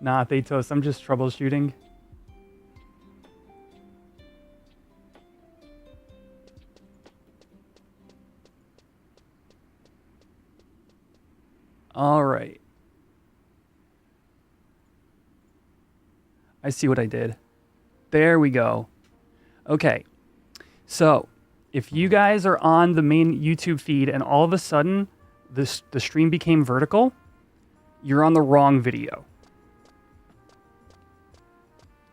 Nah, Thetos, I'm just troubleshooting. All right. I see what I did. There we go. Okay. So, if you guys are on the main YouTube feed and all of a sudden the stream became vertical, you're on the wrong video.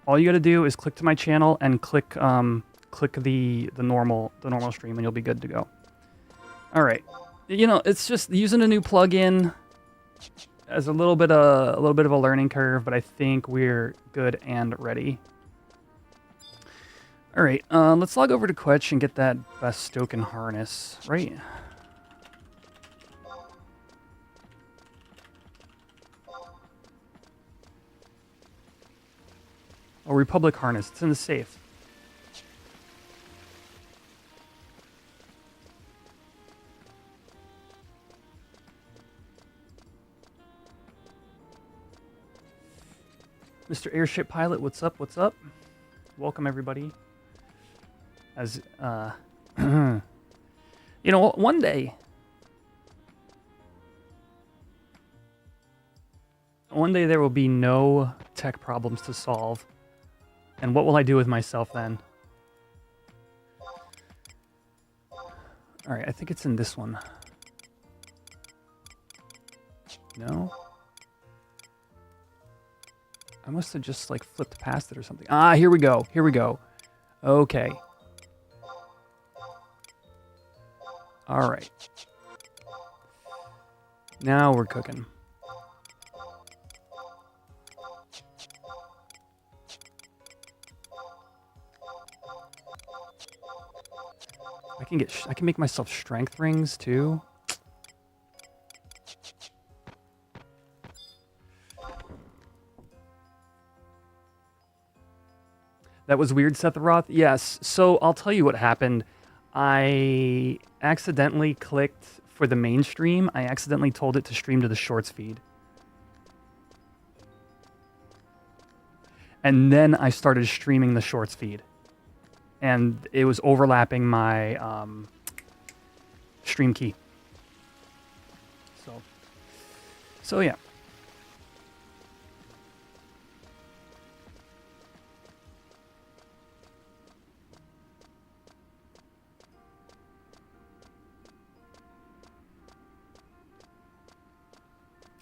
All you got to do is click to my channel and click the normal stream, and you'll be good to go. All right. You know, it's just using a new plugin as a little bit of a learning curve, but I think we're good and ready. All right, let's log over to Quetch and get that Bastoken harness, right? Oh, Republic harness, it's in the safe. Mr. Airship Pilot, what's up, what's up? Welcome, everybody. As, you know, one day there will be no tech problems to solve. And what will I do with myself then? All right, I think it's in this one. No? I must have just, like, flipped past it or something. Ah, here we go. Here we go. Okay. All right. Now we're cooking. I can make myself strength rings too. That was weird, Seth Roth. Yes. So I'll tell you what happened. I accidentally clicked for the main stream. I accidentally told it to stream to the shorts feed. And then I started streaming the shorts feed. And it was overlapping my stream key. So yeah.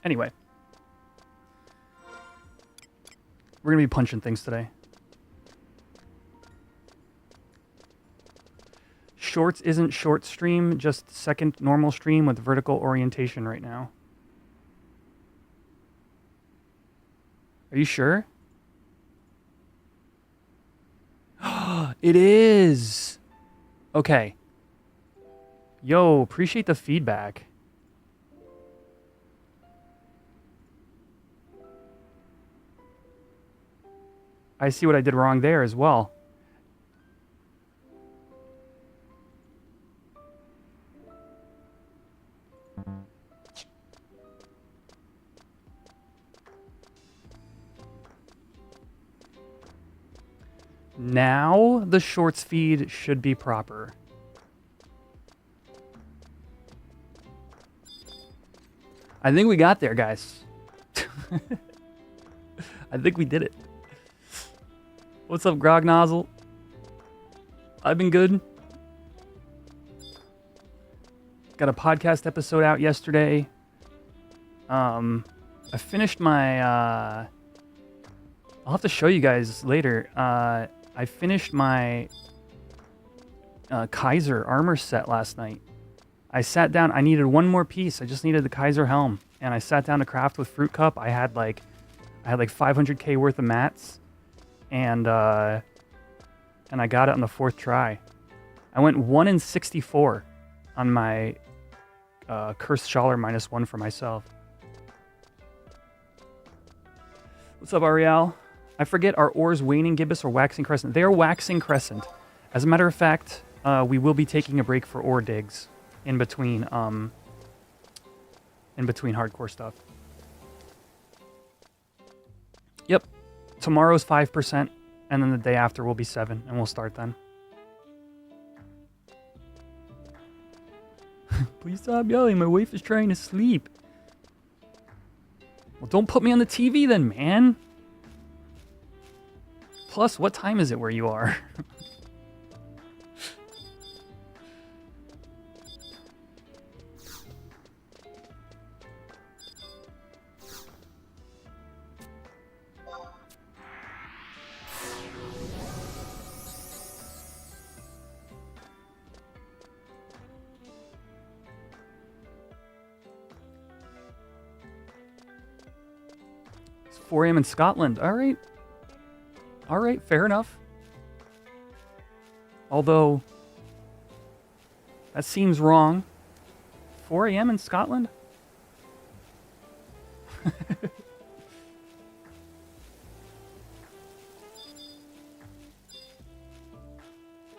Anyway. We're going to be punching things today. Shorts isn't short stream, just second normal stream with vertical orientation right now. Are you sure? It is! Okay. Yo, appreciate the feedback. I see what I did wrong there as well. Now the shorts feed should be proper. I think we got there, guys. I think we did it. What's up, Grog Nozzle? I've been good. Got a podcast episode out yesterday. I finished my... I'll have to show you guys later. I finished my Kaiser armor set last night. I sat down. I needed one more piece. I just needed the Kaiser helm. And I sat down to craft with Fruit Cup. I had like 500k worth of mats. And I got it on the 4th try. I went 1 in 64 on my Cursed Schaller -1 for myself. What's up, Ariel? I forget, are ores waning gibbous or waxing crescent? They are waxing crescent. As a matter of fact, we will be taking a break for ore digs in between hardcore stuff. Yep. Tomorrow's 5%, and then the day after will be 7, and we'll start then. Please stop yelling. My wife is trying to sleep. Well, don't put me on the TV then, man. Plus, what time is it where you are? It's 4 a.m. in Scotland. All right. All right, fair enough. Although, that seems wrong. 4 a.m. in Scotland?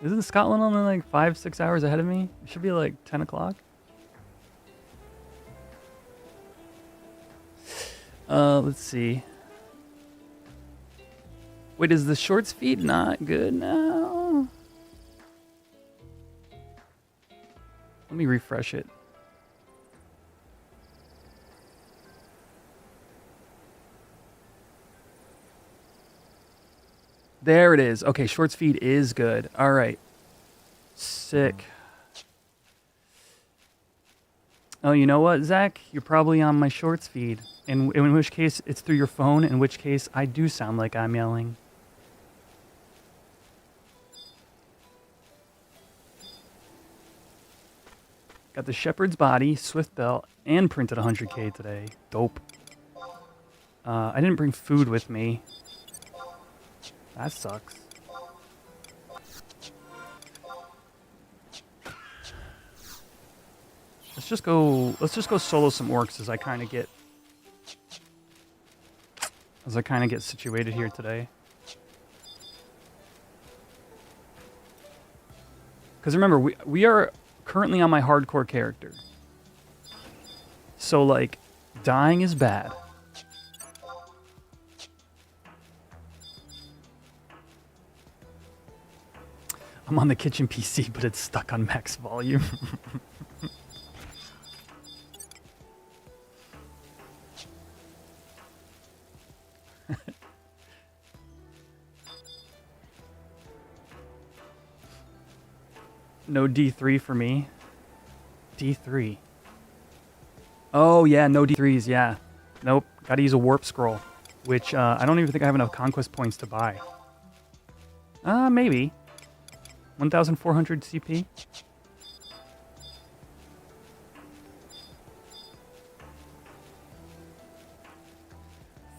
Isn't Scotland only like 5-6 hours ahead of me? It should be like 10 o'clock. Let's see. Wait, is the shorts feed not good now? Let me refresh it. There it is. Okay, shorts feed is good. All right. Sick. Oh, you know what, Zach? You're probably on my shorts feed. In which case, it's through your phone, in which case, I do sound like I'm yelling. Got the shepherd's body, Swift belt, and printed 100k today. Dope. I didn't bring food with me. That sucks. Let's just go solo some orcs as I kind of get situated here today. Because remember, we are currently on my hardcore character. So, like, dying is bad. I'm on the kitchen PC, but it's stuck on max volume. No D3 for me. D3. Oh, yeah, no D3s, yeah. Nope, gotta use a warp scroll, which I don't even think I have enough conquest points to buy. Maybe. 1,400 CP.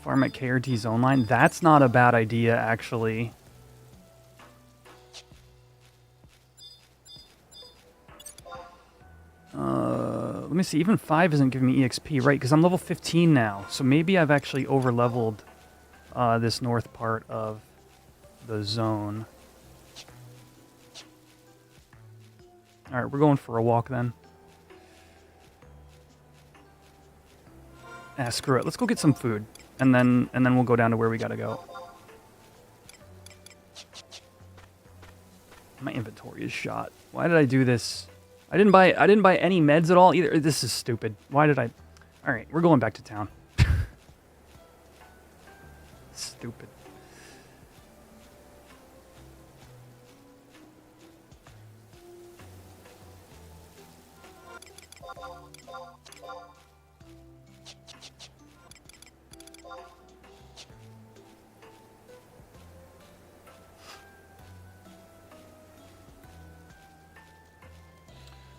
Farm at KRT zone line. That's not a bad idea, actually. Let me see. Even 5 isn't giving me EXP, right? Because I'm level 15 now. So maybe I've actually over-leveled this north part of the zone. All right, we're going for a walk then. Screw it. Let's go get some food, and then we'll go down to where we gotta go. My inventory is shot. Why did I do this? I didn't buy any meds at all either. This is stupid. Why did I? All right, we're going back to town. Stupid.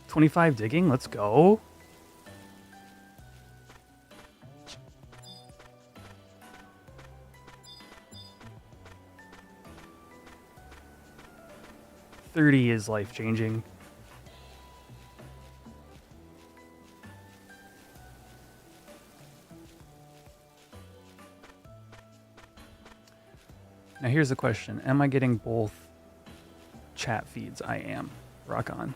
$25 digging, let's go. $30 is life-changing. Now here's the question. Am I getting both chat feeds? I am. Rock on.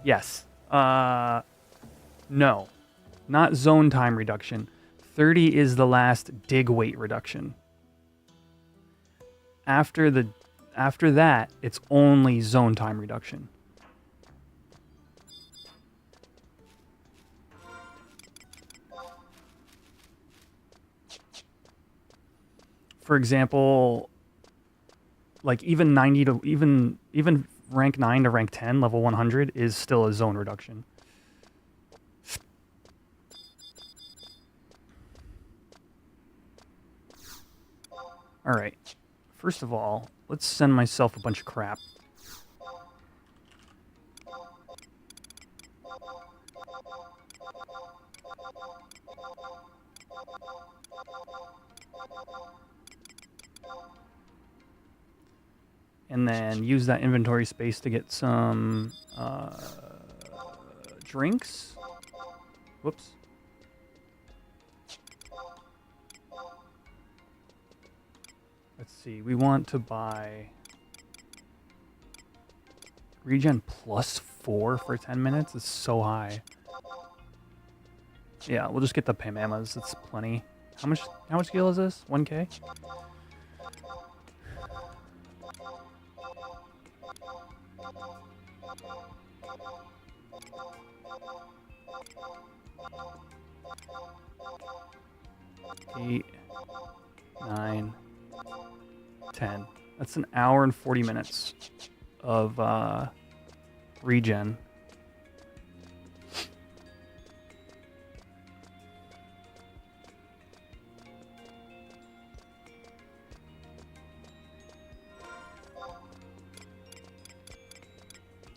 Yes. No. Not zone time reduction. 30 is the last dig weight reduction. After that, it's only zone time reduction. For example, like even 90 to even rank 9 to rank 10, level 100 is still a zone reduction. All right. First of all, let's send myself a bunch of crap. And then use that inventory space to get some drinks. Whoops. Let's see. We want to buy regen +4 for 10 minutes. It's so high. Yeah, we'll just get the Behemoths. It's plenty. How much skill is this? 1K? Eight, 9, 10. That's an hour and 40 minutes of regen.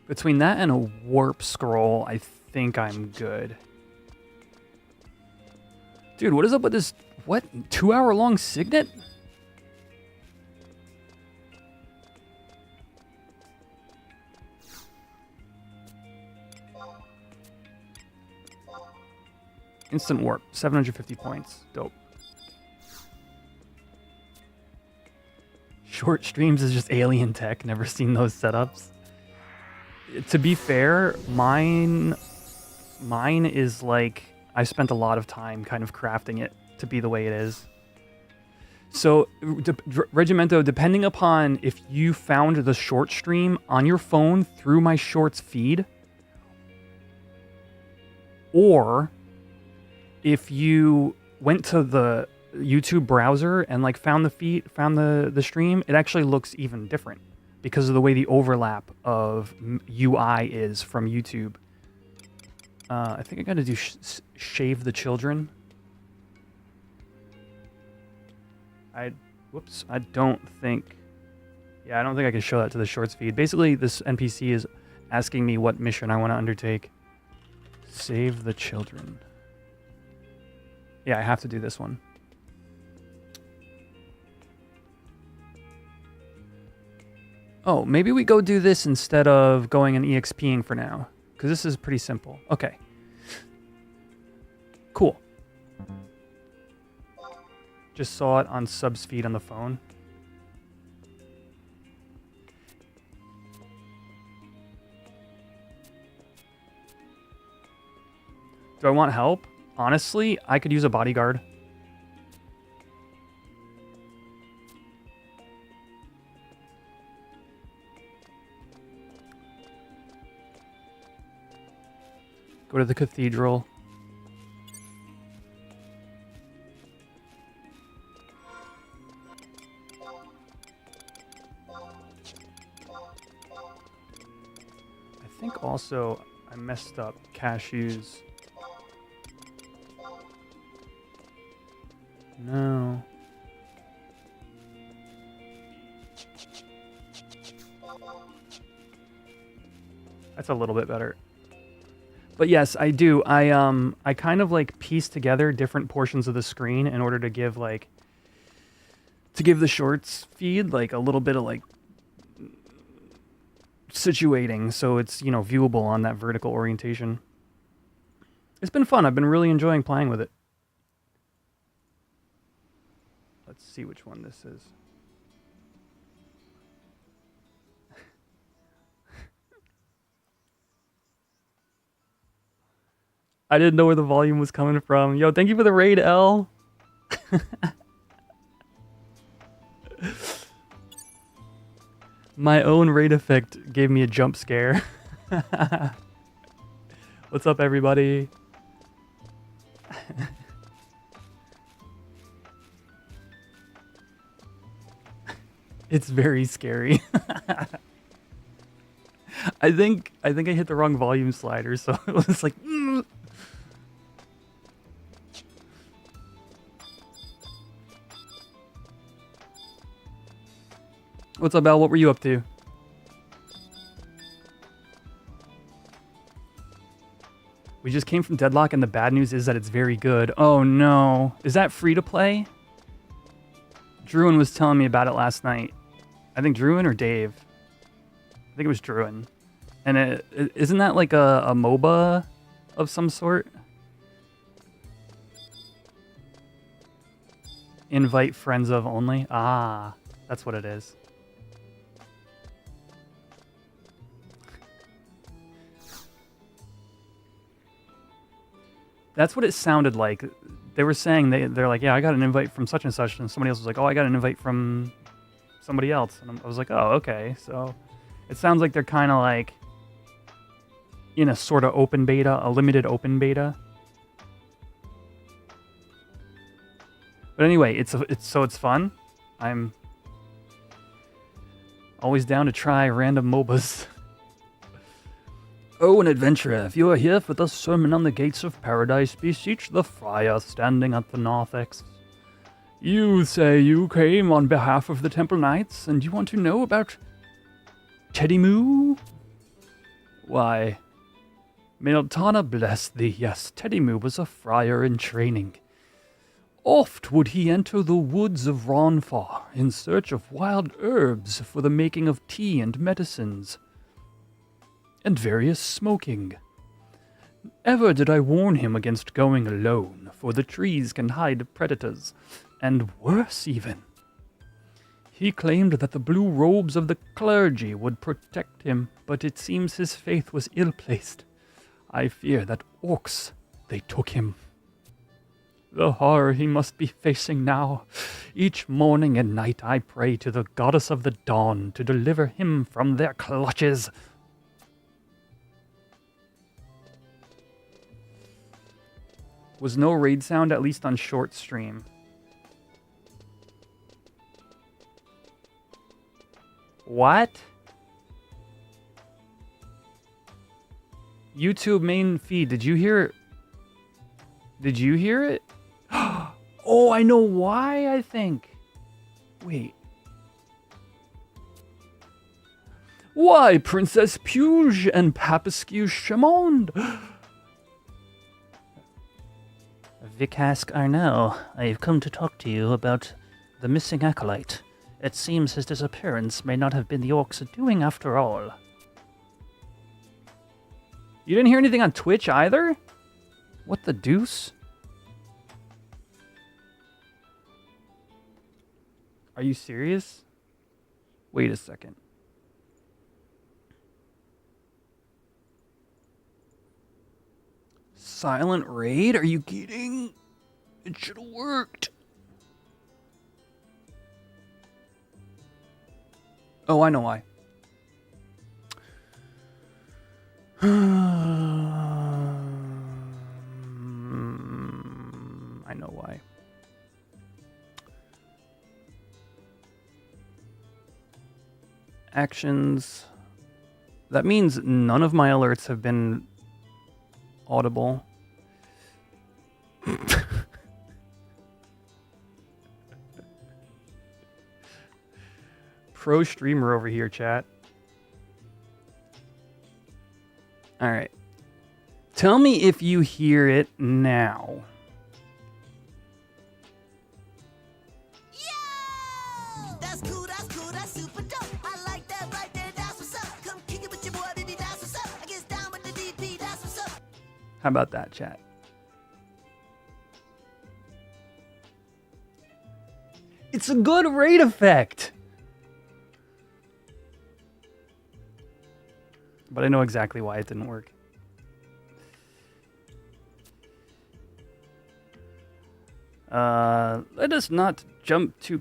Between that and a warp scroll, I think I'm good. Dude, what is up with this? What? 2-hour-long signet? Instant warp, 750 points. Dope. Short streams is just alien tech. Never seen those setups. To be fair, mine is like, I spent a lot of time kind of crafting it to be the way it is. So, Regimento, depending upon if you found the short stream on your phone through my shorts feed, or if you went to the YouTube browser and like found the stream, it actually looks even different because of the way the overlap of UI is from YouTube. I think I gotta do shave the children. Whoops, I don't think I can show that to the shorts feed. Basically, this NPC is asking me what mission I want to undertake. Save the children. Yeah, I have to do this one. Oh, maybe we go do this instead of going and EXPing for now. Because this is pretty simple. Okay. Cool. Just saw it on subs feed on the phone. Do I want help? Honestly, I could use a bodyguard. Go to the cathedral. I think also I messed up cashews. No. That's a little bit better. But yes, I do. I kind of like piece together different portions of the screen in order to give the shorts feed like a little bit of like situating so it's, you know, viewable on that vertical orientation. It's been fun. I've been really enjoying playing with it. Let's see which one this is. I didn't know where the volume was coming from. Yo, thank you for the raid, L. My own raid effect gave me a jump scare. What's up, everybody? It's very scary. I think I hit the wrong volume slider, so it was like. What's up, Al? What were you up to? We just came from Deadlock, and the bad news is that it's very good. Oh no, is that free to play? Druin was telling me about it last night. I think Druin or Dave. I think it was Druin. And isn't that like a MOBA of some sort? Invite friends of only? Ah, that's what it is. That's what it sounded like. They were saying, they're like, yeah, I got an invite from such and such. And somebody else was like, oh, I got an invite from somebody else. And I was like, oh, okay. So it sounds like they're kind of like in a sort of open beta, a limited open beta. But anyway, it's fun. I'm always down to try random MOBAs. Oh, an adventurer, if you are here for the sermon on the gates of paradise, beseech the friar standing at the north exit. You say you came on behalf of the Temple Knights, and you want to know about Teddy Moo? Why, may Altana bless thee, yes, Teddy Moo was a friar in training. Oft would he enter the woods of Ronfar in search of wild herbs for the making of tea and medicines, and various smoking. Ever did I warn him against going alone, for the trees can hide predators, and worse even. He claimed that the blue robes of the clergy would protect him, but it seems his faith was ill-placed. I fear that orcs, they took him. The horror he must be facing now. Each morning and night I pray to the goddess of the dawn to deliver him from their clutches. Was no raid sound, at least on short stream. What? YouTube main feed, did you hear it? Did you hear it? Oh, I know why, I think. Wait. Why, Princess Puge and Papaskew Chamond? Vicask Arnell, I have come to talk to you about the missing acolyte. It seems his disappearance may not have been the orcs' doing after all. You didn't hear anything on Twitch either? What the deuce? Are you serious? Wait a second. Silent raid? Are you kidding? It should have worked. Oh, I know why. I know why. Actions. That means none of my alerts have been audible. Pro streamer over here, chat. All right. Tell me if you hear it now. Yo! That's cool, that's super dope. I like that right there, that's what's up. Come kick it with your boy, baby, that's what's up. I get down with the DP, that's what's up. How about that, chat? It's a good raid effect. But I know exactly why it didn't work. Let us not jump to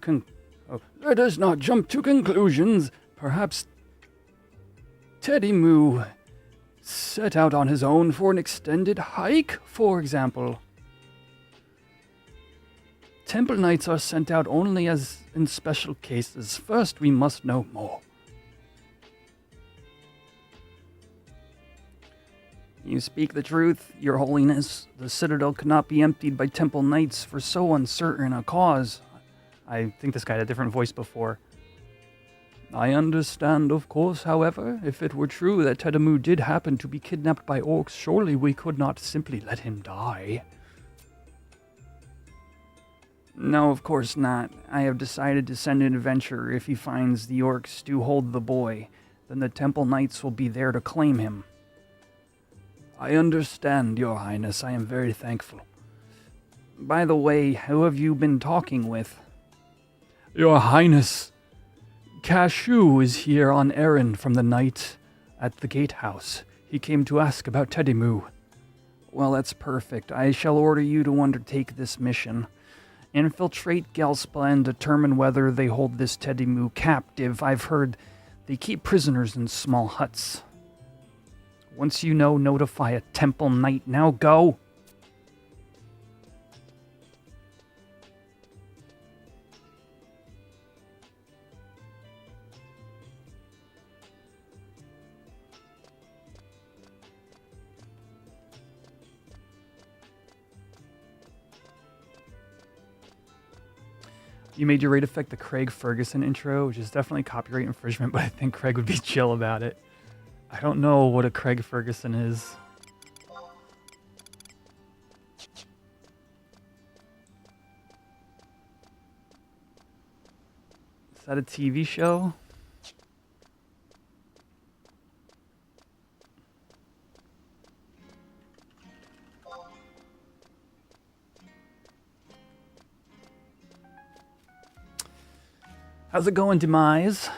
conclusions. Perhaps Teddy Moo set out on his own for an extended hike, for example. Temple Knights are sent out only as in special cases. First, we must know more. You speak the truth, Your Holiness. The Citadel could not be emptied by Temple Knights for so uncertain a cause. I think this guy had a different voice before. I understand, of course, however, if it were true that Tedamu did happen to be kidnapped by orcs, surely we could not simply let him die. No, of course not. I have decided to send an adventurer. If he finds the orcs do hold the boy, then the Temple Knights will be there to claim him. I understand, Your Highness. I am very thankful. By the way, who have you been talking with? Your Highness, Cashew is here on errand from the knight at the gatehouse. He came to ask about Tedimu. Well, that's perfect. I shall order you to undertake this mission. Infiltrate Gelspa and determine whether they hold this Tedimu captive. I've heard they keep prisoners in small huts. Once you know, notify a Temple Knight. Now go! You made your raid effect the Craig Ferguson intro, which is definitely copyright infringement, but I think Craig would be chill about it. I don't know what a Craig Ferguson is. Is that a TV show? How's it going, Demise?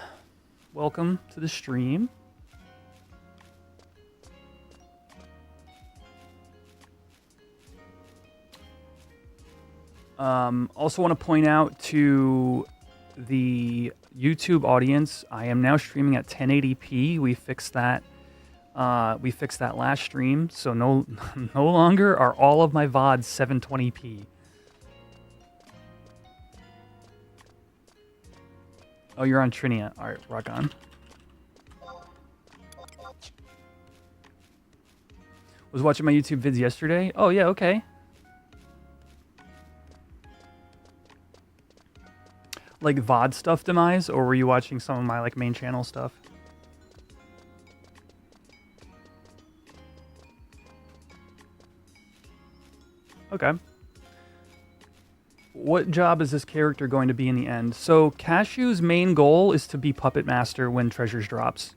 Welcome to the stream. Also want to point out to the YouTube audience, I am now streaming at 1080p. We fixed that. We fixed that last stream, so no longer are all of my VODs 720p. Oh, you're on Trinia. All right, rock on. Was watching my YouTube vids yesterday. Oh yeah, okay. Like VOD stuff, Demise, or were you watching some of my like main channel stuff? Okay. What job is this character going to be in the end? So Cashew's main goal is to be Puppet Master when Treasures drops.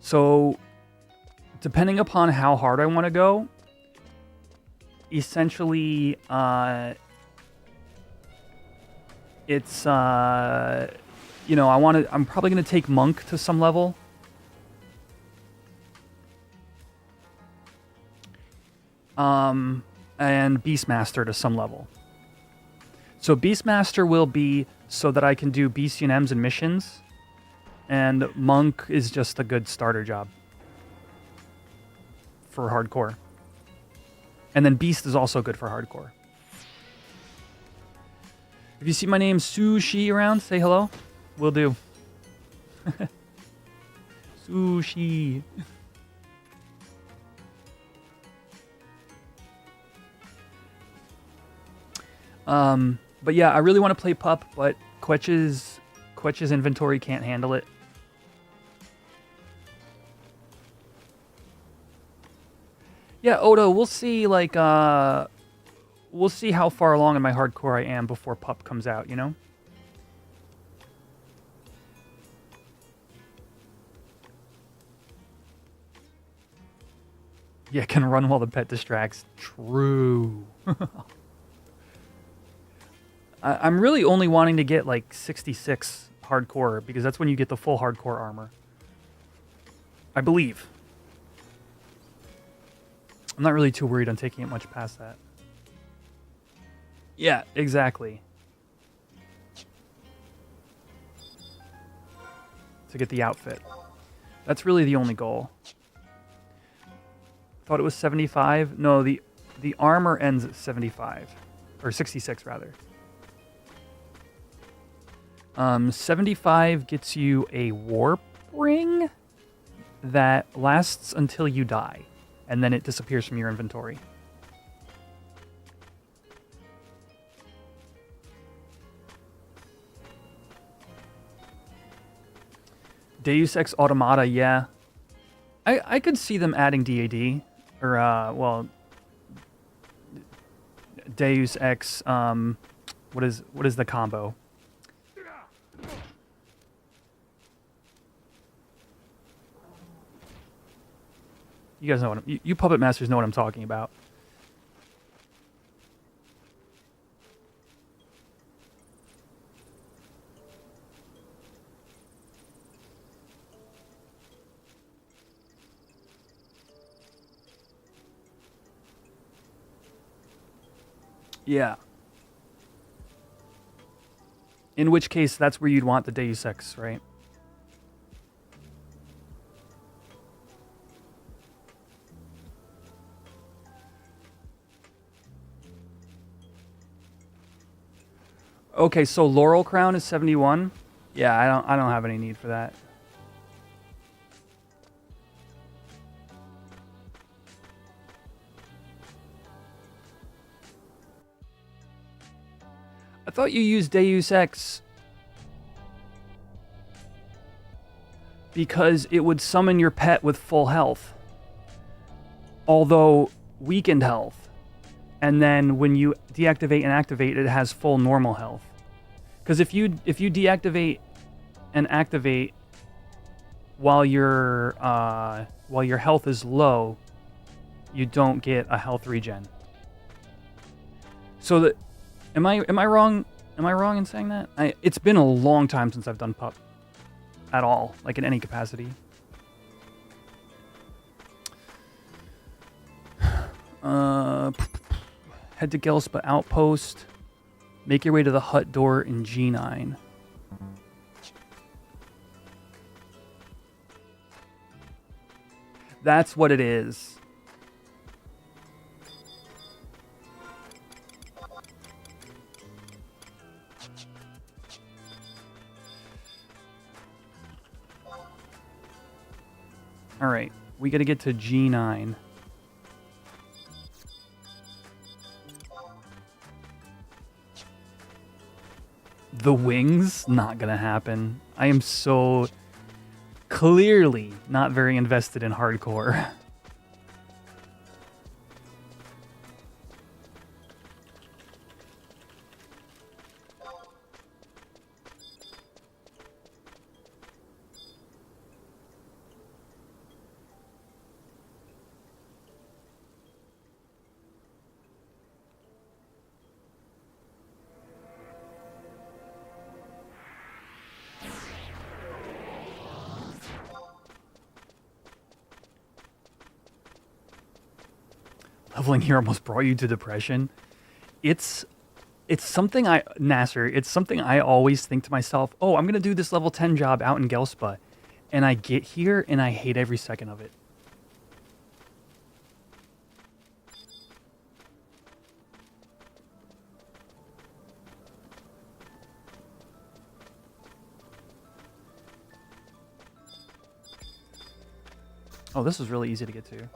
So depending upon how hard I want to go, essentially it's you know, I'm probably going to take Monk to some level. And Beastmaster to some level. So Beastmaster will be so that I can do BCNMs and missions, and Monk is just a good starter job for hardcore. And then Beast is also good for hardcore. If you see my name Sushi around, say hello. Will do. Sushi. But yeah, I really want to play Pup, but Quetch's inventory can't handle it. Yeah, Odo, we'll see, like, we'll see how far along in my hardcore I am before Pup comes out, you know? Yeah, can run while the pet distracts. True. I'm really only wanting to get like 66 hardcore because that's when you get the full hardcore armor. I believe. I'm not really too worried on taking it much past that. Yeah, exactly. To get the outfit. That's really the only goal. Thought it was 75. No, the armor ends at 75. Or 66, rather. 75 gets you a warp ring that lasts until you die. And then it disappears from your inventory. Deus Ex Automata, yeah. I could see them adding DAD. Or, well... Deus Ex, what is the combo? You guys know what you puppet masters know what I'm talking about. Yeah. In which case, that's where you'd want the Deus Ex, right? Okay, so Laurel Crown is 71. Yeah, I don't have any need for that. I thought you used Deus Ex because it would summon your pet with full health, although weakened health. And then when you deactivate and activate, it has full normal health. Because if you deactivate and activate while your health is low, you don't get a health regen. So that am I wrong? Am I wrong in saying that? It's been a long time since I've done pup at all, like in any capacity. Head to Gelspa Outpost. Make your way to the hut door in G9. That's what it is. All right, we got to get to G9. The wings? Not gonna happen. I am so clearly not very invested in hardcore. Leveling here almost brought you to depression. It's something Nasser, it's something I always think to myself, oh, I'm going to do this level 10 job out in Gelspa. And I get here and I hate every second of it. Oh, this is really easy to get to.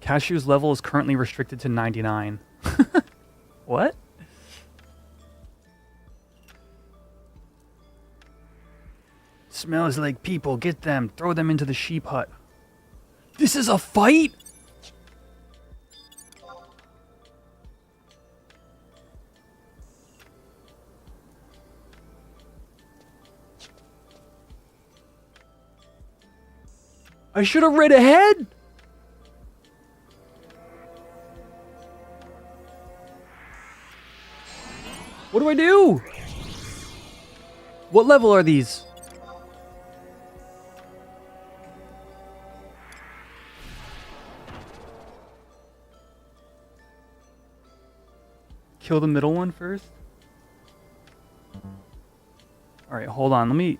Cashew's level is currently restricted to 99. What? Smells like people. Get them. Throw them into the sheep hut. This is a fight? I should have read ahead. What do I do? What level are these? Kill the middle one first? Alright, hold on. Let me...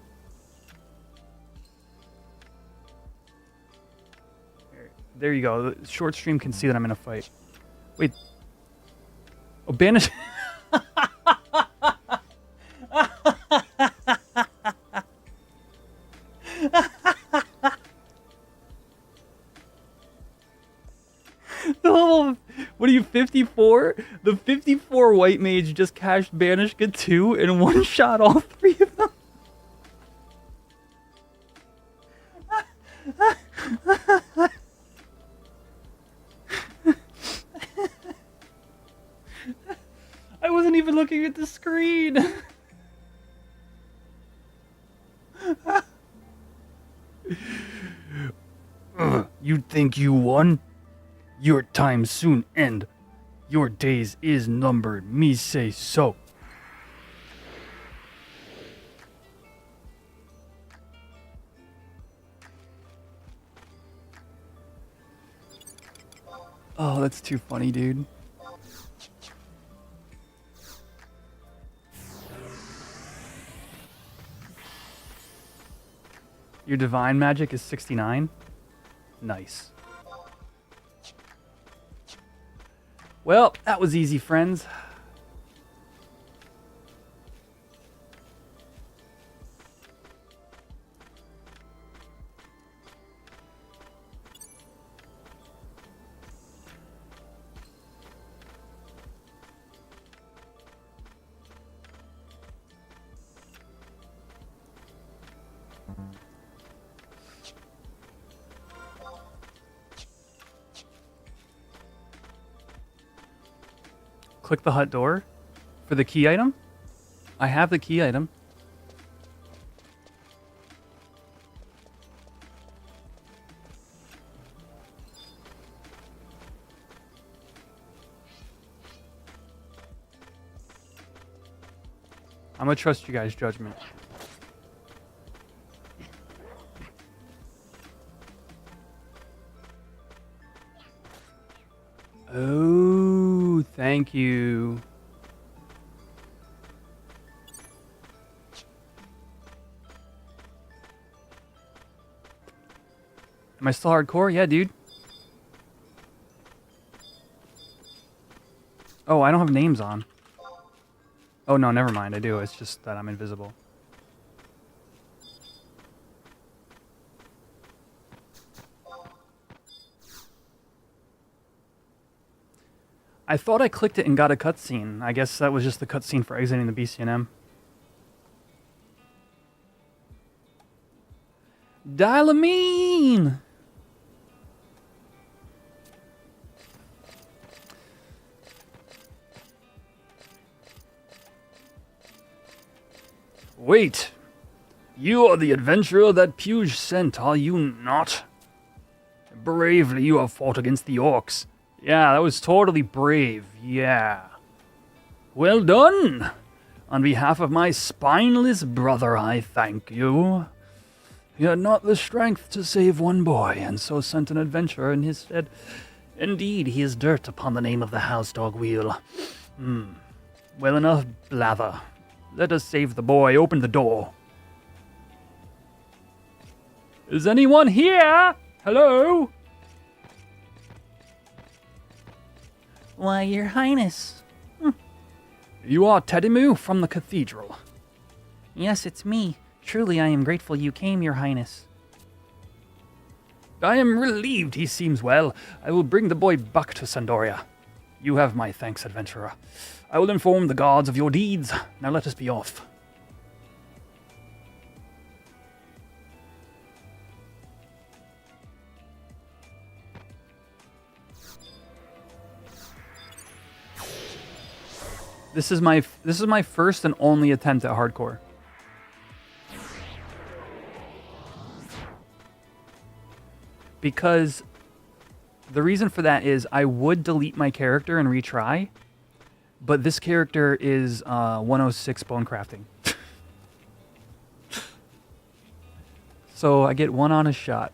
There you go. The short stream can see that I'm in a fight. Wait. Oh, banish... What are you, 54? The 54 white mage just cashed Banishka 2 and one-shot all 3 of them. I wasn't even looking at the screen. You think you won? Your time soon end. Your days is numbered, me say so. Oh, that's too funny, dude. Your divine magic is 69? Nice. Well, that was easy, friends. Click the hut door for the key item. I have the key item. I'm gonna trust you guys' judgment. Oh, thank you. Am I still hardcore? Yeah, dude. Oh, I don't have names on. Oh, no, never mind. I do. It's just that I'm invisible. I thought I clicked it and got a cutscene. I guess that was just the cutscene for exiting the BCNM. Dialamine! Wait! You are the adventurer that Puge sent, are you not? Bravely you have fought against the orcs. Yeah, that was totally brave, yeah. Well done! On behalf of my spineless brother, I thank you. He had not the strength to save one boy, and so sent an adventurer in his stead. Indeed, he is dirt upon the name of the house dog wheel. Well enough, blather. Let us save the boy. Open the door. Is anyone here? Hello? Why, your highness. You are Tedimu from the cathedral. Yes, it's me. Truly, I am grateful you came, your highness. I am relieved he seems well. I will bring the boy back to Sandoria. You have my thanks, adventurer. I will inform the guards of your deeds. Now let us be off. This is my first and only attempt at hardcore. Because the reason for that is I would delete my character and retry, But this character is 106 bone crafting. So I get 1 honest shot.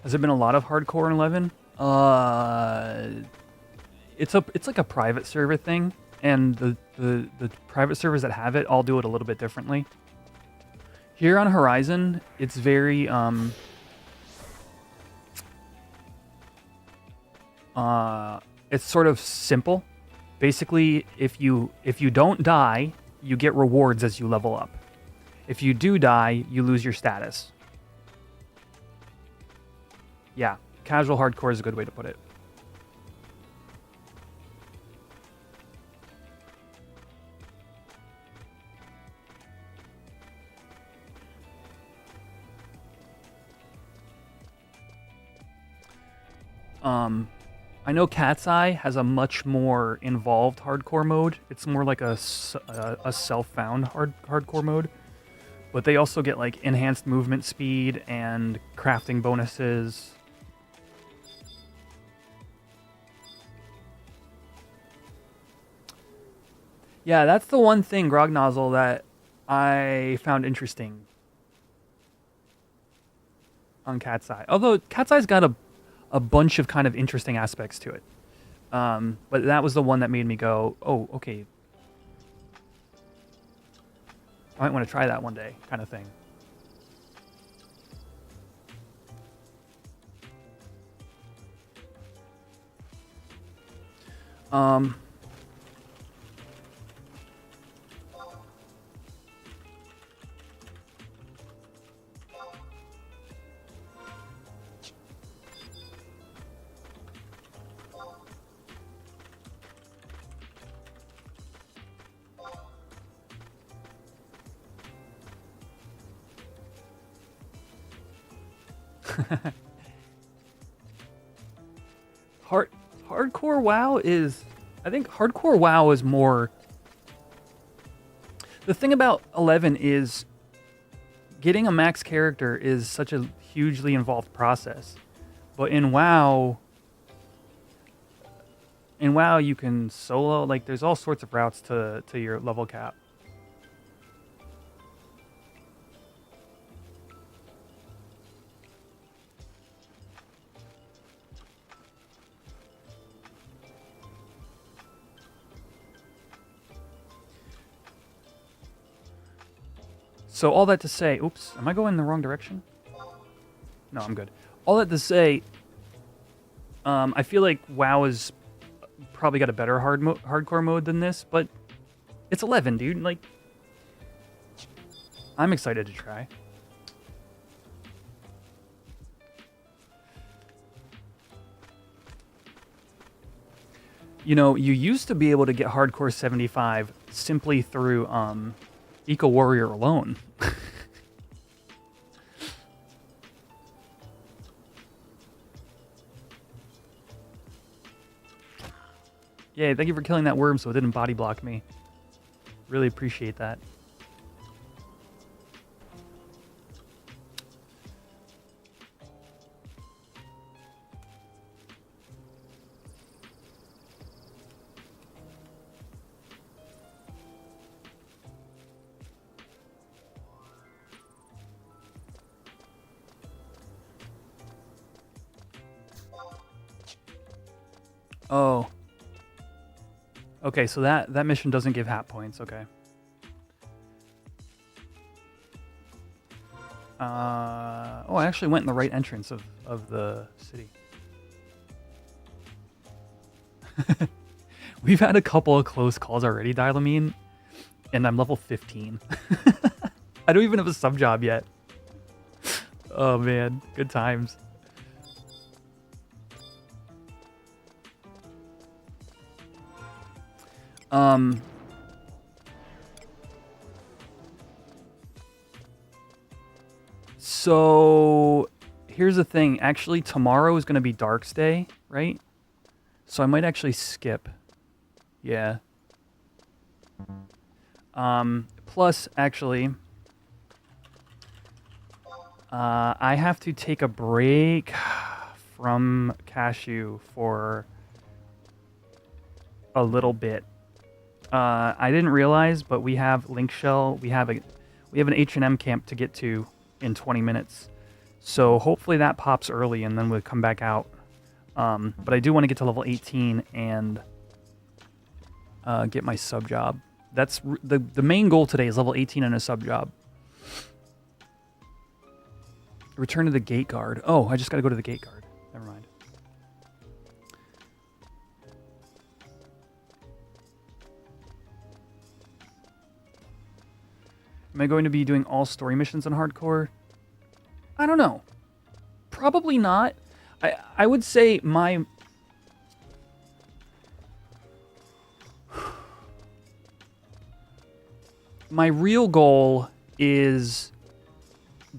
Has there been a lot of hardcore in 11? It's like a private server thing, and the private servers that have it all do it a little bit differently. Here on Horizon, it's very it's sort of simple. Basically, if you don't die, you get rewards as you level up. If you do die, you lose your status. Yeah, casual hardcore is a good way to put it. I know Cat's Eye has a much more involved hardcore mode. It's more like a self-found hardcore mode. But they also get like enhanced movement speed and crafting bonuses. Yeah, that's the one thing, Grognozzle, that I found interesting on Cat's Eye. Although Cat's Eye's got a bunch of kind of interesting aspects to it. But that was the one that made me go, oh, okay. I might want to try that one day, kind of thing. Hardcore WoW is... I think hardcore WoW is more... The thing about 11 is getting a max character is such a hugely involved process. But in WoW... In WoW, you can solo... Like, there's all sorts of routes to your level cap. So all that to say, oops, am I going in the wrong direction? No, I'm good. All that to say, I feel like WoW has probably got a better hardcore mode than this, but it's 11, dude. Like, I'm excited to try. You know, you used to be able to get hardcore 75 simply through Eco Warrior alone. Yay, thank you for killing that worm so it didn't body block me. Really appreciate that. Oh. Okay, so that mission doesn't give hat points, okay. Oh, I actually went in the right entrance of the city. We've had a couple of close calls already, Dialamine, and I'm level 15. I don't even have a sub job yet. Oh man, good times. So Here's the thing. Actually, tomorrow is going to be Dark's Day, right? So I might actually skip. Yeah. Plus, actually, I have to take a break from Cashew for a little bit. I didn't realize, but we have Link Shell. We have an H&M camp to get to in 20 minutes. So hopefully that pops early, and then we'll come back out. But I do want to get to level 18 and get my sub job. That's the main goal today is level 18 and a sub job. Return to the gate guard. Oh, I just got to go to the gate guard. Never mind. Am I going to be doing all story missions on hardcore? I don't know. Probably not. I would say my real goal is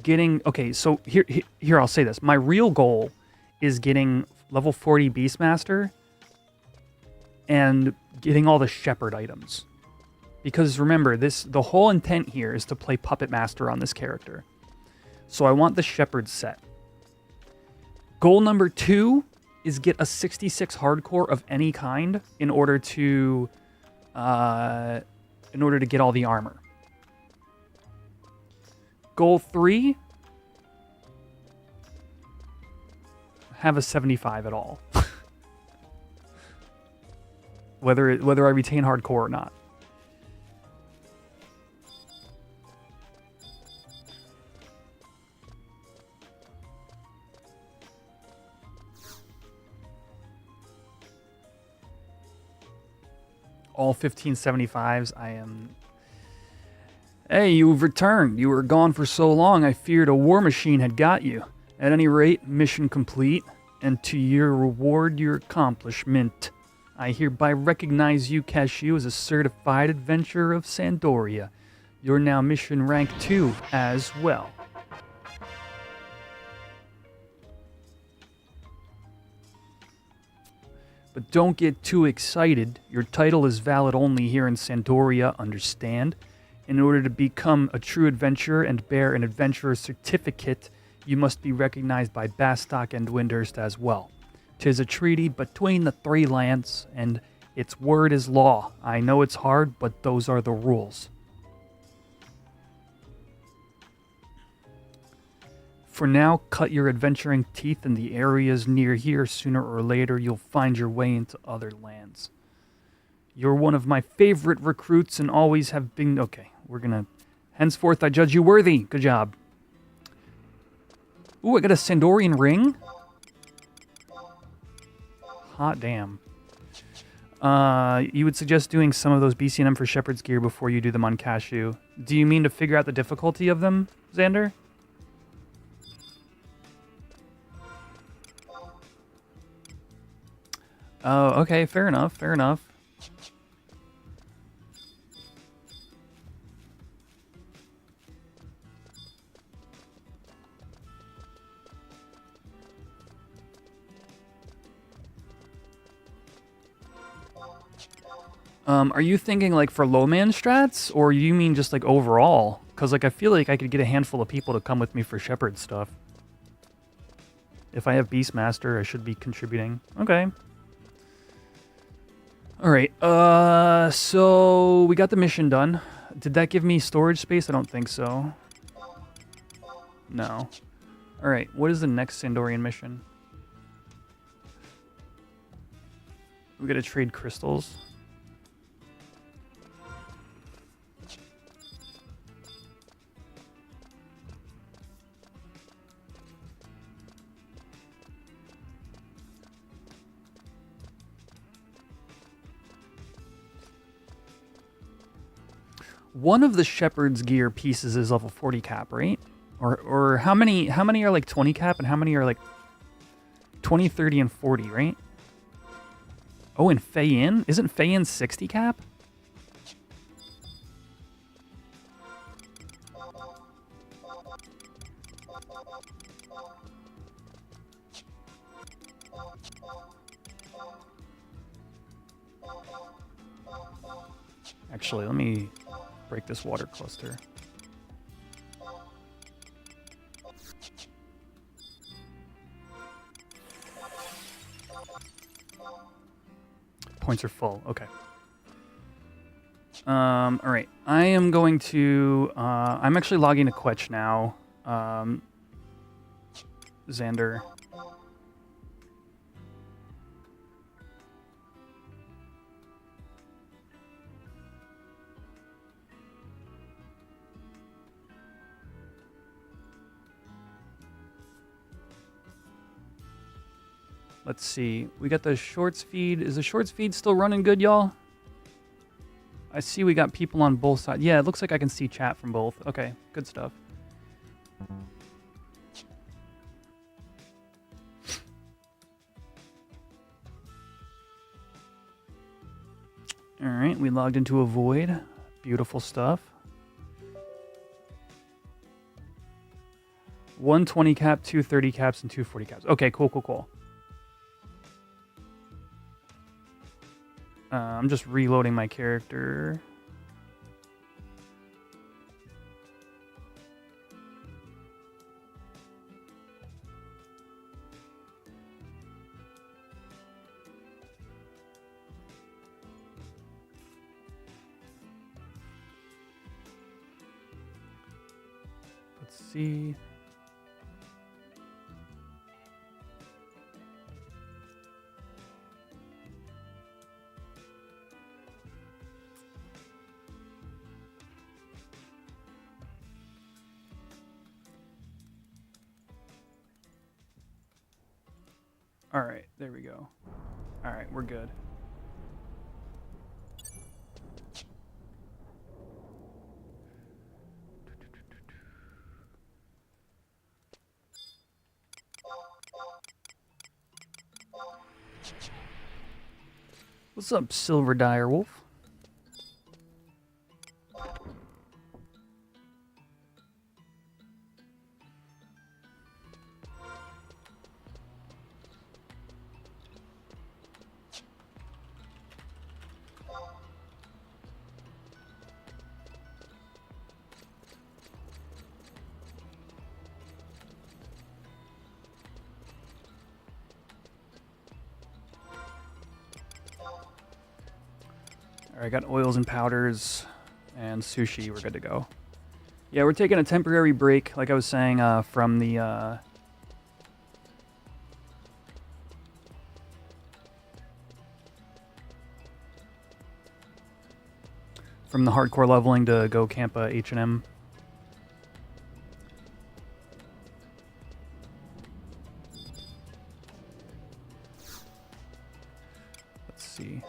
getting... Okay, so here I'll say this. My real goal is getting level 40 Beastmaster and getting all the Shepherd items. Because remember, the whole intent here is to play Puppet Master on this character. So I want the Shepherd set. Goal number 2 is get a 66 hardcore of any kind in order to get all the armor. Goal 3, have a 75 at all. whether I retain hardcore or not. All 1575s, I am... Hey, you've returned. You were gone for so long, I feared a war machine had got you. At any rate, mission complete, and to your reward your accomplishment. I hereby recognize you, Cashew, as a certified adventurer of Sandoria. You're now mission rank 2 as well. But don't get too excited. Your title is valid only here in Sandoria, understand? In order to become a true adventurer and bear an adventurer certificate, you must be recognized by Bastock and Windhurst as well. 'Tis a treaty between the three lands, and its word is law. I know it's hard, but those are the rules. For now, cut your adventuring teeth in the areas near here. Sooner or later, you'll find your way into other lands. You're one of my favorite recruits and always have been... Okay, we're gonna... Henceforth, I judge you worthy. Good job. Ooh, I got a Sandorian ring? Hot damn. You would suggest doing some of those BCNM for Shepherd's Gear before you do them on Cashew. Do you mean to figure out the difficulty of them, Xander? Oh, okay, fair enough, fair enough. Are you thinking like for low man strats, or you mean just like overall? Because like I feel like I could get a handful of people to come with me for Shepherd stuff. If I have Beastmaster, I should be contributing. Okay. Alright, so we got the mission done. Did that give me storage space? I don't think so. No. Alright, what is the next Sandorian mission? We gotta trade crystals. One of the Shepherd's Gear pieces is level 40 cap, right? Or how many are like 20 cap and how many are like 20, 30, and 40, right? Oh, and Fei-In? Isn't Fei-In 60 cap? Actually, let me break this water cluster. Points are full. Okay. All right. I am going to. I'm actually logging a Quetch now. Xander. Let's see. We got the shorts feed. Is the shorts feed still running good, y'all? I see we got people on both sides. Yeah, it looks like I can see chat from both. Okay, good stuff. All right, we logged into a void. Beautiful stuff. 120 cap, 230 caps, and 240 caps. Okay, cool, cool, cool. I'm just reloading my character. Let's see. All right, there we go. All right, we're good. What's up, Silver Dire Wolf? I got oils and powders and sushi. We're good to go. Yeah, we're taking a temporary break, like I was saying, from the hardcore leveling to go camp H&M. Let's see.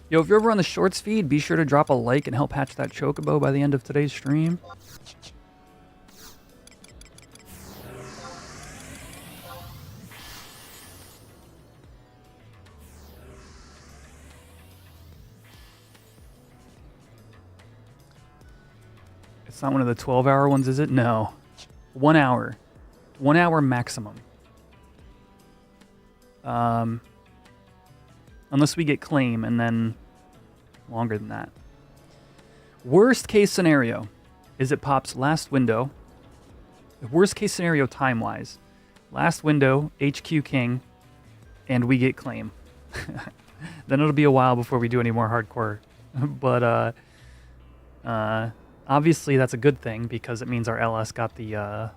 Yo, if you're over on the Shorts feed, be sure to drop a like and help hatch that Chocobo by the end of today's stream. It's not one of the 12-hour ones, is it? No. 1 hour. 1 hour maximum. Unless we get claim, and then longer than that. Worst case scenario is it pops last window. Worst case scenario time-wise. Last window, HQ King, and we get claim. Then it'll be a while before we do any more hardcore. But obviously that's a good thing because it means our LS got the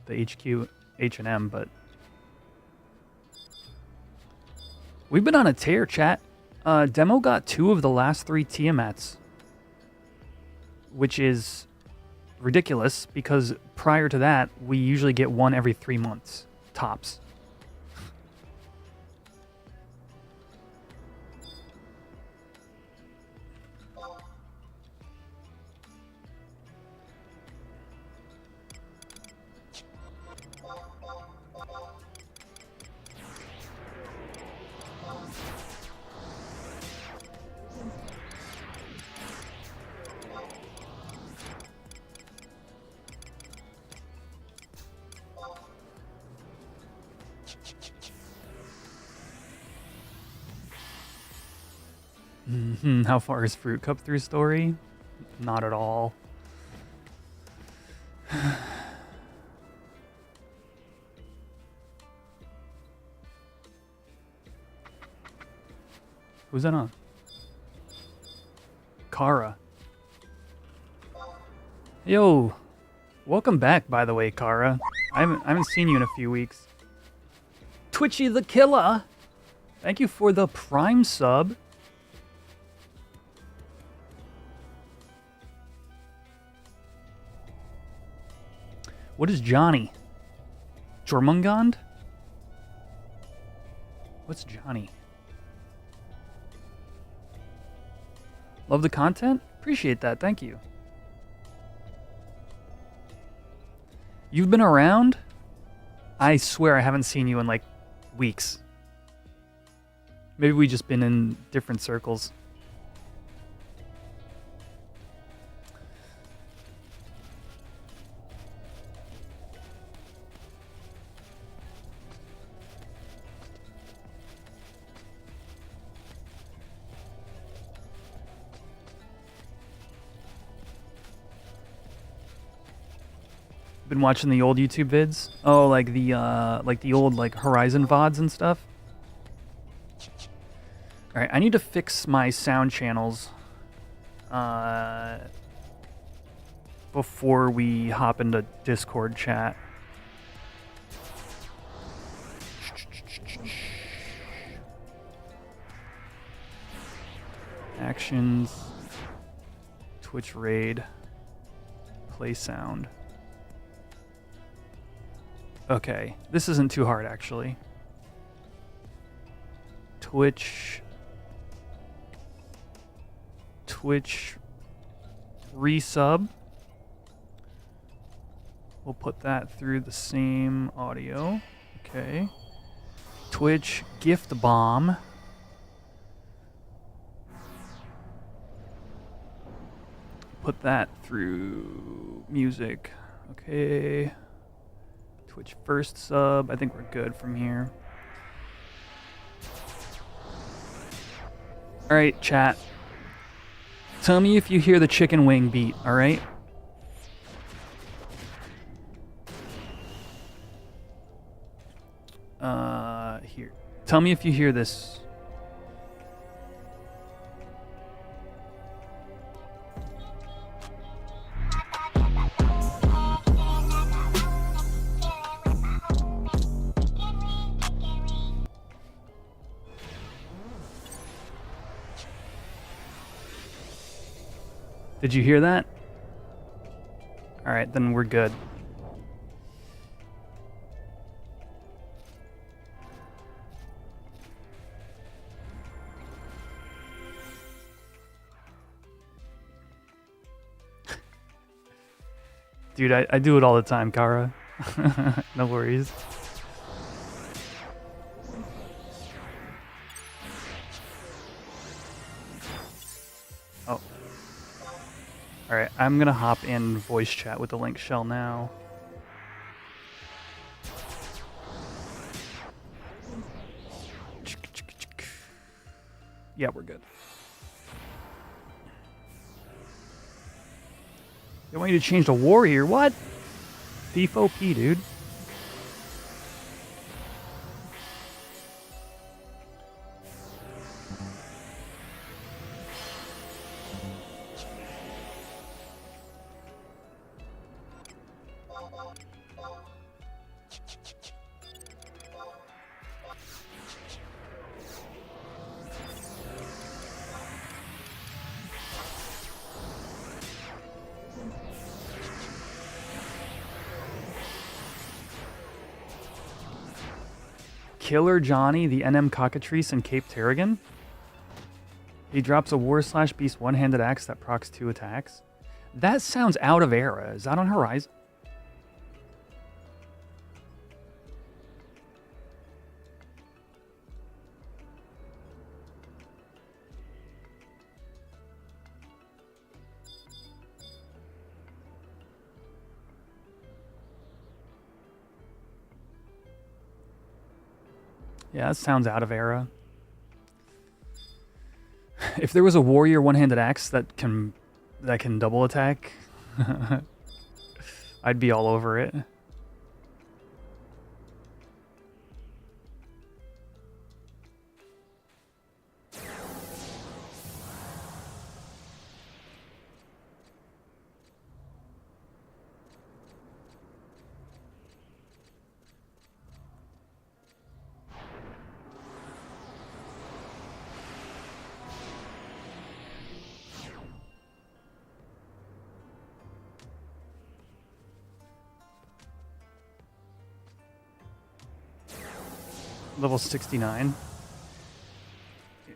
HQ H&M, but we've been on a tear, chat. Demo got 2 of the last 3 Tiamats, which is ridiculous because prior to that, we usually get 1 every 3 months, tops. How far is Fruit Cup through story? Not at all. Who's that on? Kara. Yo, welcome back, by the way, Kara. I haven't seen you in a few weeks. Twitchy the Killer. Thank you for the Prime sub. What is Johnny? Jormungand? What's Johnny? Love the content? Appreciate that. Thank you. You've been around? I swear I haven't seen you in like weeks. Maybe we just been in different circles. Been watching the old YouTube vids. Oh, like the old like Horizon VODs and stuff. All right, I need to fix my sound channels before we hop into Discord chat. Actions, Twitch raid, play sound. Okay, this isn't too hard actually. Twitch resub. We'll put that through the same audio. Okay. Twitch gift bomb. Put that through music. Okay. Twitch first sub. I think we're good from here. All right, chat. Tell me if you hear the chicken wing beat, all right? Here. Tell me if you hear this. Did you hear that? All right, then we're good. Dude, I do it all the time, Kara. No worries. Oh. Alright, I'm gonna hop in voice chat with the link shell now. Yeah, we're good. They want you to change to warrior. What? Thief OP, dude. Killer Johnny, the NM Cockatrice, and Cape Terrigan. He drops a War/Beast one-handed axe that procs 2 attacks. That sounds out of era. Is that on Horizon? Yeah, that sounds out of era. If there was a warrior one-handed axe that can double attack, I'd be all over it. Level 69.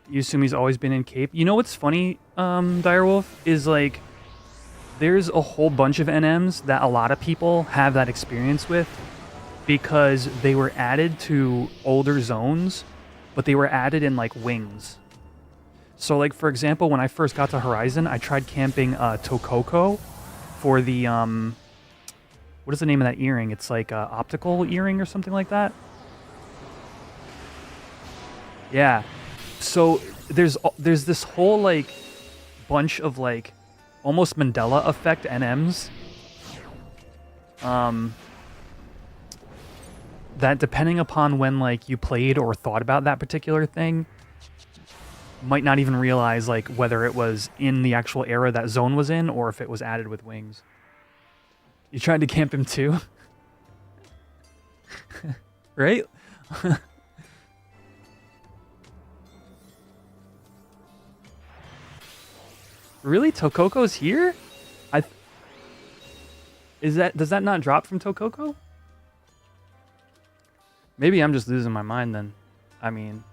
You assume he's always been in Cape. You know what's funny, Direwolf, is like there's a whole bunch of NMs that a lot of people have that experience with because they were added to older zones, but they were added in like wings. So like for example, when I first got to Horizon, I tried camping Chocobo for the what is the name of that earring? It's like optical earring or something like that. Yeah, so there's this whole like bunch of like almost Mandela effect NMs that depending upon when like you played or thought about that particular thing might not even realize like whether it was in the actual era that zone was in or if it was added with wings. You tried to camp him too? Right? Really? Tokoko's here? Does that not drop from Tokoko? Maybe I'm just losing my mind then. I mean,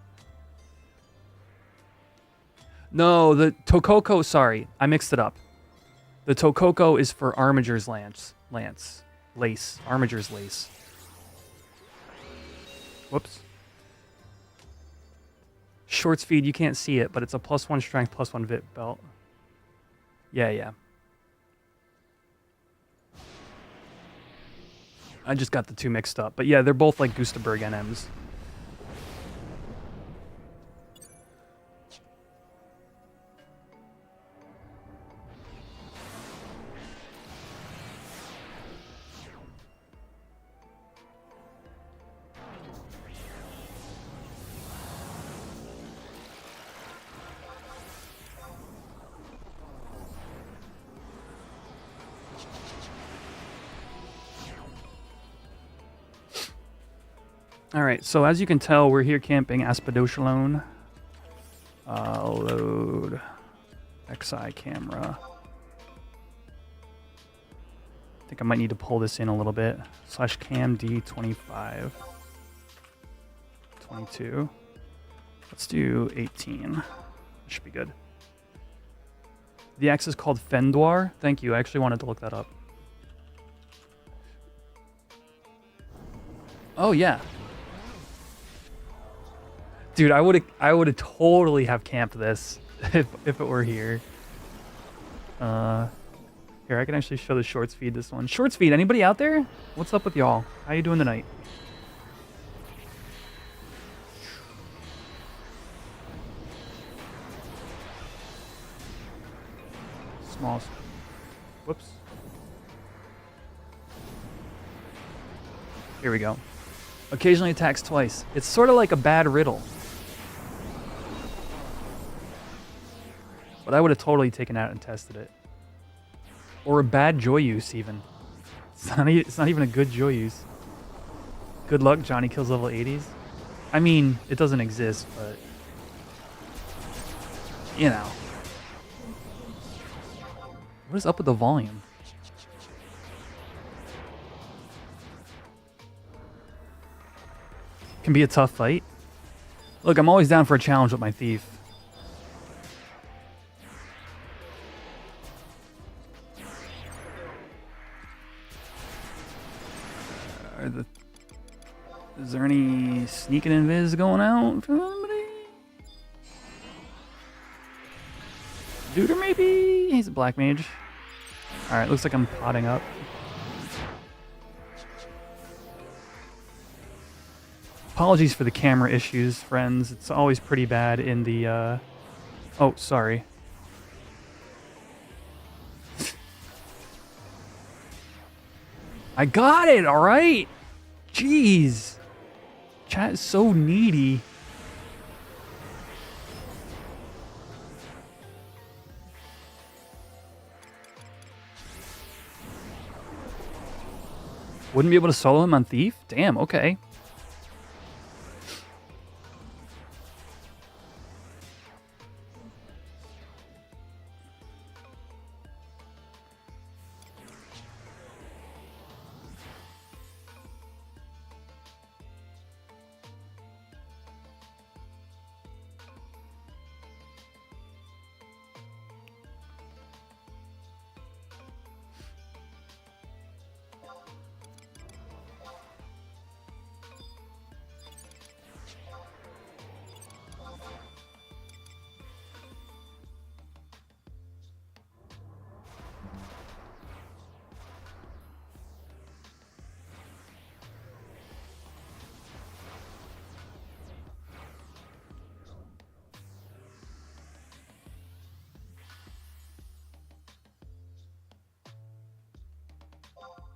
no, the Tokoko, sorry, I mixed it up. The Tokoko is for Armiger's lace, Armiger's lace. Whoops. Short speed, you can't see it, but it's a +1 strength, +1 vit belt. Yeah. I just got the two mixed up. But yeah, they're both like Gustaberg NMs. Alright, so as you can tell, we're here camping Aspidochelone. Load XI camera. I think I might need to pull this in a little bit. /cam D25. 22. Let's do 18. That should be good. The axe is called Fendoir. Thank you, I actually wanted to look that up. Oh yeah. Dude, I would totally have camped this if it were here. Here, I can actually show the short speed this one. Short speed, anybody out there? What's up with y'all? How you doing tonight? Small. Whoops. Here we go. Occasionally attacks twice. It's sort of like a bad riddle. But I would have totally taken out and tested it. Or a bad joy use, even. It's not even a good joy use. Good luck, Johnny kills level 80s. I mean, it doesn't exist, but... You know. What is up with the volume? Can be a tough fight. Look, I'm always down for a challenge with my thief. Is there any sneaking invis going out from anybody? Duder maybe? He's a black mage. Alright, looks like I'm potting up. Apologies for the camera issues, friends. It's always pretty bad in the Oh, sorry. I got it, all right. Jeez. Chat is so needy. Wouldn't be able to solo him on Thief? Damn, okay.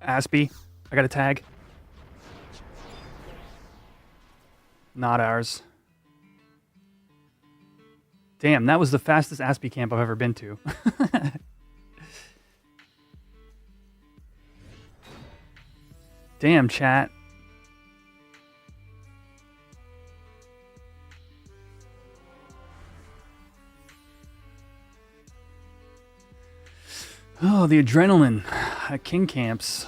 Aspie, I got a tag. Not ours. Damn, that was the fastest Aspie camp I've ever been to. Damn, chat. Oh, the adrenaline at King camps.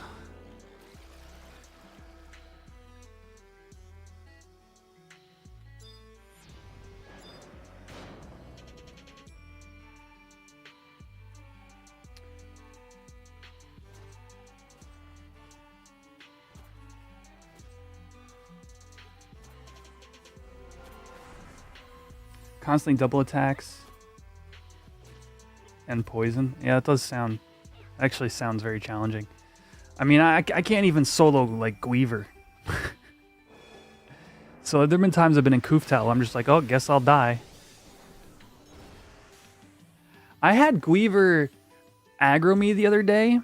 Constantly double attacks and poison. Yeah, it does sound, actually sounds very challenging. I mean, I can't even solo like Guiver. So there have been times I've been in Kuftal, I'm just like, oh, guess I'll die. I had Guiver aggro me the other day.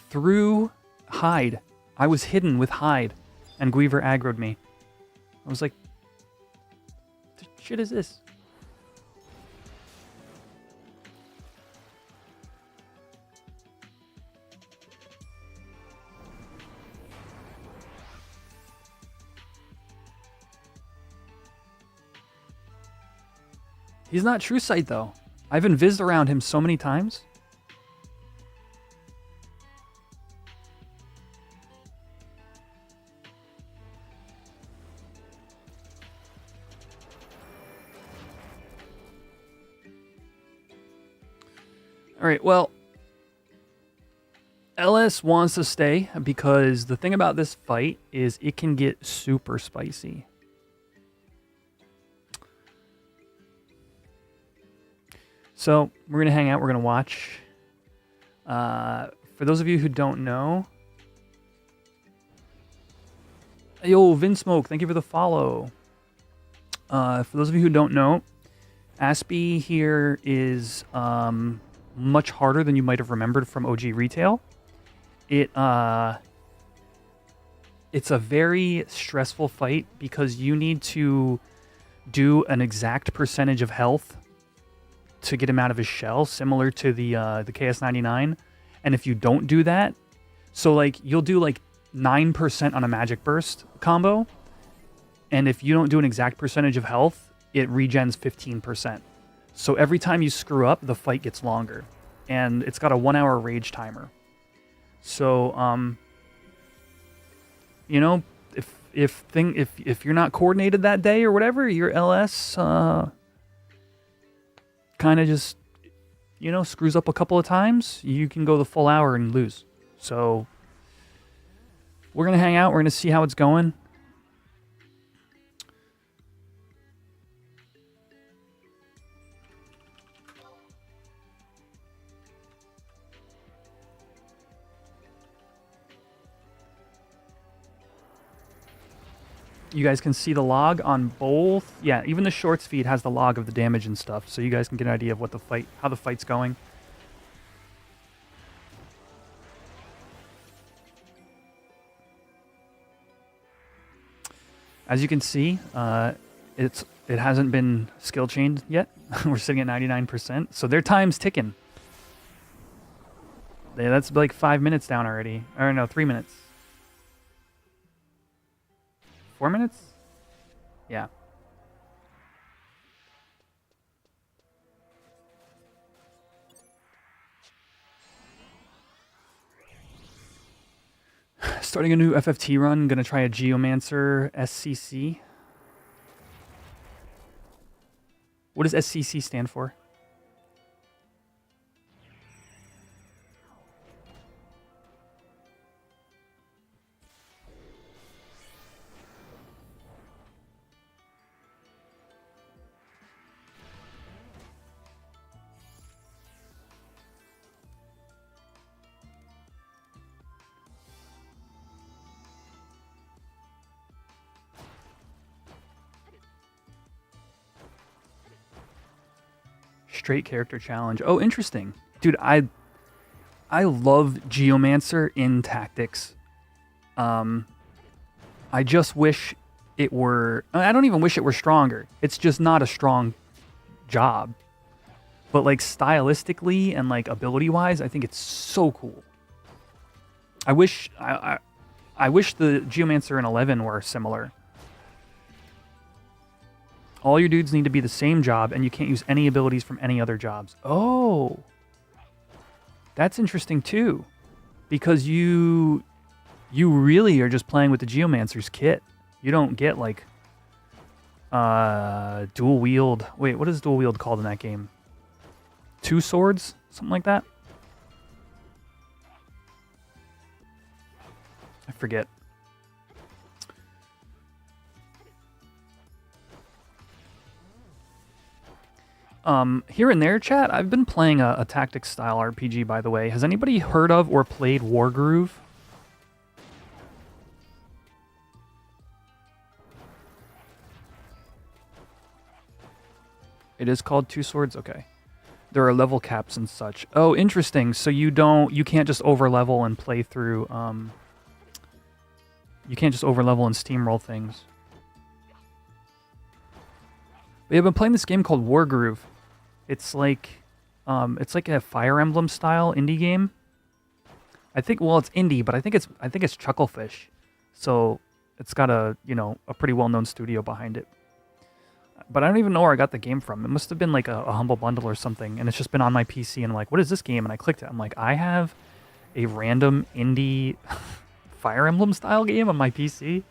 Through Hide. I was hidden with Hide, and Guiver aggroed me. I was like, what the shit is this? He's not True Sight, though. I've invised around him so many times. All right, well, LS wants to stay because the thing about this fight is it can get super spicy. So we're going to hang out. We're going to watch. For those of you who don't know. Yo, Vinsmoke, thank you for the follow. For those of you who don't know, Aspie here is much harder than you might have remembered from OG Retail. It's a very stressful fight because you need to do an exact percentage of health to get him out of his shell, similar to the KS99. And if you don't do that, so like you'll do like 9% on a magic burst combo, and if you don't do an exact percentage of health, it regens 15%. So every time you screw up, the fight gets longer, and it's got a 1 hour rage timer. So you know, if you're not coordinated that day or whatever, your LS kind of just, you know, screws up a couple of times, you can go the full hour and lose. So we're going to hang out. We're going to see how it's going. You guys can see the log on both. Yeah, even the shorts feed has the log of the damage and stuff, so you guys can get an idea of what how the fight's going. As you can see, it hasn't been skill chained yet. We're sitting at 99%, so their time's ticking. That's like 5 minutes down already. Or no, 3 minutes. 4 minutes? Yeah. Starting a new FFT run, gonna try a Geomancer SCC. What does SCC stand for? Straight character challenge. Oh, interesting. Dude, I love Geomancer in tactics. I just wish it were... I don't even wish it were stronger. It's just not a strong job. But like stylistically and like ability-wise, I think it's so cool. I wish I wish the Geomancer in 11 were similar. All your dudes need to be the same job, and you can't use any abilities from any other jobs. Oh, that's interesting too, because you really are just playing with the Geomancer's kit. You don't get like dual wield. Wait, what is dual wield called in that game? Two swords, something like that. I forget. Here and there, chat, I've been playing a tactics style RPG, by the way. Has anybody heard of or played Wargroove? It is called Two Swords? Okay. There are level caps and such. Oh, interesting. So you can't just overlevel and play through, you can't just overlevel and steamroll things. We have been playing this game called Wargroove. It's like a Fire Emblem style indie game. I think, well, it's indie, but I think it's Chucklefish. So it's got a pretty well-known studio behind it. But I don't even know where I got the game from. It must have been like a Humble Bundle or something, and it's just been on my PC, and I'm like, what is this game? And I clicked it. I'm like, I have a random indie Fire Emblem style game on my PC?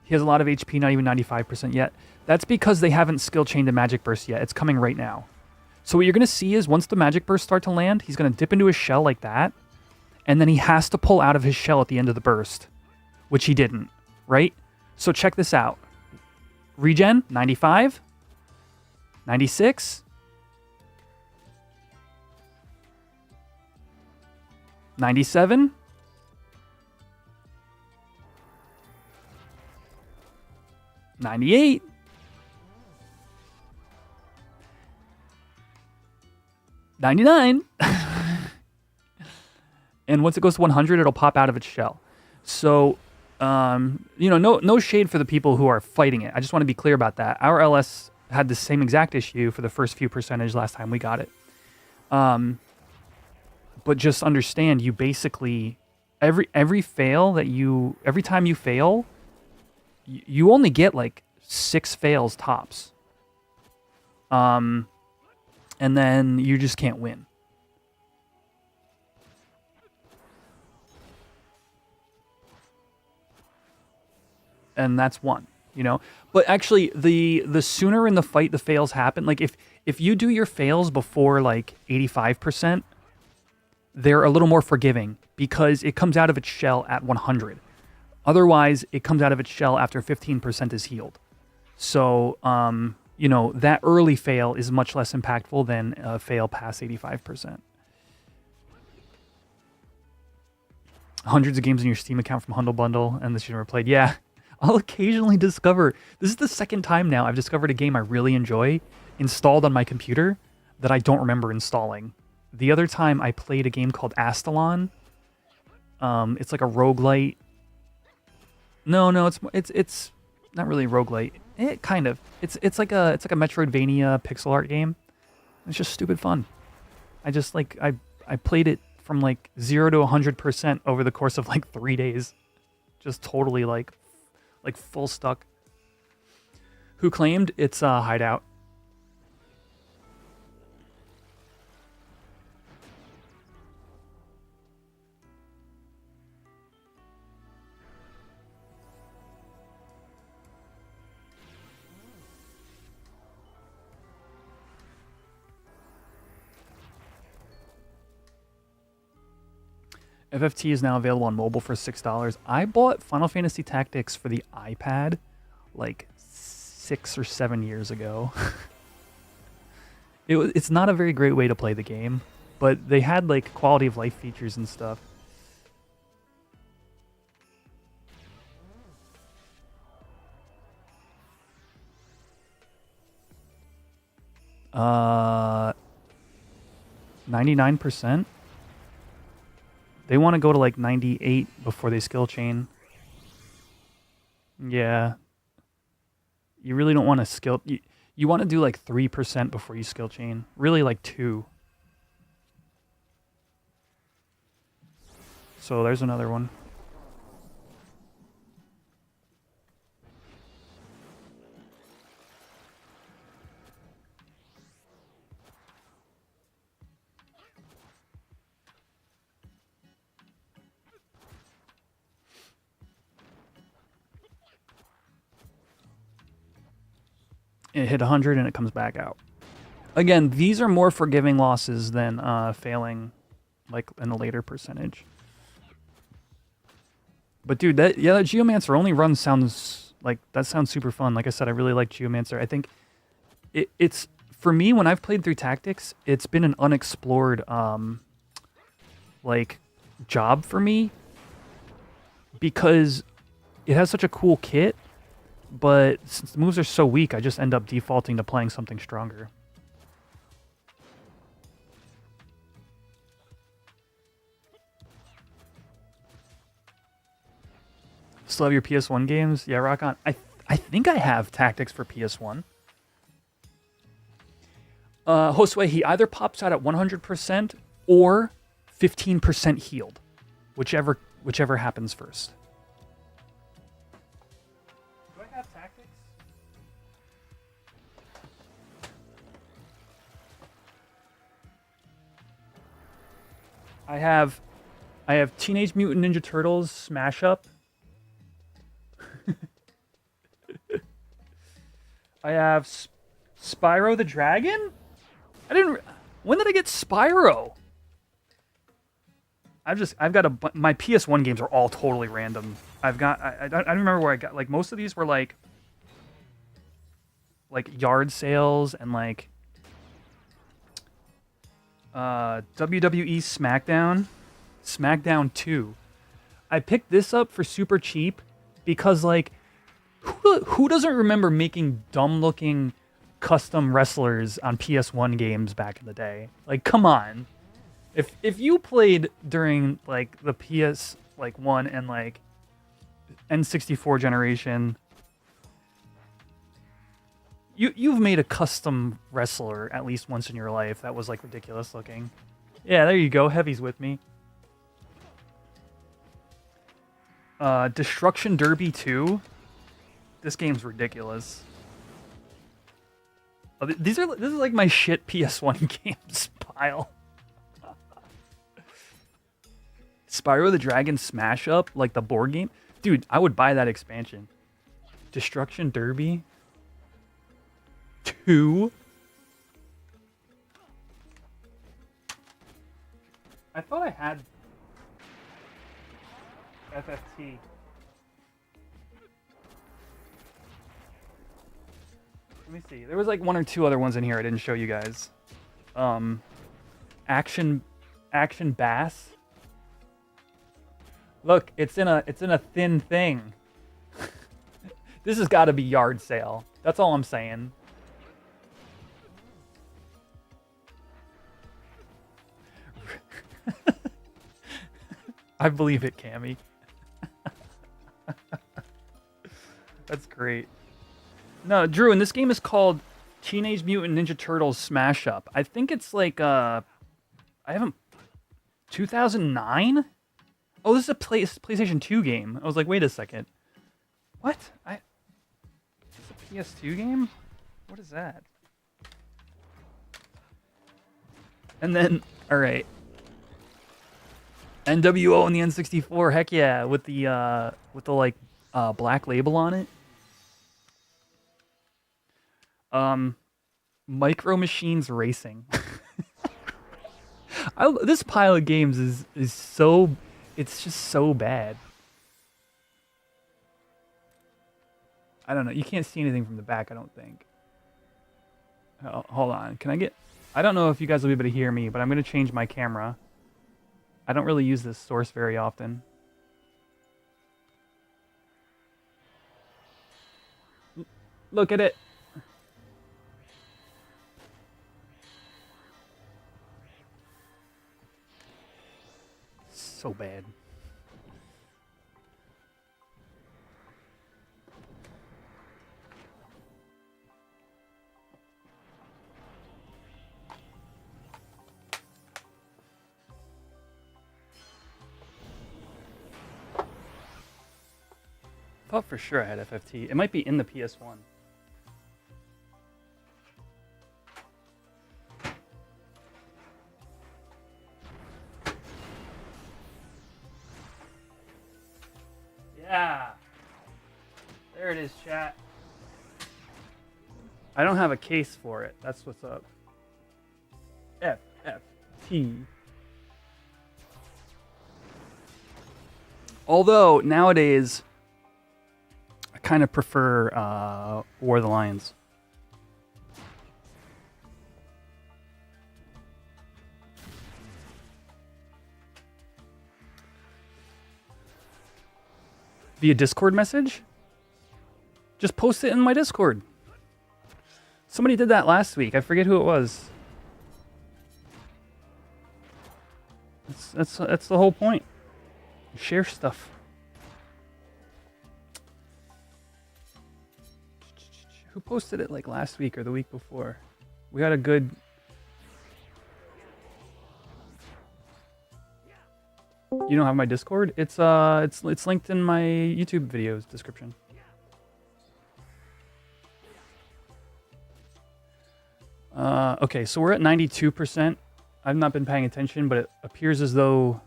He has a lot of HP, not even 95% yet. That's because they haven't skill chained the Magic Burst yet. It's coming right now. So what you're going to see is once the Magic Burst start to land, he's going to dip into his shell like that, and then he has to pull out of his shell at the end of the burst, which he didn't, right? So check this out. Regen, 95, 96, 97, 98, 99, and once it goes to 100, it'll pop out of its shell. So, no shade for the people who are fighting it. I just want to be clear about that. Our LS had the same exact issue for the first few percentage last time we got it. But just understand, you basically every fail every time you fail, you only get like 6 fails tops. And then you just can't win. And that's one, But actually, the sooner in the fight the fails happen, like if you do your fails before like 85%, they're a little more forgiving because it comes out of its shell at 100. Otherwise, it comes out of its shell after 15% is healed. So, that early fail is much less impactful than a fail past 85%. hundreds of games in your Steam account from Humble Bundle, and this you never played. Yeah, I'll occasionally discover. This is the second time now I've discovered a game I really enjoy installed on my computer that I don't remember installing. The other time I played a game called Aspidochelone. It's like a roguelite. No, it's not really a roguelite. It kind of. It's like a Metroidvania pixel art game. It's just stupid fun. I just like I played it from like 0 to 100% over the course of like 3 days. Just totally like full stuck. Who claimed it's Hideout? FFT is now available on mobile for $6. I bought Final Fantasy Tactics for the iPad like 6 or 7 years ago. It's not a very great way to play the game, but they had like quality of life features and stuff. Uh, 99%. They want to go to like 98 before they skill chain. Yeah. You really don't want to skill... You want to do like 3% before you skill chain. Really like 2. So there's another one. It hit 100 and it comes back out. Again, these are more forgiving losses than failing, like in a later percentage. But dude, that Geomancer only run sounds like that sounds super fun. Like I said, I really like Geomancer. I think it's for me when I've played through Tactics, it's been an unexplored like job for me because it has such a cool kit. But since the moves are so weak, I just end up defaulting to playing something stronger. Still have your PS1 games? Yeah, rock on. I think I have Tactics for PS1. Josue, he either pops out at 100% or 15% healed. Whichever happens first. I have Teenage Mutant Ninja Turtles Smash Up. I have Spyro the Dragon? When did I get Spyro? I've got my PS1 games are all totally random. I don't remember where I got, like most of these were like yard sales and like WWE SmackDown 2. I picked this up for super cheap because like who doesn't remember making dumb looking custom wrestlers on PS1 games back in the day? Like come on. If you played during like the PS like 1 and like N64 generation, You've made a custom wrestler at least once in your life that was like ridiculous looking. Yeah, there you go. Heavy's with me. Destruction Derby 2. This game's ridiculous. Oh, this is like my shit PS1 games pile. Spyro the Dragon Smash Up, like the board game. Dude, I would buy that expansion. Destruction Derby 2. I thought I had FFT. Let me see. There was like 1 or 2 other ones in here I didn't show you guys. Action Bass. Look, it's in a thin thing. This has got to be yard sale. That's all I'm saying. I believe it, Cammy. That's great. No, Drew, and this game is called Teenage Mutant Ninja Turtles Smash Up. I think it's like I haven't 2009? Oh, this is a PlayStation 2 game. I was like, wait a second. What? It's a PS2 game? What is that? And then, all right. NWO and the N64, heck yeah, with the like black label on it. Micro Machines Racing. This pile of games is so, it's just so bad. I don't know. You can't see anything from the back, I don't think. Oh, hold on. Can I get... I don't know if you guys will be able to hear me, but I'm going to change my camera. I don't really use this source very often. Look at it. So bad. Thought for sure I had FFT. It might be in the PS1. Yeah. There it is, chat. I don't have a case for it. That's what's up. FFT. Although nowadays I kind of prefer War of the Lions. Via Discord message? Just post it in my Discord. Somebody did that last week. I forget who it was. That's the whole point. Share stuff. Who posted it like last week or the week before? We had a good... You don't have my Discord? It's linked in my YouTube videos description. Okay, so we're at 92%. I've not been paying attention, but it appears as though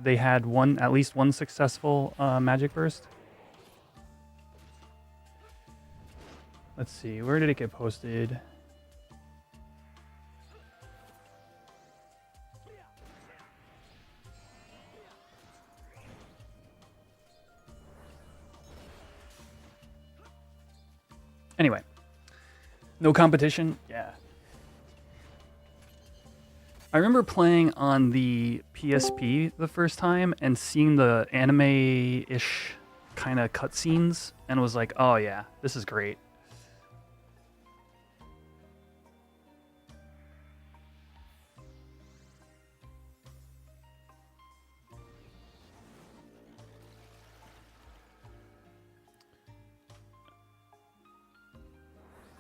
they had at least one successful magic burst. Let's see, where did it get posted? Anyway, no competition? Yeah. I remember playing on the PSP the first time and seeing the anime-ish kind of cutscenes and was like, oh yeah, this is great.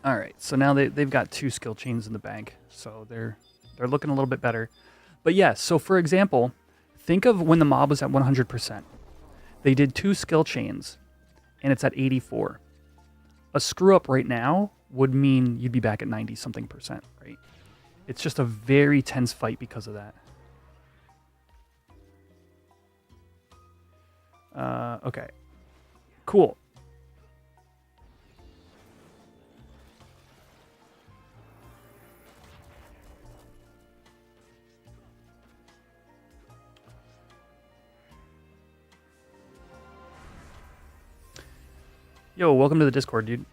All right, so now they've got 2 skill chains in the bank, so they're looking a little bit better. But yeah, so for example, think of when the mob was at 100%. They did 2 skill chains, and it's at 84. A screw up right now would mean you'd be back at 90-something%, right? It's just a very tense fight because of that. Okay, cool. Yo, welcome to the Discord, dude.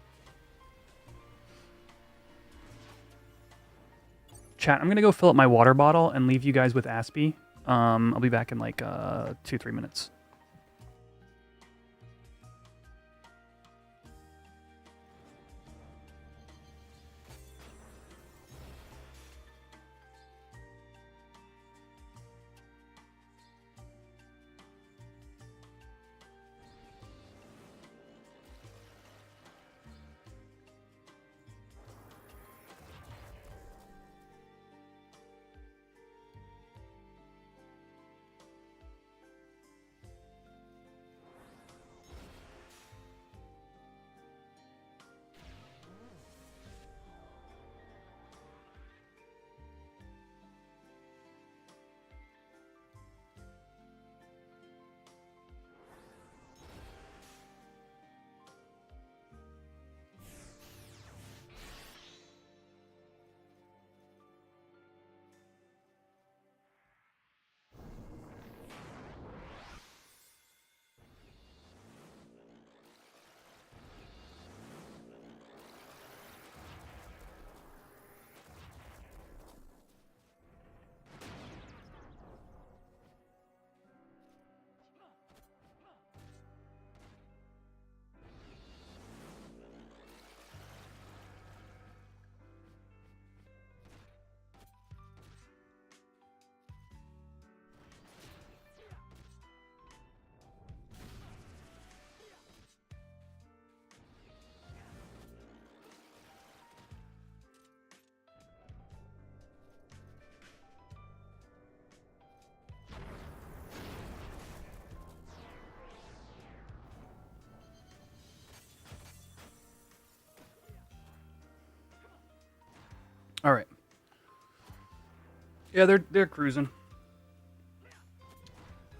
Chat, I'm going to go fill up my water bottle and leave you guys with Aspie. I'll be back in like 2-3 minutes. All right. Yeah, they're cruising.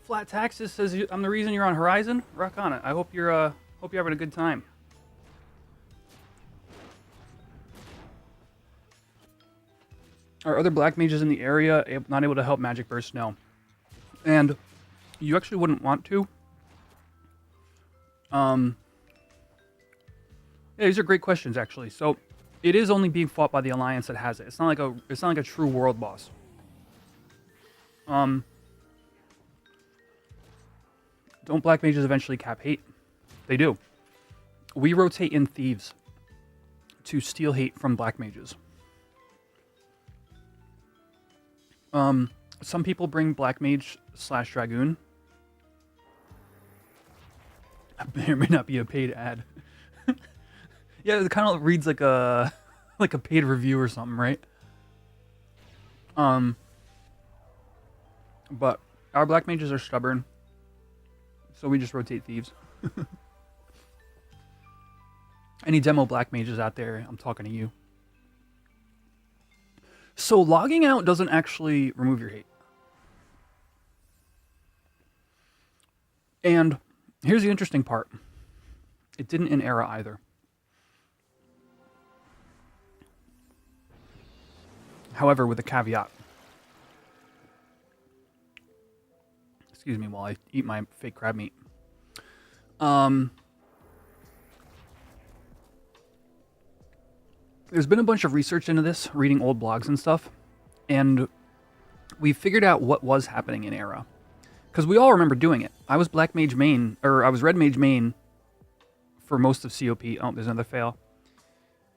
Flat Taxes says I'm the reason you're on Horizon. Rock on it. I hope you're having a good time. Are other black mages in the area not able to help Magic Burst? No. And you actually wouldn't want to. Yeah, these are great questions actually. So it is only being fought by the Alliance that has it. It's not like a true world boss. Don't black mages eventually cap hate? They do. We rotate in thieves to steal hate from black mages. Some people bring black mage / dragoon. May or may not be a paid ad. Yeah, it kind of reads like a paid review or something, right? But our black mages are stubborn, so we just rotate thieves. Any demo black mages out there, I'm talking to you. So logging out doesn't actually remove your hate. And here's the interesting part. It didn't in Era either. However, with a caveat. Excuse me while I eat my fake crab meat. There's been a bunch of research into this, reading old blogs and stuff, and we figured out what was happening in Era. Because we all remember doing it. I was Black Mage main, or I was Red Mage main for most of COP. Oh, there's another fail.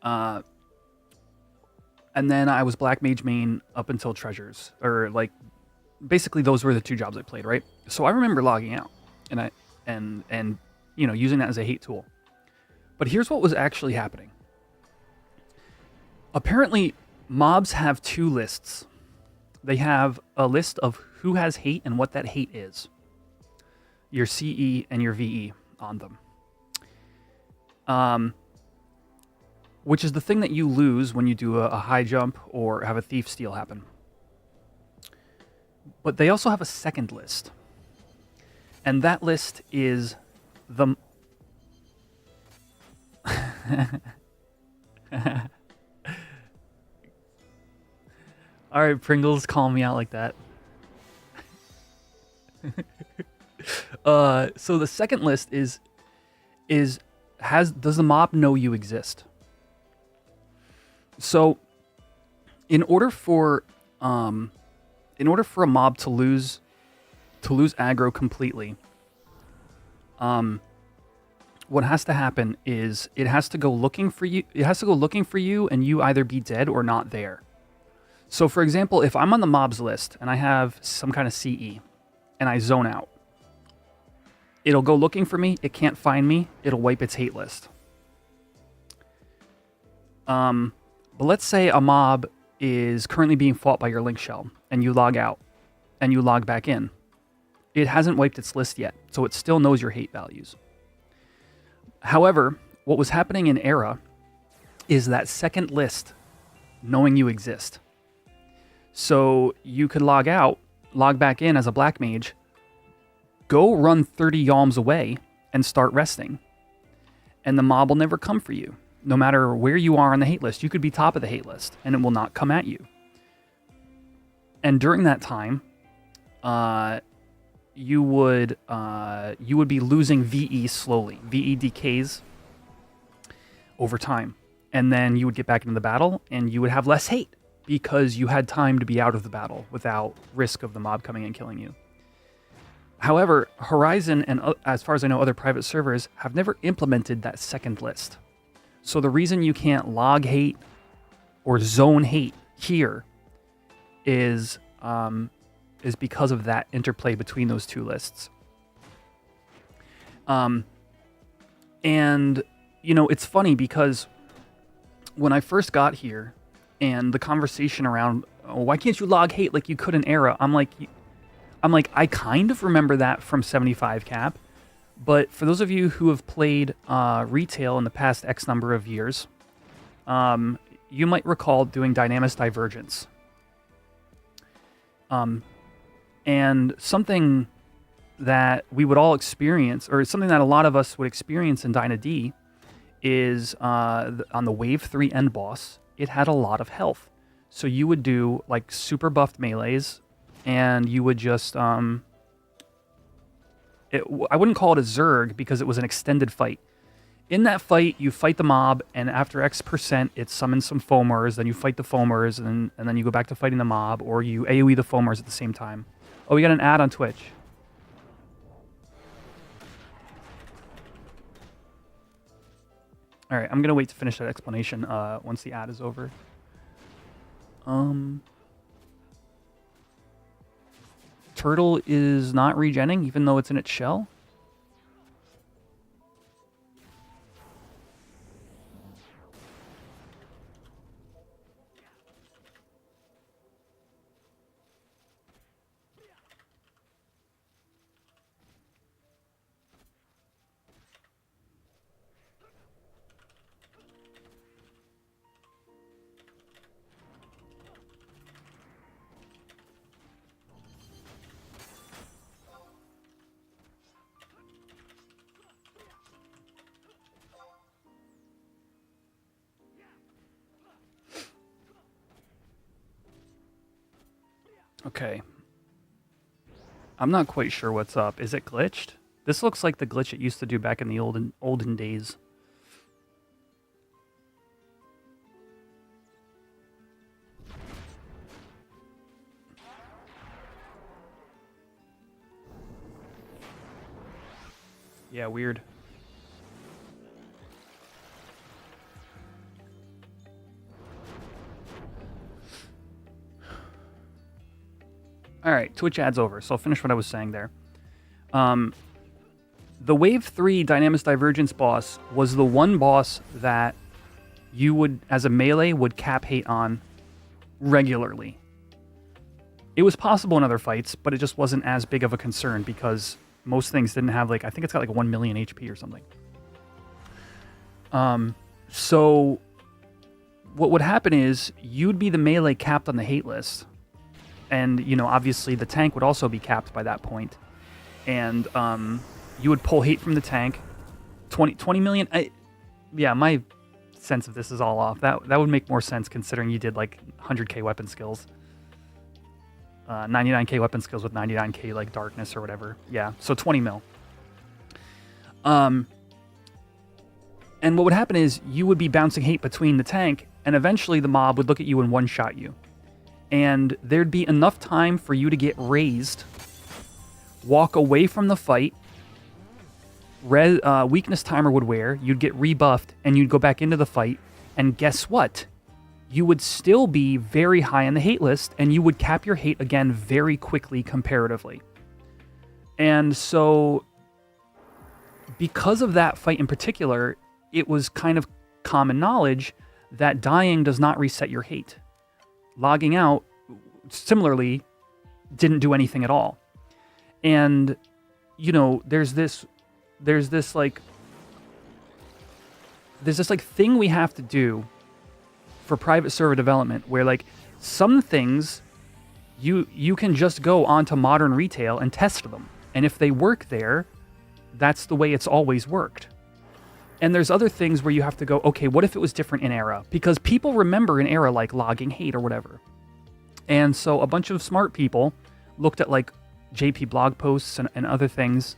And then I was Black Mage main up until Treasures. Or, like, basically those were the two jobs I played, right? So I remember logging out and you know, using that as a hate tool. But here's what was actually happening. Apparently, mobs have two lists. They have a list of who has hate and what that hate is. Your CE and your VE on them. Which is the thing that you lose when you do a high jump or have a thief steal happen. But they also have a second list. And that list is the... All right, Pringles, call me out like that. So the second list is does the mob know you exist? So in order for a mob to lose to lose aggro completely, what has to happen is it has to go looking for you. It has to go looking for you, and you either be dead or not there. So, for example, if I'm on the mobs list and I have some kind of CE, and I zone out, it'll go looking for me. It can't find me. It'll wipe its hate list. But let's say a mob is currently being fought by your link shell, and you log out, and you log back in. It hasn't wiped its list yet, so it still knows your hate values. However, what was happening in Era is that second list knowing you exist. So you could log out, log back in as a black mage, go run 30 yalms away, and start resting. And the mob will never come for you. No matter where you are on the hate list, you could be top of the hate list, and it will not come at you. And during that time, you would be losing VE slowly. VE decays over time. And then you would get back into the battle, and you would have less hate because you had time to be out of the battle without risk of the mob coming and killing you. However, Horizon and, as far as I know, other private servers have never implemented that second list. So the reason you can't log hate or zone hate here is because of that interplay between those two lists. And, you know, it's funny because when I first got here and the conversation around, oh, why can't you log hate like you could in Era? I'm like, I kind of remember that from 75 cap. But for those of you who have played retail in the past X number of years, you might recall doing dynamic divergence. And something that we would all experience, or something that a lot of us would experience in Dyna D, is on the Wave 3 end boss, it had a lot of health. So you would do like super buffed melees, and you would just... I wouldn't call it a Zerg because it was an extended fight. In that fight, you fight the mob, and after X%, it summons some foamers, then you fight the foamers, and then you go back to fighting the mob, or you AoE the foamers at the same time. Oh, we got an ad on Twitch. All right, I'm going to wait to finish that explanation once the ad is over. Turtle is not regenning, even though it's in its shell. Okay. I'm not quite sure what's up. Is it glitched? This looks like the glitch it used to do back in the olden days. Yeah, weird. All right, Twitch ad's over, so I'll finish what I was saying there. The Wave 3 Dynamic Divergence boss was the one boss that you would, as a melee, would cap hate on regularly. It was possible in other fights, but it just wasn't as big of a concern because most things didn't have, like, I think it's got like 1 million HP or something. So what would happen is you'd be the melee capped on the hate list. And, you know, obviously the tank would also be capped by that point. And you would pull hate from the tank. 20 million... yeah, my sense of this is all off. That would make more sense considering you did, like, 100k weapon skills. 99k weapon skills with 99k, like, darkness or whatever. Yeah, so 20 mil. And what would happen is you would be bouncing hate between the tank, and eventually the mob would look at you and one-shot you. And there'd be enough time for you to get raised walk away from the fight, weakness timer would wear, you'd get rebuffed, and you'd go back into the fight, and guess what? You would still be very high on the hate list, and you would cap your hate again very quickly comparatively. And so, because of that fight in particular, it was kind of common knowledge that dying does not reset your hate. Logging out, similarly, didn't do anything at all. And, you know, there's this thing we have to do for private server development where, like, some things you can just go onto modern retail and test them. And if they work there, that's the way it's always worked. And there's other things where you have to go, okay, what if it was different in Era? Because people remember an Era like logging hate or whatever. And so a bunch of smart people looked at like JP blog posts and other things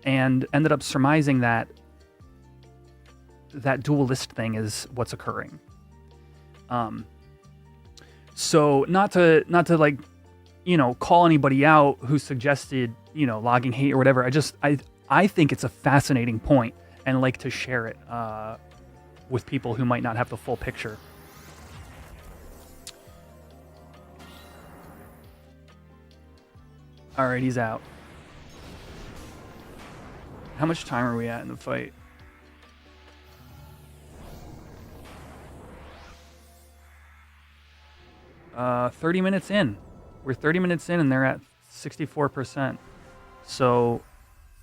and ended up surmising that that dual list thing is what's occurring. So not to like, you know, call anybody out who suggested, you know, logging hate or whatever. I think it's a fascinating point and like to share it with people who might not have the full picture. All right, he's out. How much time are we at in the fight? Uh, 30 minutes in. We're 30 minutes in and they're at 64%. So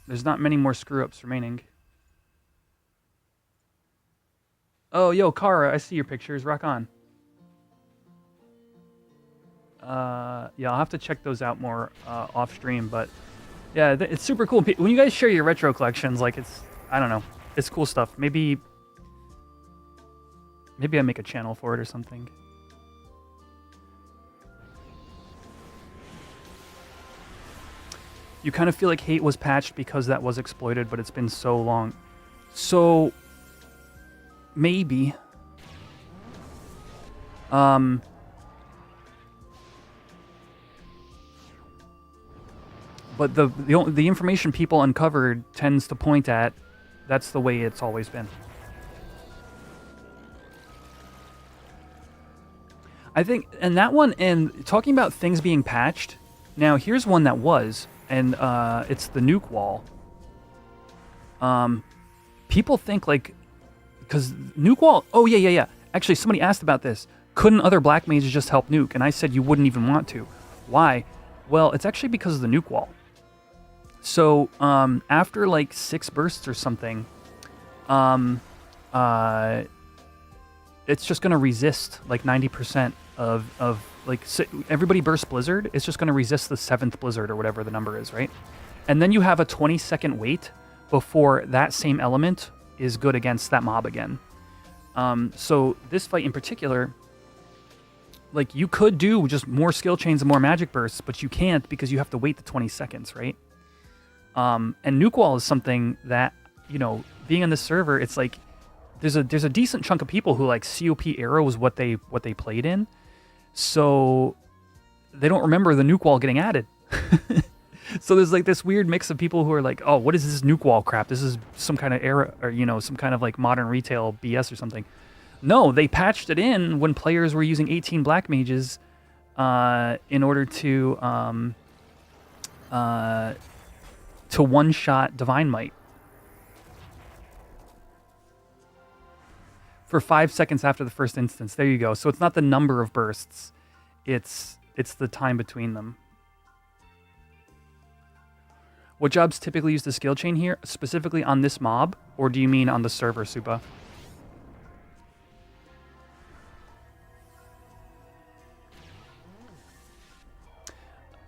there's not many more screw-ups remaining. Oh, yo, Kara, I see your pictures. Rock on. Yeah, I'll have to check those out more off stream, but yeah, it's super cool. When you guys share your retro collections, like I don't know, it's cool stuff. Maybe I make a channel for it or something. You kind of feel like hate was patched because that was exploited, but it's been so long. So maybe. But the information people uncovered tends to point at that's the way it's always been. I think, and that one, and talking about things being patched, now here's one that was, and it's the nuke wall. People think like, because nuke wall, oh yeah. Actually, somebody asked about this. Couldn't other black mages just help nuke? And I said you wouldn't even want to. Why? Well, it's actually because of the nuke wall. So after like 6 bursts or something, it's just going to resist like 90% of like everybody bursts blizzard. It's just going to resist the 7th blizzard or whatever the number is, right? And then you have a 20-second wait before that same element is good against that mob again. So this fight in particular, like you could do just more skill chains and more magic bursts, but you can't because you have to wait the 20 seconds, right? And nuke wall is something that, you know, being on this server, it's like there's a decent chunk of people who like COP era was what they played in, so they don't remember the nuke wall getting added. So there's like this weird mix of people who are like, oh, what is this nuke wall crap? This is some kind of era, or you know, some kind of like modern retail BS or something. No, they patched it in when players were using 18 black mages in order to one-shot Divine Might. For 5 seconds after the first instance. There you go. So it's not the number of bursts. It's the time between them. What jobs typically use the skill chain here? Specifically on this mob? Or do you mean on the server, Supa?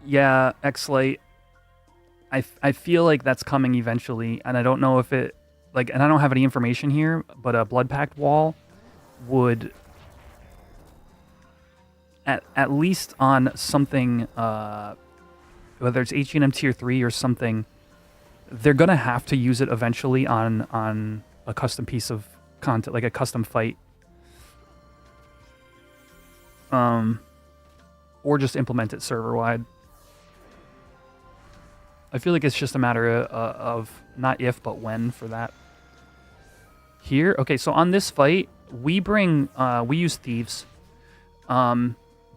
Yeah, X-Lite. I feel like that's coming eventually, and I don't know if it, like, and I don't have any information here, but a Blood Pact wall would, at least on something, whether it's H&M Tier 3 or something, they're going to have to use it eventually on a custom piece of content, like a custom fight. Or just implement it server-wide. I feel like it's just a matter of not if, but when for that. Here, okay, so on this fight, we use thieves,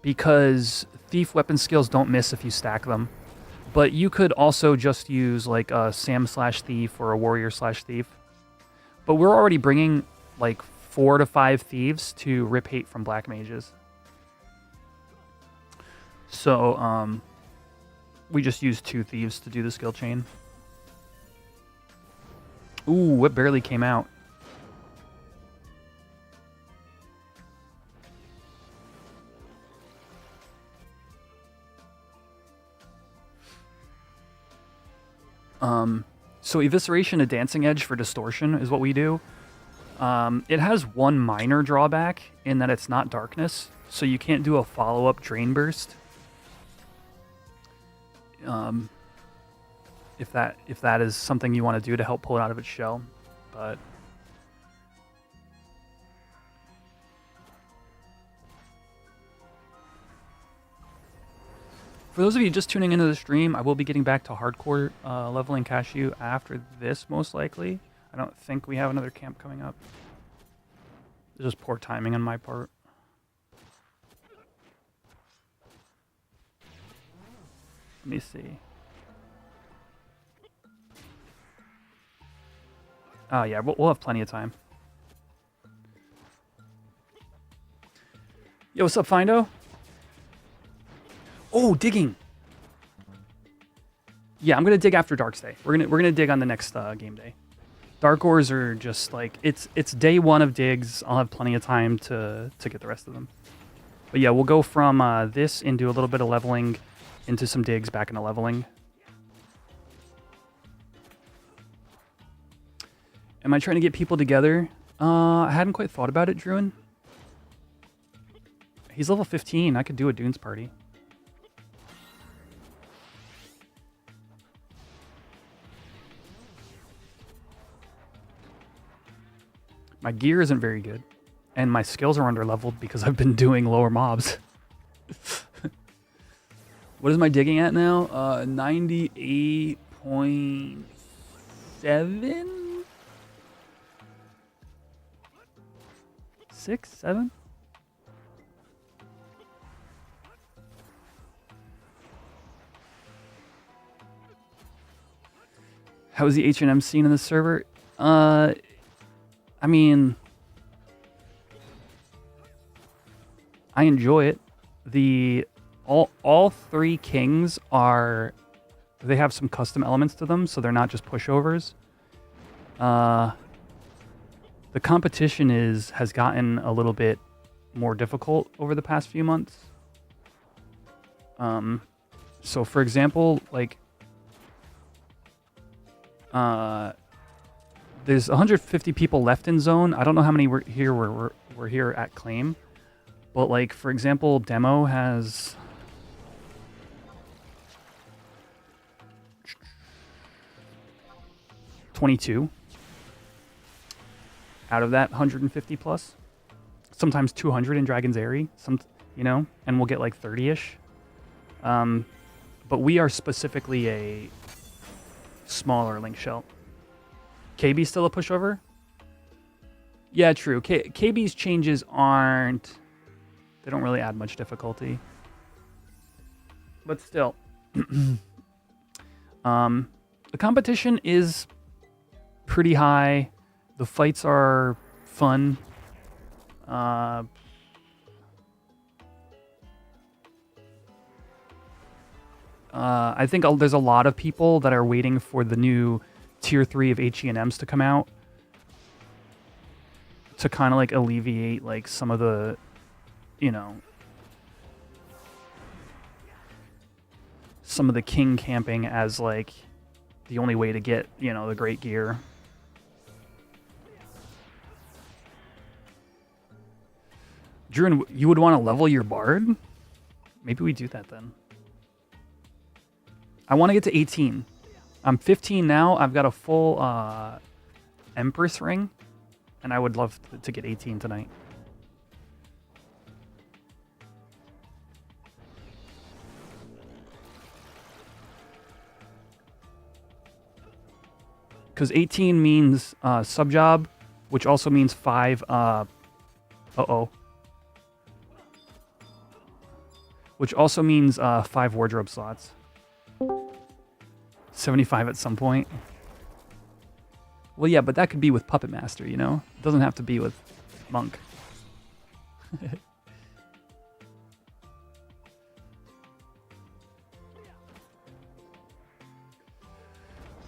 because thief weapon skills don't miss if you stack them. But you could also just use like a Sam/thief or a warrior/thief. But we're already bringing like 4 to 5 thieves to rip hate from black mages. So, we just use 2 thieves to do the skill chain. Ooh, it barely came out. So Evisceration, a Dancing Edge for Distortion is what we do. It has one minor drawback in that it's not darkness, so you can't do a follow-up Drain Burst. If that is something you want to do to help pull it out of its shell, but for those of you just tuning into the stream, I will be getting back to hardcore leveling Cashew after this, most likely. I don't think we have another camp coming up. It's just poor timing on my part. Let me see. Oh yeah, we'll have plenty of time. Yo, what's up, Findo? Oh, digging. Yeah, I'm gonna dig after Darkstay. We're gonna dig on the next game day. Dark ores are just like it's day 1 of digs. I'll have plenty of time to get the rest of them. But yeah, we'll go from this into a little bit of leveling, into some digs, back into leveling. Am I trying to get people together? I hadn't quite thought about it, Druin. He's level 15. I could do a Dunes party. My gear isn't very good, and my skills are under-leveled because I've been doing lower mobs. What is my digging at now? 98.7? 6, 7? How is the H&M scene in the server? I mean, I enjoy it. All 3 kings they have some custom elements to them, so they're not just pushovers. The competition has gotten a little bit more difficult over the past few months. So for example, like there's 150 people left in zone. I don't know how many were here at claim, but like for example, demo has 22 out of that 150 plus. Sometimes 200 in Dragon's Airy, and we'll get like 30-ish. But we are specifically a smaller link shell. KB's still a pushover? Yeah, true. KB's changes they don't really add much difficulty. But still. The competition is pretty high. The fights are fun. I think there's a lot of people that are waiting for the new Tier 3 of HE&Ms to come out to kind of like alleviate like some of the, some of the king camping as like the only way to get, the great gear. Druin, you would want to level your bard? Maybe we do that then. I want to get to 18. I'm 15 now. I've got a full Empress ring, and I would love to get 18 tonight. Because 18 means sub job, which also means 5. Which also means 5 wardrobe slots. 75 at some point. Well, yeah, but that could be with Puppet Master, you know? It doesn't have to be with Monk.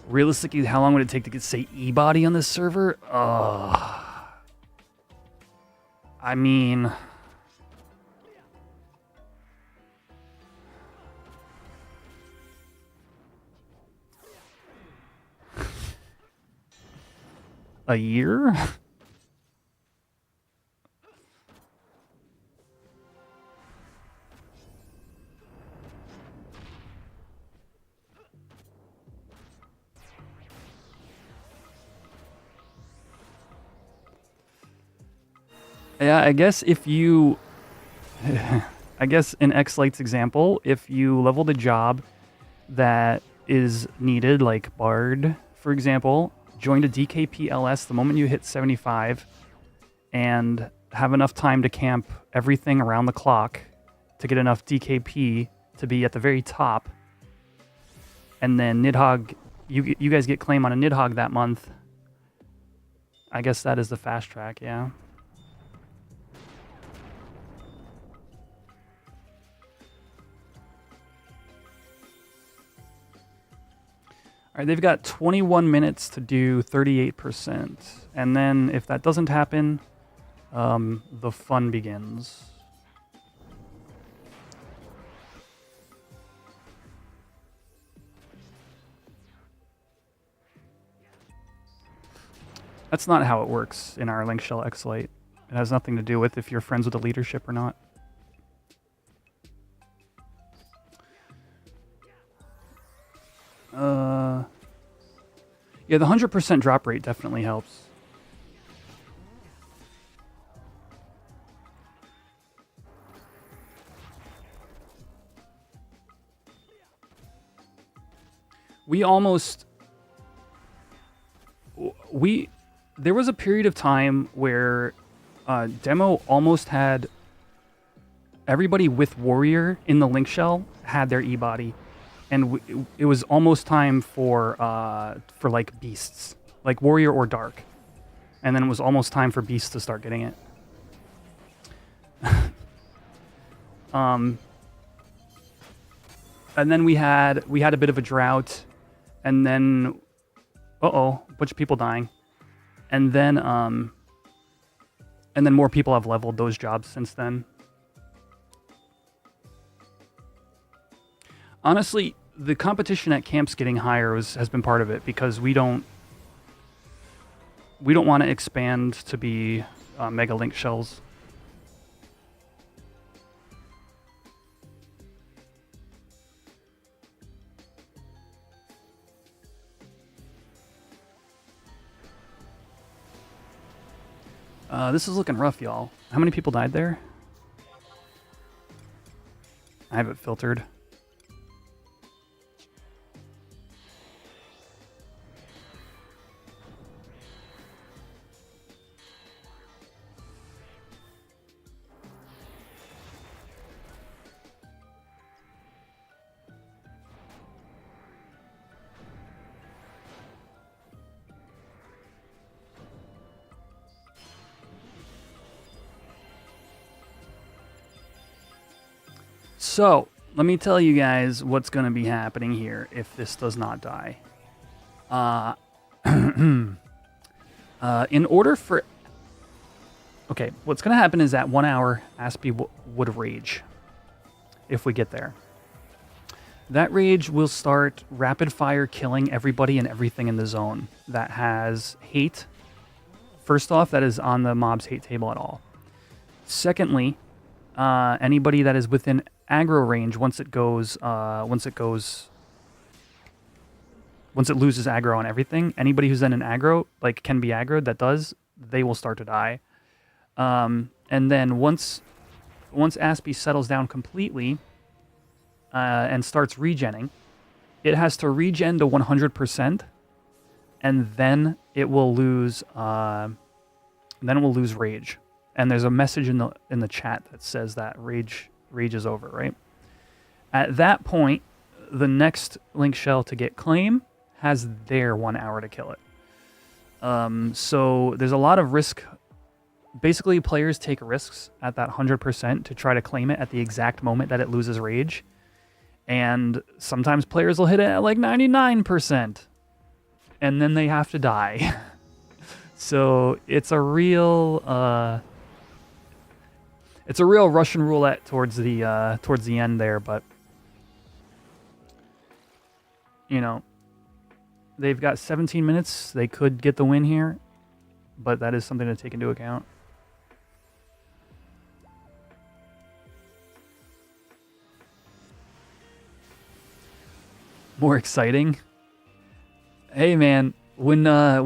Realistically, how long would it take to get, say, E-Body on this server? I mean... a year? Yeah, I guess if you... I guess in X-Light's example, if you leveled a job that is needed, like Bard, for example, joined a DKPLS the moment you hit 75, and have enough time to camp everything around the clock to get enough DKP to be at the very top, and then Nidhogg, you guys get claim on a Nidhogg that month, I guess that is the fast track, yeah. All right, they've got 21 minutes to do 38%. And then if that doesn't happen, the fun begins. That's not how it works in our Link Shell X-Lite. It has nothing to do with if you're friends with the leadership or not. Yeah, the 100% drop rate definitely helps. There was a period of time where Demo almost had everybody with Warrior in the Link Shell had their E-Body. And it was almost time for like Beasts, like Warrior or Dark, and then it was almost time for Beasts to start getting it. And then we had a bit of a drought, and then a bunch of people dying, and then more people have leveled those jobs since then. Honestly, the competition at camps getting higher has been part of it, because we don't want to expand to be Mega Link Shells. This is looking rough, y'all. How many people died there? I have it filtered. So, let me tell you guys what's going to be happening here if this does not die. In order for... Okay, what's going to happen is that 1 hour, Aspie would rage if we get there. That rage will start rapid fire killing everybody and everything in the zone that has hate. First off, that is on the mob's hate table at all. Secondly, anybody that is within aggro range, once it loses aggro on everything, anybody who's in an aggro, like can be aggroed, they will start to die. And then once Aspie settles down completely and starts regenning, it has to regen to 100%, and then it will lose. Then it will lose rage. And there's a message in the chat that says that rage is over, right? At that point, the next link shell to get claim has their 1 hour to kill it. So there's a lot of risk. Basically, players take risks at that 100% to try to claim it at the exact moment that it loses rage. And sometimes players will hit it at like 99%. And then they have to die. So it's a real Russian roulette towards the end there, but you know, they've got 17 minutes. They could get the win here, but that is something to take into account. More exciting. Hey man, when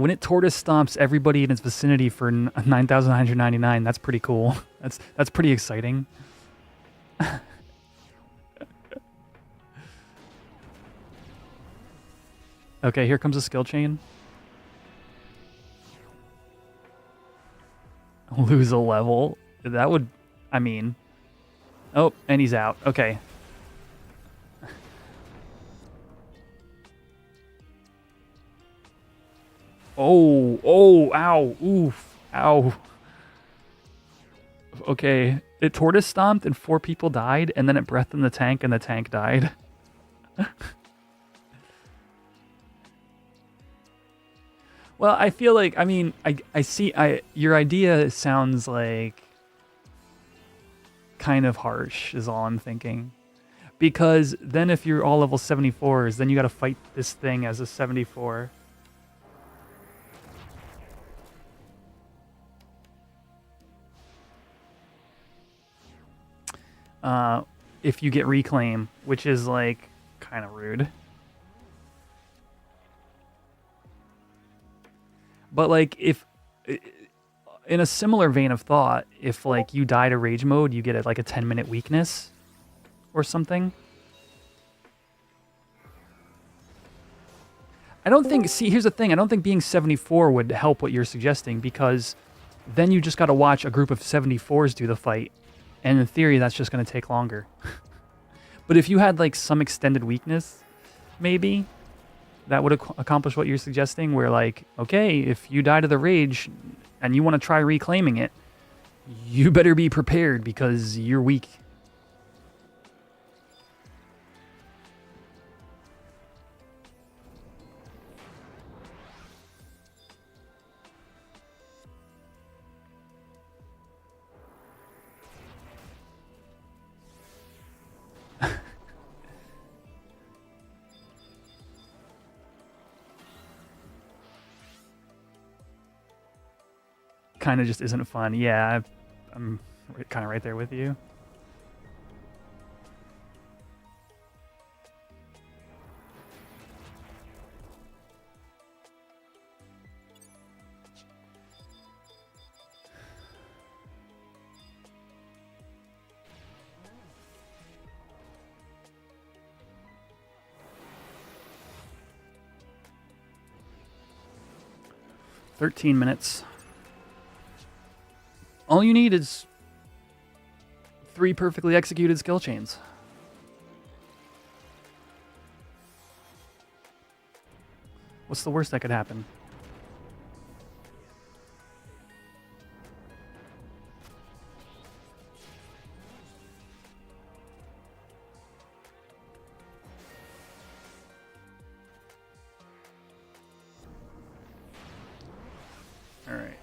it tortoise stomps everybody in its vicinity for 9,999, that's pretty cool. That's pretty exciting. Okay, here comes a skill chain. Lose a level. That would, I mean. Oh, and he's out. Okay. Oh, ow, oof, ow. Okay, it tortoise stomped and 4 people died, and then it breathed in the tank and the tank died. Well, I feel like, I mean, I see, your idea sounds like kind of harsh is all I'm thinking. Because then if you're all level 74s, then you gotta fight this thing as a 74. If you get reclaim, which is like kind of rude. But like if in a similar vein of thought, if like you die to rage mode, you get like a 10-minute weakness or something. I don't think, see, here's the thing. I don't think being 74 would help what you're suggesting, because then you just got to watch a group of 74s do the fight. And in theory, that's just going to take longer. But if you had like some extended weakness, maybe that would accomplish what you're suggesting, where like, okay, if you die to the rage and you want to try reclaiming it, you better be prepared because you're weak. Kind of just isn't fun. Yeah, I'm kind of right there with you. "13 minutes. All you need is 3 perfectly executed skill chains. What's the worst that could happen? All right.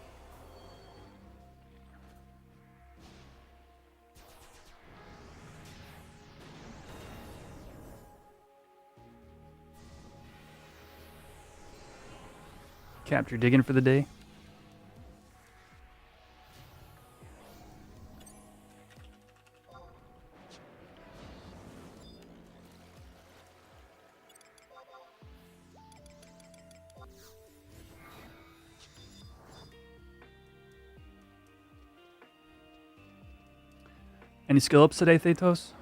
Capture digging for the day. Any skill ups today, Thetos?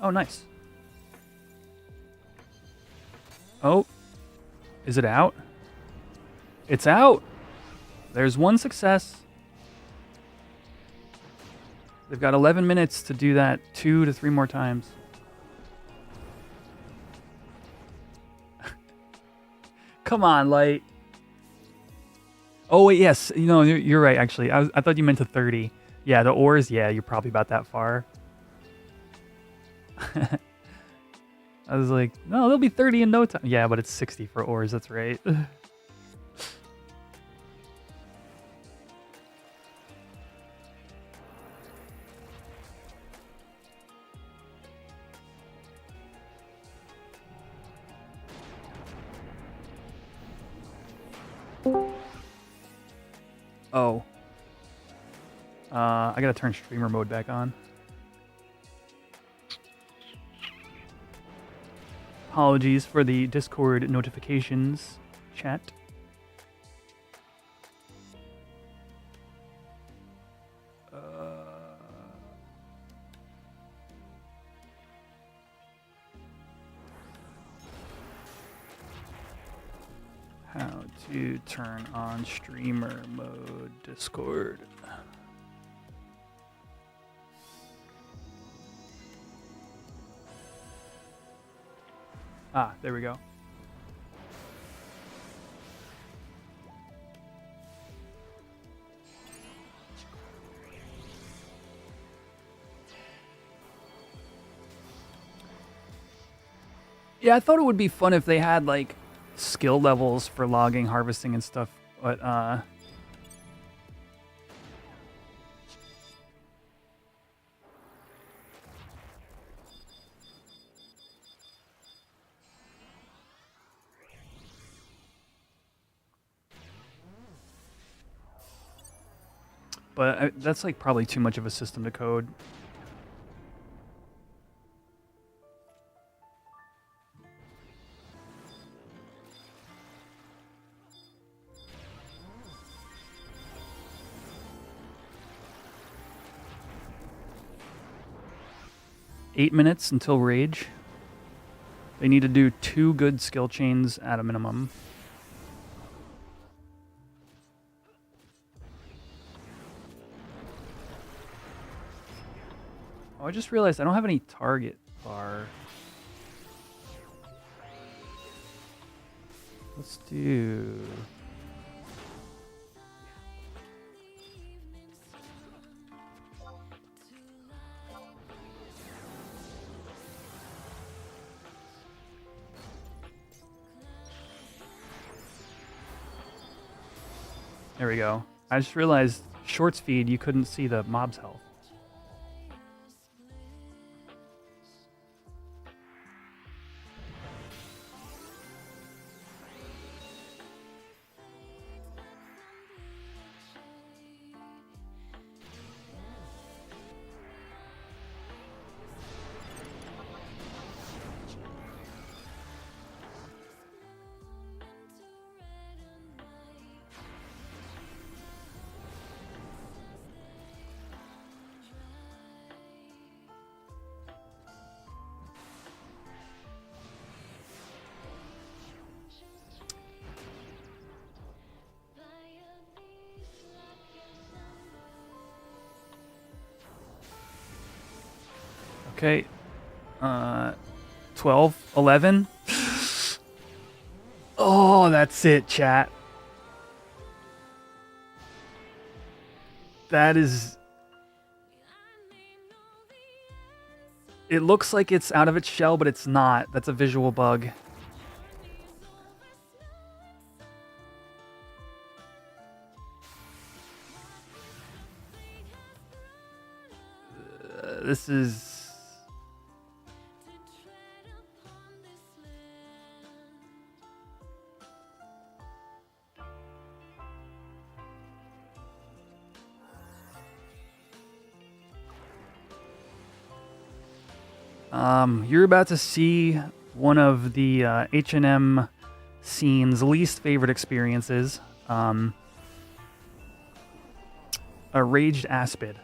Oh, nice. Oh, is it out? It's out. There's one success. They've got 11 minutes to do that 2 to 3 more times. Come on, Light. Oh, wait, yes. You know, you're right, actually. I thought you meant to 30. Yeah, the ores, yeah, you're probably about that far. I was like, no, they'll be 30 in no time. Yeah, but it's 60 for ores, that's right. Oh. I gotta turn streamer mode back on. Apologies for the Discord notifications, chat. How to turn on streamer mode, Discord. Ah, there we go. Yeah, I thought it would be fun if they had like skill levels for logging, harvesting, and stuff, but 'But that's like probably too much of a system to code. Eight minutes until rage. They need to do 2 good skill chains at a minimum. Oh, I just realized I don't have any target bar. Let's do... There we go. I just realized short speed, you couldn't see the mob's health. Okay. 12, 11. Oh, that's it, chat. That is... It looks like it's out of its shell, but it's not. That's a visual bug. This is... You're about to see one of the H&M scene's least favorite experiences. A raged aspid.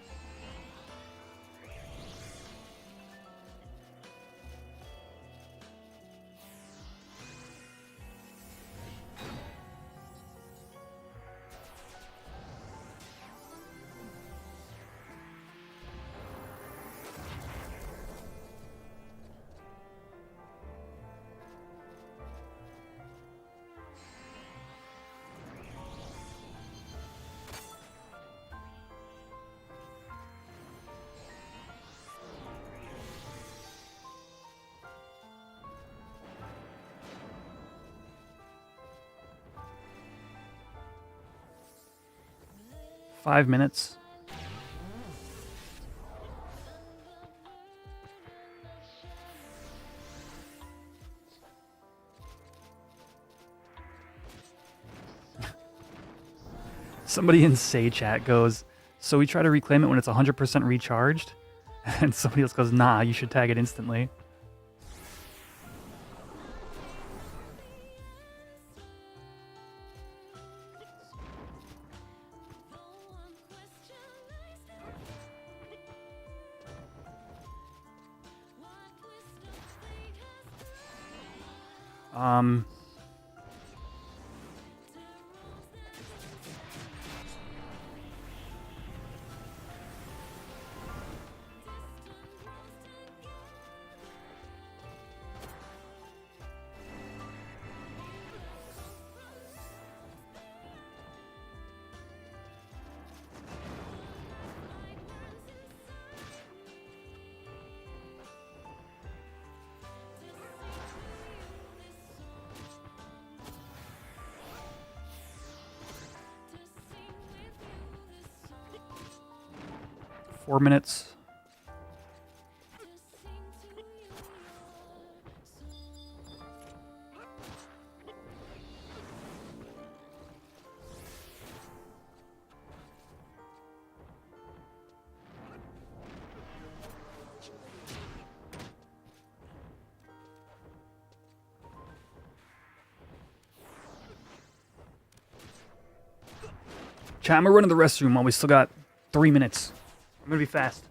5 minutes. Somebody in Say chat goes, so we try to reclaim it when it's 100% recharged? And somebody else goes, nah, you should tag it instantly. Um... Four minutes. Chat, I'm gonna run to the restroom while we still got 3 minutes. I'm gonna be fast.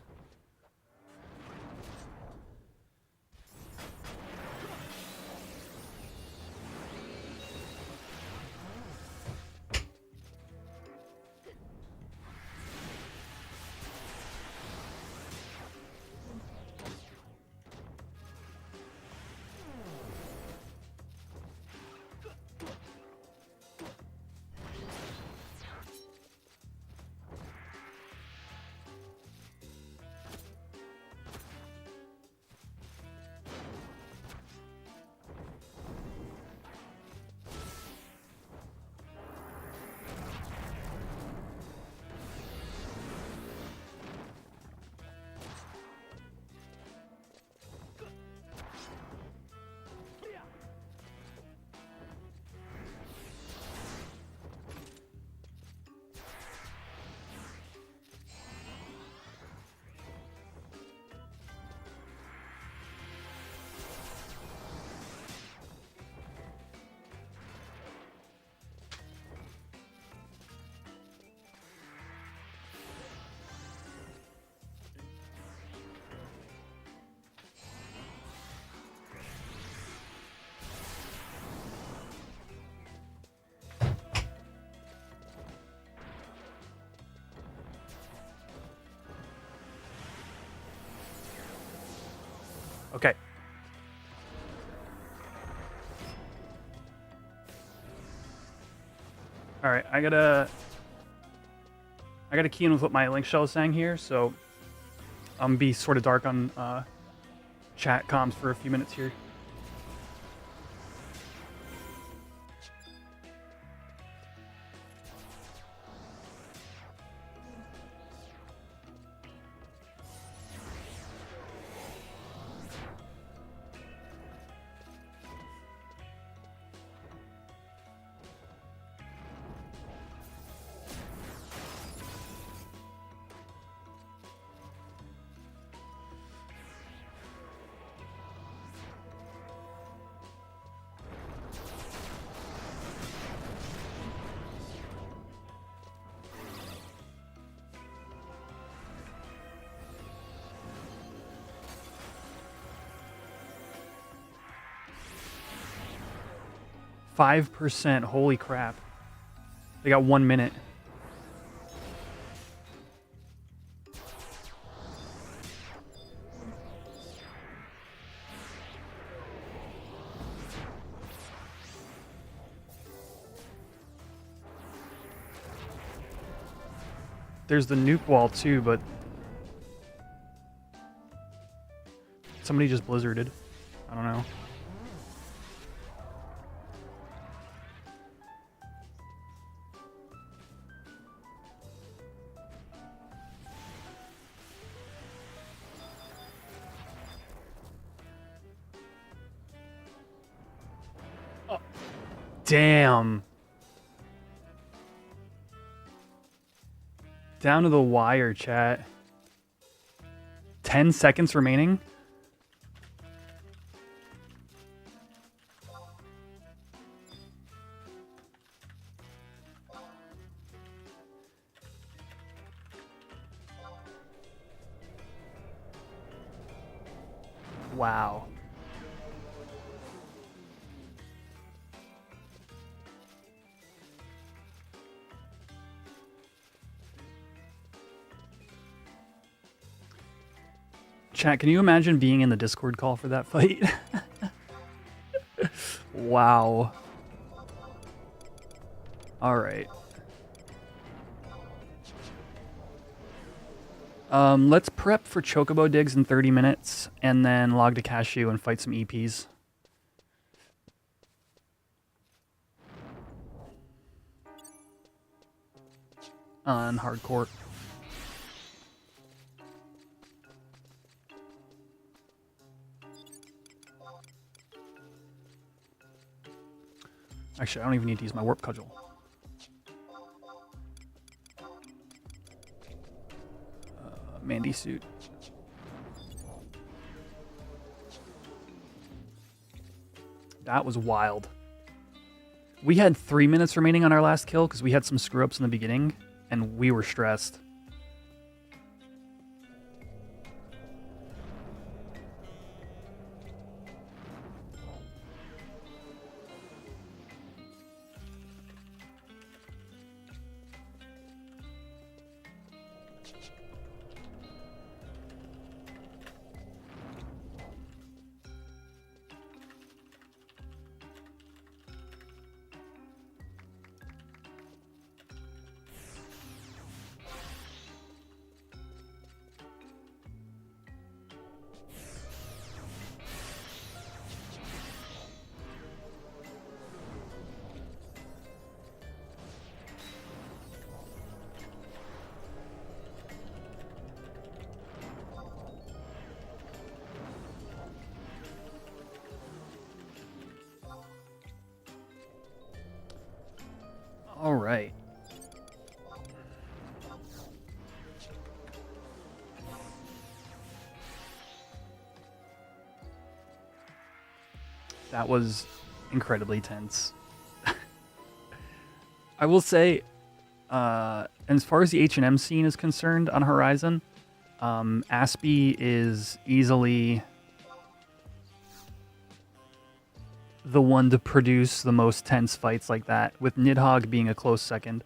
Okay. All right, I gotta key in with what my link shell is saying here, so I'm be sort of dark on chat comms for a few minutes here. %. Holy crap. They got 1 minute. There's the nuke wall too, but somebody just blizzarded. I don't know. Damn. Down to the wire, chat. 10 seconds remaining. Wow. Chat, can you imagine being in the Discord call for that fight? Wow. All right. Let's prep for Chocobo digs in 30 minutes, and then log to Cashew and fight some EPs. On hardcore. Actually, I don't even need to use my warp cudgel. Mandy suit. That was wild. We had 3 minutes remaining on our last kill because we had some screw ups in the beginning and we were stressed. All right. That was incredibly tense. I will say, as far as the H&M scene is concerned on Horizon, Aspie is easily the one to produce the most tense fights like that, with Nidhogg being a close second.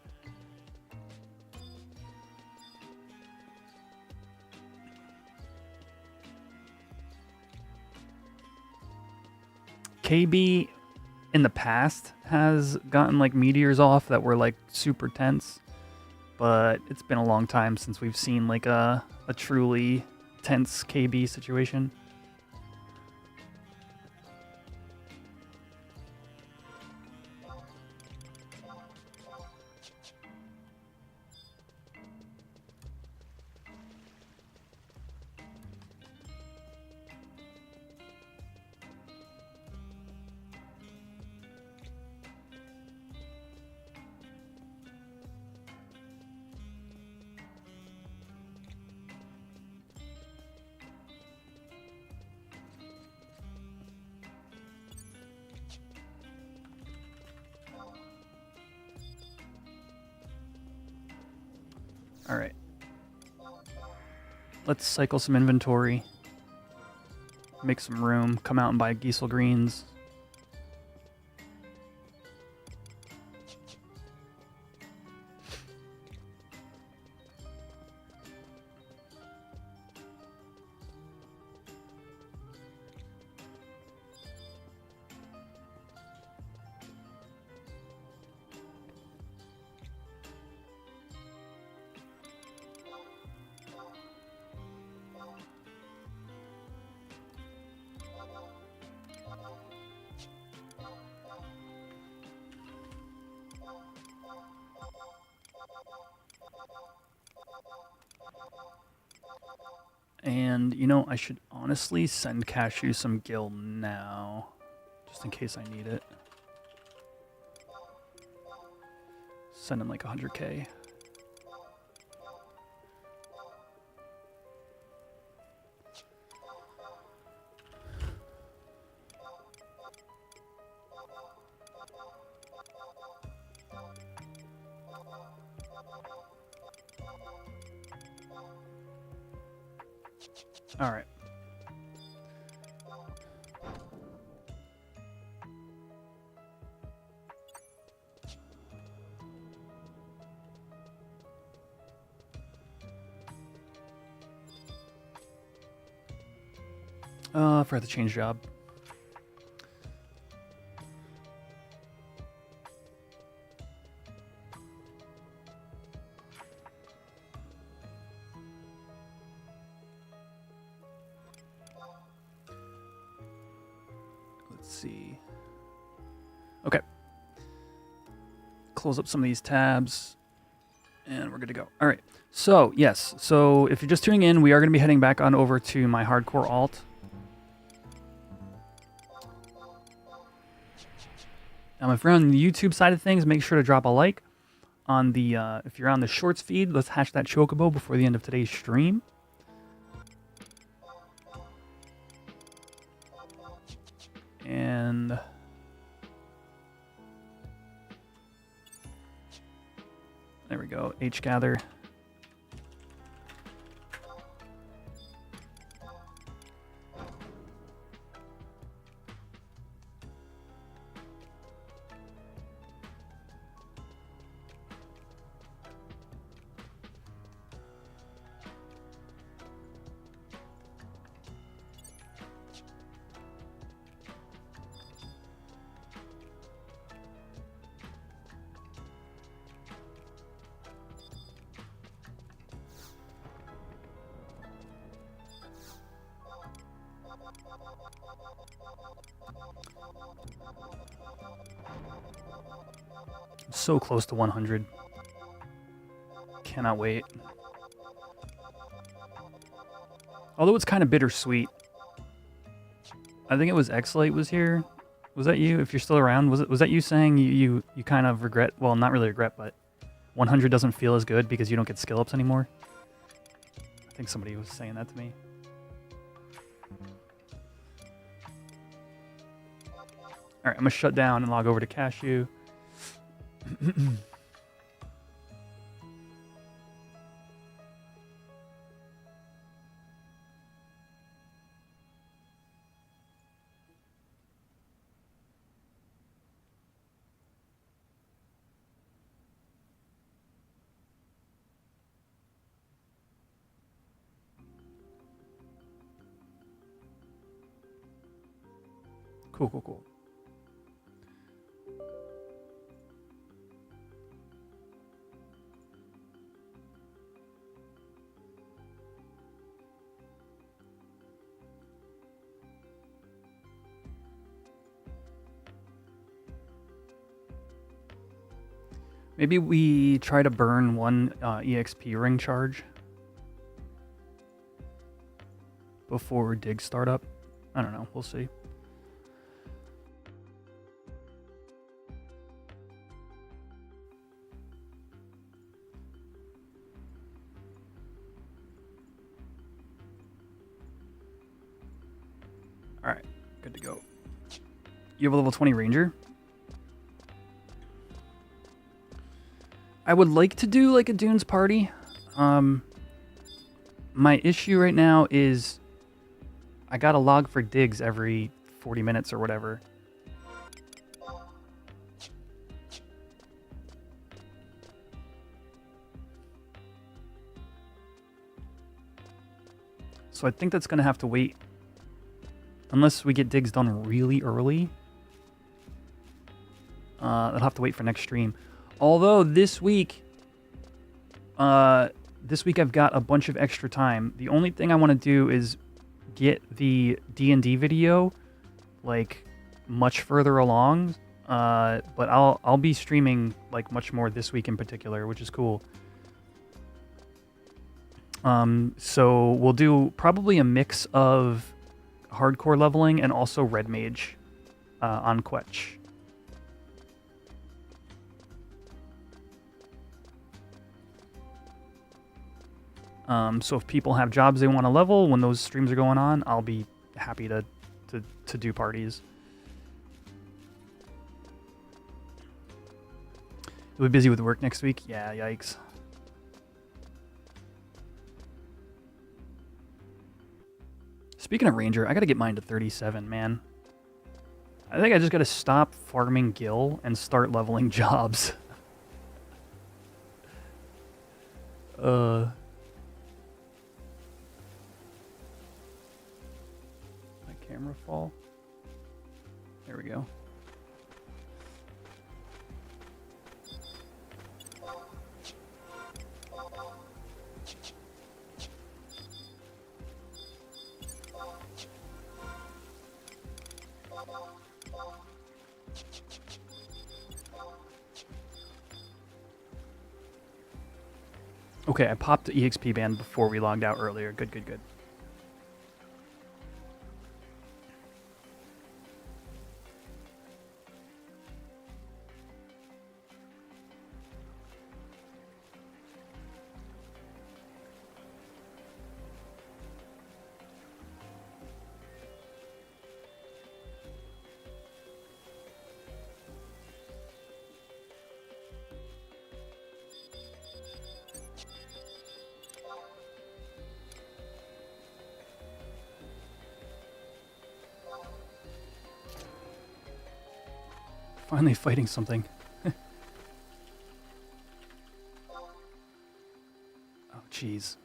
KB in the past has gotten like meteors off that were like super tense, but it's been a long time since we've seen like a truly tense KB situation. All right. Let's cycle some inventory. Make some room. Come out and buy Giesel greens. And, you know, I should honestly send Cashew some gil now, just in case I need it. Send him like 100k. All right. I forgot to change job. Let's see. Okay. Close up some of these tabs, and we're good to go. All right. So, yes. So, if you're just tuning in, we are going to be heading back on over to my hardcore alt. If you're on the YouTube side of things, make sure to drop a like. On the if you're on the Shorts feed, let's hash that Chocobo before the end of today's stream. And there we go. Gather. So close to 100. Cannot wait. Although it's kind of bittersweet. I think it was Xlite was here. Was that you? If you're still around, was that you saying you kind of regret? Well, not really regret, but 100 doesn't feel as good because you don't get skill ups anymore. I think somebody was saying that to me. All right, I'm gonna shut down and log over to Cashew. Cool. Maybe we try to burn one EXP ring charge before digs start up. I don't know. We'll see. All right. Good to go. You have a level 20 ranger? I would like to do like a Dunes party. My issue right now is I gotta log for digs every 40 minutes or whatever. So I think that's gonna have to wait. Unless we get digs done really early. I'll have to wait for next stream. Although this week I've got a bunch of extra time. The only thing I want to do is get the D&D video like much further along. But I'll be streaming like much more this week in particular, which is cool. So we'll do probably a mix of hardcore leveling and also red mage on Quetch. So if people have jobs they want to level when those streams are going on, I'll be happy to do parties. You'll be busy with work next week? Yeah, yikes. Speaking of Ranger, I gotta get mine to 37, man. I think I just gotta stop farming Gil and start leveling jobs. My camera fall. There we go. Okay, I popped the EXP band before we logged out earlier. Good, good, good. Finally fighting something. Oh, jeez.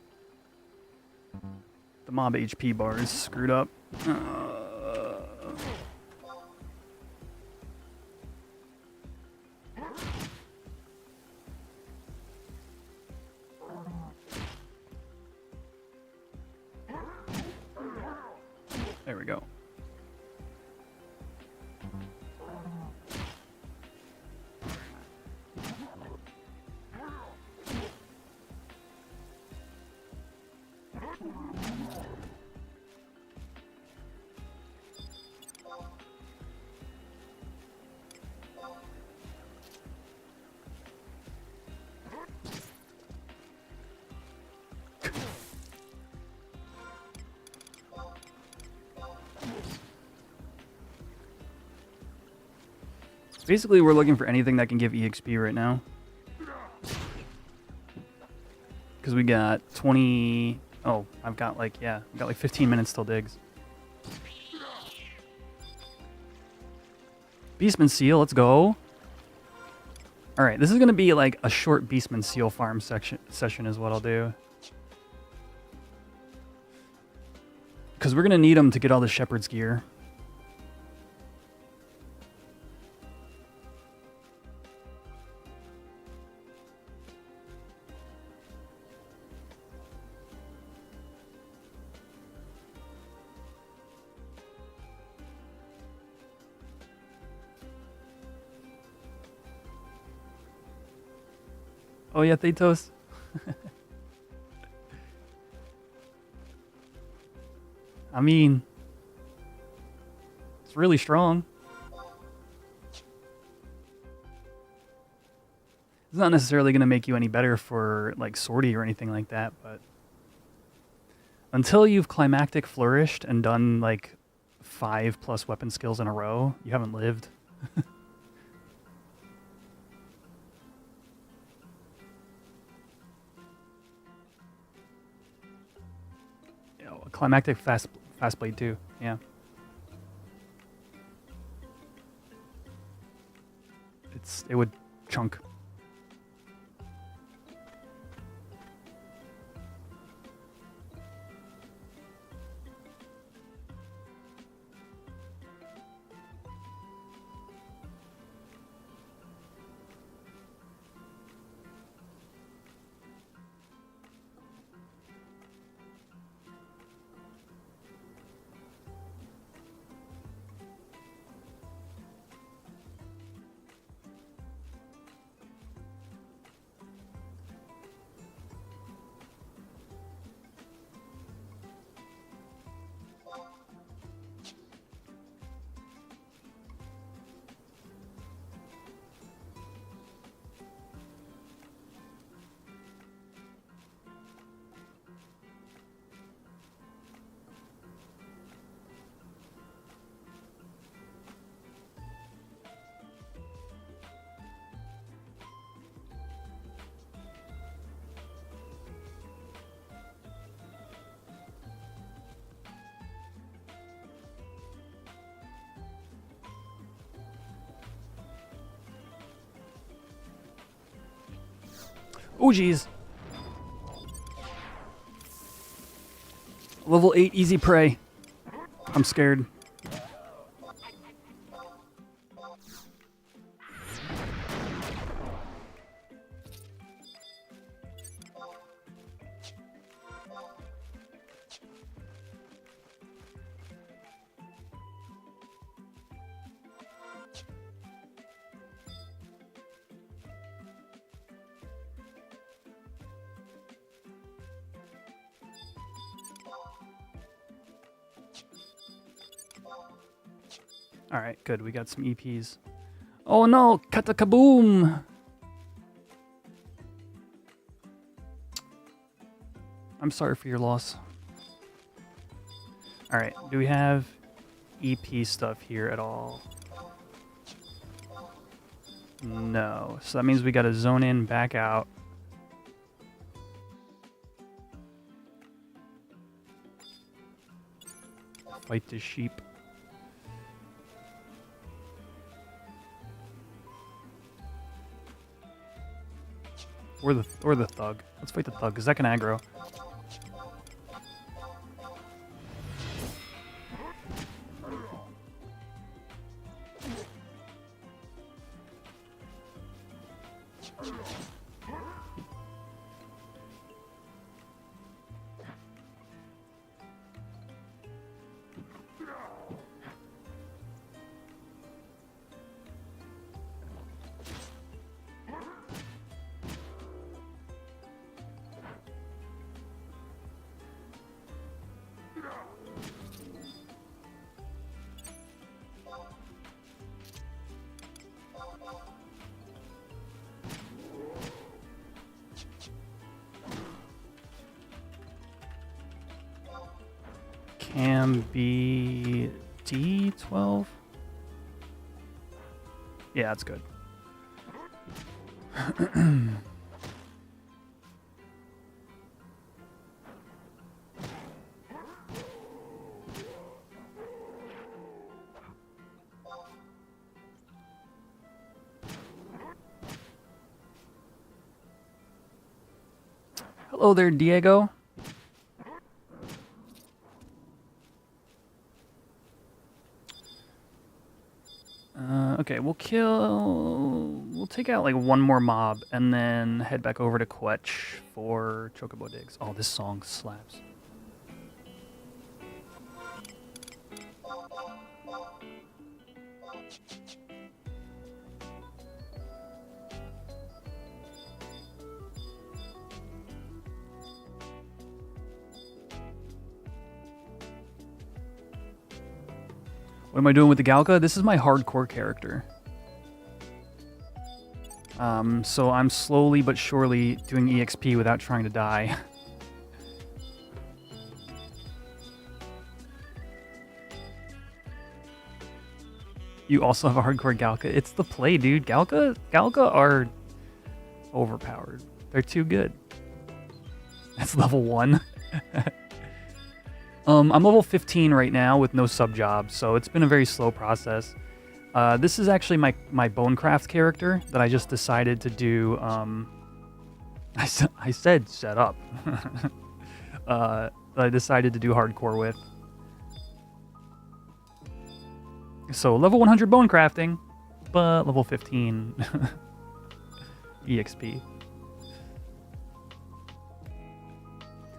The mob HP bar is screwed up. There we go. Basically, we're looking for anything that can give EXP right now. Because we got 20... Oh, I've got like 15 minutes till digs. Beastman Seal, let's go. Alright, this is going to be like a short Beastman Seal farm session is what I'll do. Because we're going to need them to get all the Shepherd's gear. Oh yeah, Thetos. I mean, it's really strong. It's not necessarily going to make you any better for like sortie or anything like that, but until you've climactic flourished and done like 5+ weapon skills in a row, you haven't lived. Climactic fast blade too, yeah. It would chunk. Oh, geez. Level 8 easy prey. I'm scared. All right, good. We got some EPs. Oh no, katakaboom! I'm sorry for your loss. All right, do we have EP stuff here at all? No. So that means we got to zone in, back out. Fight the sheep. Or the thug. Let's fight the thug, because that can aggro. Can be D12? Yeah, that's good. Hello there, Diego. Okay, we'll take out like one more mob and then head back over to Quetch for Chocobo digs. Oh, this song slaps. What am I doing with the Galka? This is my hardcore character. So I'm slowly but surely doing EXP without trying to die. You also have a hardcore Galka. It's the play, dude. Galka are overpowered. They're too good. That's level 1. I'm level 15 right now with no sub job, so it's been a very slow process. This is actually my Bonecraft character that I just decided to do. I said set up. That I decided to do hardcore with. So level 100 Bonecrafting, but level 15 EXP.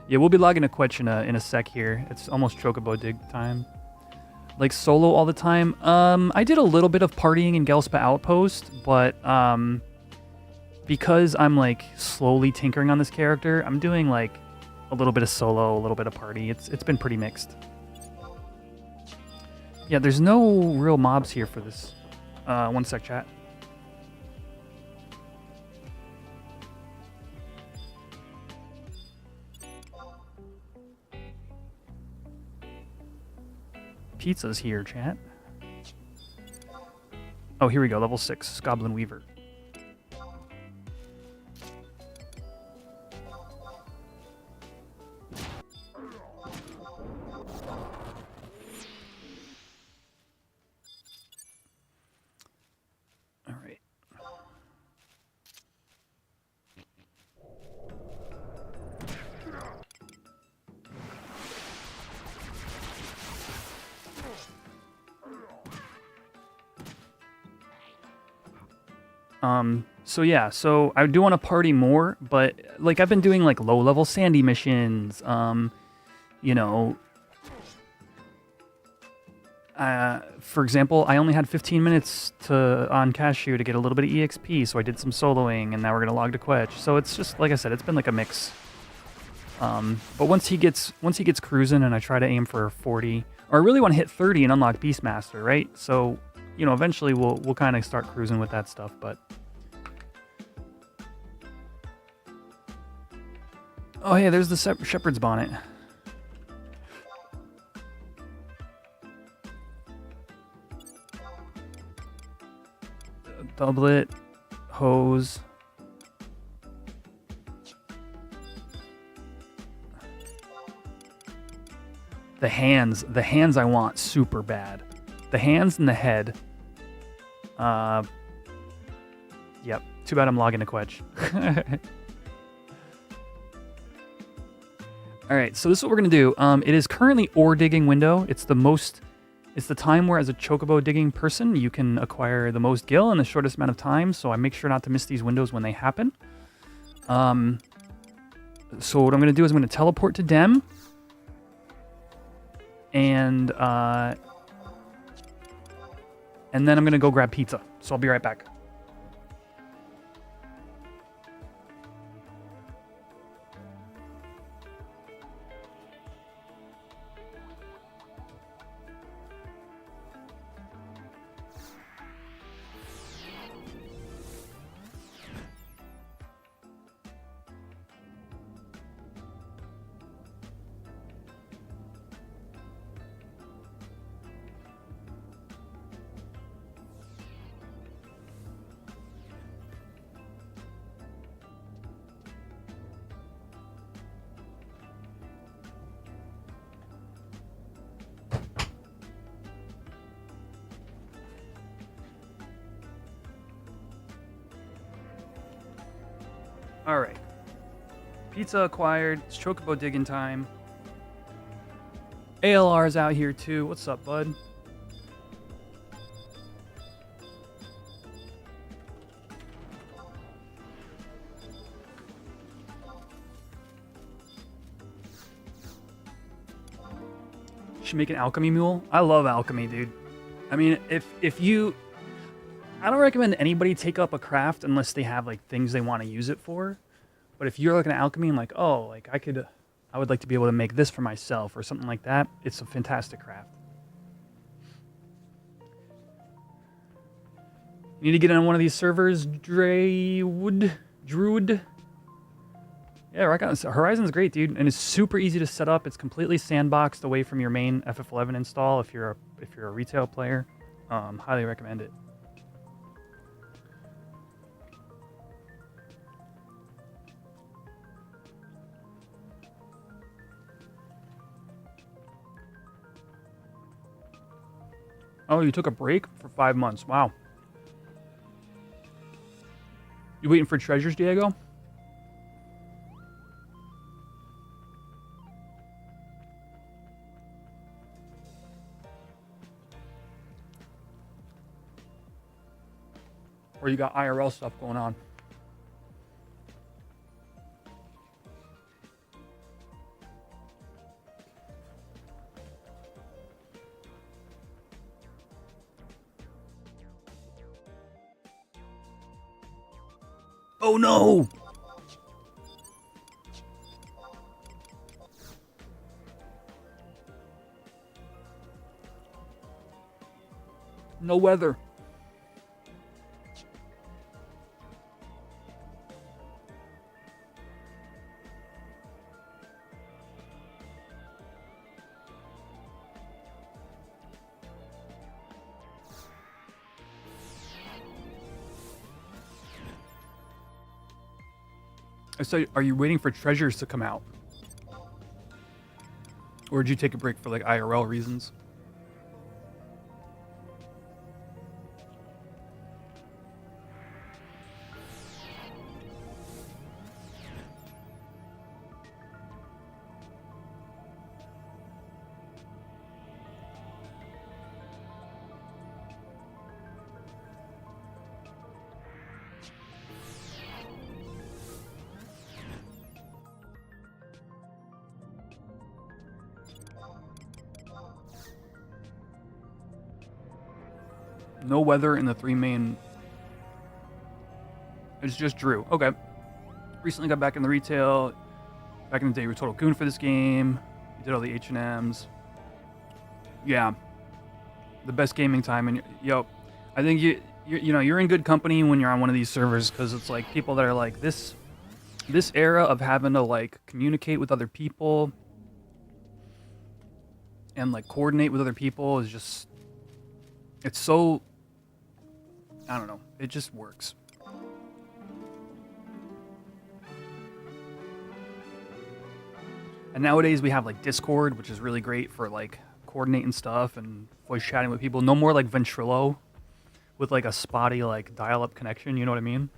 Yeah, we'll be logging a Quetch in a sec here. It's almost Chocobo dig time. Like solo all the time. I did a little bit of partying in Gelspa Outpost, but because I'm like slowly tinkering on this character, I'm doing like a little bit of solo, a little bit of party. It's been pretty mixed. Yeah, there's no real mobs here for this. One sec, chat. Pizza's here, chat. Oh, here we go. Level 6, Goblin Weaver. All right. So yeah, so I do want to party more, but like I've been doing like low level sandy missions. You know, for example, I only had 15 minutes on cashew to get a little bit of EXP, so I did some soloing, and now we're gonna log to Quetch. So it's just like I said, it's been like a mix. But once he gets cruising, and I try to aim for 40, or I really want to hit 30 and unlock Beastmaster, right? So, you know, eventually we'll kind of start cruising with that stuff. But oh hey, there's the shepherd's bonnet. Doublet, hose. The hands I want super bad. The hands and the head. Yep. Too bad I'm logging to Quetch. All right, so this is what we're gonna do. It is currently ore digging window. It's the time where, as a chocobo digging person, you can acquire the most gil in the shortest amount of time. So I make sure not to miss these windows when they happen. So what I'm gonna do is I'm gonna teleport to Dem. And then I'm gonna go grab pizza. So I'll be right back. All right. Pizza acquired. It's chocobo digging time. ALR's out here too. What's up, bud? Should make an alchemy mule. I love alchemy, dude. I mean, if you, I don't recommend anybody take up a craft unless they have like things they want to use it for. But if you're looking at alchemy and like, oh, like I would like to be able to make this for myself or something like that, it's a fantastic craft. You need to get on one of these servers, Druid. Yeah, right on. Horizon's great, dude, and it's super easy to set up. It's completely sandboxed away from your main FF11 install. If you're a retail player, highly recommend it. Oh, you took a break for 5 months. Wow. You waiting for treasures, Diego? Or you got IRL stuff going on? Oh no! No weather. So, are you waiting for treasures to come out? Or did you take a break for like IRL reasons? No weather in the 3 main. It's just Drew. Okay. Recently got back in the retail. Back in the day, you were total goon for this game. You did all the H&Ms. Yeah. The best gaming time. And yo, I think you're in good company when you're on one of these servers, because it's like people that are like this era of having to like communicate with other people and like coordinate with other people is just, it's so, I don't know, it just works. And nowadays we have like Discord, which is really great for like coordinating stuff and voice chatting with people. No more like Ventrilo with like a spotty like dial-up connection, you know what I mean?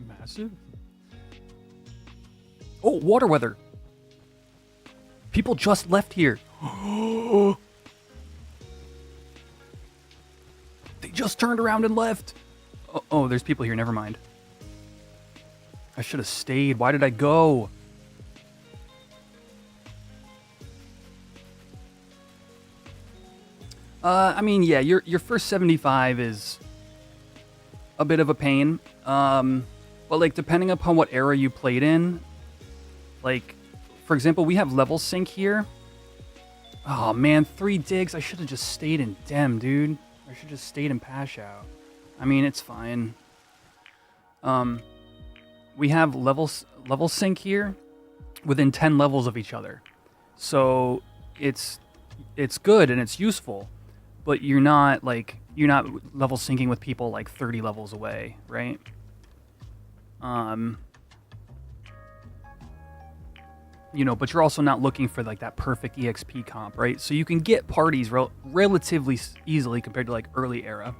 Massive? Oh, water weather. People just left here. They just turned around and left. Oh, there's people here. Never mind. I should have stayed. Why did I go? I mean, yeah, your first 75 is a bit of a pain. But like depending upon what era you played in, like for example, we have level sync here. Oh man, 3 digs. I should have just stayed in Dem, dude. I should have just stayed in Pashow. I mean, it's fine. We have level sync here within 10 levels of each other. So it's good and it's useful, but you're not level syncing with people like 30 levels away, right? You know, but you're also not looking for like that perfect EXP comp, right? So you can get parties relatively easily compared to like early era.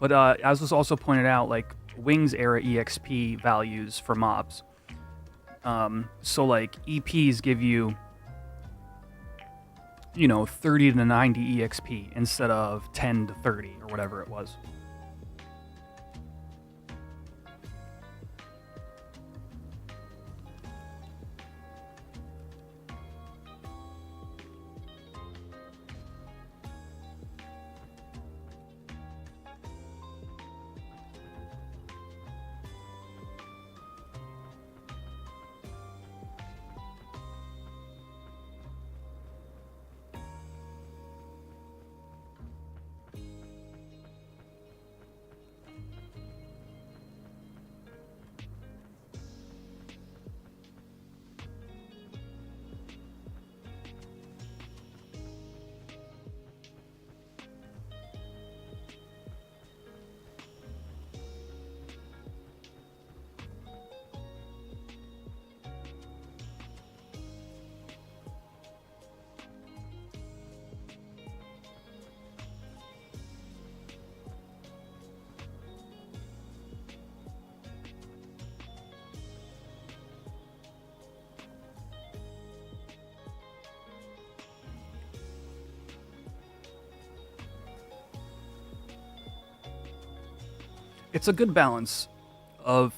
But as was also pointed out, like Wings era EXP values for mobs. So like EPs give you, you know, 30 to 90 EXP instead of 10 to 30 or whatever it was. It's a good balance of,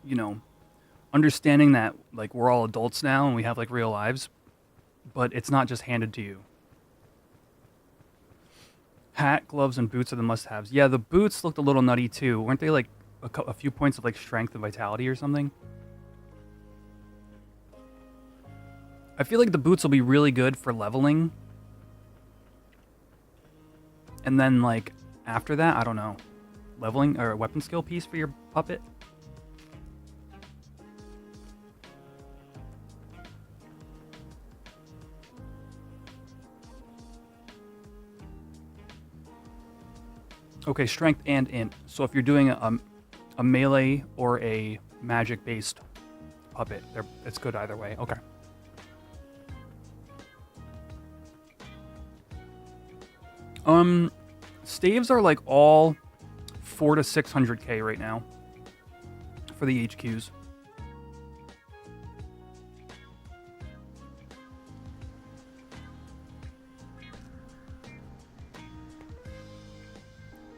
you know, understanding that like we're all adults now and we have like real lives, but it's not just handed to you. Hat, gloves, and boots are the must-haves. Yeah, the boots looked a little nutty too. Weren't they like a few points of like strength and vitality or something? I feel like the boots will be really good for leveling. And then, like, after that, I don't know, leveling or a weapon skill piece for your puppet. Okay, strength and int. So if you're doing a melee or a magic-based puppet, it's good either way. Okay. Staves are like all 400 to 600k right now for the HQs.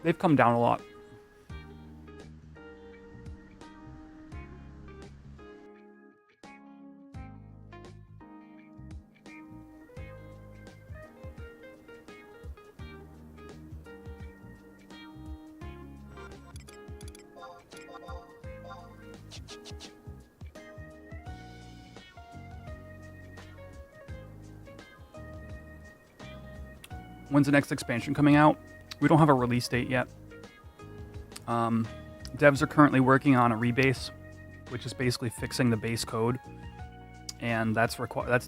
They've come down a lot. When's the next expansion coming out? We don't have a release date yet. Devs are currently working on a rebase, which is basically fixing the base code, and that's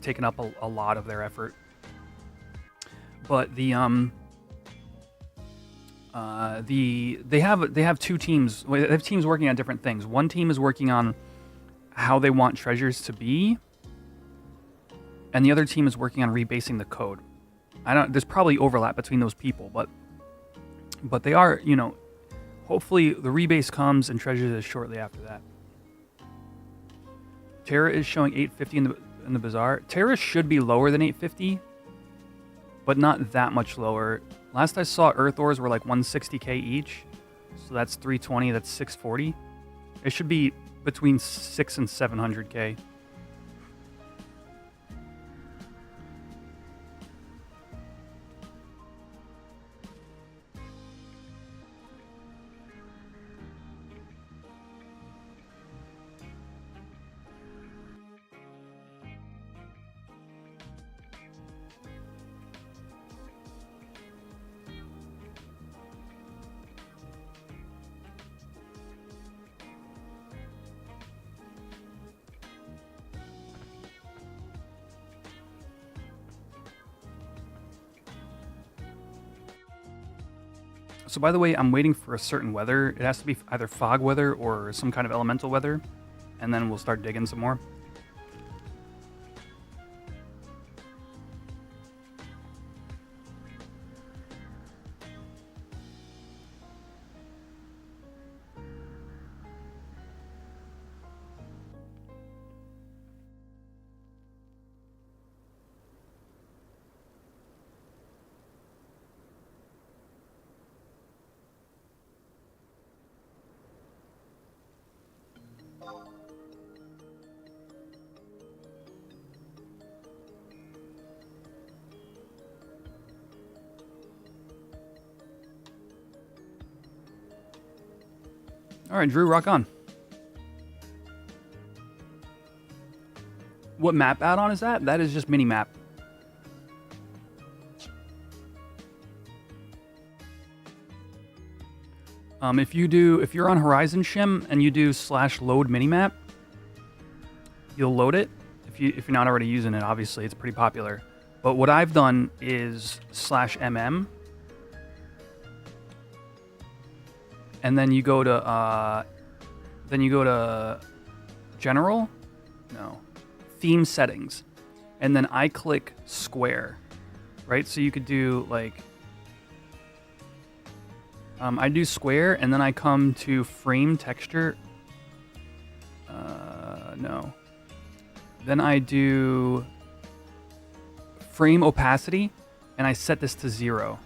taken up a lot of their effort. But they have two teams. They have teams working on different things. One team is working on how they want treasures to be, and the other team is working on rebasing the code. There's probably overlap between those people, but they are, you know, hopefully the rebase comes and treasures is shortly after that. Terra is showing 850 in the bazaar. Terra should be lower than 850, but not that much lower. Last I saw, Earth ores were like 160k each, so that's 320. That's 640. It should be between 600 and 700k. So by the way, I'm waiting for a certain weather. It has to be either fog weather or some kind of elemental weather, and then we'll start digging some more. All right, Drew, rock on. What map add-on is that? That is just mini-map. If you're on Horizon Shim and you do /load minimap, you'll load it. If you're not already using it, obviously it's pretty popular. But what I've done is /mm, and then you go to general, no, theme settings, and then I click square, right? So you could do like. I do square, and then I come to frame texture. No. Then I do frame opacity, and I set this to 0.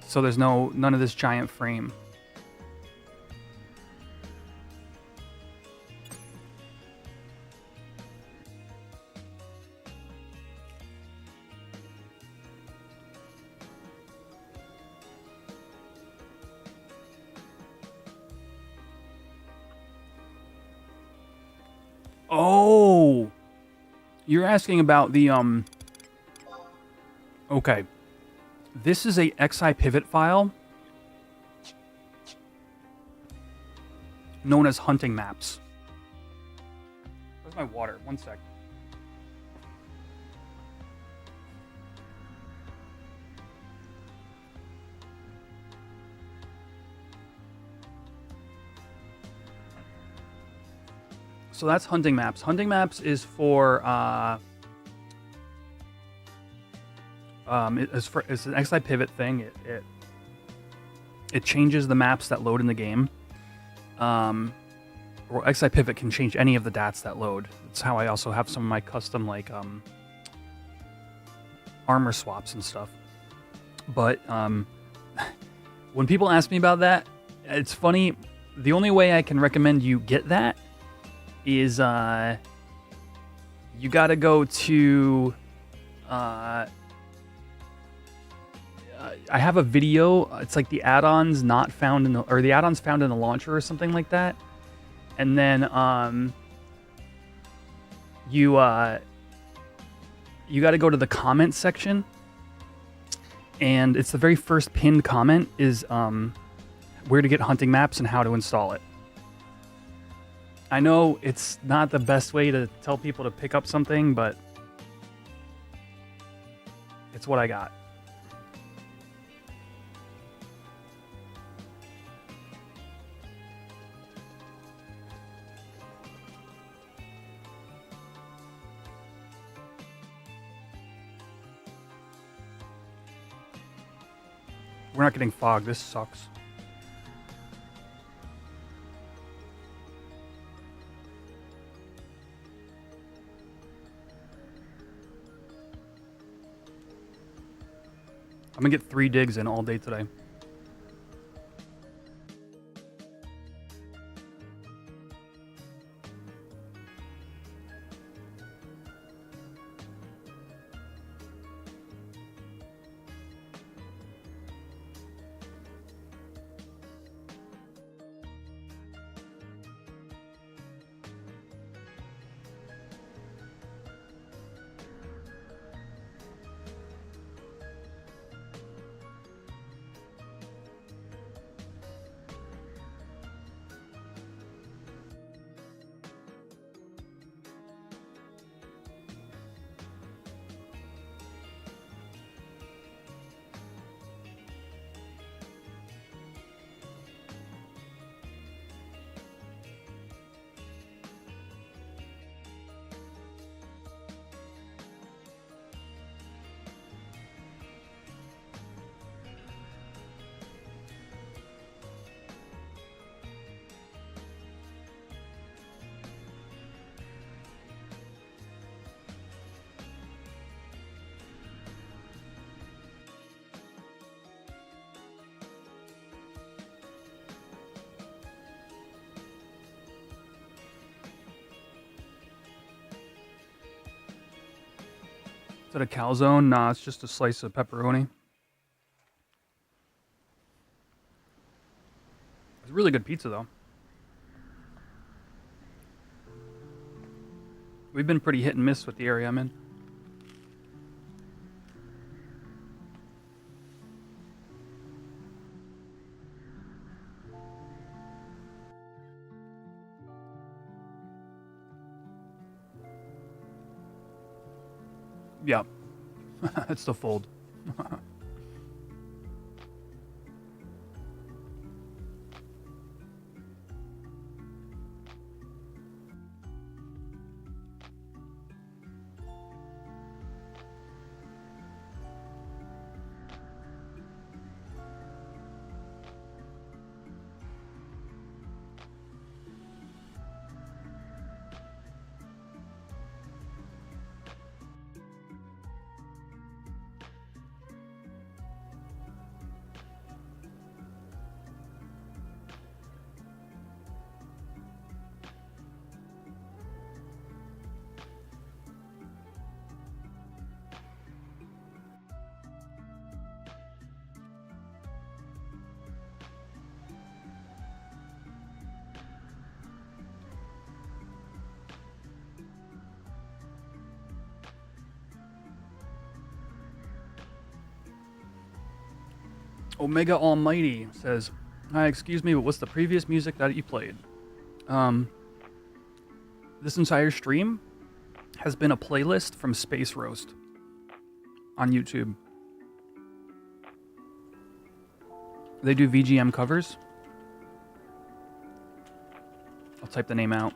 So there's none of this giant frame. Oh, you're asking about the okay. This is a XI pivot file known as hunting maps. Where's my water? One sec. So that's hunting maps. Hunting maps is for it's an XI pivot thing. It changes the maps that load in the game. Or XI pivot can change any of the DATs that load. That's how I also have some of my custom like armor swaps and stuff. But when people ask me about that, it's funny. The only way I can recommend you get that is you got to go to. I have a video. It's like the add-ons not found in the, or the add-ons found in the launcher or something like that. And then you got to go to the comments section, and it's the very first pinned comment is where to get hunting maps and how to install it. I know it's not the best way to tell people to pick up something, but it's what I got. We're not getting fog. This sucks. I'm gonna get 3 digs in all day today. Is that a calzone? Nah, it's just a slice of pepperoni. It's really good pizza, though. We've been pretty hit and miss with the area I'm in. Yeah, it's the fold. Omega Almighty says, "Hi, excuse me, but what's the previous music that you played?" This entire stream has been a playlist from Space Roast on YouTube. They do VGM covers. I'll type the name out.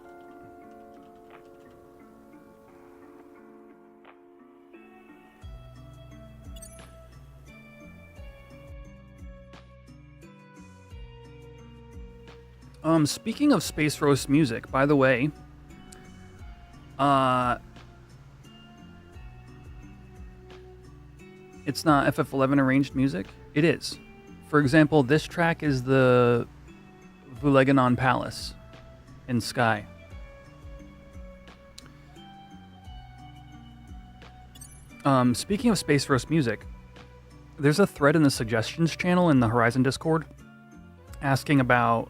Speaking of Space Roast music, by the way, it's not FF11 arranged music. It is. For example, this track is the Vuleganon Palace in Sky. Speaking of Space Roast music, there's a thread in the suggestions channel in the Horizon Discord asking about,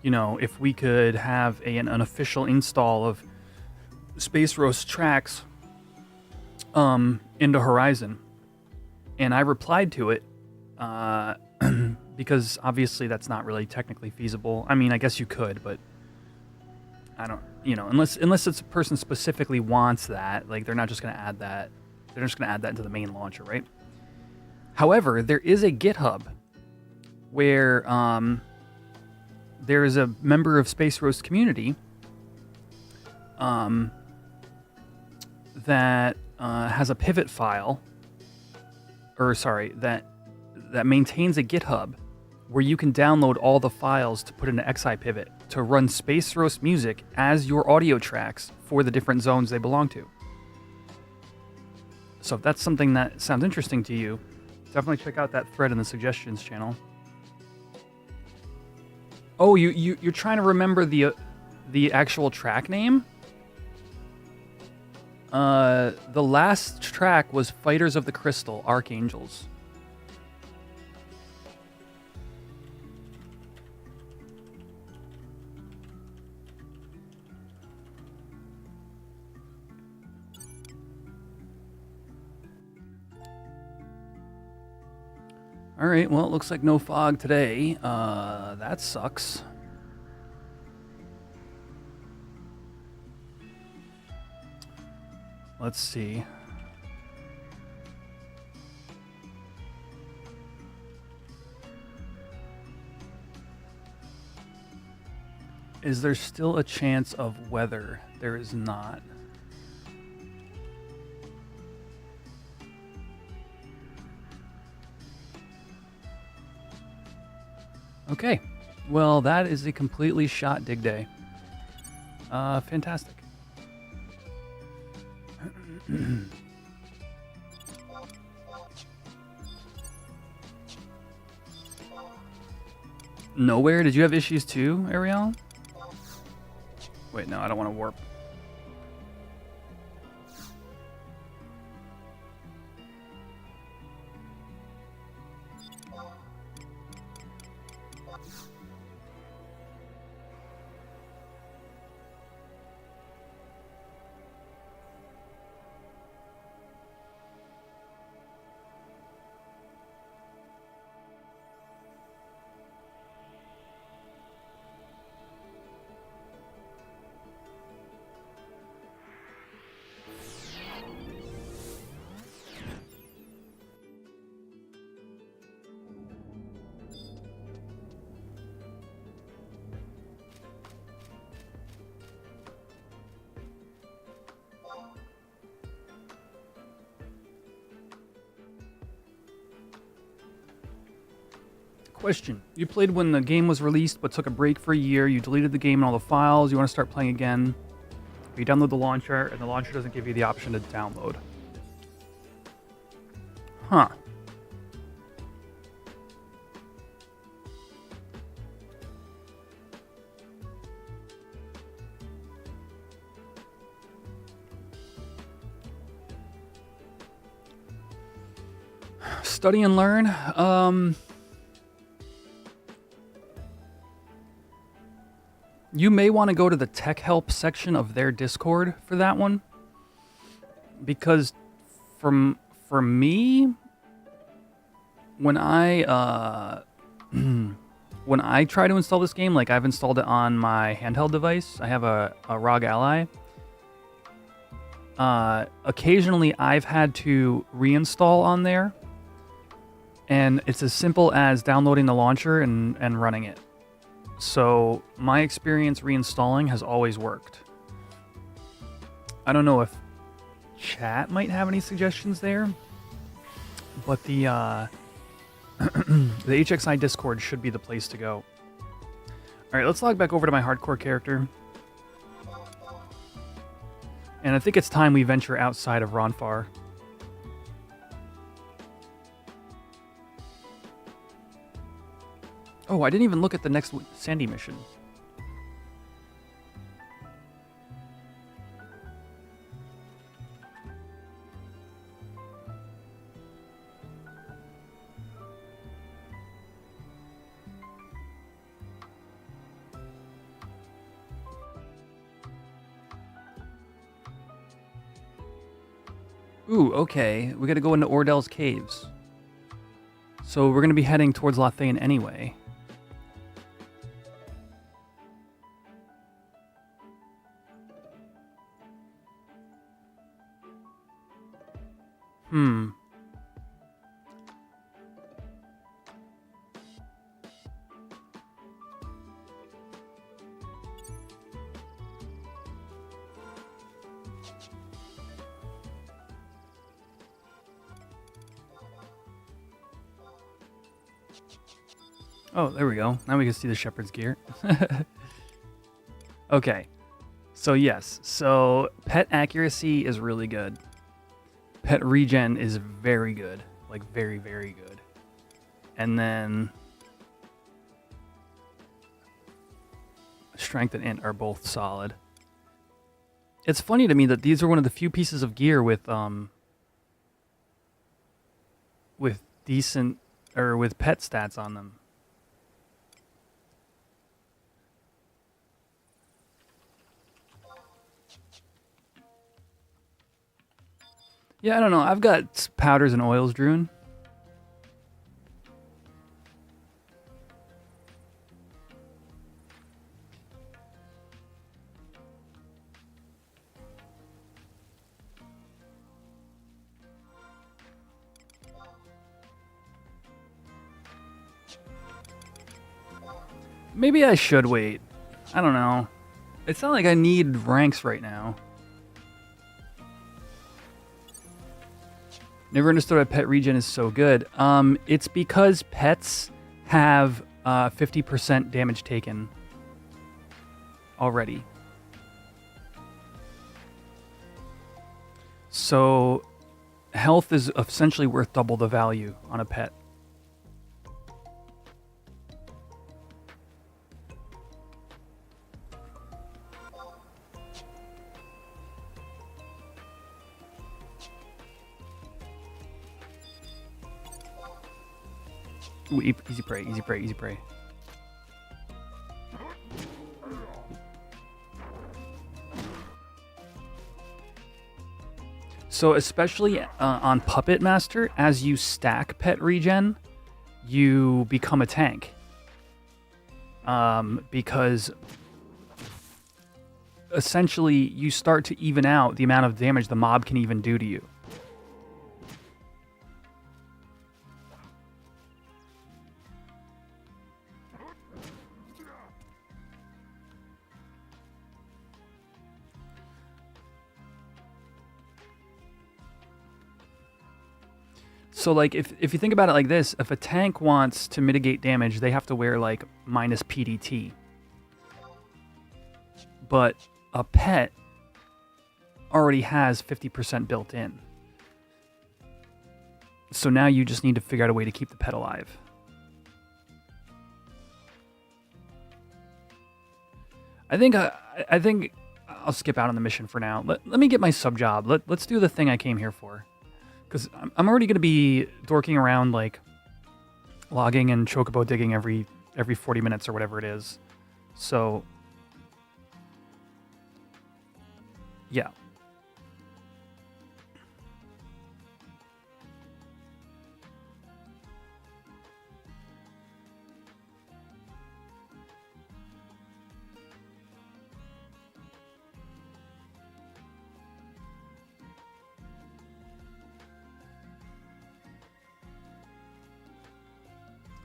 you know, if we could have an unofficial install of Space Roast tracks into Horizon. And I replied to it because obviously that's not really technically feasible. I mean, I guess you could, but I don't, you know, unless it's a person specifically wants that, like they're not just going to add that. They're just going to add that into the main launcher, right? However, there is a GitHub where there is a member of Space Roast community that has a pivot file, or sorry, that maintains a GitHub where you can download all the files to put into XI Pivot to run Space Roast music as your audio tracks for the different zones they belong to. So if that's something that sounds interesting to you, definitely check out that thread in the suggestions channel. Oh, you're trying to remember the actual track name? The last track was Fighters of the Crystal, Archangels. All right, well, it looks like no fog today. That sucks. Let's see. Is there still a chance of weather? There is not. Okay, well, that is a completely shot dig day. Fantastic. Nowhere? Did you have issues too, Ariel? Wait, no, I don't want to warp. Question. You played when the game was released but took a break for a year. You deleted the game and all the files. You want to start playing again. You download the launcher and the launcher doesn't give you the option to download. Huh. Study and learn. You may want to go to the tech help section of their Discord for that one, because for me, when I when I try to install this game, like I've installed it on my handheld device. I have a ROG Ally. Occasionally I've had to reinstall on there, and it's as simple as downloading the launcher and running it. So my experience reinstalling has always worked. I don't know if chat might have any suggestions there, but the the HXI Discord should be the place to go. All right, let's log back over to my hardcore character. And I think it's time we venture outside of Ronfar. Oh, I didn't even look at the next Sandy mission. Ooh, okay. We gotta go into Ordell's caves. So we're gonna be heading towards Lothane anyway. Oh, there we go. Now we can see the shepherd's gear. Okay. So yes. So pet accuracy is really good. Pet regen is very good. Like very, very good. And then strength and int are both solid. It's funny to me that these are one of the few pieces of gear with decent or with pet stats on them. Yeah, I don't know. I've got powders and oils, Droon. Maybe I should wait. I don't know. It's not like I need ranks right now. Never understood why pet regen is so good. It's because pets have 50% damage taken already. So health is essentially worth double the value on a pet. Ooh, easy prey, easy prey, easy prey. So especially on Puppet Master, as you stack pet regen, you become a tank. Because essentially you start to even out the amount of damage the mob can even do to you. So, like, if you think about it like this, if a tank wants to mitigate damage, they have to wear, like, minus PDT. But a pet already has 50% built in. So now you just need to figure out a way to keep the pet alive. I think I'll skip out on the mission for now. Let me get my sub job. Let's do the thing I came here for. Because I'm already going to be dorking around, like, logging and chocobo digging every 40 minutes or whatever it is. So, yeah.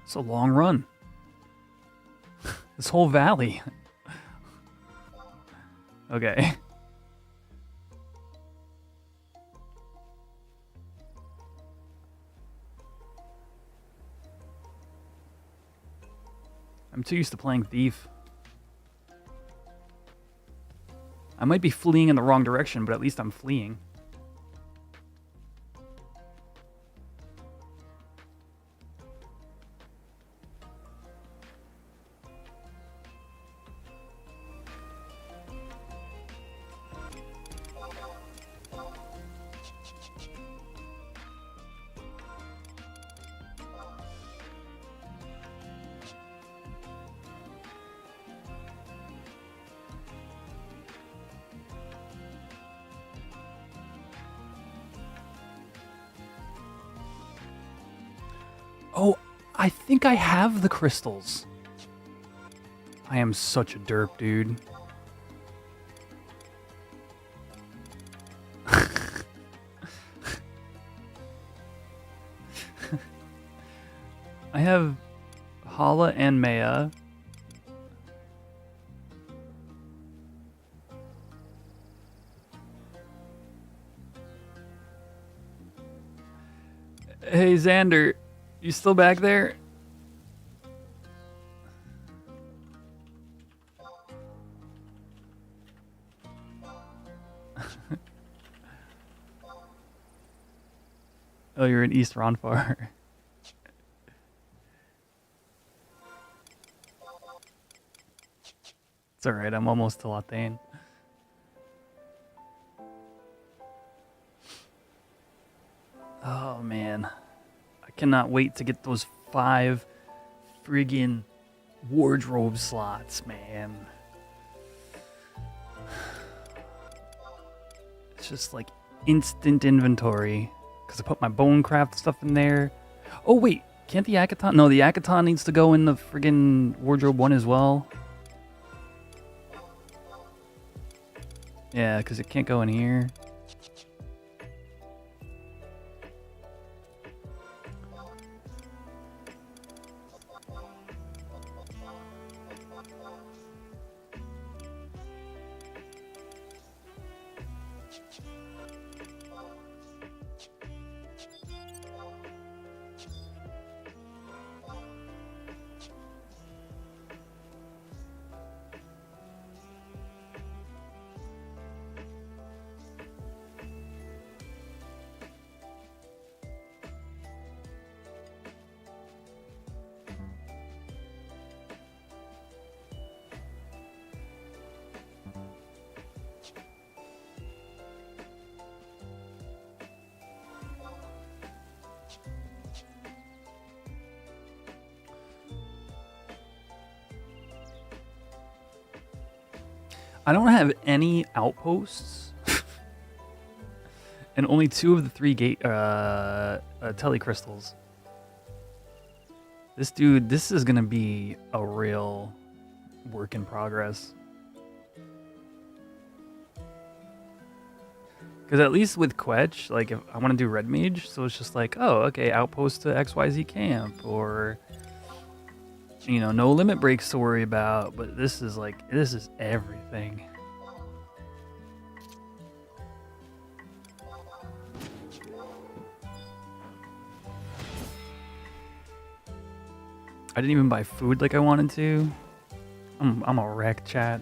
It's a long run. This whole valley. Okay. I'm too used to playing Thief. I might be fleeing in the wrong direction, but at least I'm fleeing. Oh, I think I have the crystals. I am such a derp, dude. I have Hala and Maya. Hey, Xander. You still back there? Oh, you're in East Ronfar. It's alright, I'm almost to Latane. Oh, man. I cannot wait to get those 5 friggin' wardrobe slots, man. It's just like instant inventory. Because I put my bonecraft stuff in there. Oh, wait. Can't the Akaton? No, the Akaton needs to go in the friggin' wardrobe one as well. Yeah, because it can't go in here. I don't have any outposts. And only 2 of the 3 gate telecrystals. This dude, this is gonna be a real work in progress. Because at least with Quetch, like if I want to do Red Mage, so it's just like, oh, okay, outpost to XYZ camp, or you know, no limit breaks to worry about. But this is like, this is everything. I didn't even buy food like I wanted to. I'm a wreck, chat.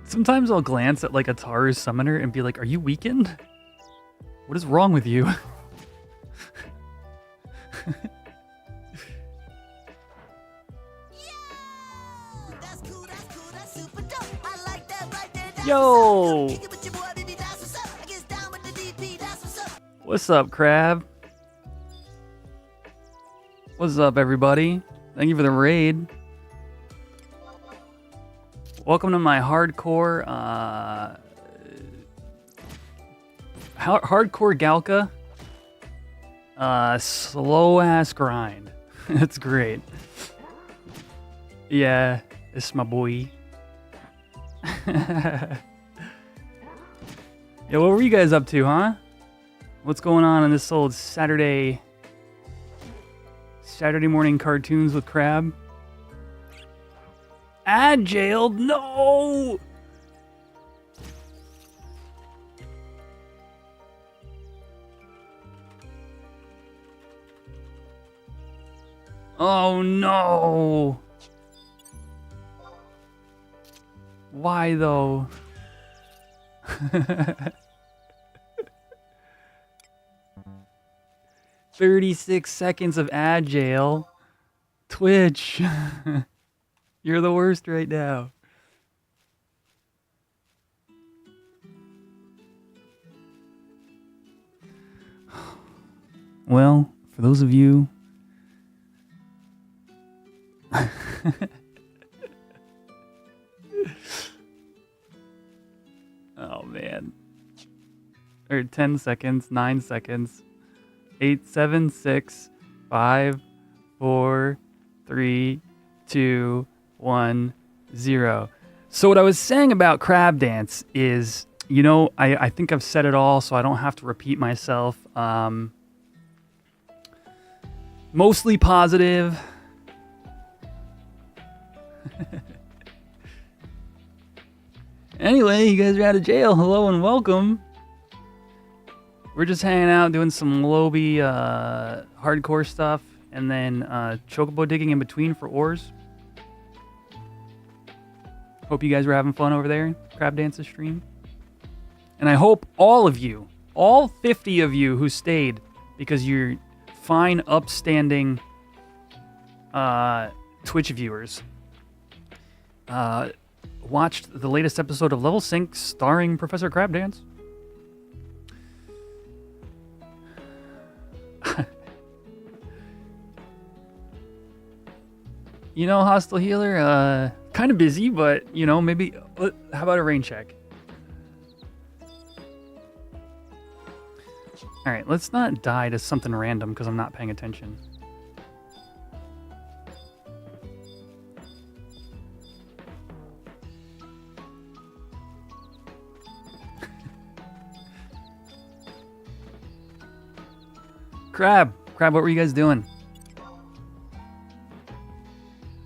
Sometimes I'll glance at like a Taru's summoner and be like, are you weakened? What is wrong with you? Yo! What's up, Crab? What's up, everybody? Thank you for the raid. Welcome to my hardcore, hardcore Galka. Slow ass grind. That's great. Yeah, it's my boy. Yeah, what were you guys up to, huh? What's going on this old Saturday morning cartoons with Crab? Jailed? No! Oh no! Why though? 36 seconds of ad jail. Twitch. You're the worst right now. Well, for those of you... Oh, man. Or 10 seconds, 9 seconds. 8, 7, 6, 5, 4, 3, 2, 1, 0. So what I was saying about Crab Dance is, you know, I think I've said it all, so I don't have to repeat myself. Mostly positive. Anyway, you guys are out of jail. Hello and welcome. We're just hanging out, doing some lobby hardcore stuff, and then chocobo digging in between for ores. Hope you guys were having fun over there, Crab Dance's stream. And I hope all of you, all 50 of you who stayed, because you're fine, upstanding Twitch viewers, watched the latest episode of Level Sync starring Professor Crab Dance. You know, Hostile Healer, kind of busy, but, you know, maybe... How about a rain check? Alright, let's not die to something random because I'm not paying attention. Crab, what were you guys doing?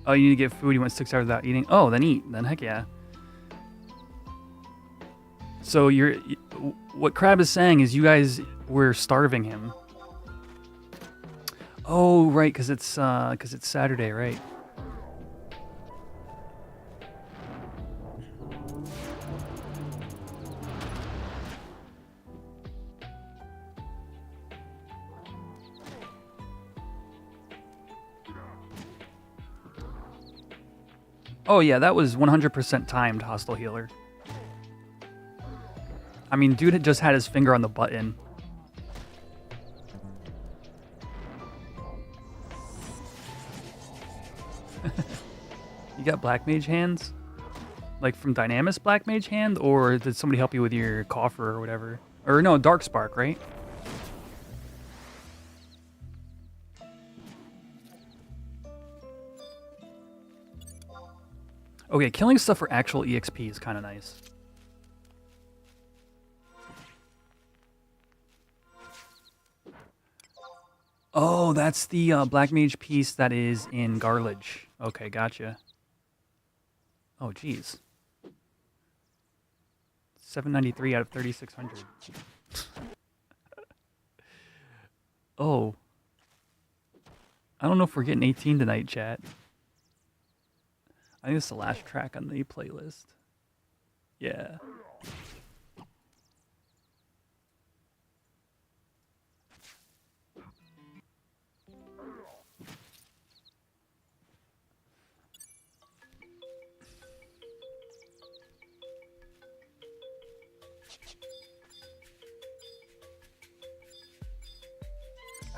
Oh, you need to get food. You went 6 hours without eating. Oh, then eat. Then heck yeah. So what Crab is saying is you guys were starving him. Oh, right, because it's Saturday, right? Oh yeah, that was 100% timed, Hostile Healer. I mean, dude had just had his finger on the button. You got Black Mage hands? Like from Dynamis Black Mage hand? Or did somebody help you with your coffer or whatever? Or no, Dark Spark, right? Okay, killing stuff for actual EXP is kind of nice. Oh, that's the Black Mage piece that is in Garlage. Okay, gotcha. Oh, geez. 793 out of 3,600. Oh. I don't know if we're getting 18 tonight, chat. I think it's the last track on the playlist. Yeah.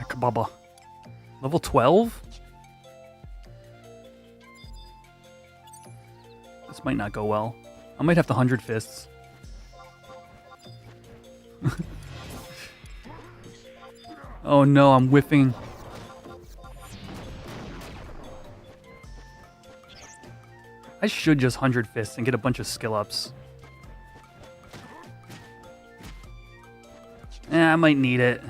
Kababa. Level 12? This might not go well. I might have to 100 fists. Oh no, I'm whiffing. I should just 100 fists and get a bunch of skill ups. I might need it.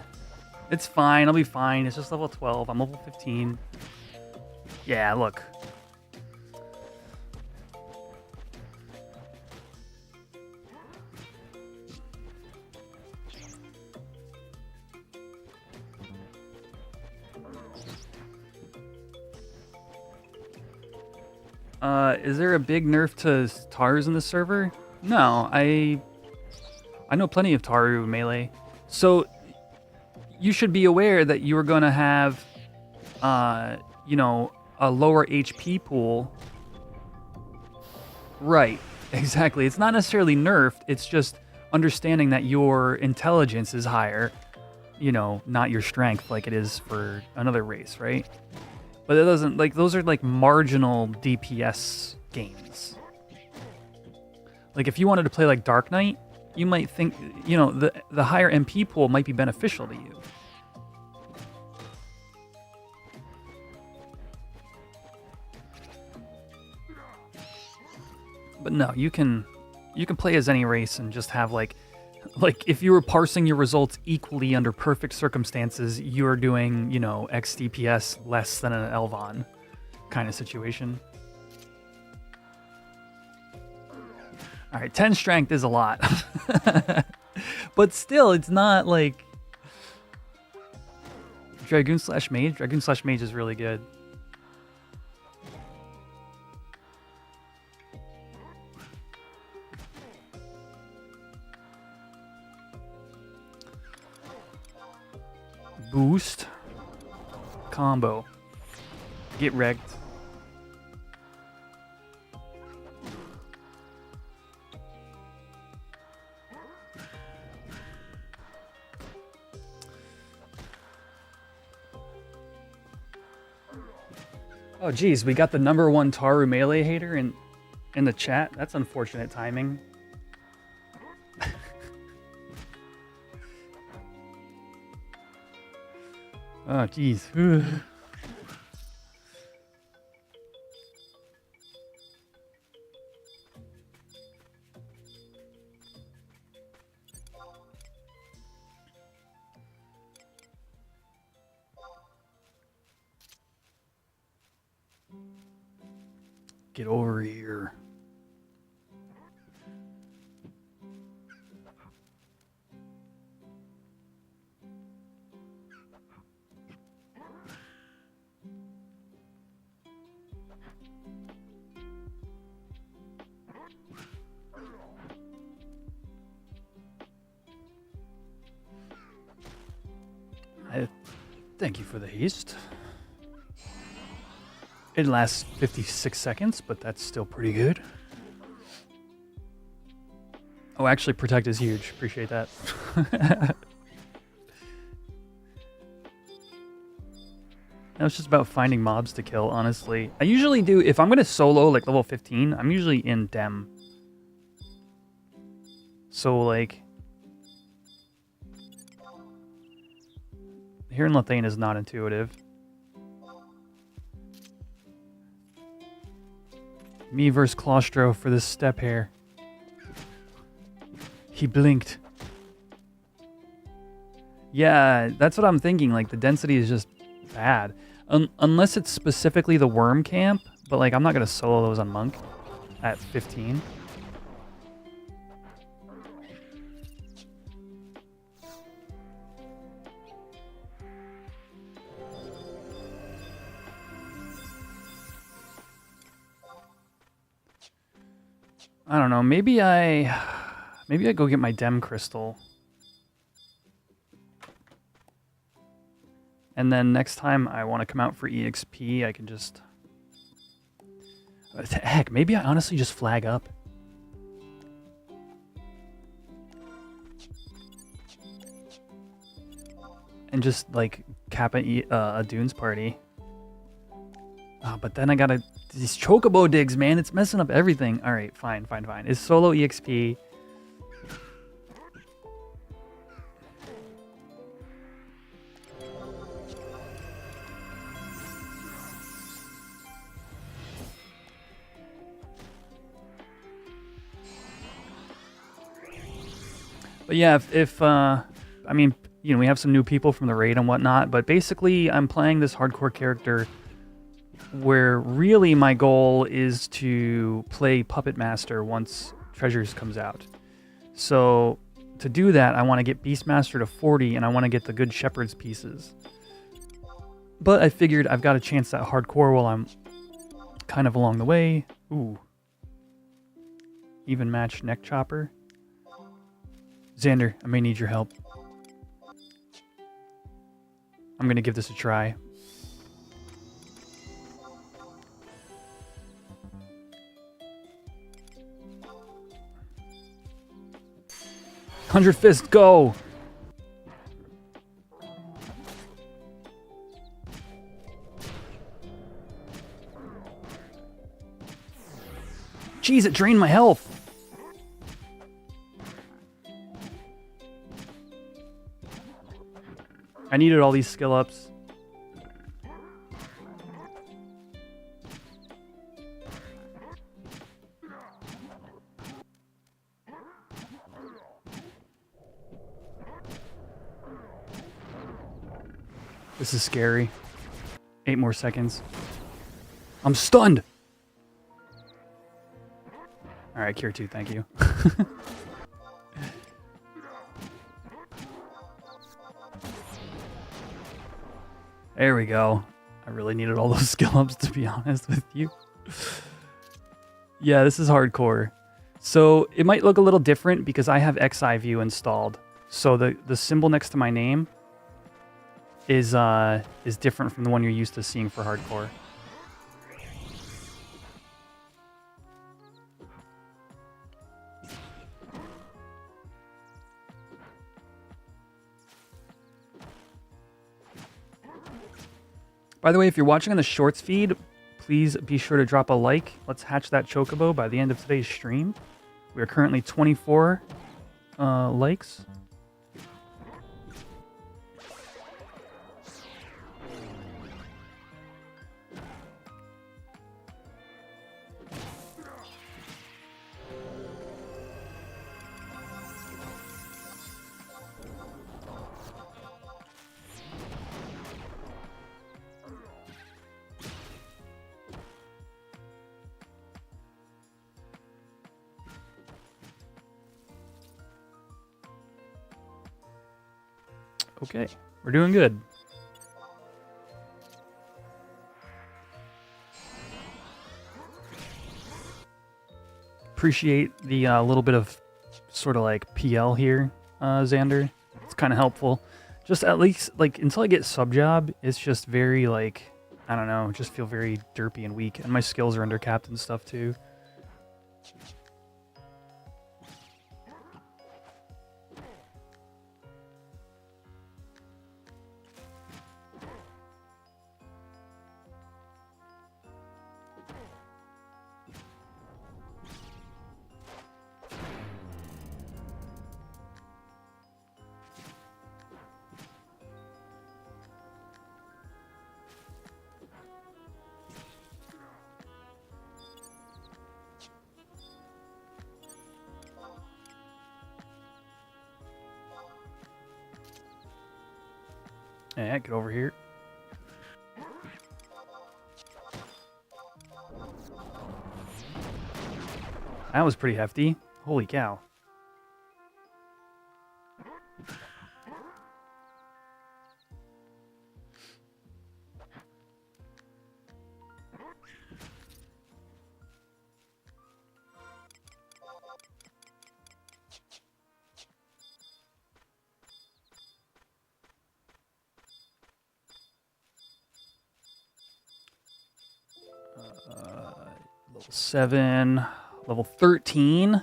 It's fine, I'll be fine. It's just level 12. I'm level 15. Yeah, look. Is there a big nerf to Tarus in the server? No, I know plenty of Taru melee. So you should be aware that you are going to have, you know, a lower HP pool. Right, exactly. It's not necessarily nerfed. It's just understanding that your intelligence is higher, you know, not your strength like it is for another race, right? But it doesn't, like, those are like marginal DPS gains. Like if you wanted to play like Dark Knight, you might think, you know, the higher MP pool might be beneficial to you. But no, you can play as any race and just have like if you were parsing your results equally under perfect circumstances, you're doing, you know, X DPS less than an Elvon kind of situation. All right, 10 strength is a lot. But still, it's not like Dragoon slash Mage. Dragoon slash Mage is really good. Boost. Combo. Get wrecked. Oh geez, we got the #1 Taru melee hater in the chat. That's unfortunate timing. Oh geez. Get over here. Thank you for the haste. It lasts 56 seconds, but that's still pretty good. Oh, actually, protect is huge. Appreciate that. Now it's just about finding mobs to kill, honestly. I usually do, if I'm going to solo, like, level 15, I'm usually in Dem. So, like... Here in Lethane is not intuitive. Me versus Claustro for this step here. He blinked. Yeah, that's what I'm thinking. Like, the density is just bad. Unless it's specifically the worm camp. But, like, I'm not going to solo those on Monk at 15. I don't know. Maybe I go get my Dem Crystal. And then next time I want to come out for EXP, I can just... Heck, maybe I honestly just flag up. And just, like, cap a Dunes party. But then I gotta... These Chocobo digs, man. It's messing up everything. Alright, fine. It's solo EXP. But yeah, I mean, you know, we have some new people from the raid and whatnot, but basically I'm playing this hardcore character where really my goal is to play Puppet Master once Treasures comes out. So to do that, I want to get Beastmaster to 40 and I want to get the good Shepherd's pieces. But I figured I've got to chance that hardcore while I'm kind of along the way. Ooh. Even match neck chopper. Xander, I may need your help. I'm going to give this a try. $100 Fist, go! Jeez, it drained my health. I needed all these skill ups. This is scary. 8 more seconds. I'm stunned! Alright, Cure 2, thank you. There we go. I really needed all those skill ups, to be honest with you. Yeah, this is hardcore. So it might look a little different because I have XI view installed. So the symbol next to my name is different from the one you're used to seeing for hardcore. By the way, if you're watching on the Shorts feed, please be sure to drop a like. Let's hatch that Chocobo by the end of today's stream. We are currently 24 likes. Okay, we're doing good. Appreciate the little bit of sort of like PL here, Xander. It's kind of helpful. Just at least, like, until I get sub job, it's just very, like, I don't know, just feel very derpy and weak. And my skills are undercapped and stuff, too. Yeah, get over here. That was pretty hefty. Holy cow. Level 7, level 13. I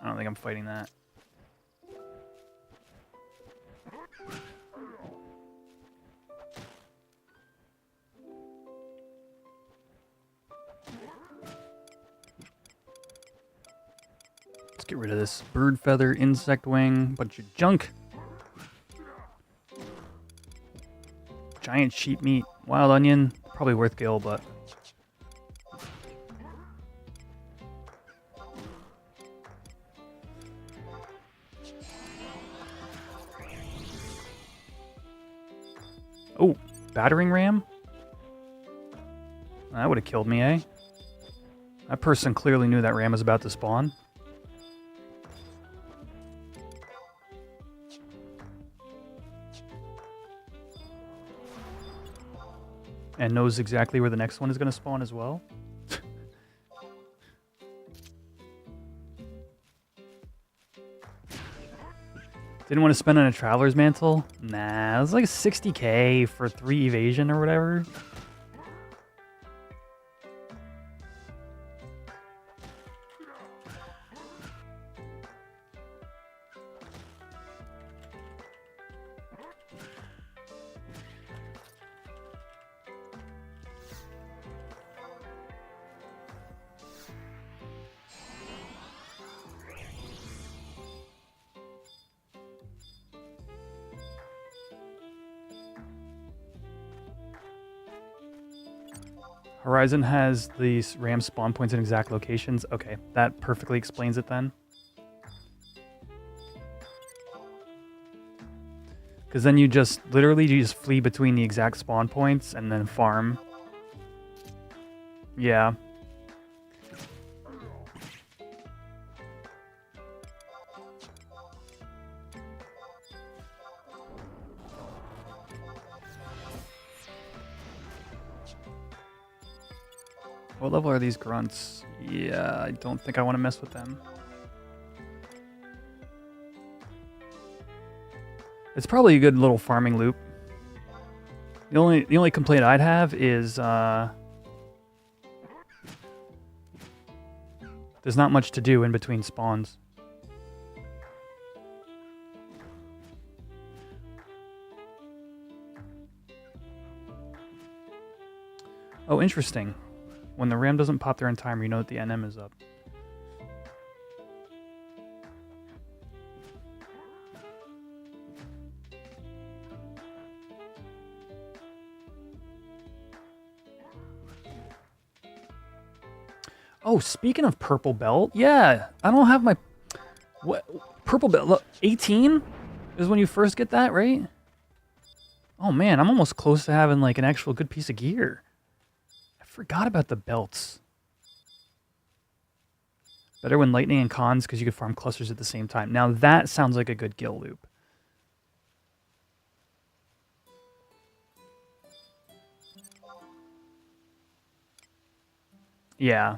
don't think I'm fighting that. get rid of this bird feather, insect wing, bunch of junk. Giant sheep meat, wild onion, probably worth gil, but... Oh, battering ram? That would have killed me, eh? That person clearly knew that ram was about to spawn. And knows exactly where the next one is going to spawn as well. Didn't want to spend on a Traveler's Mantle? Nah, it was like 60k for 3 evasion or whatever. Horizon has these ram spawn points in exact locations. Okay, that perfectly explains it then. Because then you just, literally, you just flee between the exact spawn points and then farm. Yeah. What level are these grunts? Yeah, I don't think I want to mess with them. It's probably a good little farming loop. The only complaint I'd have is there's not much to do in between spawns. Oh, interesting. When the ram doesn't pop there in timer, you know that the NM is up. Oh, speaking of purple belt, yeah, I don't have my... What? Purple belt, look, 18 is when you first get that, right? Oh man, I'm almost close to having like an actual good piece of gear. Forgot about the belts. Better when lightning and cons because you can farm clusters at the same time. Now that sounds like a good gil loop. Yeah.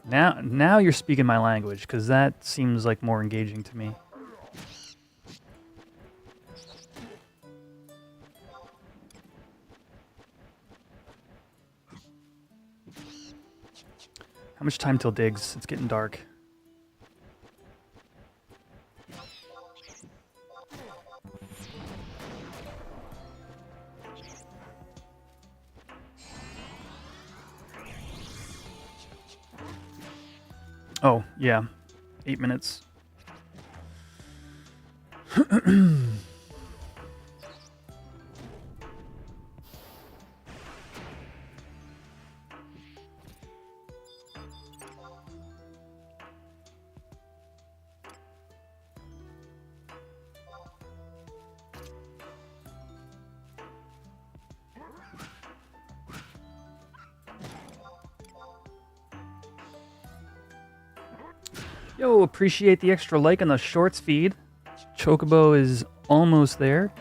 Now you're speaking my language because that seems like more engaging to me. How much time till digs? It's getting dark. Oh, yeah. 8 minutes. Yo, appreciate the extra like on the shorts feed. Chocobo is almost there.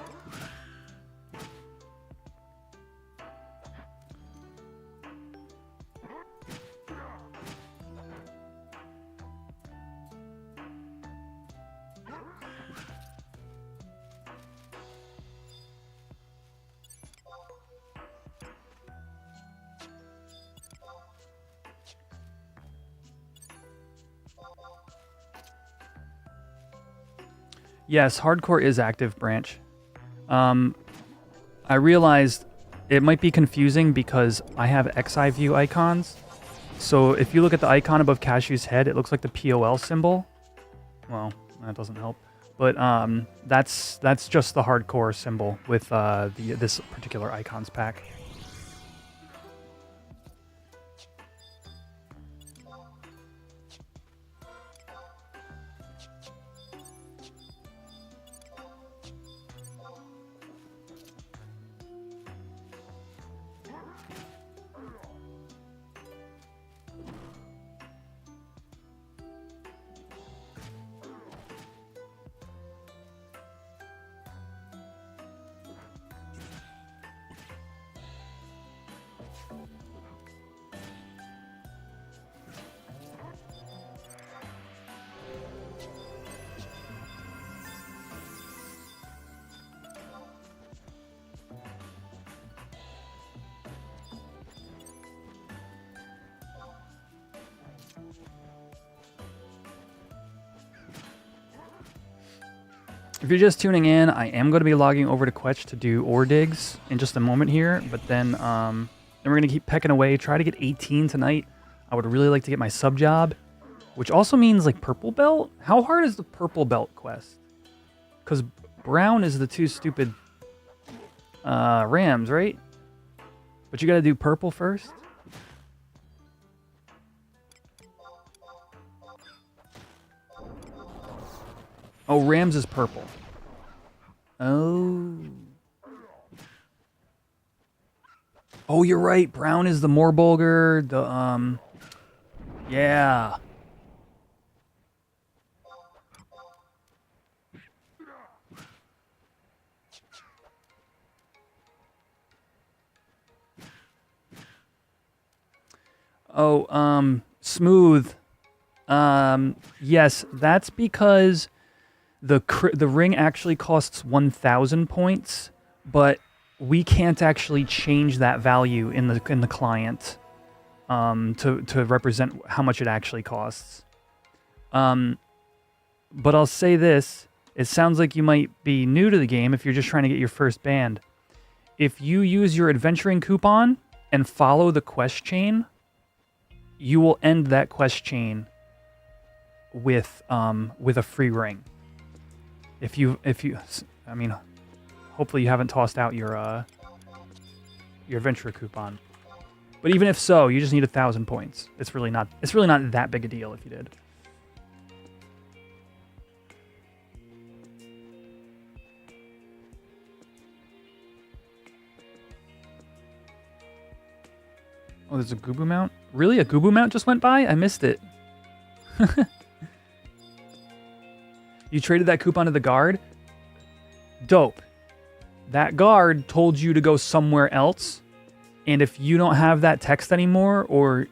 Yes, hardcore is active, Branch. I realized it might be confusing because I have XI view icons, So if you look at the icon above Cashew's head, it looks like the POL symbol. Well, that doesn't help. But that's just the hardcore symbol with this particular icons pack. If you're just tuning in, I am going to be logging over to Quetch to do ore digs in just a moment here, but then we're going to keep pecking away, try to get 18 tonight. I would really like to get my sub job, which also means like purple belt. How hard is the purple belt quest? Because brown is the two stupid rams, right? But you got to do purple first. Oh, Rams is purple. Oh. Oh, you're right. Brown is the Morbulger. The, yeah. Oh, smooth. Yes, that's because the ring actually costs 1,000 points, but we can't actually change that value in the client to represent how much it actually costs. But I'll say this: it sounds like you might be new to the game if you're just trying to get your first band. If you use your adventuring coupon and follow the quest chain, you will end that quest chain with a free ring. If you, I mean, hopefully you haven't tossed out your adventure coupon. But even if so, you just need 1,000 points. It's really not that big a deal if you did. Oh, there's a Goobu mount? Really? A Goobu mount just went by? I missed it. You traded that coupon to the guard? Dope. That guard told you to go somewhere else, and if you don't have that text anymore, or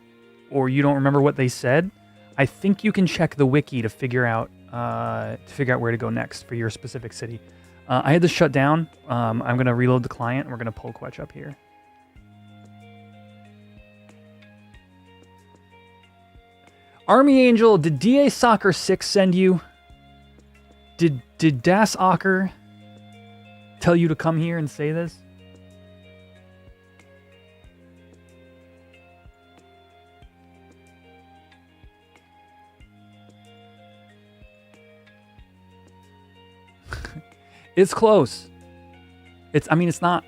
you don't remember what they said, I think you can check the wiki to figure out where to go next for your specific city. I had to shut down. I'm gonna reload the client, and we're gonna pull Quetch up here. Army Angel, did DA Soccer 6 send you? Did Das Ocker tell you to come here and say this? It's close. It's not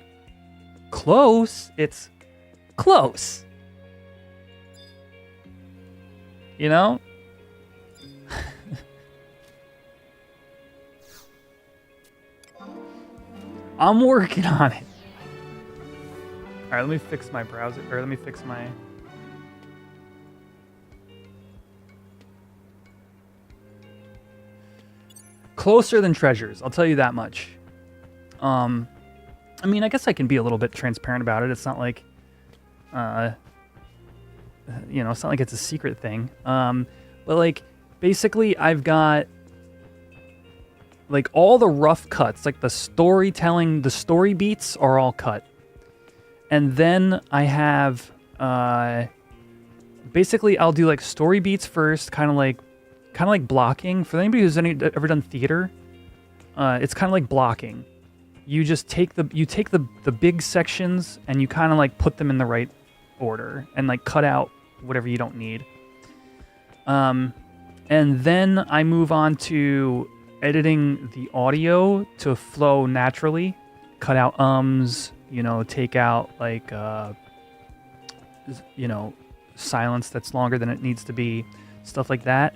close. It's close. You know? I'm working on it. All right, let me fix my browser, or let me fix my... Closer than treasures, I'll tell you that much. I mean, I guess I can be a little bit transparent about it. It's not like, you know, it's not like it's a secret thing. But like, basically, I've got like all the rough cuts, like the storytelling, the story beats are all cut. And then I have, basically I'll do like story beats first, kind of like blocking. For anybody who's ever done theater, it's kind of like blocking. You just take the big sections and you kind of like put them in the right order and like cut out whatever you don't need. And then I move on to editing the audio to flow naturally, cut out ums, take out like, silence that's longer than it needs to be, stuff like that.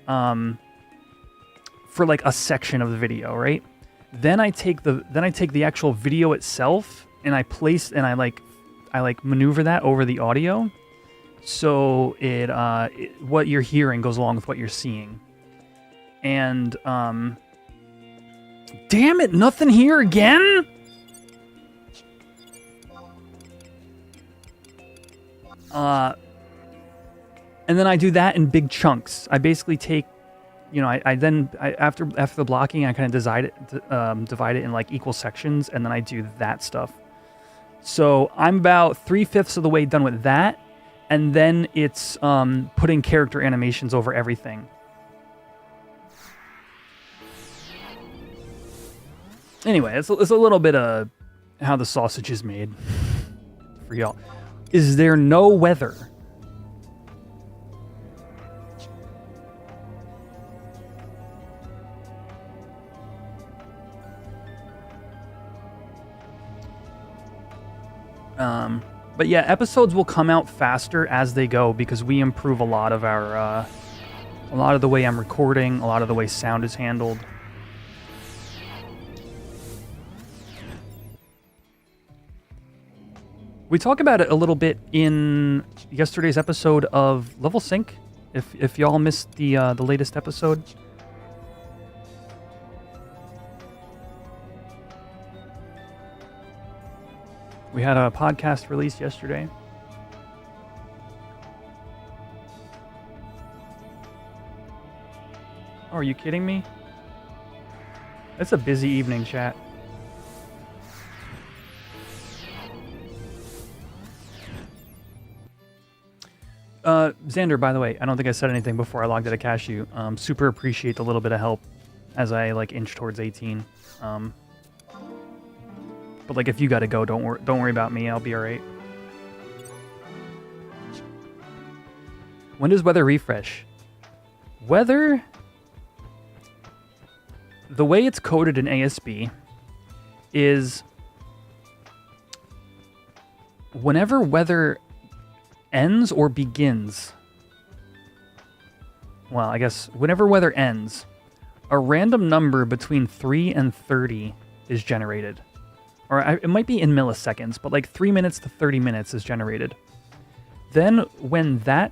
For like a section of the video, right? Then I take the actual video itself and I maneuver that over the audio, so what you're hearing goes along with what you're seeing. And damn it, nothing here again. And then I do that in big chunks. I basically take, after the blocking, I kind of divide it in like equal sections, and then I do that stuff. So I'm about 3/5 of the way done with that, and then it's putting character animations over everything. Anyway, it's a little bit of how the sausage is made for y'all. Is there no weather? But yeah, episodes will come out faster as they go because we improve a lot of the way I'm recording, a lot of the way sound is handled. We talk about it a little bit in yesterday's episode of Level Sync. If y'all missed the latest episode. We had a podcast released yesterday. Oh, are you kidding me? It's a busy evening, chat. Xander, by the way, I don't think I said anything before I logged out of Cashew. Super appreciate the little bit of help as I inch towards 18. But if you gotta go, don't worry about me. I'll be all right. When does weather refresh? Weather, the way it's coded in ASB is whenever weather ends or begins. Well, I guess whenever weather ends, a random number between 3 and 30 is generated. Or it might be in milliseconds, but 3 minutes to 30 minutes is generated. Then when that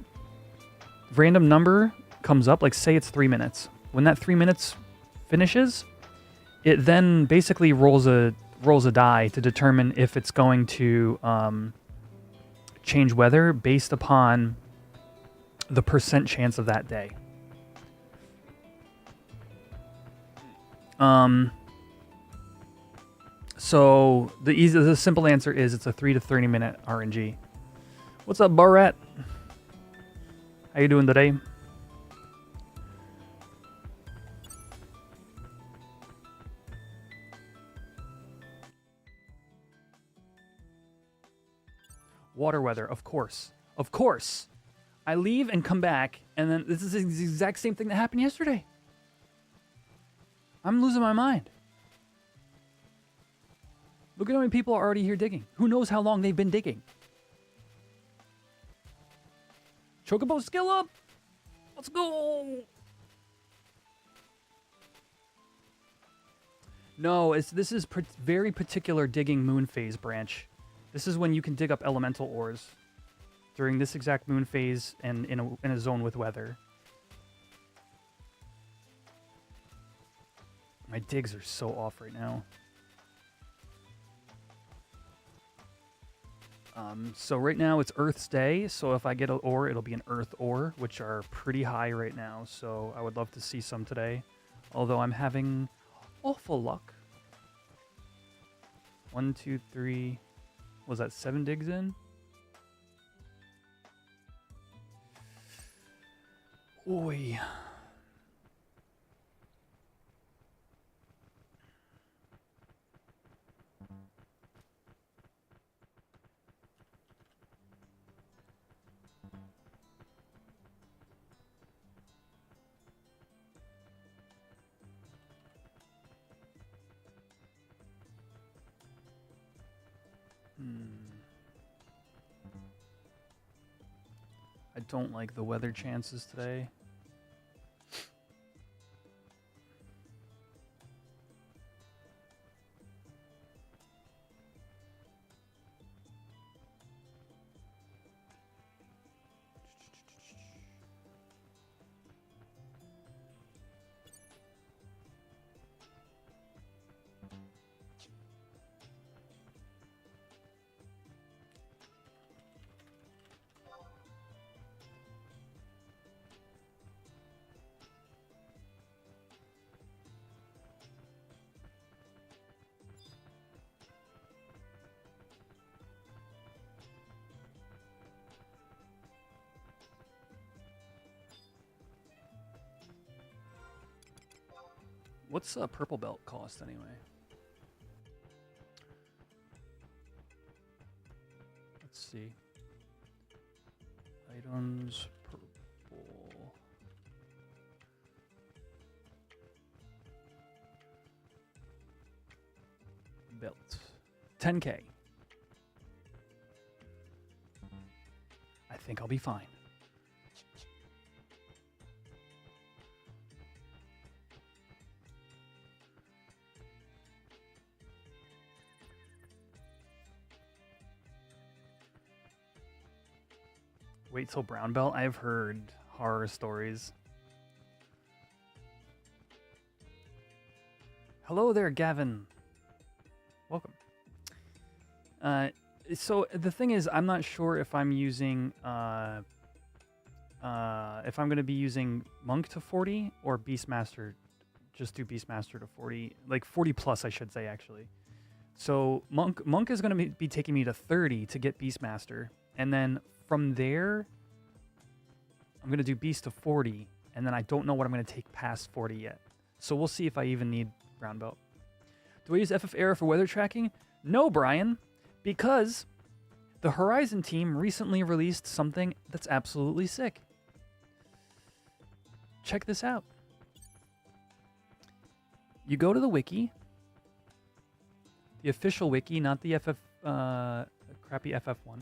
random number comes up, say it's 3 minutes, when that 3 minutes finishes, it then basically rolls a die to determine if it's going to change weather based upon the percent chance of that day. So the simple answer is it's a 3 to 30 minute RNG. What's up, Barat? How you doing today? Water weather, of course. Of course. I leave and come back, and then this is the exact same thing that happened yesterday. I'm losing my mind. Look at how many people are already here digging. Who knows how long they've been digging? Chocobo, skill up! Let's go! No, this is very particular digging moon phase branch. This is when you can dig up elemental ores during this exact moon phase and in a zone with weather. My digs are so off right now. So right now it's Earth's Day, so if I get an ore, it'll be an Earth ore, which are pretty high right now, so I would love to see some today. Although I'm having awful luck. 1, 2, 3... Was that 7 digs in? Oi. don't like the weather chances today. What's a purple belt cost anyway? Let's see. Items, purple. Belt. 10K. I think I'll be fine. Wait till brown belt? I've heard horror stories. Hello there, Gavin. Welcome. So the thing is, I'm not sure if I'm using, if I'm going to be using Monk to 40 or Beastmaster, just do Beastmaster to 40, like 40 plus, I should say, actually. So Monk is going to be taking me to 30 to get Beastmaster, and then from there, I'm going to do Beast to 40, and then I don't know what I'm going to take past 40 yet. So we'll see if I even need brown belt. Do I use FF Era for weather tracking? No, Brian, because the Horizon team recently released something that's absolutely sick. Check this out. You go to the wiki, the official wiki, not the crappy FF one.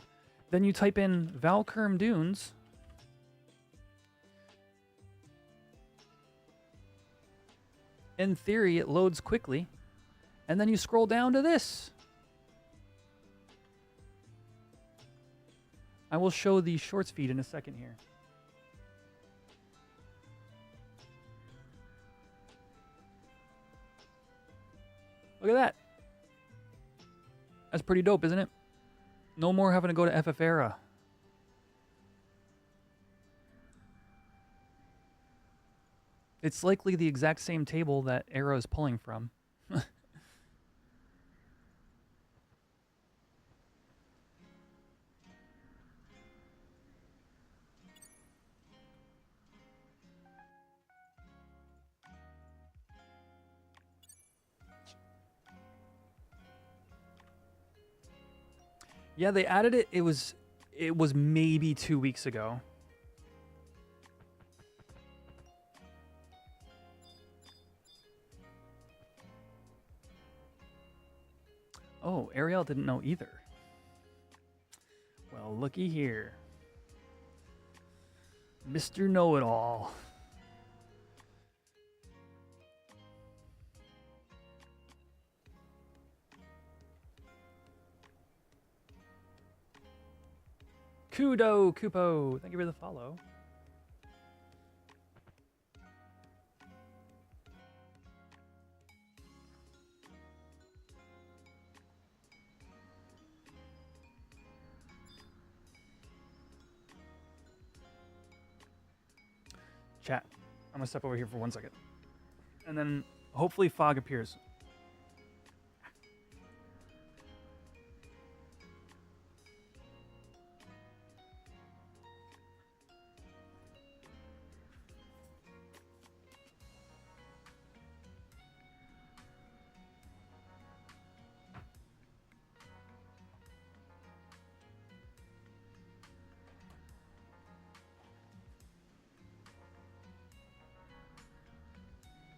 Then you type in Valkurm Dunes. In theory, it loads quickly. And then you scroll down to this. I will show the shorts feed in a second here. Look at that. That's pretty dope, isn't it? No more having to go to FF Era. It's likely the exact same table that Era is pulling from. Yeah, they added it. It was maybe 2 weeks ago. Oh, Ariel didn't know either. Well, looky here. Mr. Know-It-All. Kupo, thank you for the follow. Chat, I'm gonna step over here for 1 second. And then hopefully fog appears.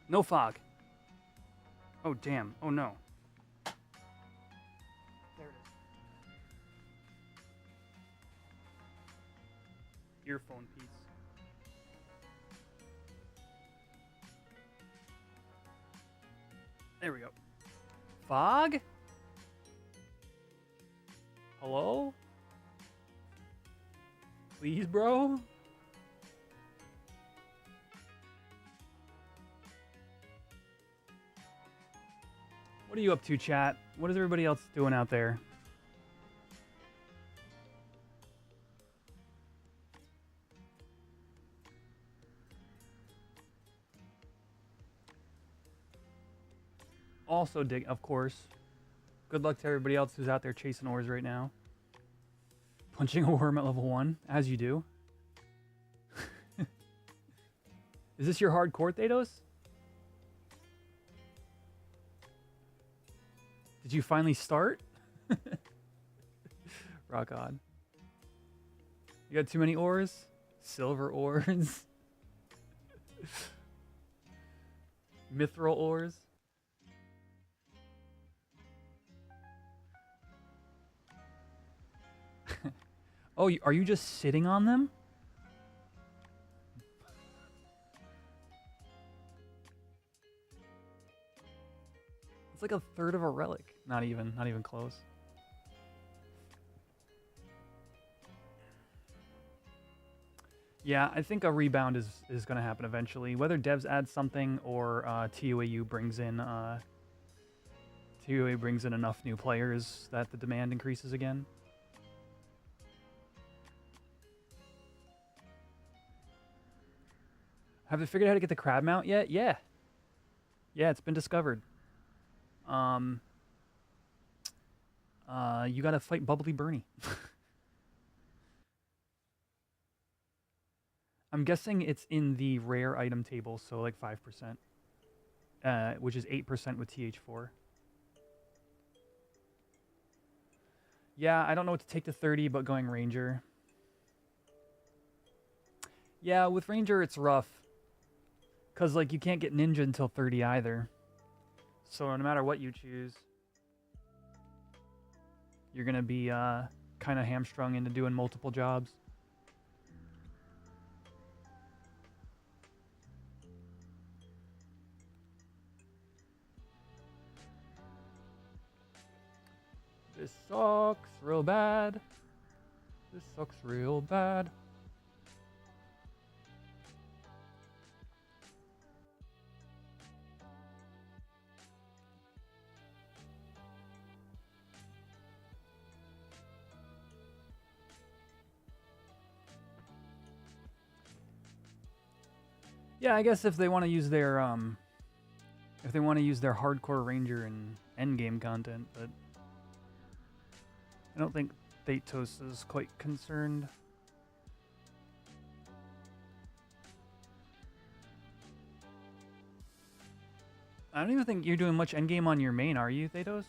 No fog. Oh, damn. Oh, no. There it is. earphone piece. There we go. Fog? Hello? Please, bro? What are you up to, chat? What is everybody else doing out there? Also, dig, of course. Good luck to everybody else who's out there chasing ores right now. Punching a worm at level 1, as you do. Is this your hardcore, Thanos? Did you finally start? Rock on. You got too many ores? Silver ores? Mithril ores? Oh, are you just sitting on them? It's like a third of a relic. Not even close. Yeah, I think a rebound is going to happen eventually. Whether devs add something or TUAU brings in enough new players that the demand increases again. Have they figured out how to get the crab mount yet? Yeah. Yeah, it's been discovered. You gotta fight Bubbly Bernie. I'm guessing it's in the rare item table, so like 5%. Which is 8% with TH4. Yeah, I don't know what to take to 30, but going Ranger. Yeah, with Ranger it's rough. Because like you can't get Ninja until 30 either. So no matter what you choose, you're going to be kind of hamstrung into doing multiple jobs. This sucks real bad. This sucks real bad. Yeah, I guess if they want to use their hardcore ranger and endgame content, but I don't think Thetos is quite concerned. I don't even think you're doing much endgame on your main, are you, Thetos?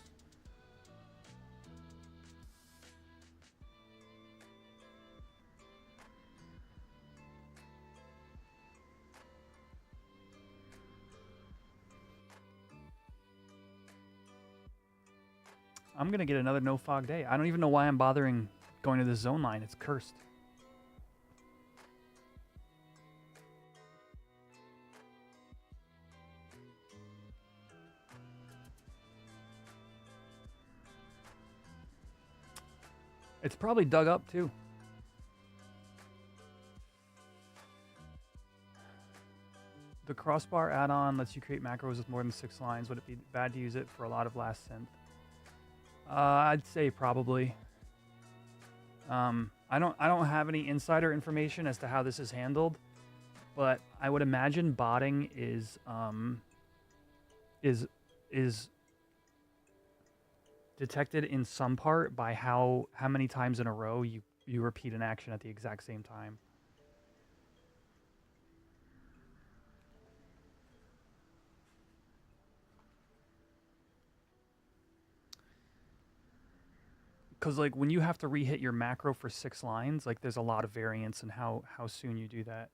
I'm gonna get another no fog day. I don't even know why I'm bothering going to this zone line. It's cursed. It's probably dug up too. The crossbar add-on lets you create macros with more than 6 lines. Would it be bad to use it for a lot of last synth? I'd say probably. I don't have any insider information as to how this is handled, but I would imagine botting is detected in some part by how many times in a row you repeat an action at the exact same time. Because like when you have to re-hit your macro for 6 lines, like there's a lot of variance in how soon you do that.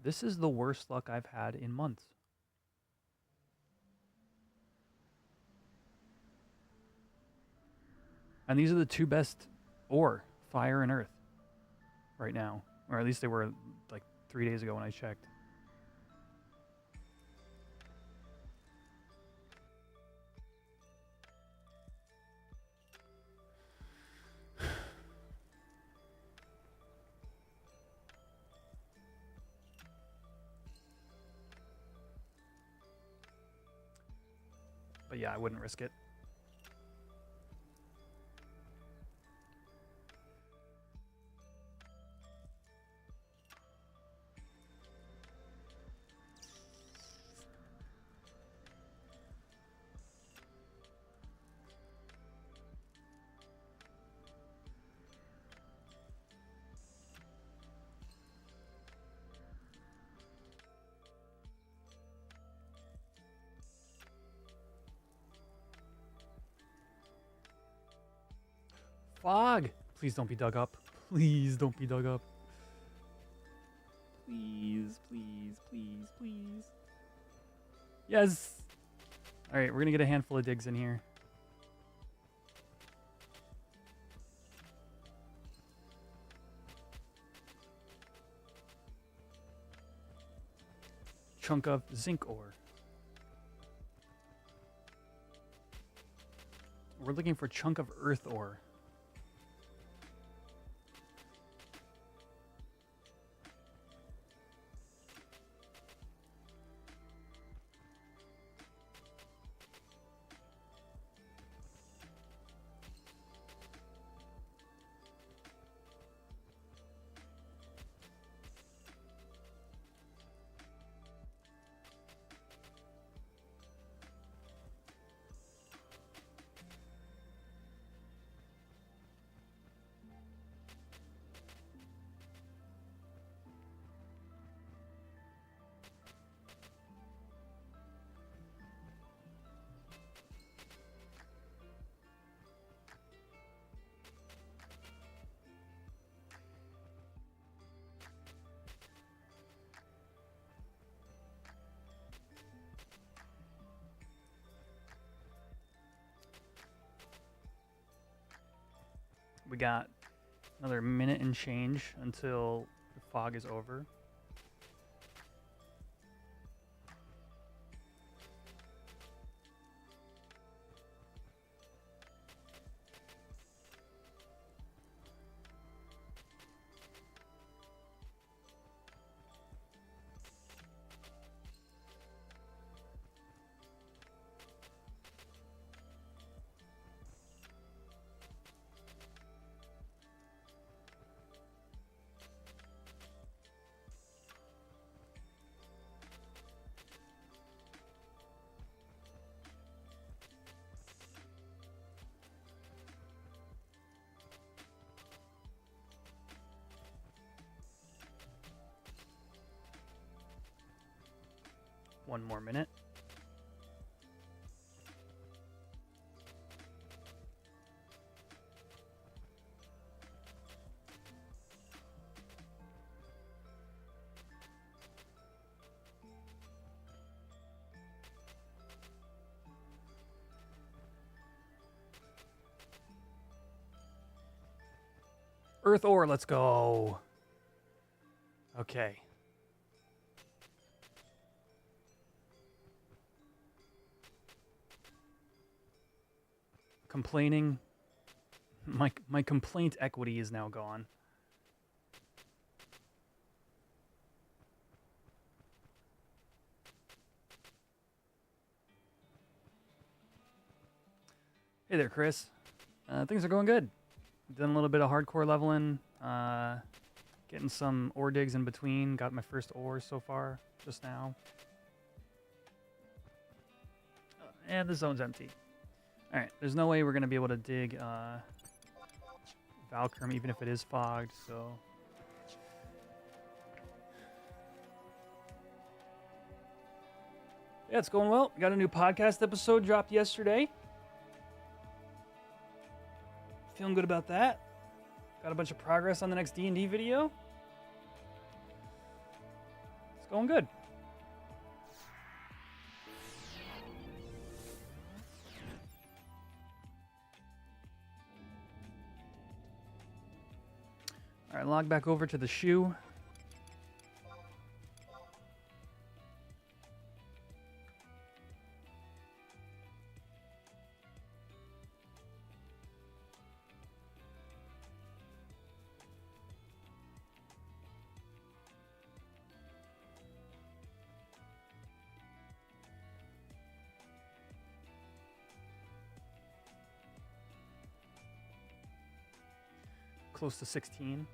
This is the worst luck I've had in months. And these are the two best ore, fire and earth, right now. Or at least they were like 3 days ago when I checked. But yeah, I wouldn't risk it. Fog! Please don't be dug up. Please don't be dug up. Please, please, please, please. Yes! Alright, we're gonna get a handful of digs in here. Chunk of zinc ore. We're looking for chunk of earth ore. We got another minute and change until the fog is over. One more minute. Earth ore, let's go. Okay. Complaining. My complaint equity is now gone. Hey there, Chris. Things are going good. Done a little bit of hardcore leveling. Getting some ore digs in between. Got my first ore so far, just now. And the zone's empty. Alright, there's no way we're going to be able to dig Valkyrum even if it is fogged, so... Yeah, it's going well. Got a new podcast episode dropped yesterday. Feeling good about that. Got a bunch of progress on the next D&D video. It's going good. All right, log back over to the shoe. Close to 16.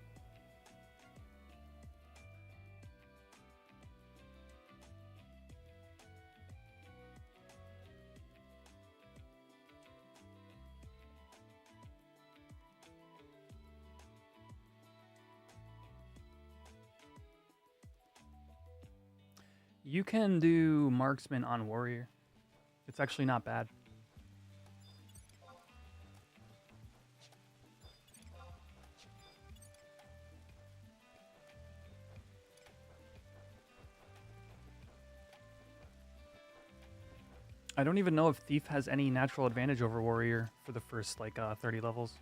You can do marksman on warrior. It's actually not bad. I don't even know if thief has any natural advantage over warrior for the first like 30 levels.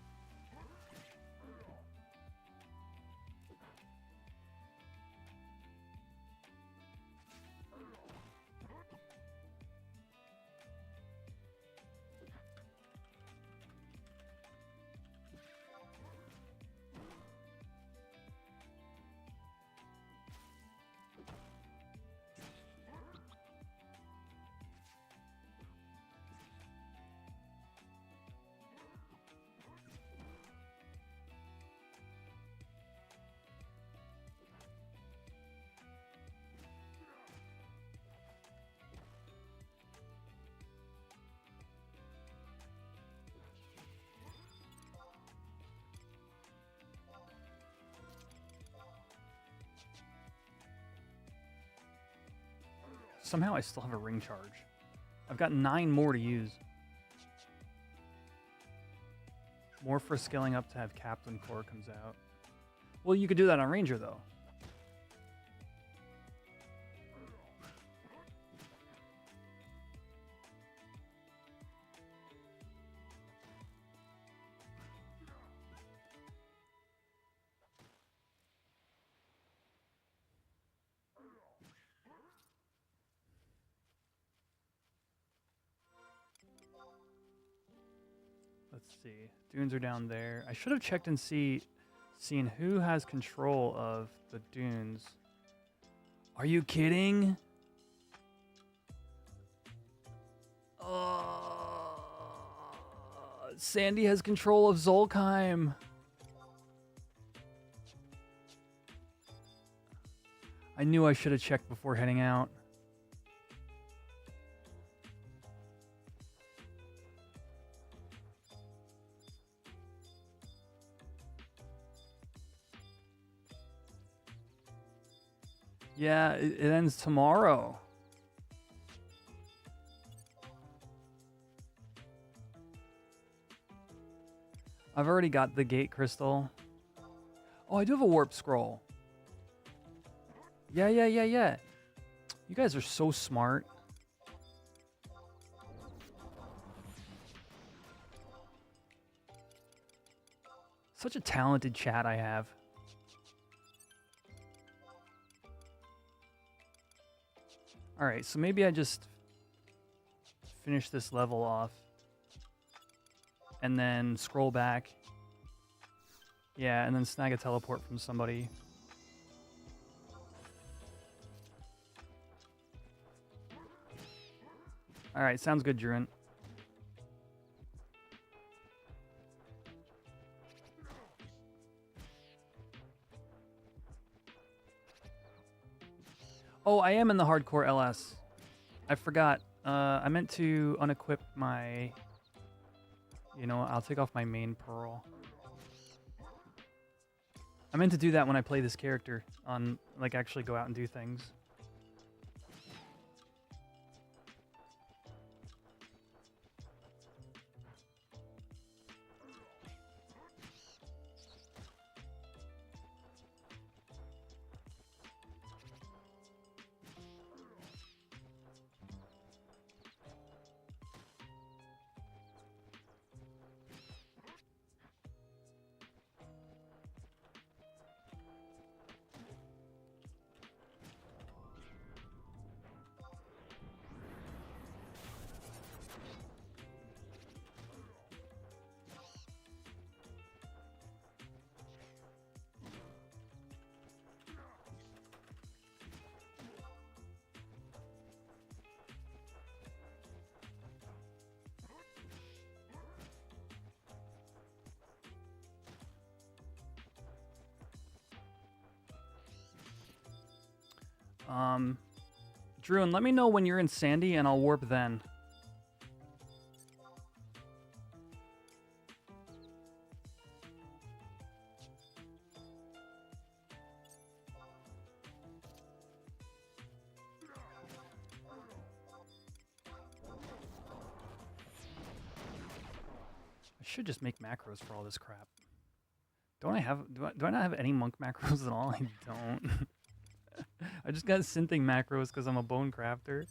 Somehow I still have a ring charge. I've got 9 more to use. More for scaling up to have Captain Core comes out. Well, you could do that on Ranger, though. Let's see. Dunes are down there. I should have checked and seen who has control of the dunes. Are you kidding? Sandy has control of Zolkheim. I knew I should have checked before heading out. Yeah, it ends tomorrow. I've already got the gate crystal. Oh, I do have a warp scroll. Yeah. You guys are so smart. Such a talented chat I have. Alright, so maybe I just finish this level off and then scroll back. Yeah, and then snag a teleport from somebody. Alright, sounds good, Druin. Oh, I am in the hardcore LS. I forgot. I meant to unequip my... You know, I'll take off my main pearl. I meant to do that when I play this character on, like, actually go out and do things. Drew, and let me know when you're in Sandy, and I'll warp then. I should just make macros for all this crap. Don't I have? Do I not have any monk macros at all? I don't. I just got synthing macros because I'm a bone crafter.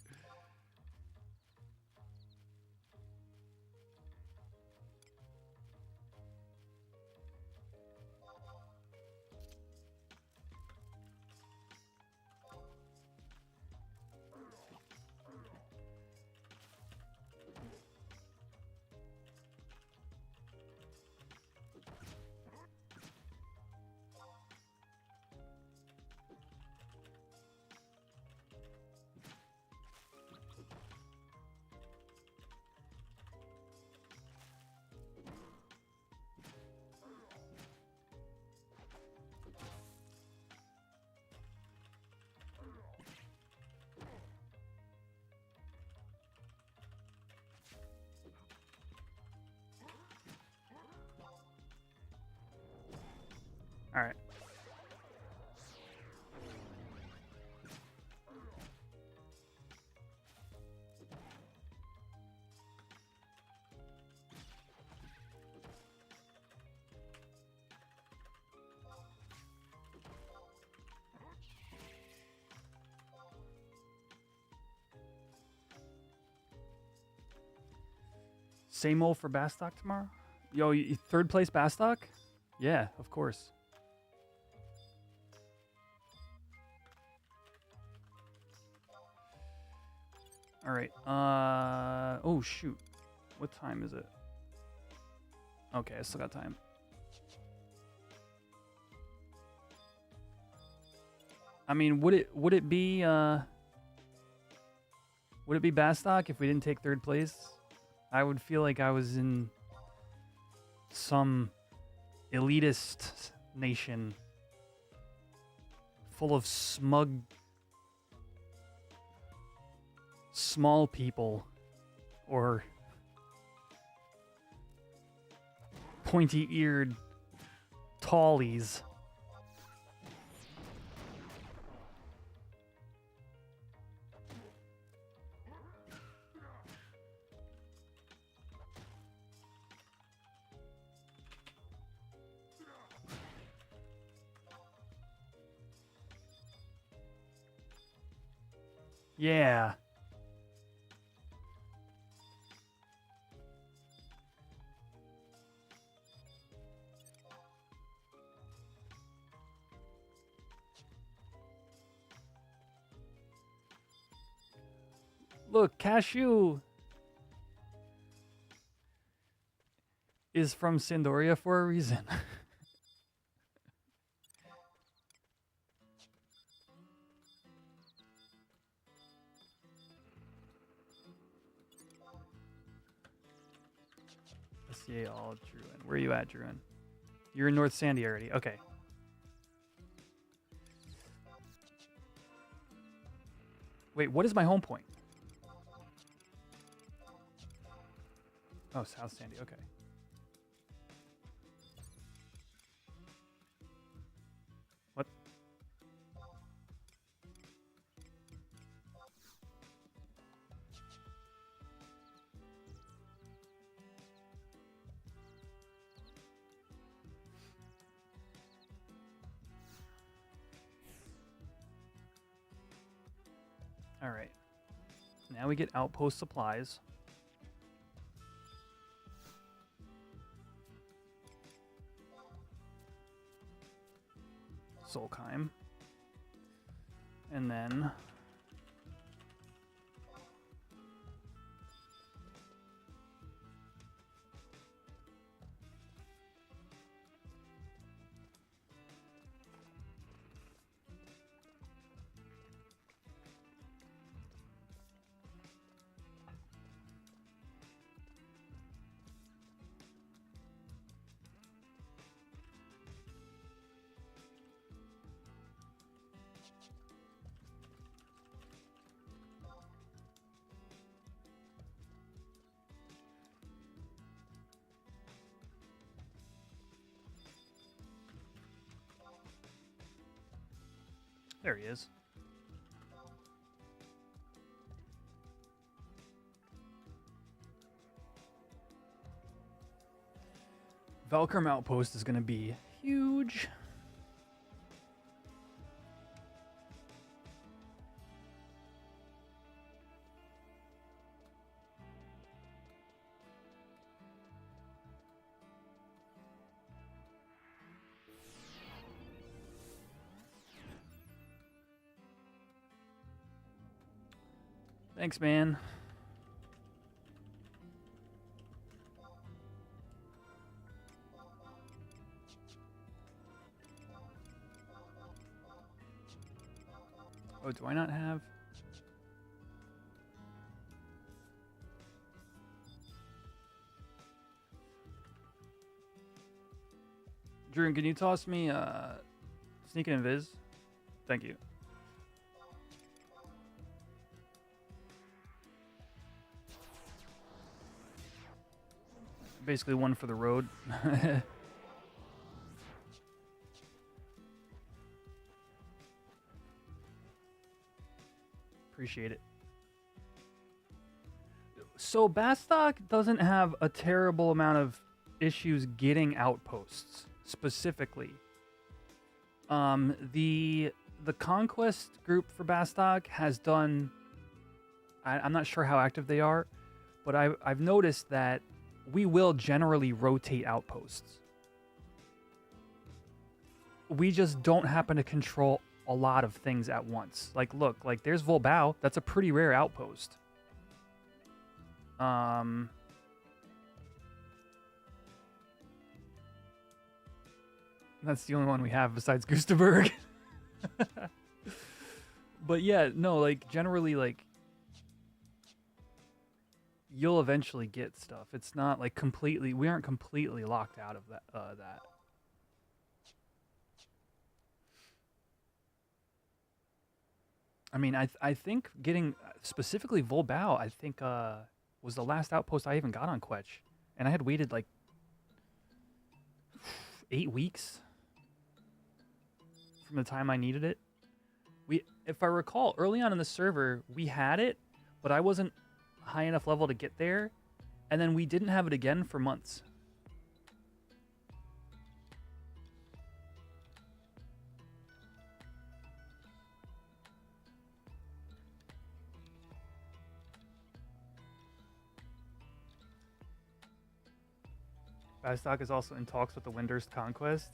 All right. Same old for Bastock tomorrow? Yo, third place Bastock? Yeah, of course. All right. Oh shoot. What time is it? Okay, I still got time. I mean, would it be Bastock if we didn't take third place? I would feel like I was in some elitist nation full of smug small people or pointy-eared tallies. Yeah. Look, Cashew is from Sandoria for a reason. SCA all Druin. Where are you at, Druin? You're in North Sandy already. Okay. Wait, what is my home point? Oh, South Sandy. Okay. What? All right. Now we get outpost supplies. Solkheim. And then There he is. Valkyrie Outpost is going to be huge. Thanks, man. Oh, do I not have? Drew, can you toss me Sneak and Invis? Thank you. Basically one for the road. Appreciate it. So Bastok doesn't have a terrible amount of issues getting outposts specifically. The conquest group for Bastok has done. I'm not sure how active they are, but I've noticed that we will generally rotate outposts. We just don't happen to control a lot of things at once. Like, look, like there's Volbao. That's a pretty rare outpost. That's the only one we have besides Gustaberg. But yeah, no, like generally, like you'll eventually get stuff. It's not like completely. We aren't completely locked out of that. I mean, I think getting specifically Volbao, I think was the last outpost I even got on Quetch, and I had waited like 8 weeks from the time I needed it. If I recall, early on in the server, we had it, but I wasn't high enough level to get there, and then we didn't have it again for months. Bastok is also in talks with the Windurst Conquest.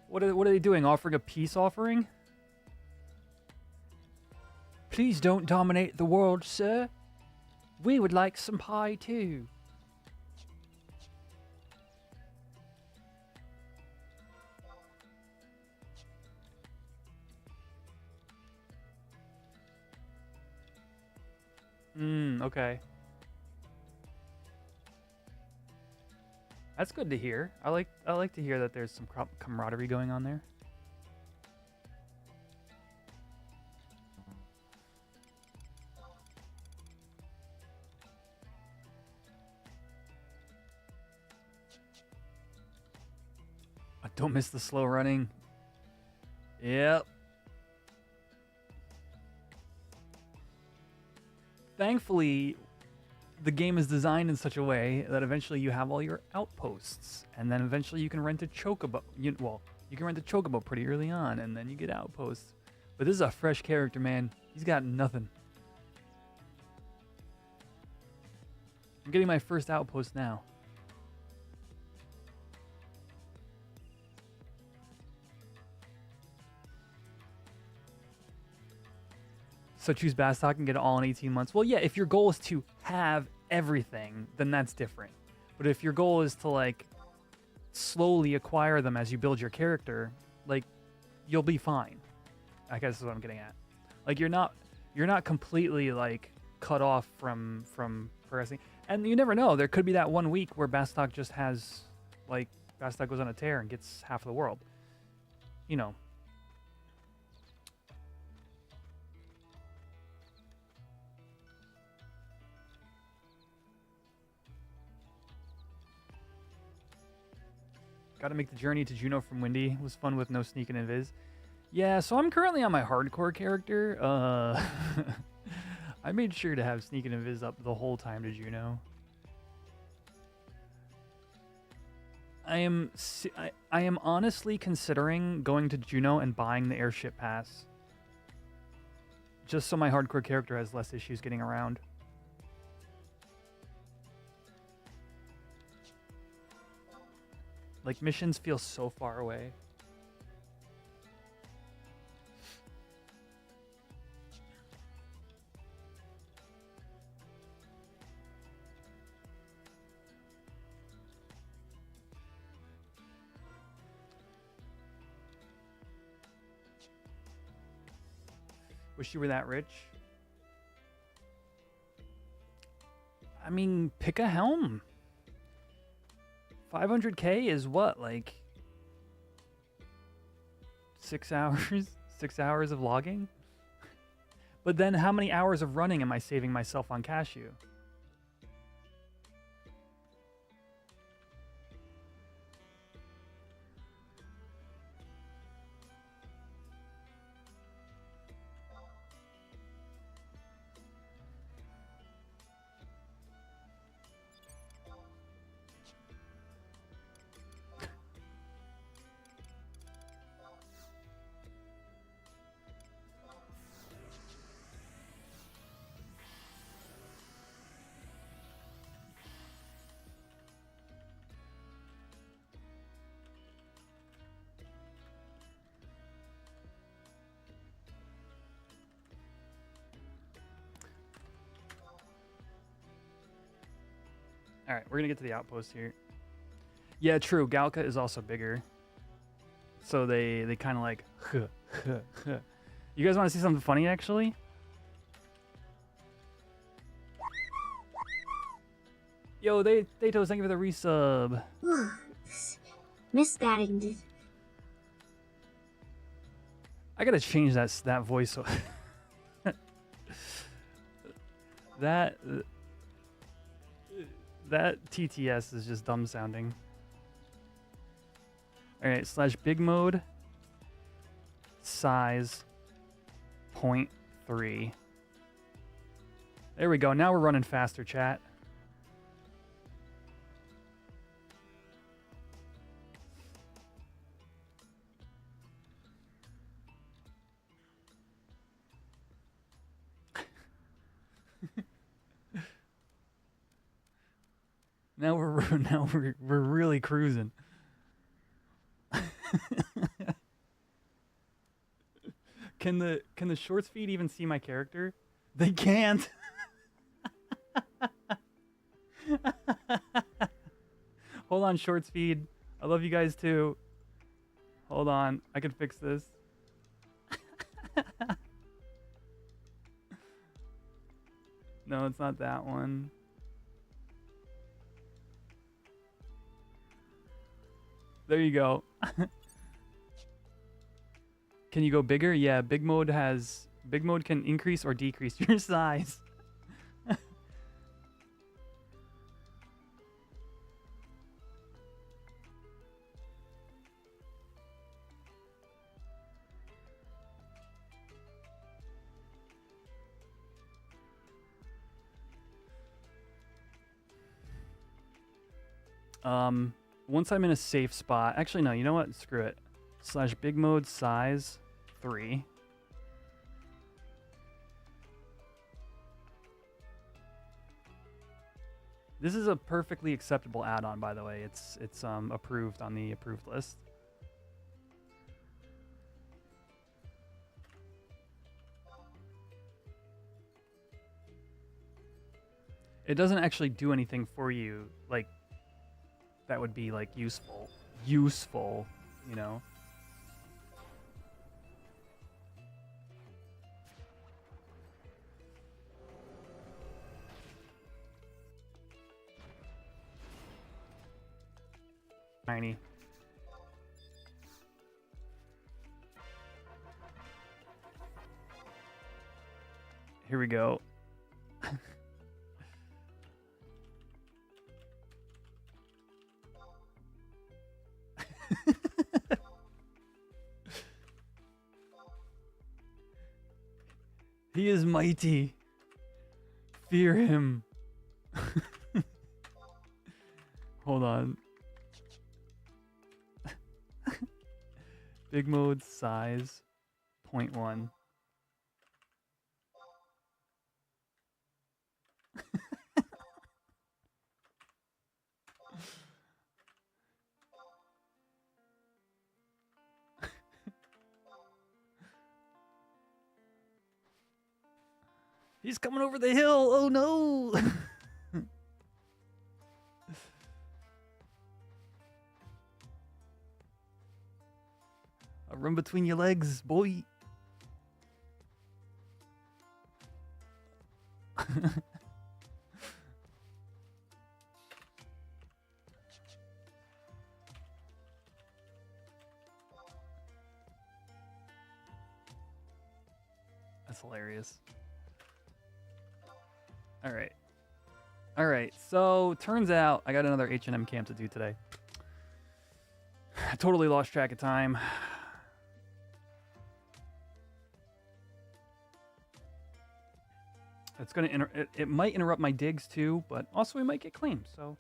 What are they doing? Offering a peace offering? Please don't dominate the world, sir. We would like some pie too. Okay. That's good to hear. I like to hear that there's some camaraderie going on there. Don't miss the slow running. Yep. Thankfully, the game is designed in such a way that eventually you have all your outposts, and then eventually you can rent a Chocobo. You can rent a Chocobo pretty early on, and then you get outposts. But this is a fresh character, man. He's got nothing. I'm getting my first outpost now. So choose Bastok and get it all in 18 months. Well, yeah, if your goal is to have everything, then that's different. But if your goal is to like slowly acquire them as you build your character, like you'll be fine. I guess is what I'm getting at. Like you're not completely like cut off from progressing. And you never know. There could be that 1 week where Bastok just has like Bastok goes on a tear and gets half of the world. You know. Got to make the journey to Juno from Windy. It was fun with no sneaking invis. Yeah, so I'm currently on my hardcore character. I made sure to have Sneak and Invis up the whole time, did you know? I am honestly considering going to Juneau and buying the airship pass. Just so my hardcore character has less issues getting around. Like, missions feel so far away. Wish you were that rich. I mean, pick a helm. 500k is what, like 6 hours? 6 hours of logging? But then how many hours of running am I saving myself on cashew? All right, we're gonna get to the outpost here. Yeah, true. Galka is also bigger, so they kind of like. You guys want to see something funny, actually? Yo, Thaytos, thank you for the resub. Missed that indeed. I gotta change that voice. that TTS is just dumb sounding. All right, / big mode size 0.3. There we go. Now we're running faster, chat. Now we're really cruising. Can the shorts feed even see my character? They can't. Hold on, shorts feed. I love you guys too. Hold on, I can fix this. No, it's not that one. There you go. Can you go bigger? Yeah, big mode can increase or decrease your size. Once I'm in a safe spot, actually no, you know what? Screw it. / big mode size 3. This is a perfectly acceptable add-on, by the way. It's approved on the approved list. It doesn't actually do anything for you, like, that would be, like, useful, you know? Tiny. Here we go. He is mighty. Fear him. Hold on. Big mode size 0.1. He's coming over the hill. Oh no. I'll run between your legs, boy. That's hilarious. All right. All right. So turns out I got another H&M camp to do today. I totally lost track of time. It's gonna it might interrupt my digs too, but also we might get claimed. So.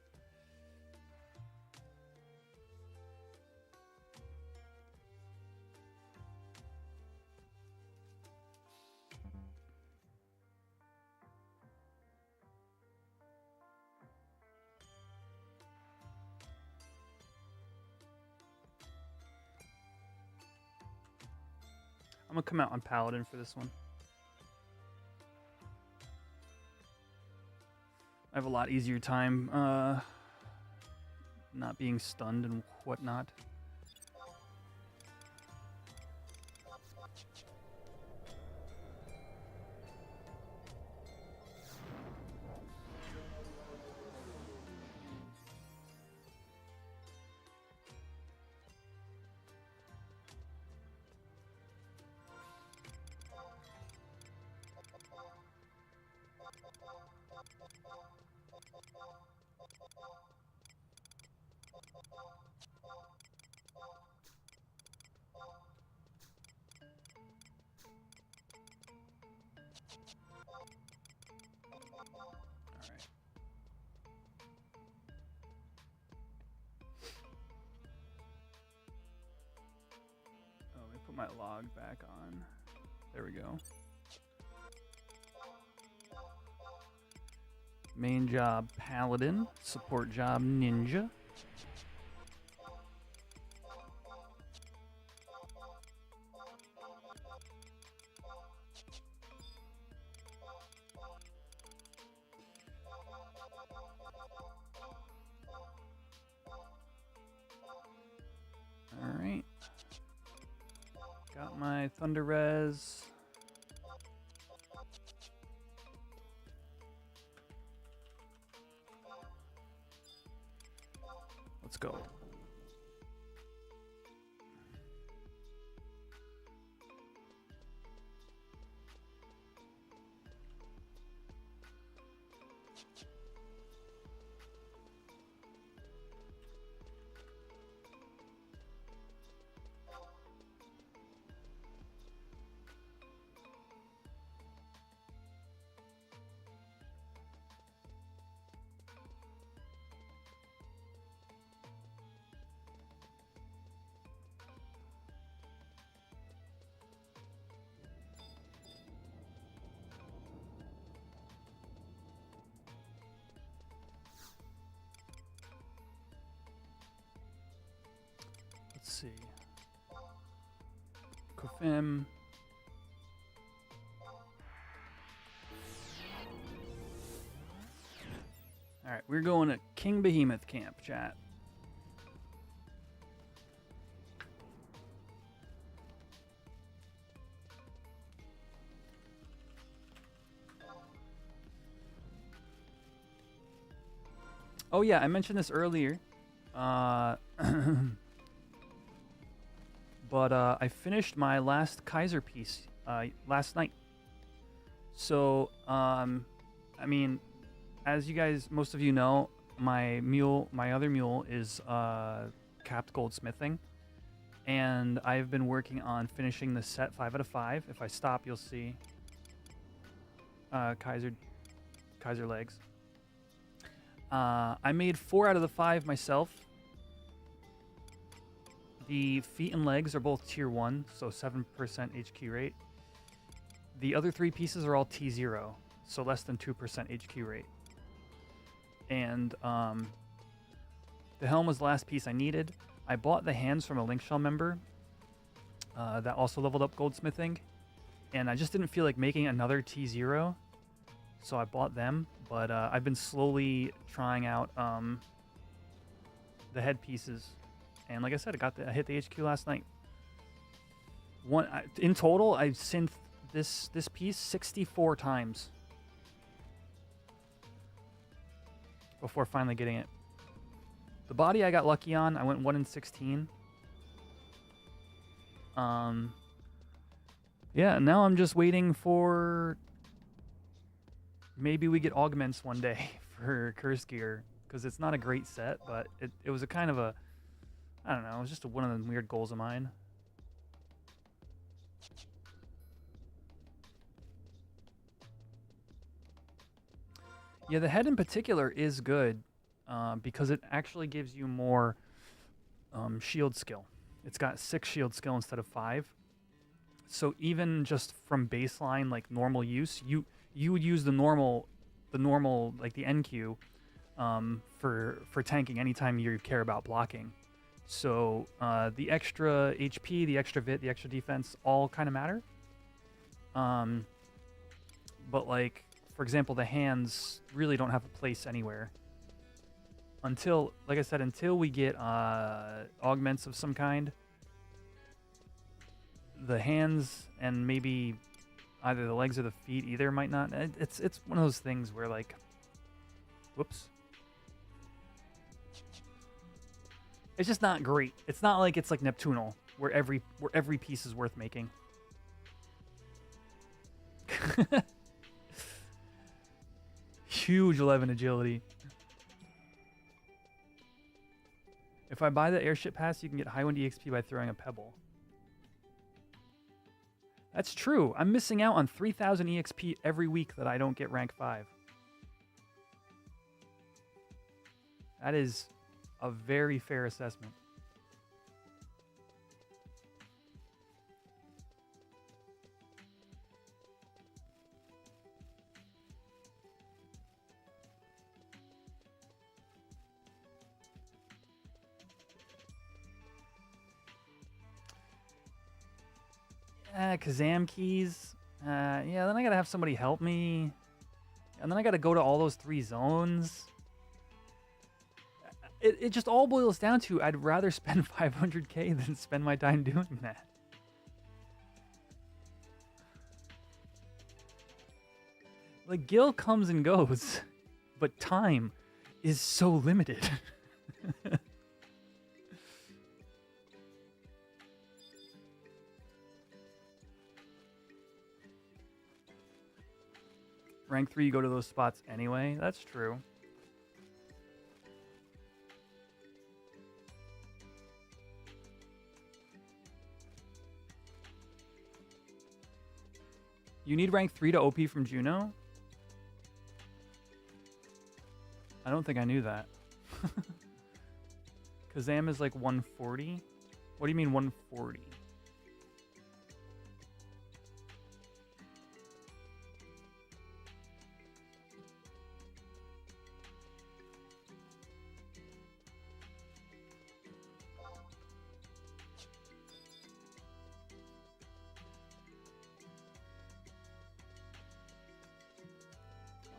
I'm gonna come out on Paladin for this one. I have a lot easier time not being stunned and whatnot. Alright. Oh, let me put my log back on. There we go. Main job Paladin, support job Ninja. All right. Got my Thunder Res. Let's go. Let's see. Kofim. All right, we're going to King Behemoth camp, chat. Oh yeah, I mentioned this earlier. But I finished my last Kaiser piece last night. So, I mean, as you guys, most of you know, my other mule is capped goldsmithing. And I've been working on finishing the set 5 out of 5. If I stop, you'll see. Kaiser legs. I made 4 out of the 5 myself. The feet and legs are both tier 1, so 7% HQ rate. The other 3 pieces are all T0, so less than 2% HQ rate. And the helm was the last piece I needed. I bought the hands from a Link Shell member that also leveled up goldsmithing. And I just didn't feel like making another T0, so I bought them. But I've been slowly trying out the head pieces. And like I said, I hit the HQ last night. In total, I've synthed this piece 64 times before finally getting it. The body I got lucky on. I went 1 in 16. Yeah, now I'm just waiting for maybe we get augments one day for curse gear, because it's not a great set, but it was a kind of a, I don't know, it was just one of the weird goals of mine. Yeah, the head in particular is good because it actually gives you more shield skill. It's got 6 shield skill instead of 5. So even just from baseline, like normal use, you would use the normal like the NQ for tanking anytime you care about blocking. So the extra HP, the extra vit, the extra defense all kind of matter. But like, for example, the hands really don't have a place anywhere until, like I said, until we get augments of some kind. The hands and maybe either the legs or the feet either might not. It's one of those things where like, whoops. It's just not great. It's not like it's like Neptunal where every piece is worth making. Huge 11 agility. If I buy the airship pass, you can get high 1 EXP by throwing a pebble. That's true. I'm missing out on 3,000 EXP every week that I don't get rank 5. That is a very fair assessment. Kazam keys. Yeah, then I gotta have somebody help me. And then I gotta go to all those 3 zones. It just all boils down to I'd rather spend 500k than spend my time doing that. Like, Gil comes and goes, but time is so limited. Rank 3, you go to those spots anyway. That's true. You need rank 3 to OP from Juno? I don't think I knew that. Kazam is like 140? What do you mean 140?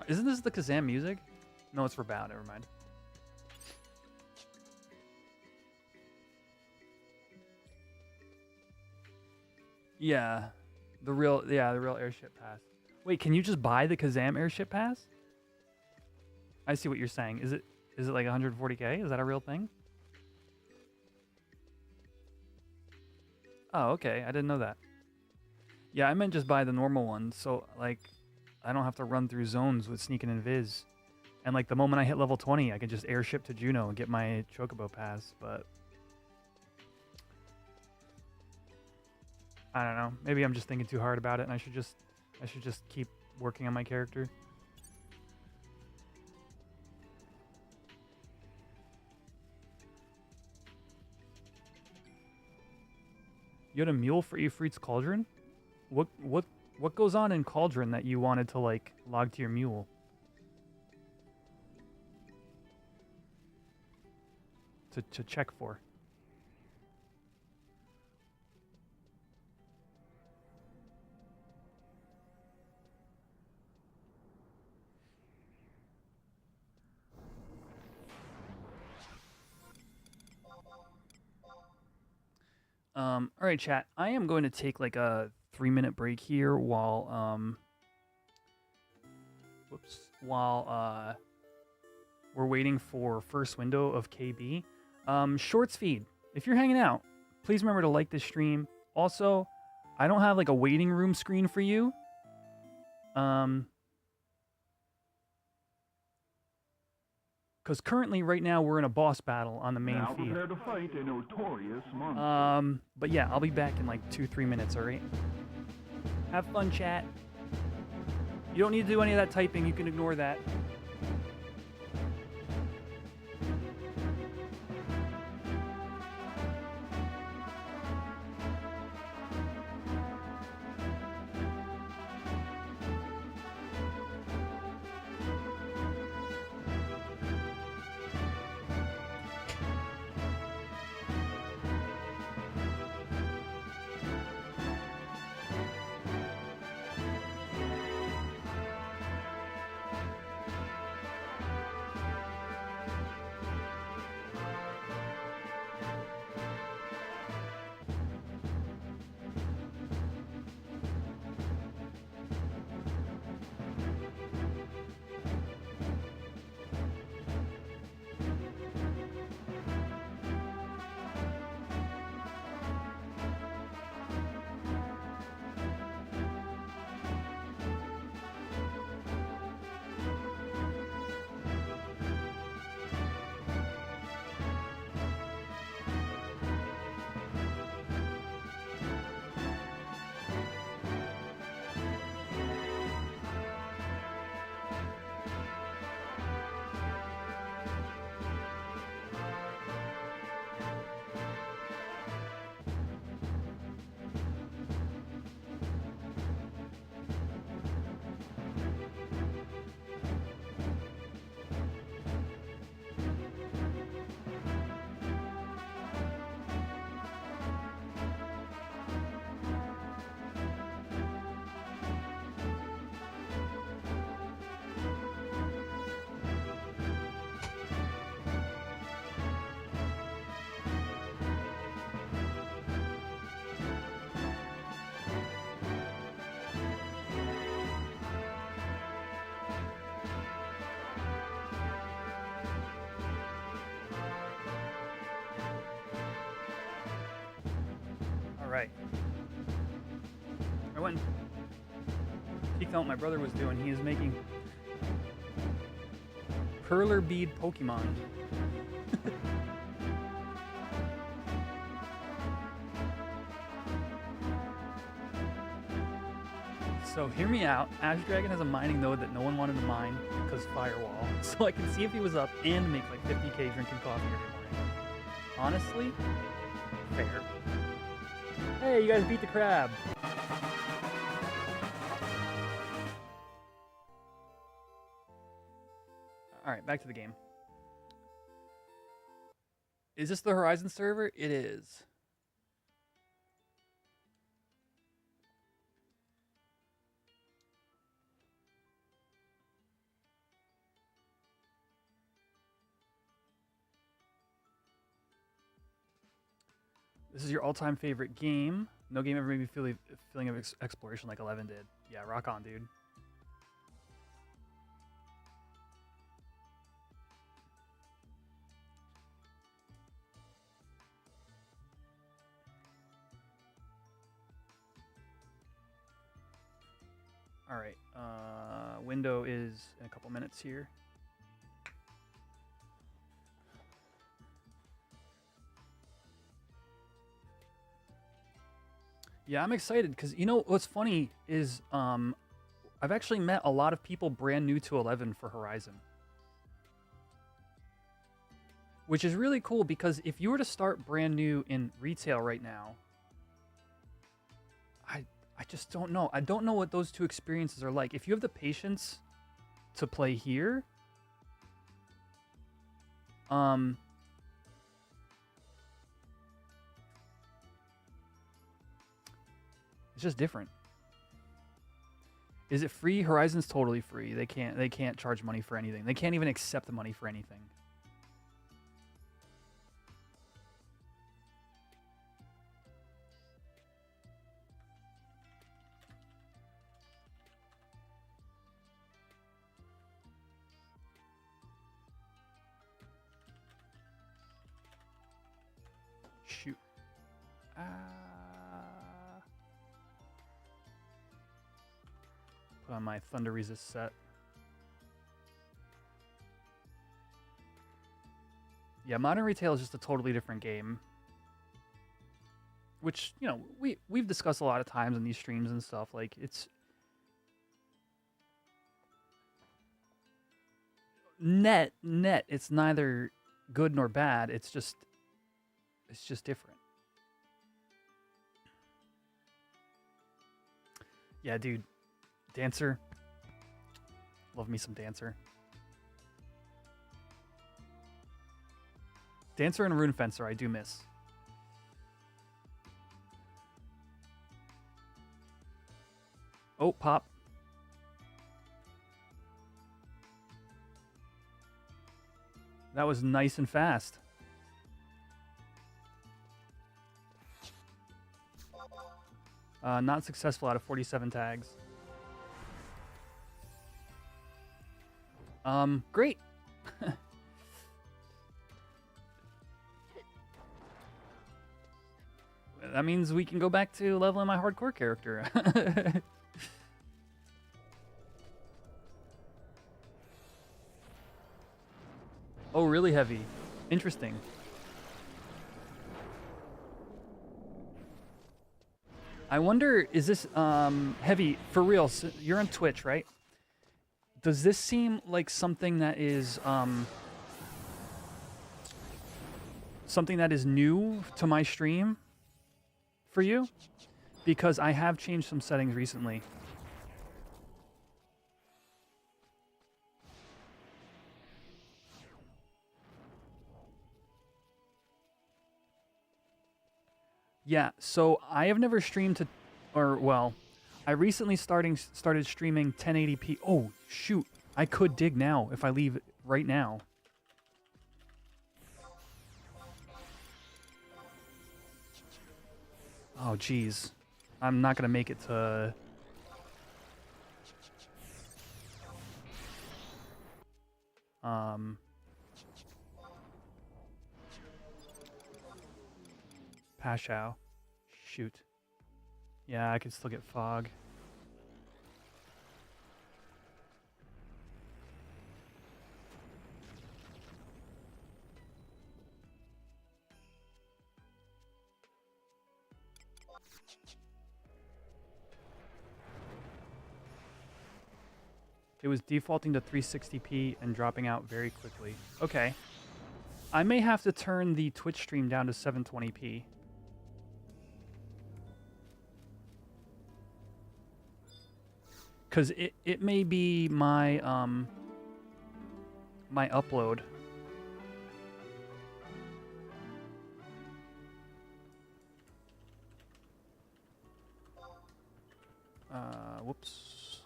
Isn't this the Kazam music? No, it's for Bow. Never mind. Yeah, the real airship pass. Wait, can you just buy the Kazam airship pass? I see what you're saying. Is it like 140k? Is that a real thing? Oh, okay. I didn't know that. Yeah, I meant just buy the normal one. So like, I don't have to run through zones with sneaking and viz. And like the moment I hit level 20, I can just airship to Juno and get my Chocobo pass. But I don't know. Maybe I'm just thinking too hard about it, and I should just keep working on my character. You had a mule for Ifrit's Cauldron? What goes on in Cauldron that you wanted to like log to your mule? To check for. All right, chat. I am going to take like a 3-minute break here while we're waiting for first window of KB. Shorts feed. If you're hanging out, please remember to like this stream. Also, I don't have like a waiting room screen for you. Because currently, right now, we're in a boss battle on the main Now feed. prepare to fight a notorious monster. But yeah, I'll be back in like 2-3 minutes, alright? Have fun, chat. You don't need to do any of that typing, you can ignore that. Alright. I went and peeked out what my brother was doing. He is making perler bead Pokemon. So hear me out. Ash Dragon has a mining node that no one wanted to mine because firewall. So I can see if he was up and make like 50k drinking coffee every morning. Honestly, fair. Hey, you guys beat the crab. Alright, back to the game. Is this the Horizon server? It is. This is your all-time favorite game. No game ever made me feel the feeling of exploration like 11 did. Yeah, rock on, dude. All right, window is in a couple minutes here. Yeah, I'm excited because you know what's funny is I've actually met a lot of people brand new to 11 for Horizon. Which is really cool because if you were to start brand new in retail right now, I just don't know. I don't know what those two experiences are like. If you have the patience to play here, it's just different. Is it free? Horizon's totally free. They can't charge money for anything. They can't even accept the money for anything. Shoot. Put on my Thunder Resist set. Yeah, Modern Retail is just a totally different game. Which, you know, we've discussed a lot of times in these streams and stuff. Like, it's... Net, it's neither good nor bad. It's just different. Yeah, dude. Dancer. Love me some Dancer. Dancer and Rune Fencer I do miss. Oh, pop. That was nice and fast. Not successful out of 47 tags. Great. That means we can go back to leveling my hardcore character. Oh, really heavy. Interesting. I wonder, is this heavy for real? So you're on Twitch, right? Does this seem like something that is new to my stream for you? Because I have changed some settings recently. Yeah, so I have never streamed to, I recently started streaming 1080p. Oh, shoot. I could dig now if I leave right now. Oh, geez. I'm not going to make it to... Pashao. Shoot. Yeah, I can still get fog. It was defaulting to 360p and dropping out very quickly. Okay. I may have to turn the Twitch stream down to 720p. Because it may be my my upload. Whoops.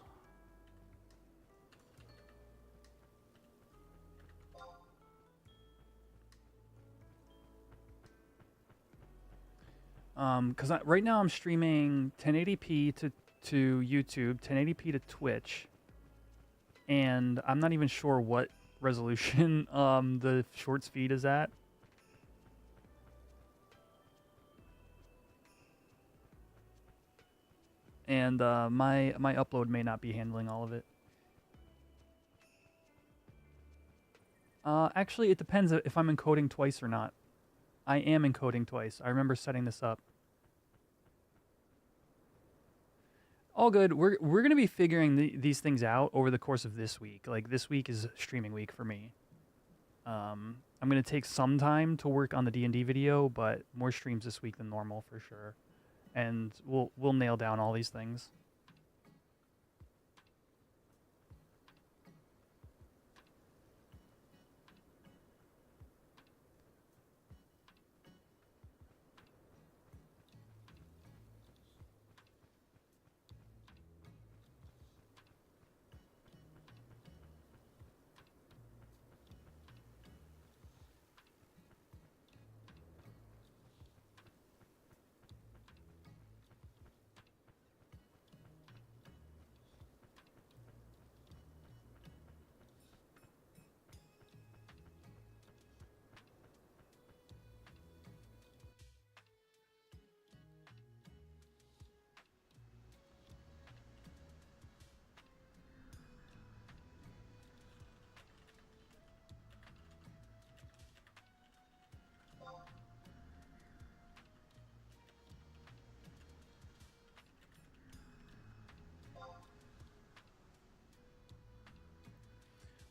Because right now I'm streaming 1080p to YouTube, 1080p to Twitch, and I'm not even sure what resolution the shorts feed is at. And my upload may not be handling all of it. Actually, it depends if I'm encoding twice or not. I am encoding twice. I remember setting this up. All good. We're gonna be figuring these things out over the course of this week. Like this week is streaming week for me. I'm gonna take some time to work on the D&D video, but more streams this week than normal for sure. And we'll nail down all these things.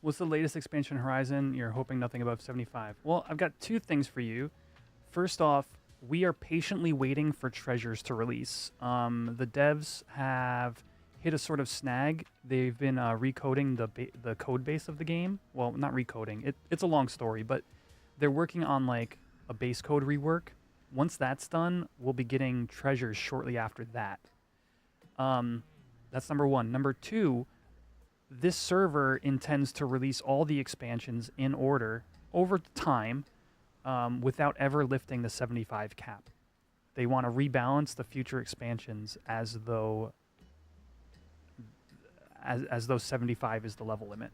What's the latest expansion horizon? You're hoping nothing above 75. Well, I've got two things for you. First off, we are patiently waiting for treasures to release. The devs have hit a sort of snag. They've been recoding the code base of the game. Well, not recoding. It's a long story, but they're working on like a base code rework. Once that's done, we'll be getting treasures shortly after that. That's number one. Number two, this server intends to release all the expansions in order over time without ever lifting the 75 cap. They want to rebalance the future expansions as though 75 is the level limit.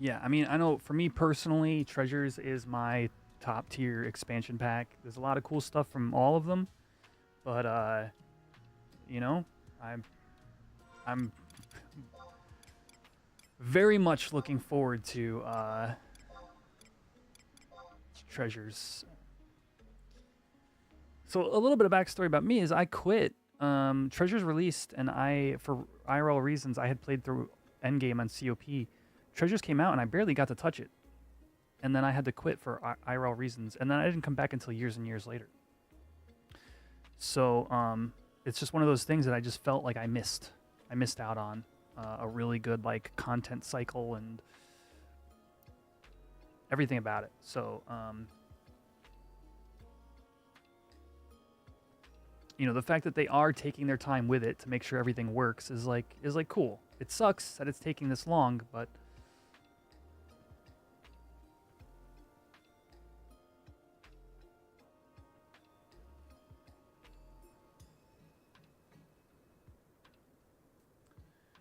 Yeah, I mean, I know for me personally, Treasures is my top tier expansion pack. There's a lot of cool stuff from all of them, but you know, I'm very much looking forward to Treasures. So a little bit of backstory about me is I quit. Treasures released, and for IRL reasons, I had played through Endgame on COP. Treasures came out, and I barely got to touch it. And then I had to quit for IRL reasons, and then I didn't come back until years and years later. So it's just one of those things that I just felt like I missed. I missed out on a really good like content cycle and everything about it. So you know, the fact that they are taking their time with it to make sure everything works is like cool. It sucks that it's taking this long, but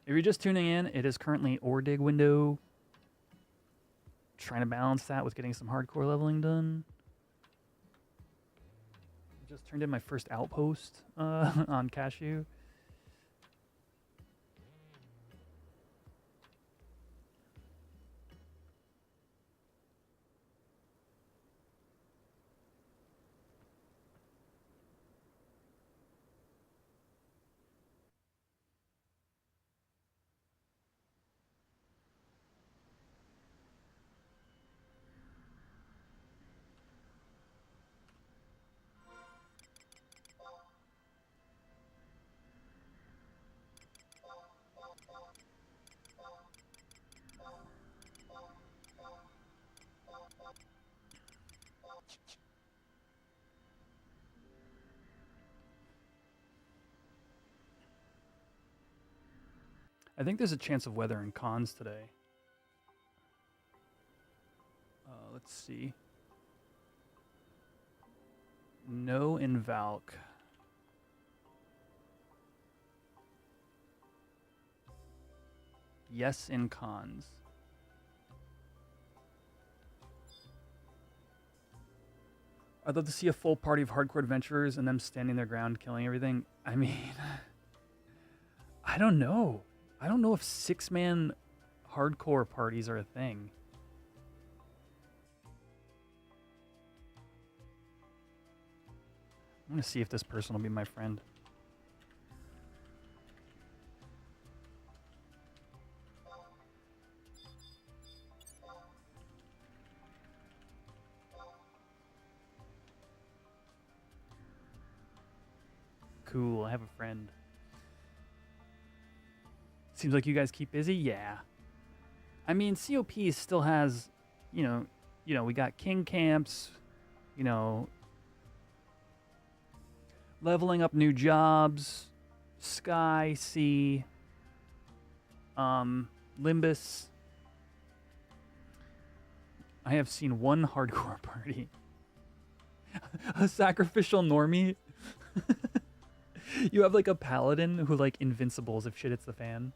if you're just tuning in, it is currently ore dig window. Trying to balance that with getting some hardcore leveling done. Just turned in my first outpost on Cashew. I think there's a chance of weather and cons today. Let's see. No in Valk. Yes in cons. I'd love to see a full party of hardcore adventurers and them standing their ground, killing everything. I mean, I don't know. I don't know if 6-man hardcore parties are a thing. I'm going to see if this person will be my friend. Cool, I have a friend. Seems like you guys keep busy? Yeah. I mean, COP still has, you know, we got king camps, you know, leveling up new jobs, Sky, Sea, Limbus. I have seen one hardcore party. A sacrificial normie. You have like a paladin who like invincibles if shit hits the fan.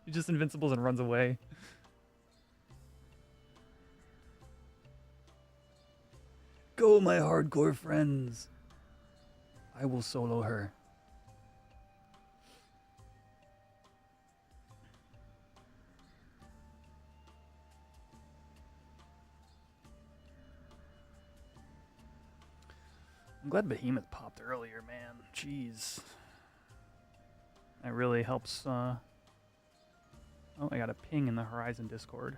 He just invincibles and runs away. Go, my hardcore friends. I will solo her. I'm glad Behemoth popped earlier, man. Jeez. That really helps. Oh, I got a ping in the Horizon Discord.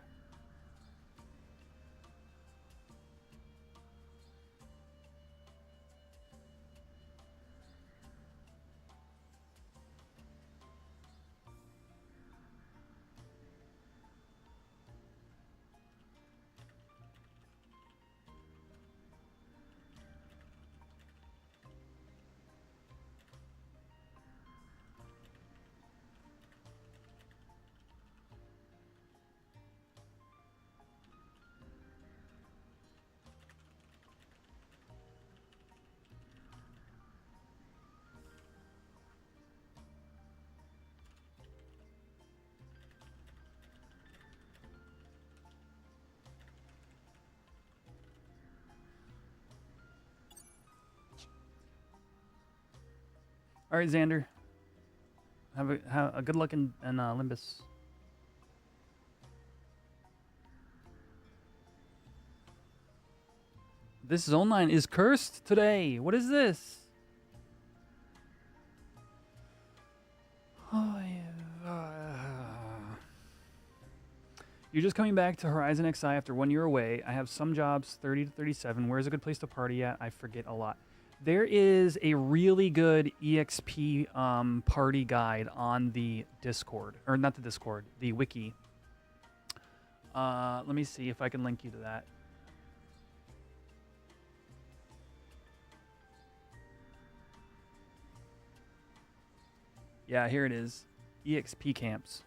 All right, Xander. Have a good luck in Limbus. This zone line is cursed today. What is this? Oh, yeah. You're just coming back to Horizon XI after 1 year away. I have some jobs, 30 to 37. Where's a good place to party at? I forget a lot. There is a really good EXP party guide on the Discord. Or not the Discord, the wiki. Let me see if I can link you to that. Yeah, here it is. EXP camps.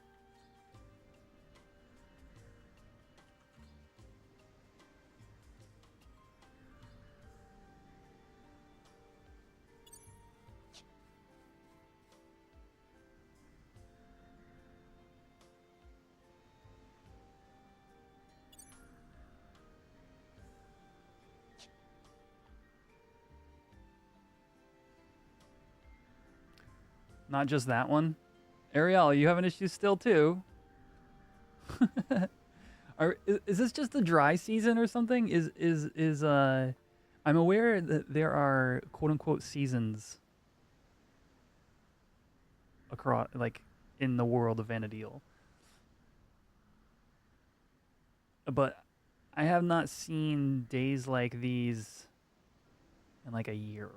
Not just that one. Ariel, you have an issue still too. Is this just the dry season or something? I'm aware that there are quote unquote seasons across like in the world of Vana'diel. But I have not seen days like these in like a year.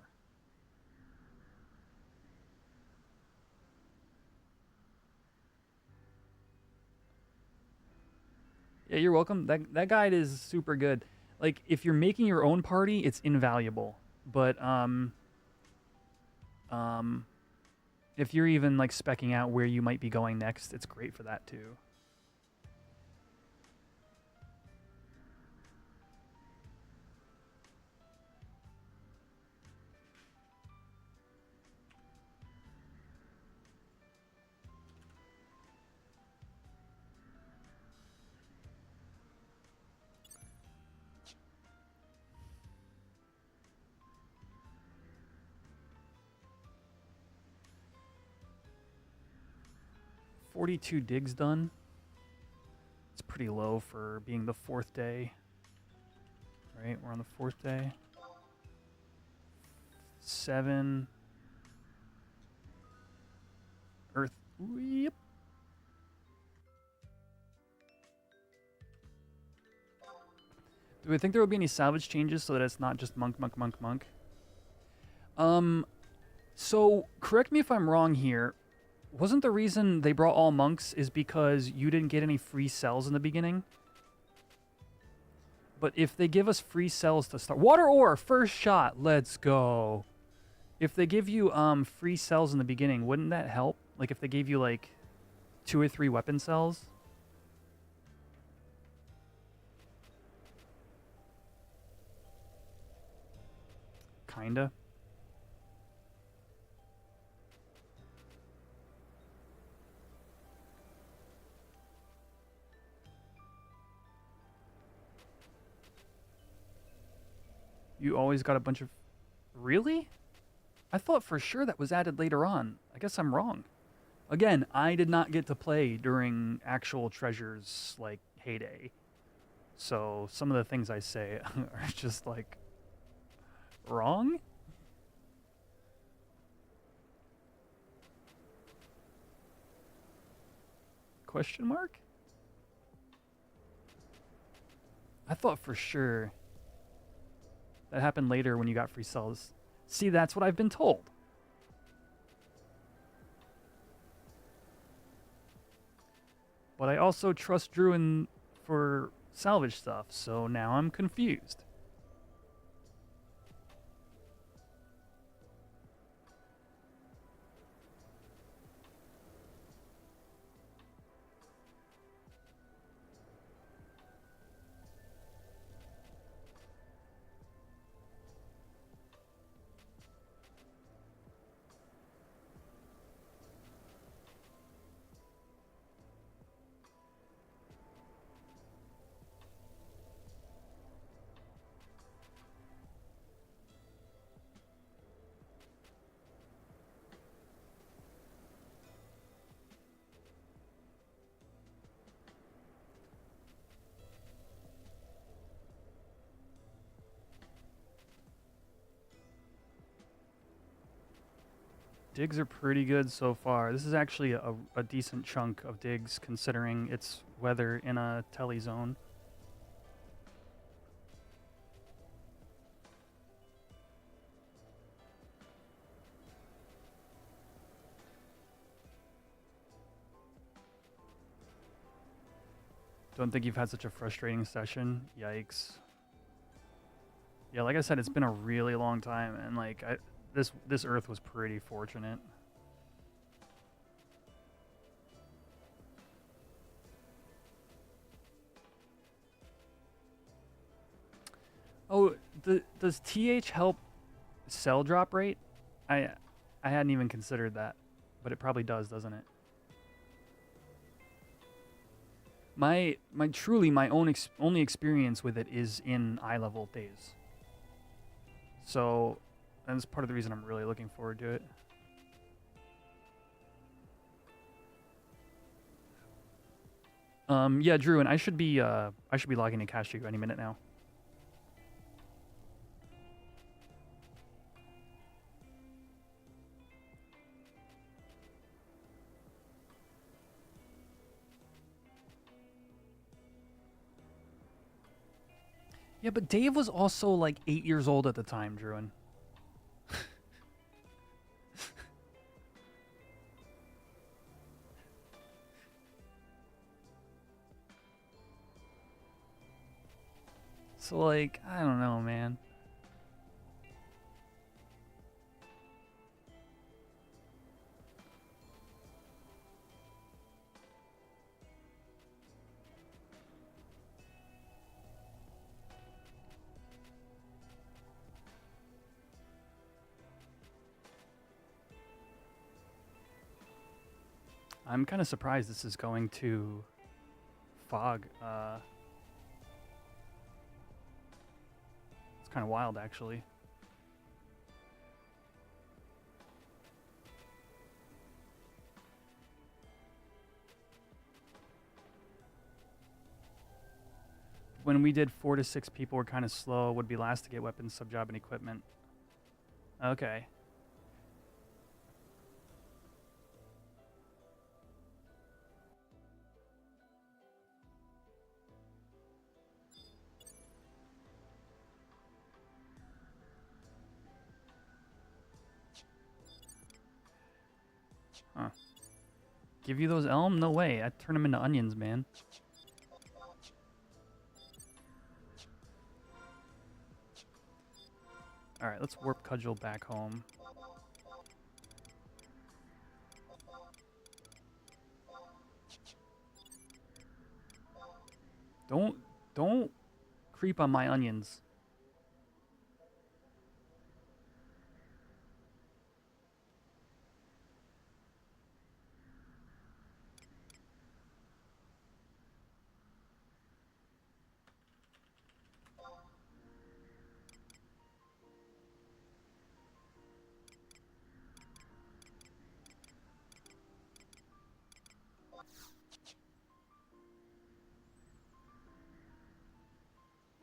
Yeah, you're welcome. That guide is super good. Like, if you're making your own party, it's invaluable. But if you're even like specking out where you might be going next, it's great for that too. 42 digs done. It's pretty low for being the 4th day. Right, we're on the 4th day. 7. Earth. Yep. Do we think there will be any salvage changes so that it's not just monk, monk, monk, monk? So correct me if I'm wrong here. Wasn't the reason they brought all monks is because you didn't get any free cells in the beginning? But if they give us free cells to start... Water ore! First shot! Let's go! If they give you free cells in the beginning, wouldn't that help? Like if they gave you like 2 or 3 weapon cells? Kinda. You always got a bunch of... Really? I thought for sure that was added later on. I guess I'm wrong. Again, I did not get to play during actual Treasure's, like, heyday. So some of the things I say are just, like, wrong? Question mark? I thought for sure that happened later when you got free cells. See, that's what I've been told. But I also trust Druin for salvage stuff, so now I'm confused. Digs are pretty good so far. This is actually a decent chunk of digs considering its weather in a tele zone. Don't think you've had such a frustrating session. Yikes. Yeah, like I said, it's been a really long time, and like this Earth was pretty fortunate. Oh, does TH help cell drop rate? I hadn't even considered that, but it probably does, doesn't it? My only experience with it is in eye level days. So that's part of the reason I'm really looking forward to it. Yeah, Drew, and I should be logging in cash you any minute now. Yeah, but Dave was also like 8 years old at the time, Druin. So, like, I don't know, man. I'm kind of surprised this is going to fog. It's kind of wild, actually. when we did 4 to 6 people were kind of slow. Would be last to get weapons, sub job, and equipment. Okay. Huh. Give you those elm? No way. I'd turn them into onions, man. Alright, let's warp cudgel back home. Don't creep on my onions.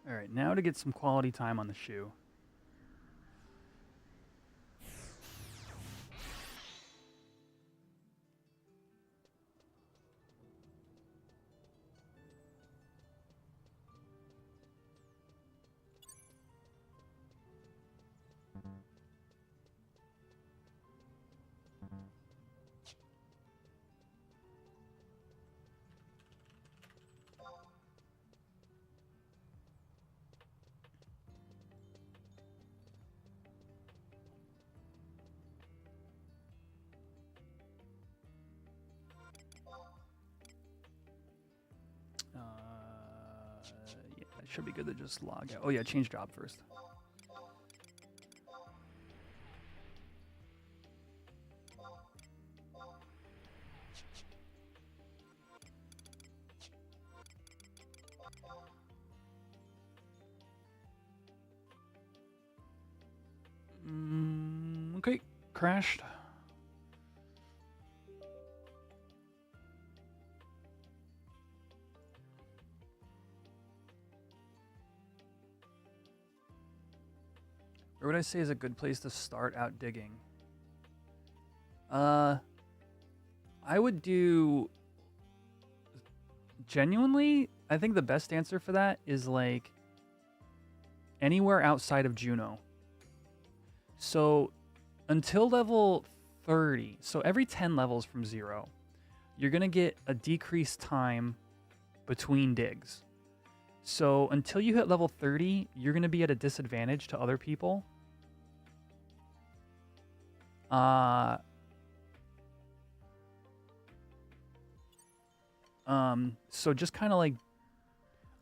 Alright, now to get some quality time on the shoe. Yeah, it should be good to just log out. Oh yeah, change job first. Okay, crashed. Where would I say is a good place to start out digging? I would do... Genuinely, I think the best answer for that is like anywhere outside of Juno. So until level 30, so every 10 levels from 0, you're going to get a decreased time between digs. So until you hit level 30, you're going to be at a disadvantage to other people. So just kind of like,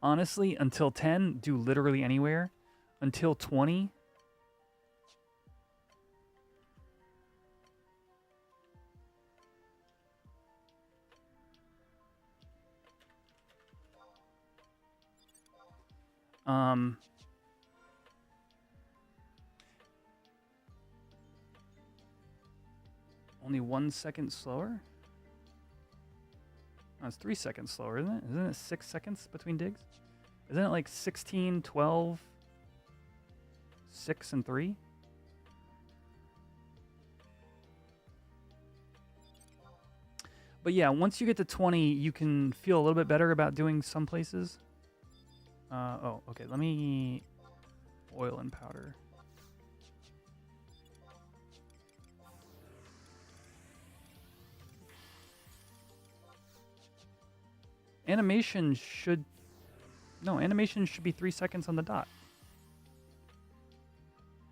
honestly, until 10, do literally anywhere. Until 20, only 1 second slower? Oh, it's 3 seconds slower, isn't it? Isn't it 6 seconds between digs? Isn't it like 16, 12, 6, and 3? But yeah, once you get to 20, you can feel a little bit better about doing some places. Oh, okay, let me... Oil and powder. Animation should... No, animation should be 3 seconds on the dot.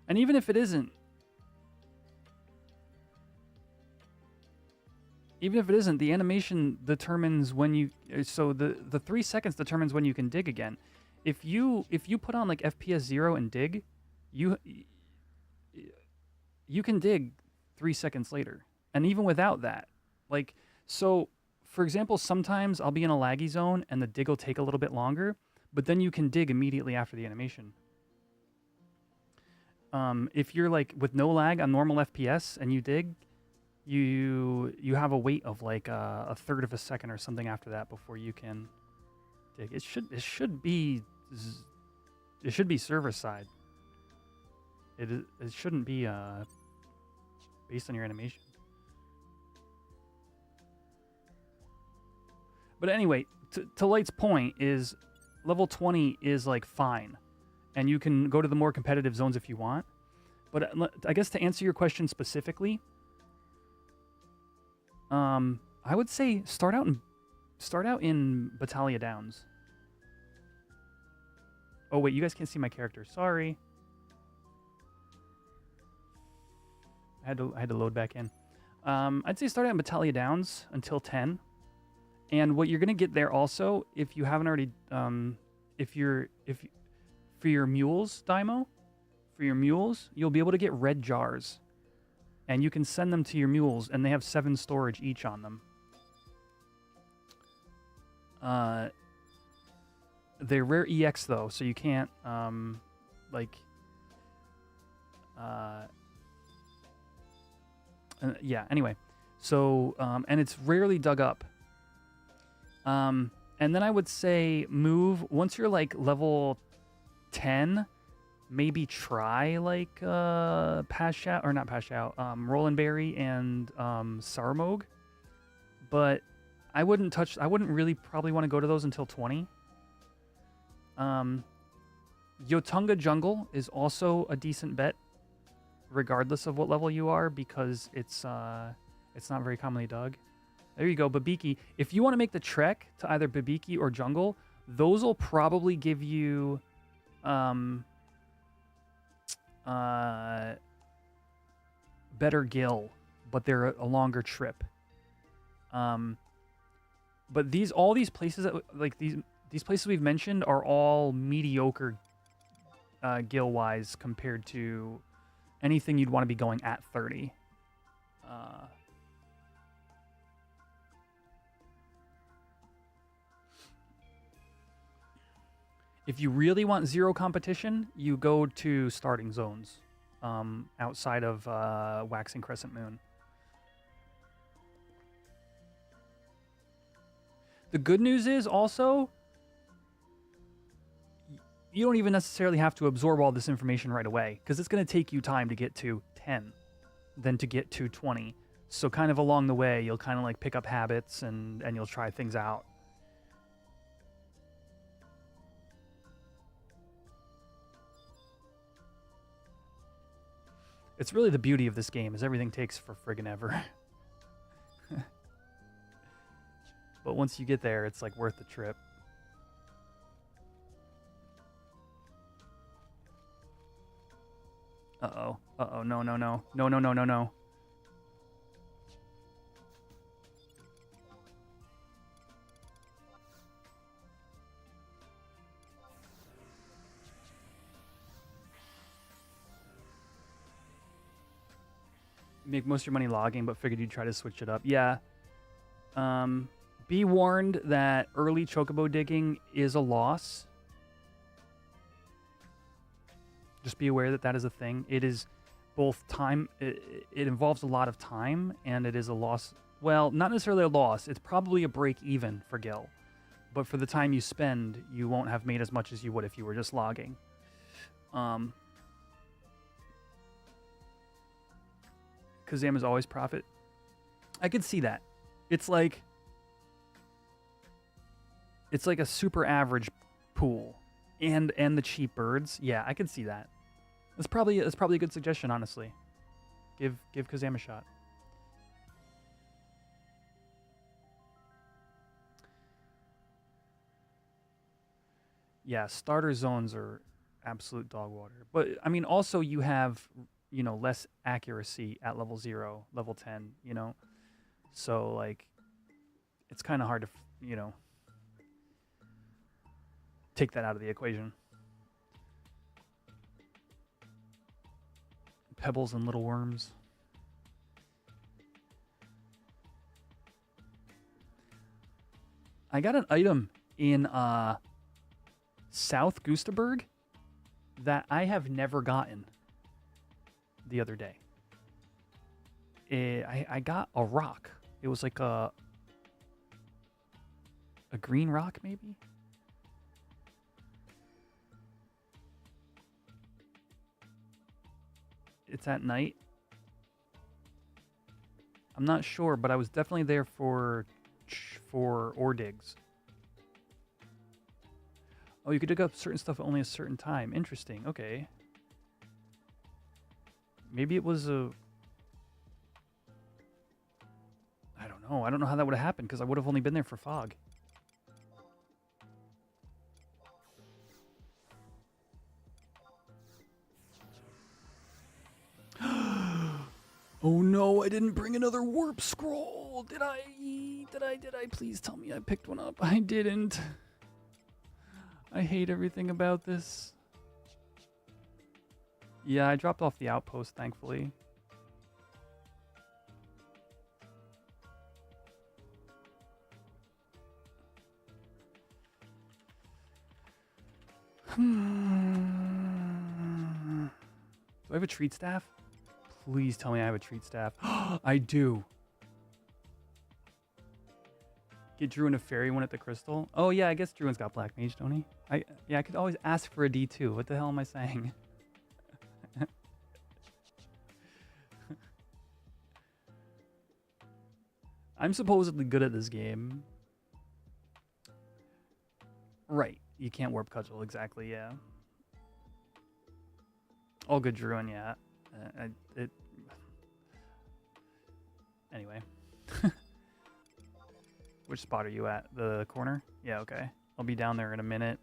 And even if it isn't... Even if it isn't, the animation determines when you... So the 3 seconds determines when you can dig again. If you put on like FPS 0 and dig, you can dig 3 seconds later. And even without that, like, so for example, sometimes I'll be in a laggy zone and the dig will take a little bit longer, but then you can dig immediately after the animation. If you're like with no lag on normal FPS and you dig, you have a wait of like a third of a second or something after that before you can dig. It should be It should be server side. It shouldn't be based on your animation. But anyway, to Light's point is level 20 is like fine, and you can go to the more competitive zones if you want. But I guess to answer your question specifically, I would say start out in Battaglia Downs. Oh wait, you guys can't see my character. Sorry. I had to load back in. I'd say start out in Battaglia Downs until 10. And what you're gonna get there also, if you haven't already, for your mules, Daimo, for your mules, you'll be able to get red jars, and you can send them to your mules, and they have 7 storage each on them. They're rare EX though, so you can't yeah. Anyway, so and it's rarely dug up. And then I would say move once you're like level 10, maybe try like Pass Out or not Pass Out, Roland Berry and Sarmog. But I wouldn't really probably want to go to those until 20. Yotunga Jungle is also a decent bet, regardless of what level you are, because it's not very commonly dug. There you go, Babiki. If you want to make the trek to either Babiki or Jungle, those will probably give you better gil, but they're a longer trip. But all these places that, like these places we've mentioned are all mediocre gil wise compared to anything you'd want to be going at 30. If you really want zero competition, you go to starting zones outside of Waxing Crescent Moon. The good news is also, you don't even necessarily have to absorb all this information right away, because it's going to take you time to get to 10, then to get to 20. So kind of along the way, you'll kind of like pick up habits and you'll try things out. It's really the beauty of this game, is everything takes for friggin' ever. But once you get there, it's like worth the trip. Uh-oh. Uh-oh. No, no, no. No, no, no, no, no. Make most of your money logging, but figured you'd try to switch it up. Yeah. Be warned that early chocobo digging is a loss. Just be aware that that is a thing. It is both time, it involves a lot of time, and it is a loss. Well, not necessarily a loss. It's probably a break even for Gil. But for the time you spend, you won't have made as much as you would if you were just logging. Kazam is always profit. I could see that. It's like a super average pool, and the cheap birds. Yeah, I could see that. That's probably a good suggestion, honestly. Give Kazam a shot. Yeah, starter zones are absolute dog water. But I mean, also you have, less accuracy at level 0, level 10, So like, it's kind of hard to, take that out of the equation. Pebbles and little worms. I got an item in South Gustaberg that I have never gotten the other day. I got a rock. It was like a green rock, maybe? it's at night. I'm not sure, but I was definitely there for ore digs. Oh, you could dig up certain stuff at only a certain time. Interesting. Okay. Maybe it was a... I don't know. I don't know how that would have happened because I would have only been there for fog. Oh no, I didn't bring another warp scroll. Did I? Please tell me I picked one up. I didn't. I hate everything about this. Yeah, I dropped off the outpost, thankfully. Do I have a treat staff? Please tell me I have a treat staff. I do. Get Druin a fairy one at the crystal. Oh yeah, I guess Druin's got black mage, don't he? I could always ask for a D2. What the hell am I saying? I'm supposedly good at this game. Right. You can't warp cudgel, exactly, yeah. All good Druin, yeah. Anyway. Which spot are you at? The corner? Yeah, okay. I'll be down there in a minute.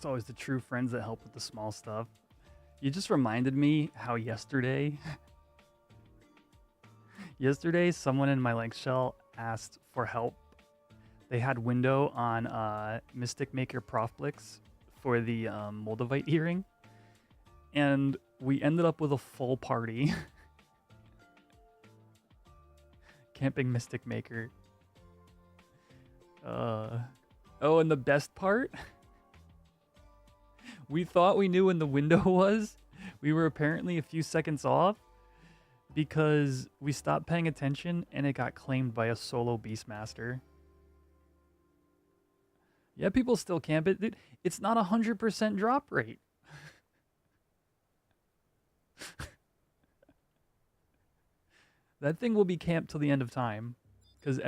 It's always the true friends that help with the small stuff. You just reminded me how yesterday someone in my link shell asked for help. They had window on Mystic Maker Profblix for the Moldavite earring. And we ended up with a full party. Camping Mystic Maker. Oh, and the best part? We thought we knew when the window was. We were apparently a few seconds off because we stopped paying attention and it got claimed by a solo Beastmaster. Yeah, people still camp it. Dude, it's not 100% drop rate. That thing will be camped till the end of time because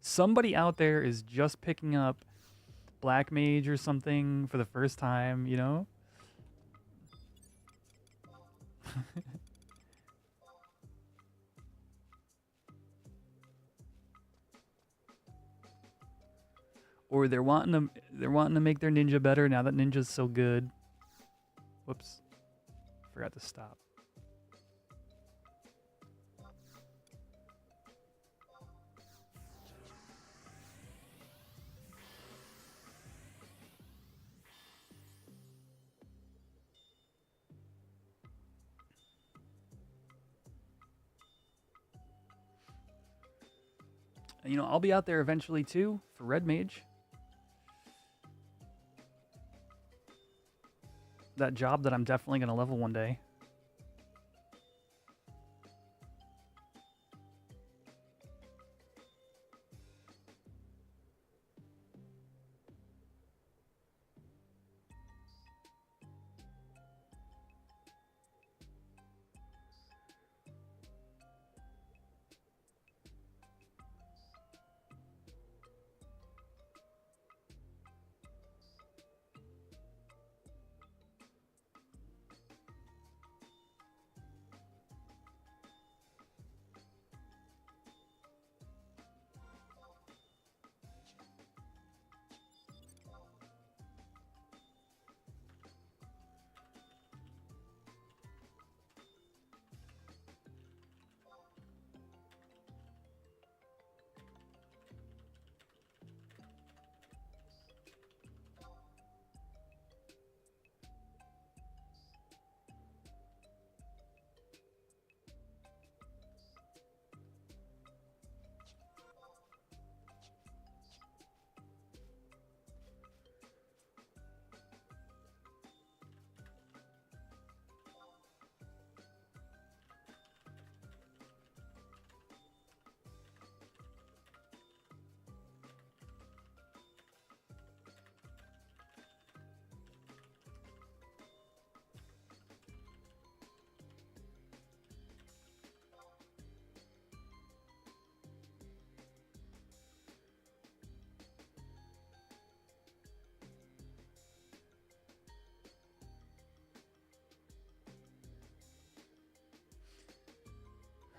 somebody out there is just picking up Black Mage or something for the first time, you know? Or they're wanting to make their ninja better now that ninja's so good. Whoops. Forgot to stop. You know, I'll be out there eventually too for Red Mage. That job that I'm definitely going to level one day.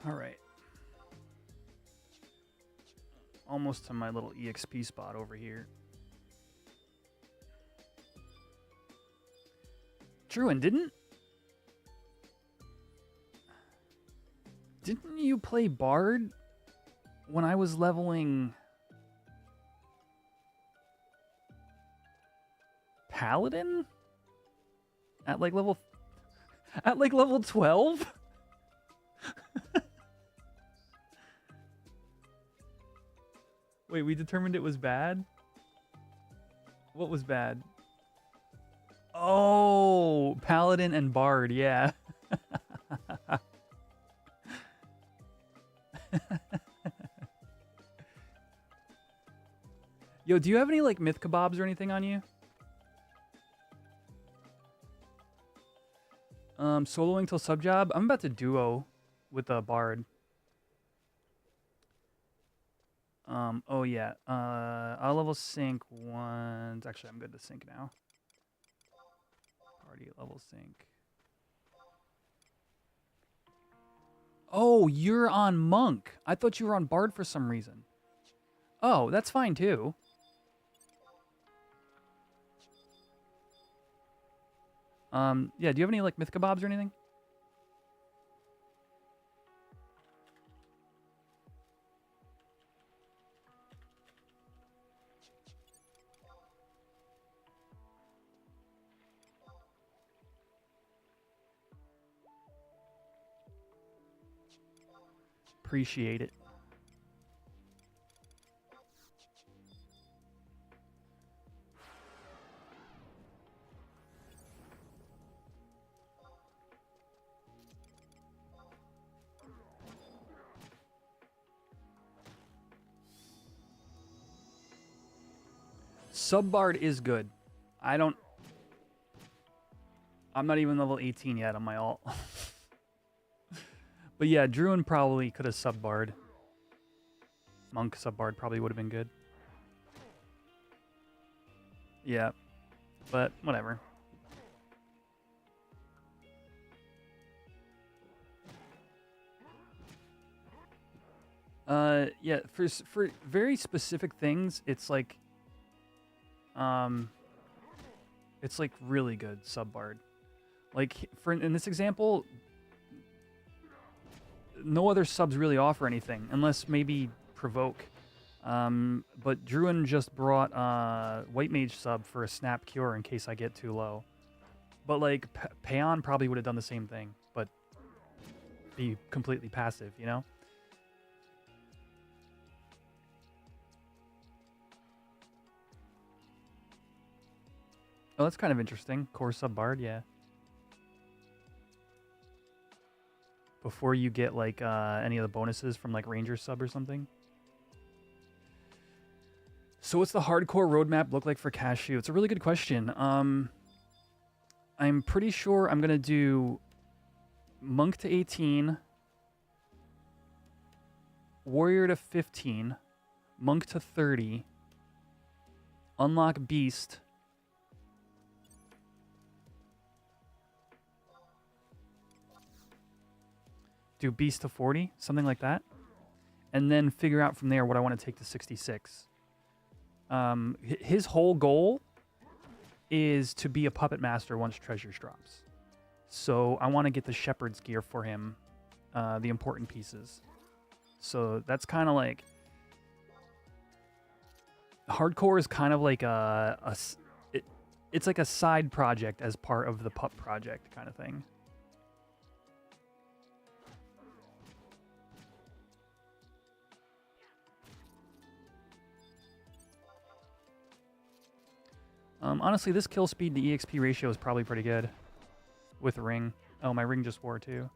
All right. Almost to my little EXP spot over here. Druin, didn't you play Bard when I was leveling Paladin at like level 12? Wait, we determined it was bad? What was bad? Oh, Paladin and Bard, yeah. Yo, do you have any like myth kebabs or anything on you? Soloing till sub job. I'm about to duo with a Bard. Oh yeah. I'll level sync once. Actually, I'm good to sync now. Party level sync. Oh, you're on Monk. I thought you were on Bard for some reason. Oh, that's fine too. Yeah, do you have any like myth kebabs or anything? Appreciate it. Subbard is good. I'm not even level 18 yet on my alt. But yeah, Druin probably could have subbard. Monk subbard probably would have been good. Yeah, but whatever. Yeah, for very specific things, it's like really good subbard. Like in this example, no other subs really offer anything unless maybe provoke. But Druin just brought White Mage sub for a snap cure in case I get too low. But like Payon probably would have done the same thing, but be completely passive, you know? Oh, that's kind of interesting. Core sub bard, yeah. Before you get like any of the bonuses from like Ranger sub or something. So what's the hardcore roadmap look like for Cashew? It's a really good question. I'm pretty sure I'm gonna do Monk to 18, Warrior to 15, Monk to 30, unlock Beast, do Beast to 40, something like that, and then figure out from there what I want to take to 66. His whole goal is to be a puppet master once treasures drops. So I want to get the shepherd's gear for him, the important pieces. So that's kind of like hardcore is kind of like it's like a side project as part of the pup project kind of thing. Honestly, this kill speed to EXP ratio is probably pretty good with ring. Oh, my ring just wore too.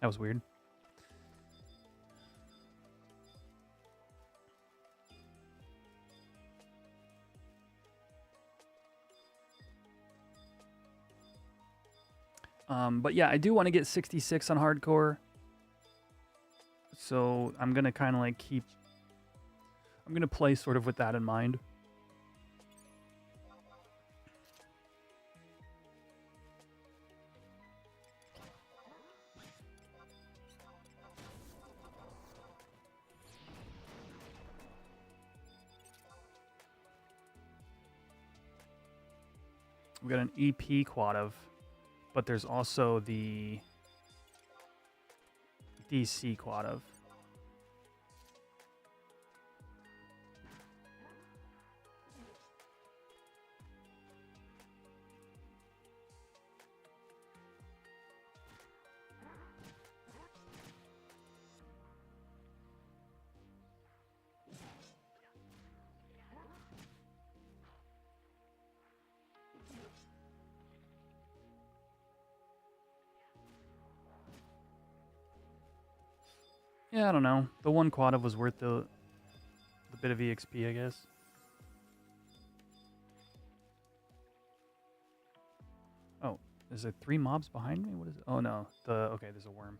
That was weird. But yeah, I do want to get 66 on hardcore. So I'm going to kind of like I'm going to play sort of with that in mind. We got an EP quad, but there's also the DC quad. Yeah, I don't know. The one quad was worth the bit of EXP, I guess. Oh, is there 3 mobs behind me? What is it? Oh no. Okay, there's a worm.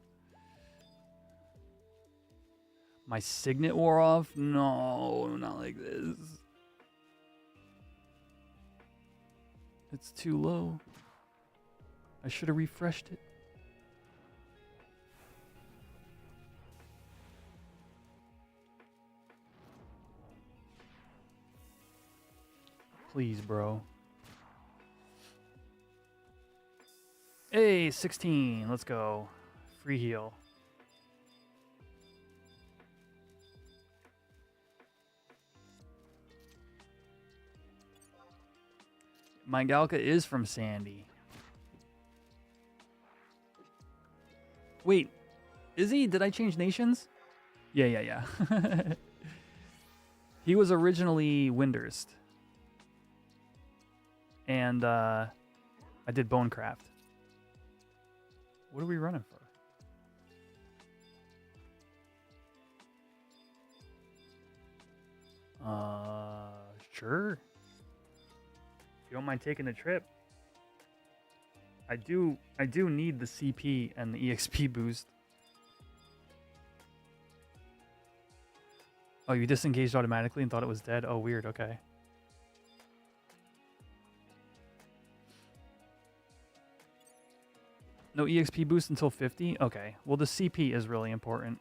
My signet wore off? No, not like this. It's too low. I should have refreshed it. Please, bro. Hey, 16. Let's go. Free heal. My Galka is from Sandy. Wait, is he? Did I change nations? Yeah. He was originally Windurst. And I did Bonecraft. What are we running for? Sure. If you don't mind taking the trip. I do need the CP and the EXP boost. Oh, you disengaged automatically and thought it was dead? Oh, weird. Okay. No EXP boost until 50? Okay. Well, the CP is really important.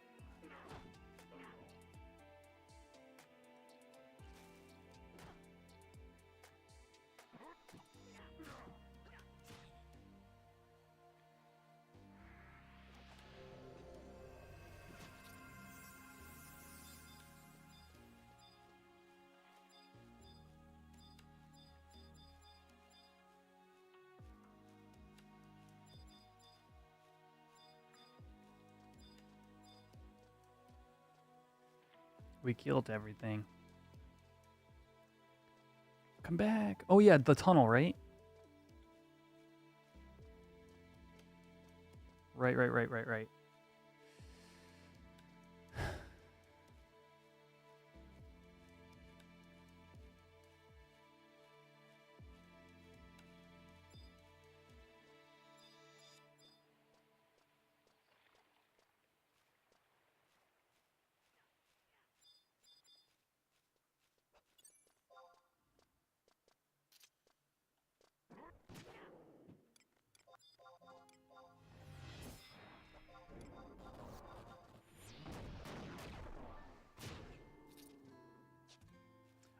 We killed everything. Come back. Oh, yeah, the tunnel, right? Right.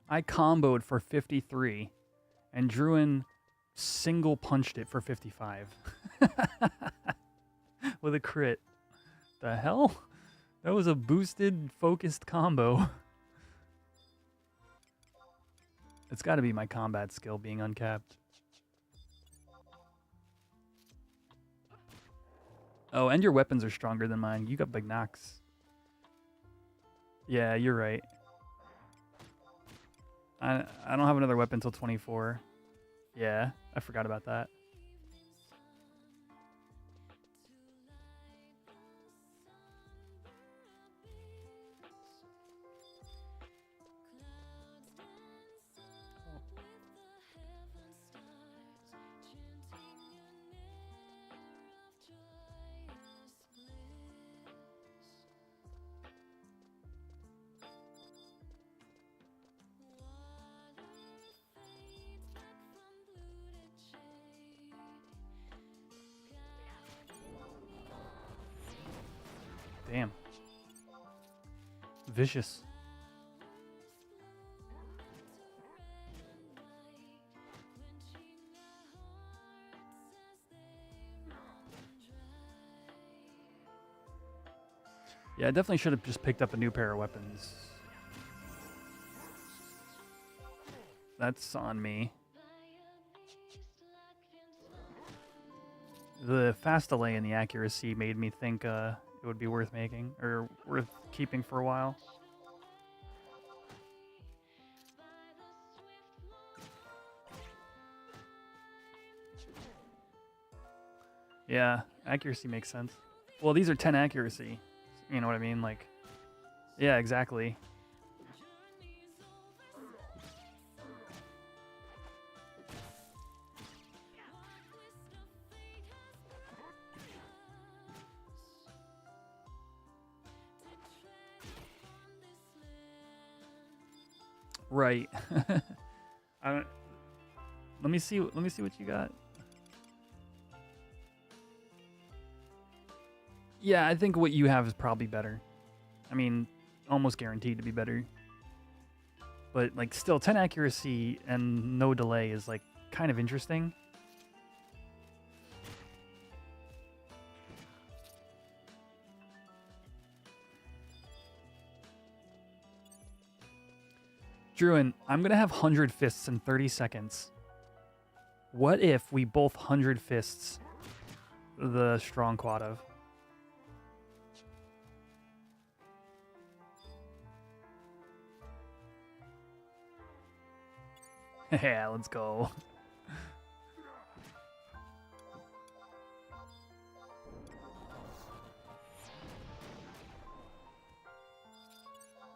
I comboed for 53, and Druin single punched it for 55. With a crit. The hell? That was a boosted, focused combo. It's got to be my combat skill being uncapped. Oh, and your weapons are stronger than mine. You got big knocks. Yeah, you're right. I don't have another weapon until 24. Yeah, I forgot about that. Damn. Vicious. Yeah, I definitely should have just picked up a new pair of weapons. That's on me. The fast delay and the accuracy made me think it would be worth making, or worth keeping for a while. Yeah, accuracy makes sense. Well, these are 10 accuracy. You know what I mean? Like, yeah, exactly. Right. I don't. Let me see. Let me see what you got. Yeah, I think what you have is probably better. I mean, almost guaranteed to be better. But like, still, 10 accuracy and no delay is like kind of interesting. Druin, I'm gonna have 100 fists in 30 seconds. What if we both 100 fists the strong quad of? Yeah, let's go.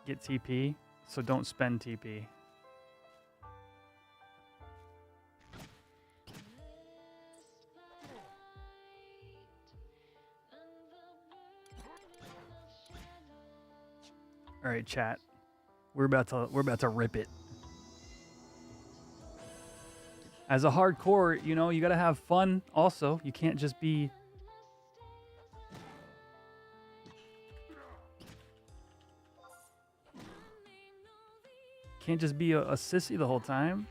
Get TP, so don't spend TP. All right, chat. We're about to rip it. As a hardcore, you know, you gotta have fun also. You can't just be... Can't just be a sissy the whole time.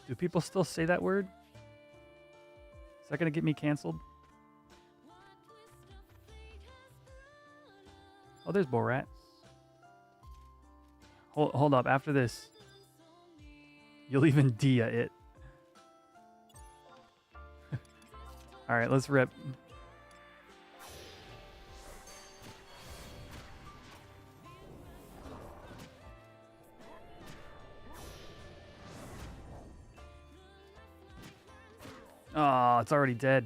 Do people still say that word? Is that gonna get me canceled? Oh, there's Borat. Hold up, after this, you'll even Dia it. Alright, let's rip. Oh, it's already dead.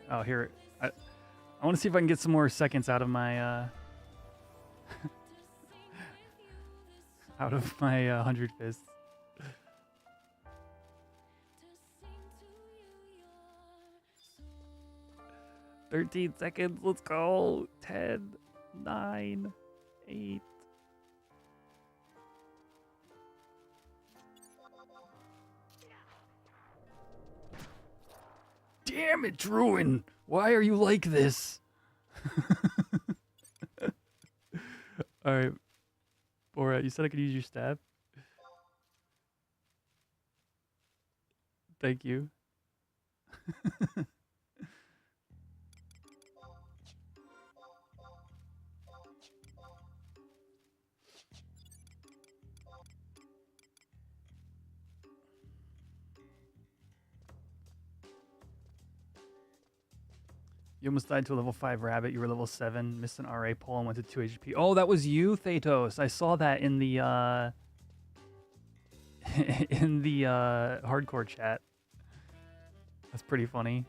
Oh, here. I want to see if I can get some more seconds out of my out of my 100 fists. 13 seconds. Let's go. 10, 9, 8. Damn it, Druin! Why are you like this? Alright. Borat, you said I could use your stab? Thank you. You almost died to a level 5 rabbit. You were level 7. Missed an RA pull and went to 2 HP. Oh, that was you, Thatos. I saw that in the in the hardcore chat. That's pretty funny.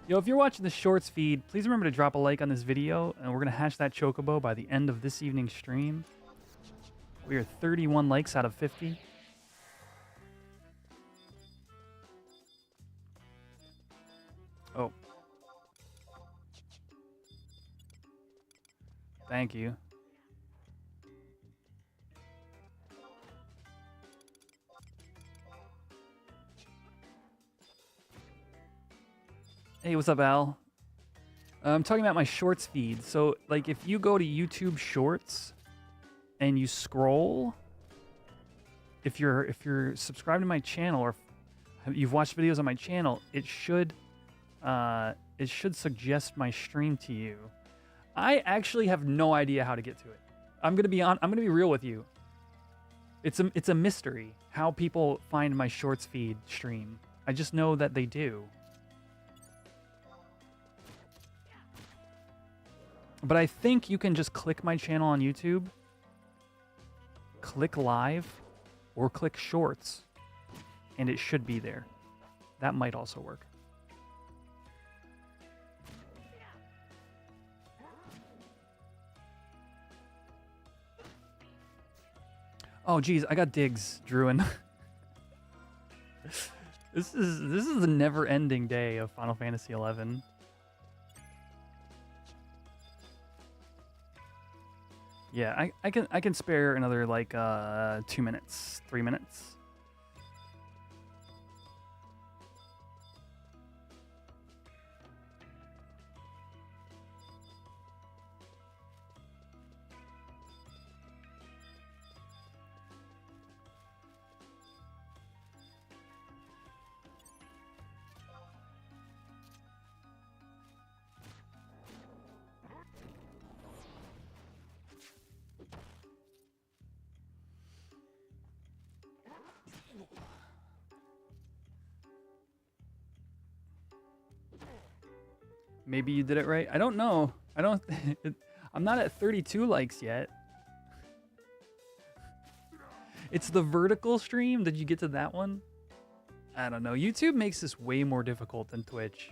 Yo, if you're watching the shorts feed, please remember to drop a like on this video, and we're gonna hash that Chocobo by the end of this evening's stream. We are 31 likes out of 50. Oh. Thank you. Hey, what's up, Al? I'm talking about my shorts feed. So, like, if you go to YouTube Shorts and you scroll, if you're subscribed to my channel or you've watched videos on my channel, it should suggest my stream to you. I actually have no idea how to get to it. I'm gonna be real with you. It's a mystery how people find my shorts feed stream. I just know that they do. But I think you can just click my channel on YouTube, click live, or click shorts, and it should be there. That might also work. Oh geez, I got digs, Druin. This is the never-ending day of Final Fantasy XI. Yeah, I can spare another like 2 minutes, 3 minutes. Maybe you did it right. I don't know. I'm not at 32 likes yet. It's the vertical stream. Did you get to that one? I don't know. YouTube makes this way more difficult than Twitch.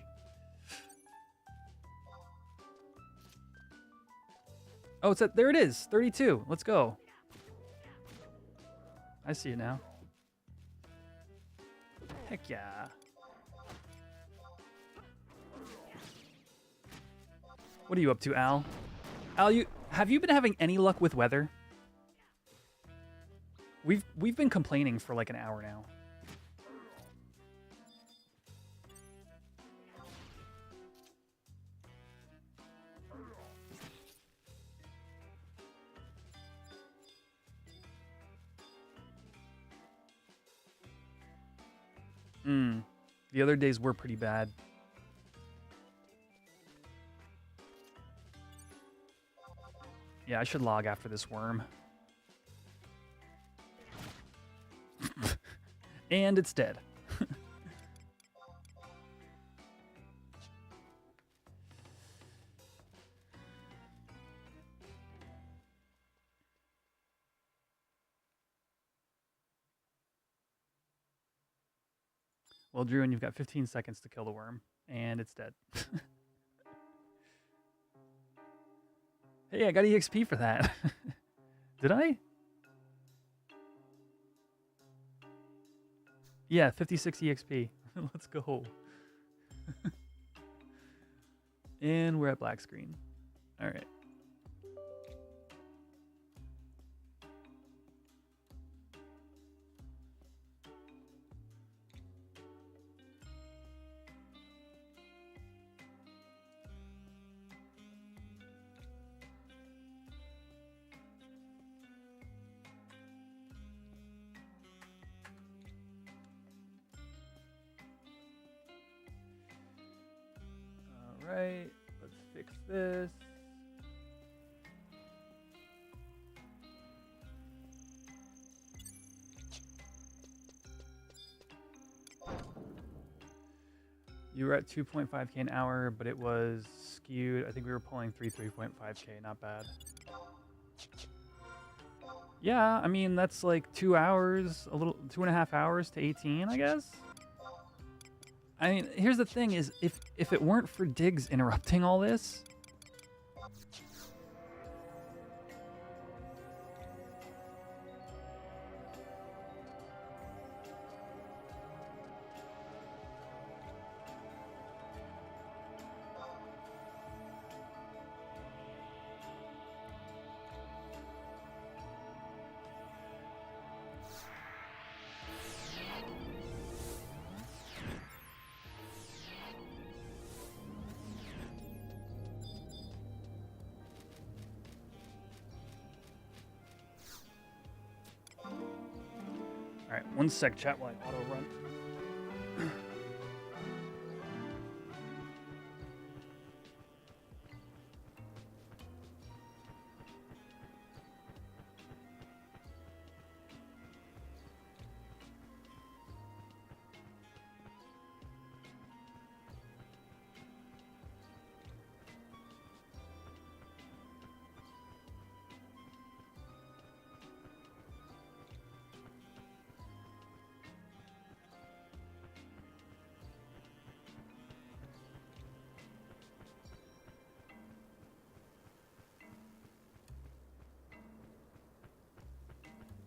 Oh, there it is. 32. Let's go. I see it now. Heck yeah. What are you up to, Al? Al, have you been having any luck with weather? We've been complaining for like an hour now. The other days were pretty bad. Yeah, I should log after this worm. And it's dead. Well, Drew, and you've got 15 seconds to kill the worm, and it's dead. Hey, I got EXP for that. Did I? Yeah, 56 EXP. Let's go. And we're at black screen. All right. Right, let's fix this. You were at 2.5k an hour, but it was skewed. I think we were pulling 3.5k, not bad. Yeah, I mean, that's like 2 hours, 2.5 hours to 18, I guess. I mean, here's the thing is, if it weren't for Diggs interrupting all this... One sec, chat while I auto run.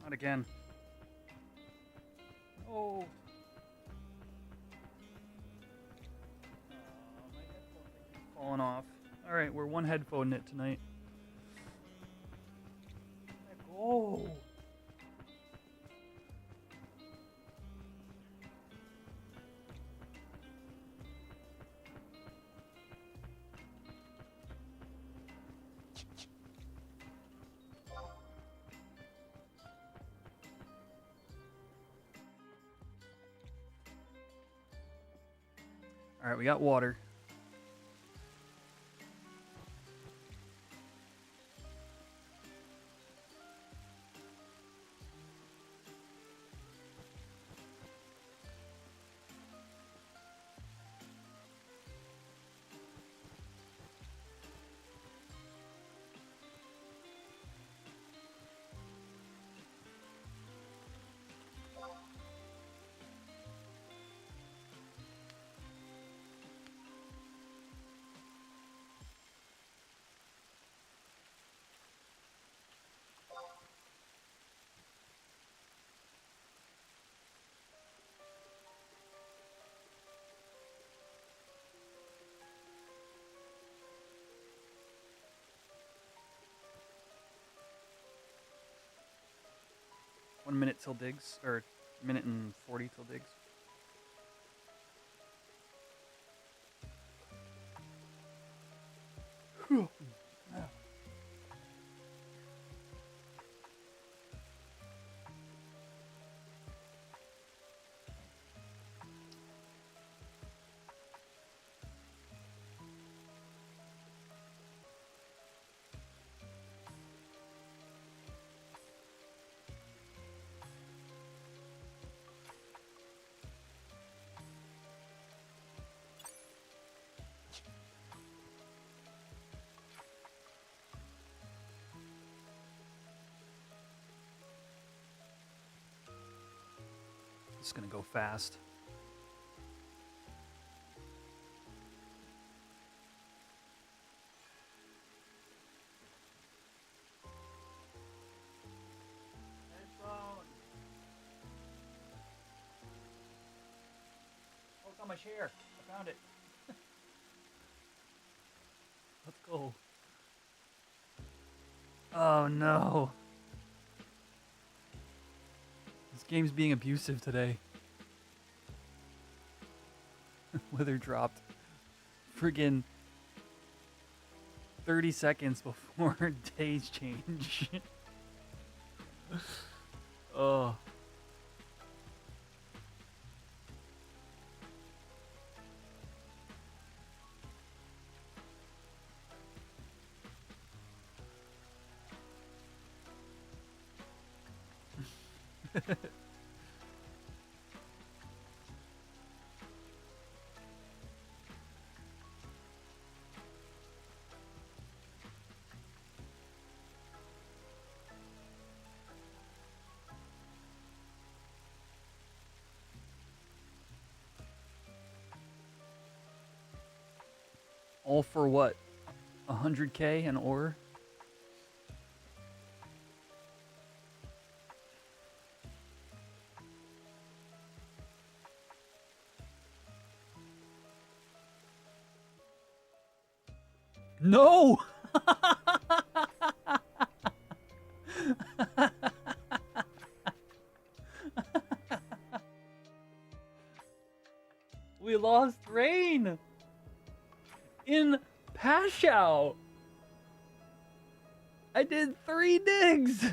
Not again. Oh. My headphone keeps falling off. All right, we're one headphone it tonight. Let go. All right, we got water. One minute till digs, or minute and 40 till digs. It's gonna go fast. Headphone. Oh, it's on my chair. I found it. Let's go. Oh no. This game's being abusive today. Weather dropped friggin' 30 seconds before days change. Oh. All for what? 100K an ore? No! We lost rain! In Pashao! I did 3 digs!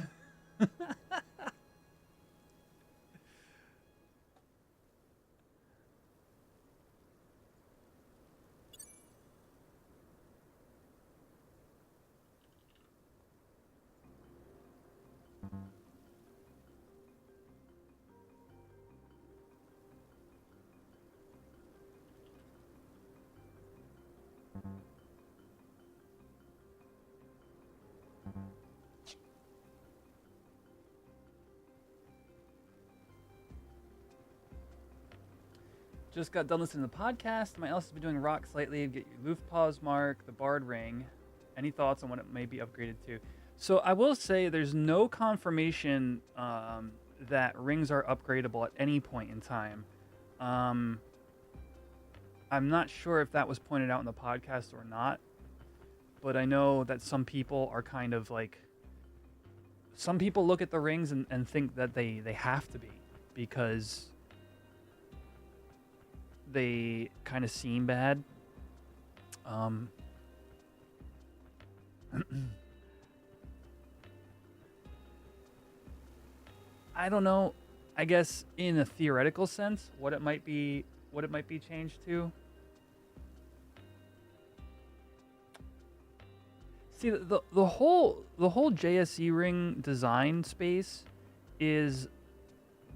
Just got done listening to the podcast. My else has been doing rocks lately. Get your Loof Paws mark, the Bard Ring. Any thoughts on what it may be upgraded to? So I will say there's no confirmation that rings are upgradable at any point in time. I'm not sure if that was pointed out in the podcast or not, but I know that some people are kind of like... Some people look at the rings and think that they have to be because... they kind of seem bad. I don't know. I guess in a theoretical sense, what it might be changed to. See, the whole JSE ring design space is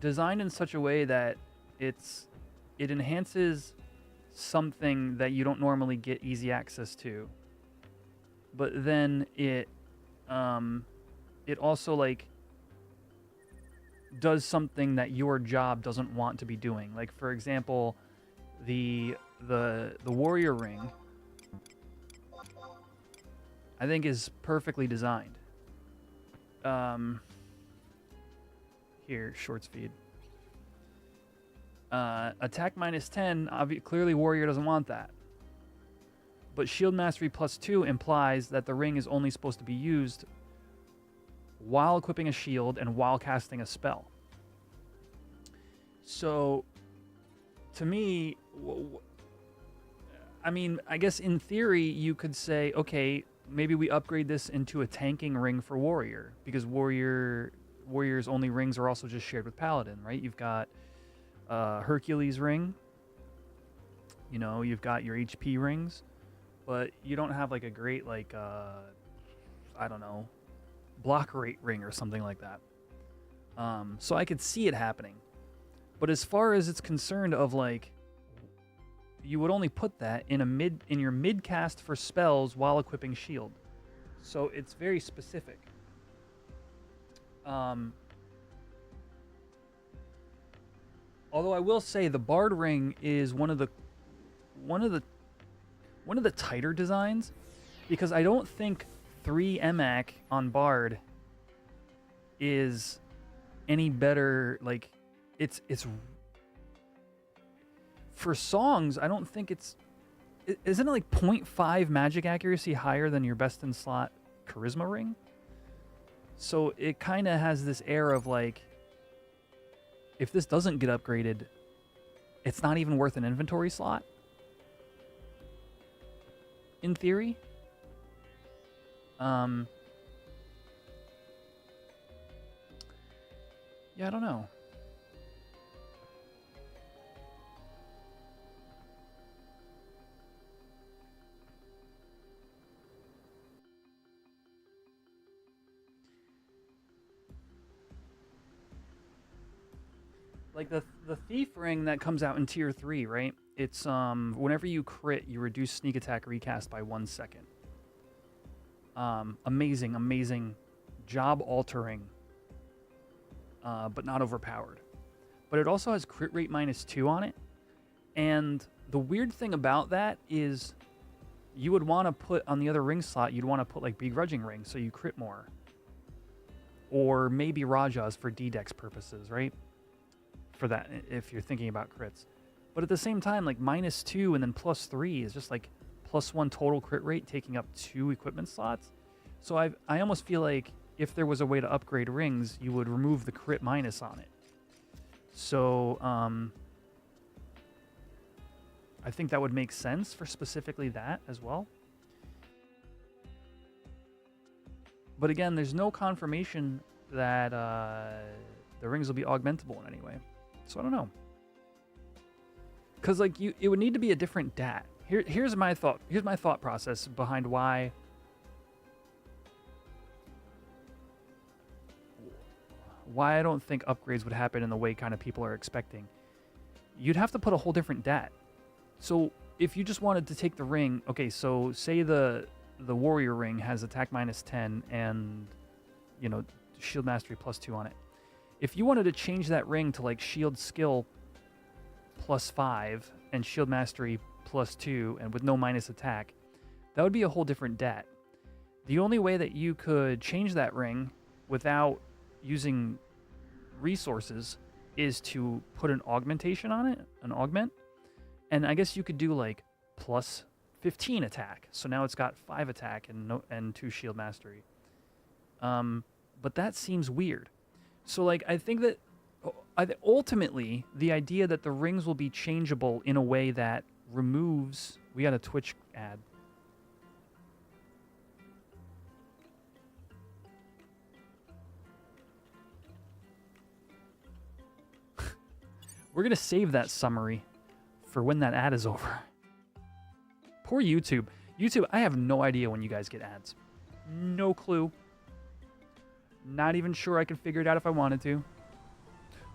designed in such a way that it enhances something that you don't normally get easy access to. But then it also like does something that your job doesn't want to be doing. Like for example, the warrior ring I think is perfectly designed. Here, short speed. Attack minus 10, clearly Warrior doesn't want that. But Shield Mastery plus 2 implies that the ring is only supposed to be used while equipping a shield and while casting a spell. So, to me, I mean, I guess in theory you could say, okay, maybe we upgrade this into a tanking ring for Warrior, because Warrior's only rings are also just shared with Paladin, right? You've got Hercules ring, you know, you've got your HP rings, but you don't have like a great like I don't know, block rate ring or something like that. So I could see it happening, but as far as it's concerned of like, you would only put that in your mid cast for spells while equipping shield, so it's very specific. Although I will say the Bard ring is one of the tighter designs, because I don't think 3 MAC on Bard is any better. Like it's for songs, I don't think isn't it like 0.5 magic accuracy higher than your best in slot charisma ring? So it kind of has this air of like, if this doesn't get upgraded, it's not even worth an inventory slot. In theory. Yeah, I don't know. Like the thief ring that comes out in tier 3, right? It's whenever you crit, you reduce sneak attack recast by 1 second. Amazing, job altering, but not overpowered. But it also has crit rate minus 2 on it. And the weird thing about that is you would want to put on the other ring slot, you'd want to put like begrudging ring so you crit more. Or maybe Rajas for D-Dex purposes, right? For that, if you're thinking about crits. But at the same time, like minus 2 and then plus 3 is just like plus 1 total crit rate, taking up 2 equipment slots. So I almost feel like if there was a way to upgrade rings, you would remove the crit minus on it. So I think that would make sense for specifically that as well. But again, there's no confirmation that the rings will be augmentable in any way. So I don't know. Because like it would need to be a different DAT. Here's my thought. Here's my thought process behind why. why I don't think upgrades would happen in the way kind of people are expecting. You'd have to put a whole different dat. So if you just wanted to take the ring, okay, so say the warrior ring has attack -10 and, you know, shield mastery +2 on it. If you wanted to change that ring to like shield skill +5 and shield mastery +2 and with no minus attack, that would be a whole different dat. The only way that you could change that ring without using resources is to put an augmentation on it, an augment. And I guess you could do like +15 attack. So now it's got 5 attack and 2 shield mastery. But that seems weird. So like I think that ultimately the idea that the rings will be changeable in a way that removes... We got a Twitch ad. We're going to save that summary for when that ad is over. Poor YouTube. YouTube, I have no idea when you guys get ads. No clue. Not even sure I could figure it out if I wanted to.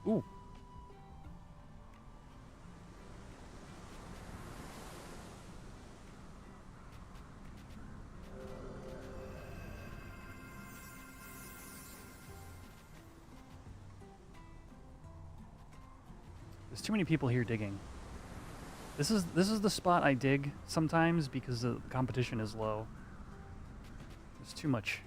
Ooh. There's too many people here digging. This is the spot I dig sometimes because the competition is low. There's too much.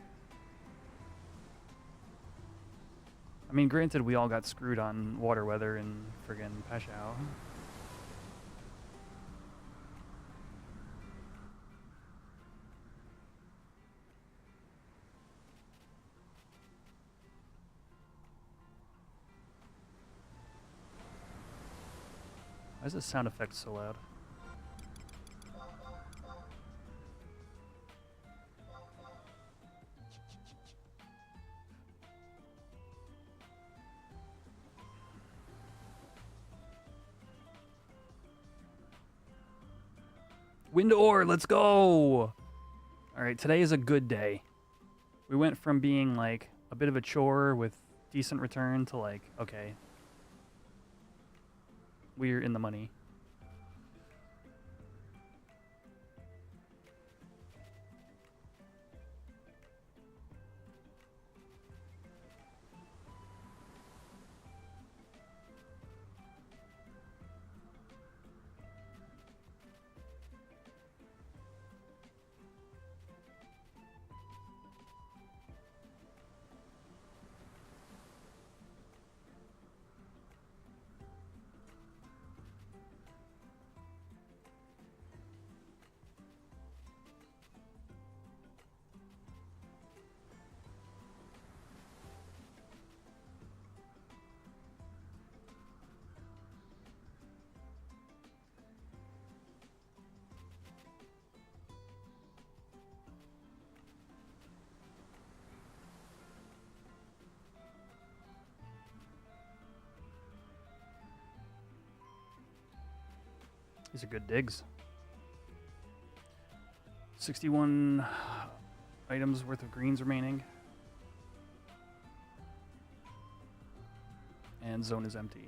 I mean, granted, we all got screwed on water weather in friggin' Pashao. Why is the sound effect so loud? Wind ore, let's go! Alright, today is a good day. We went from being like a bit of a chore with decent return to like, okay, we're in the money. These are good digs. 61 items worth of greens remaining. And zone is empty.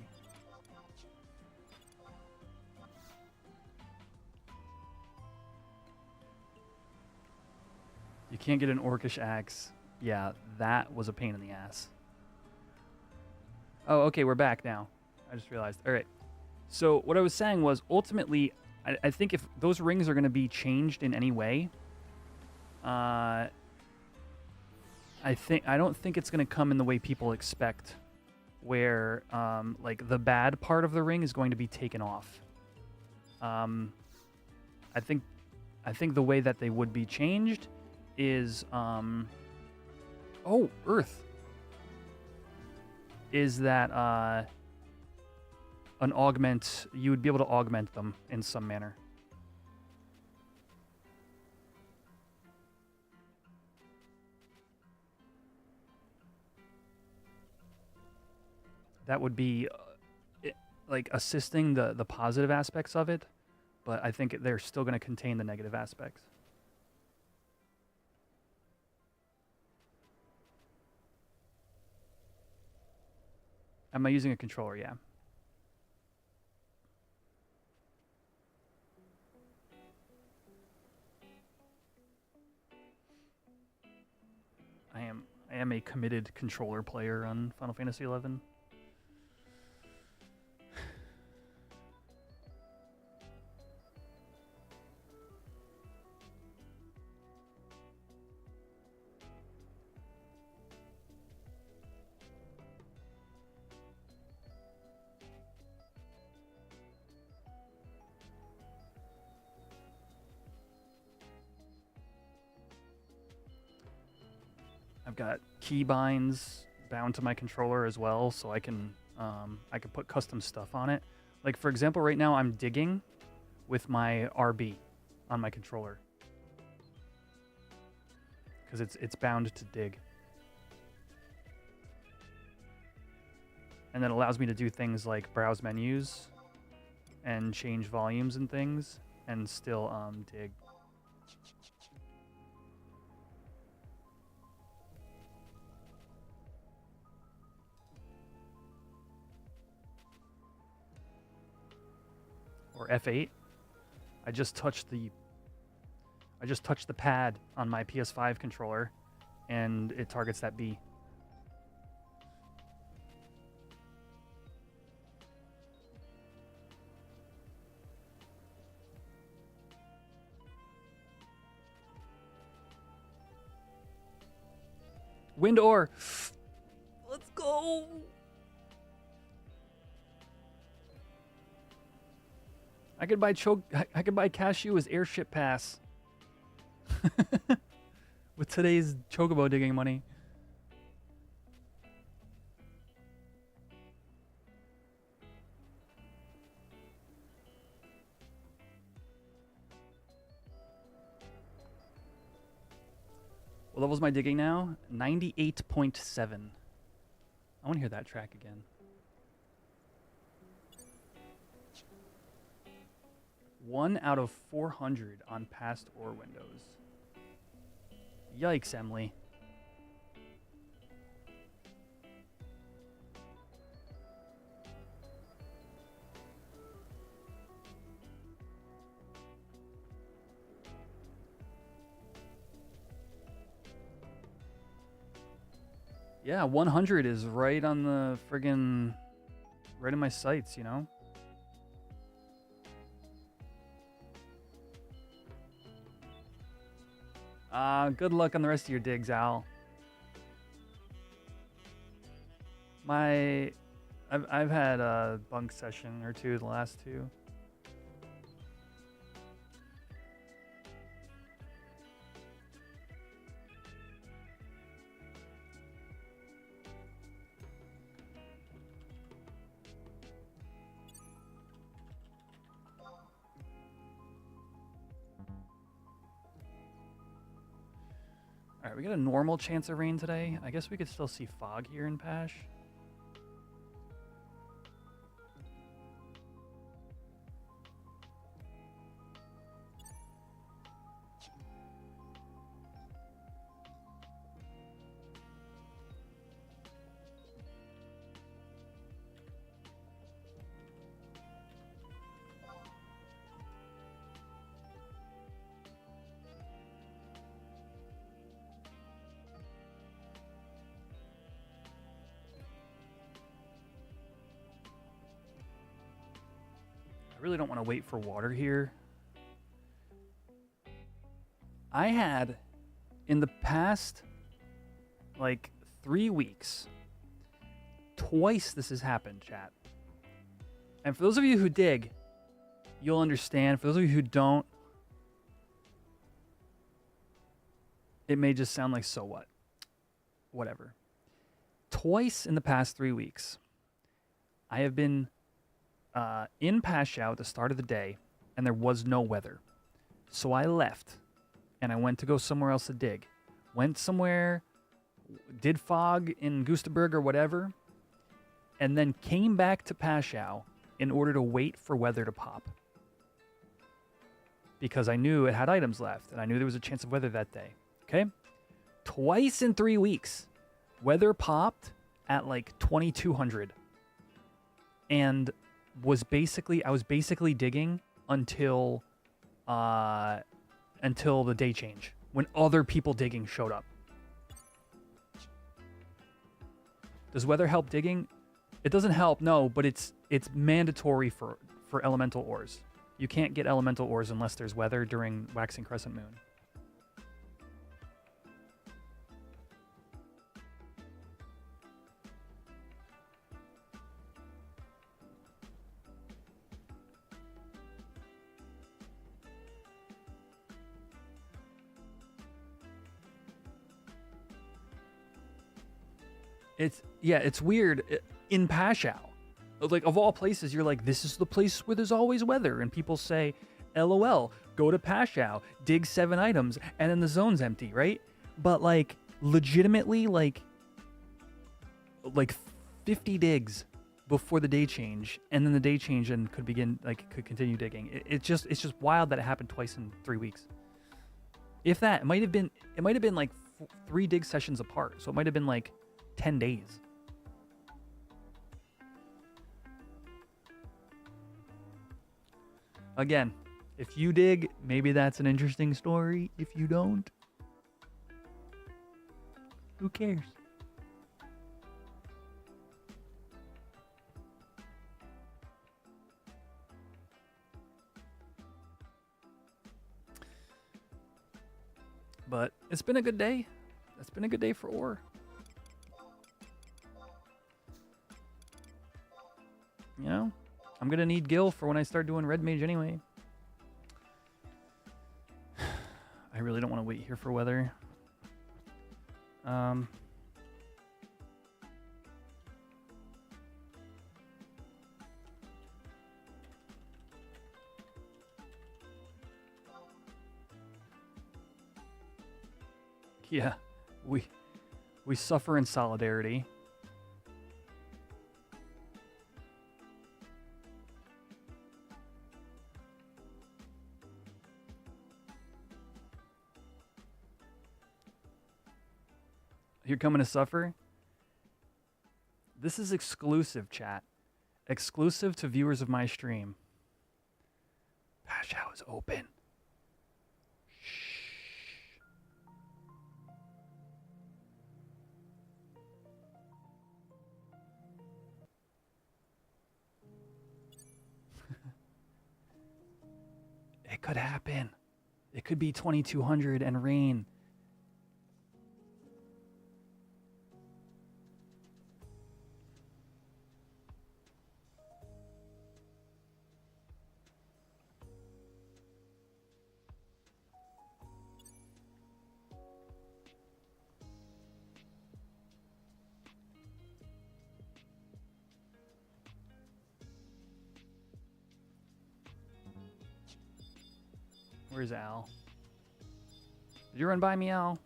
You can't get an orcish axe. Yeah, that was a pain in the ass. Oh, okay, we're back now. I just realized. All right. So what I was saying was, ultimately, I think if those rings are going to be changed in any way, I don't think it's going to come in the way people expect, where like the bad part of the ring is going to be taken off. I think the way that they would be changed is oh, Earth. Is that an augment, you would be able to augment them in some manner. That would be like assisting the positive aspects of it, but I think they're still going to contain the negative aspects. Am I using a controller? Yeah. I am a committed controller player on Final Fantasy XI. I've got keybinds bound to my controller as well, so I can put custom stuff on it. Like for example, right now I'm digging with my RB on my controller because it's bound to dig, and that allows me to do things like browse menus and change volumes and things, and still dig. Or F8. I just touched the pad on my PS5 controller and it targets that B. Wind ore. Let's go. I could buy cashew as airship pass. With today's Chocobo digging money. What level's my digging now? 98.7. I want to hear that track again. 1 out of 400 on past ore windows. Yikes, Emily. Yeah, 100 is right on the friggin' right in my sights, you know? Good luck on the rest of your digs, Al. I've had a bunk session or two, the last two. Alright, we got a normal chance of rain today. I guess we could still see fog here in Pash. I really don't want to wait for water here. I had, in the past, like 3 weeks, twice this has happened, chat. And for those of you who dig, you'll understand. For those of you who don't, it may just sound like, so what? Whatever. Twice in the past 3 weeks, I have been in Pashow at the start of the day, and there was no weather. So I left, and I went to go somewhere else to dig. Went somewhere, did fog in Gustaberg or whatever, and then came back to Pashow in order to wait for weather to pop. Because I knew it had items left, and I knew there was a chance of weather that day. Okay? Twice in 3 weeks, weather popped at like 2200. and I was basically digging until the day change when other people digging showed up. Does weather help digging? It doesn't help, no, but it's mandatory for elemental ores. You can't get elemental ores unless there's weather during waxing crescent moon. It's weird in Pashao. Like, of all places, you're like, this is the place where there's always weather, and people say, LOL, go to Pashao, dig 7 items, and then the zone's empty, right? But like, legitimately, like 50 digs before the day change, and then the day change and could continue digging. It's just wild that it happened twice in 3 weeks. If that, it might have been like 3 dig sessions apart, so it might have been like 10 days. Again, if you dig, maybe that's an interesting story. If you don't, who cares? But it's been a good day. It's been a good day for ore. You know, I'm gonna need Gil for when I start doing Red Mage anyway. I really don't want to wait here for weather. Yeah, we suffer in solidarity. You're coming to suffer? This is exclusive, chat. Exclusive to viewers of my stream. Pashao is open. Shh. It could happen. It could be 2200 and rain. Where's Al? Did you run by me, Al?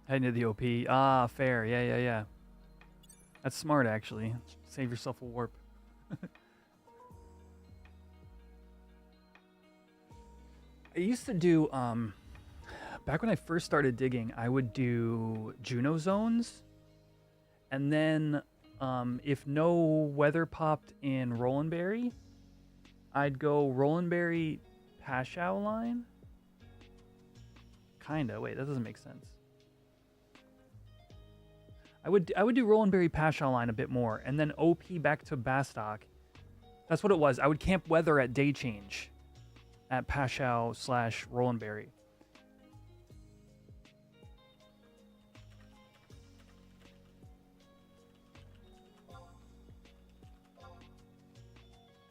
Heading to the OP. Ah, fair. Yeah. That's smart, actually. Save yourself a warp. I used to do, back when I first started digging, I would do Juno zones. And then, if no weather popped in Rolandberry, I'd go Rolandberry Pashao line. Kinda. Wait, that doesn't make sense. I would do Rolandberry Pashao line a bit more, and then OP back to Bastock. That's what it was. I would camp weather at day change at Pashao / Rolandberry.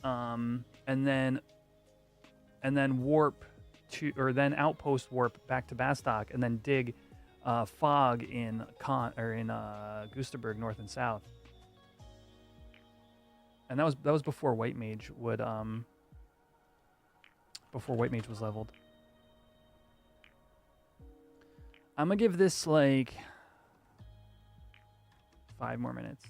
And then warp to, or then outpost warp back to Bastock, and then dig fog in Gustaberg North and South. And that was before White Mage would before White Mage was leveled. I'm gonna give this like 5 more minutes.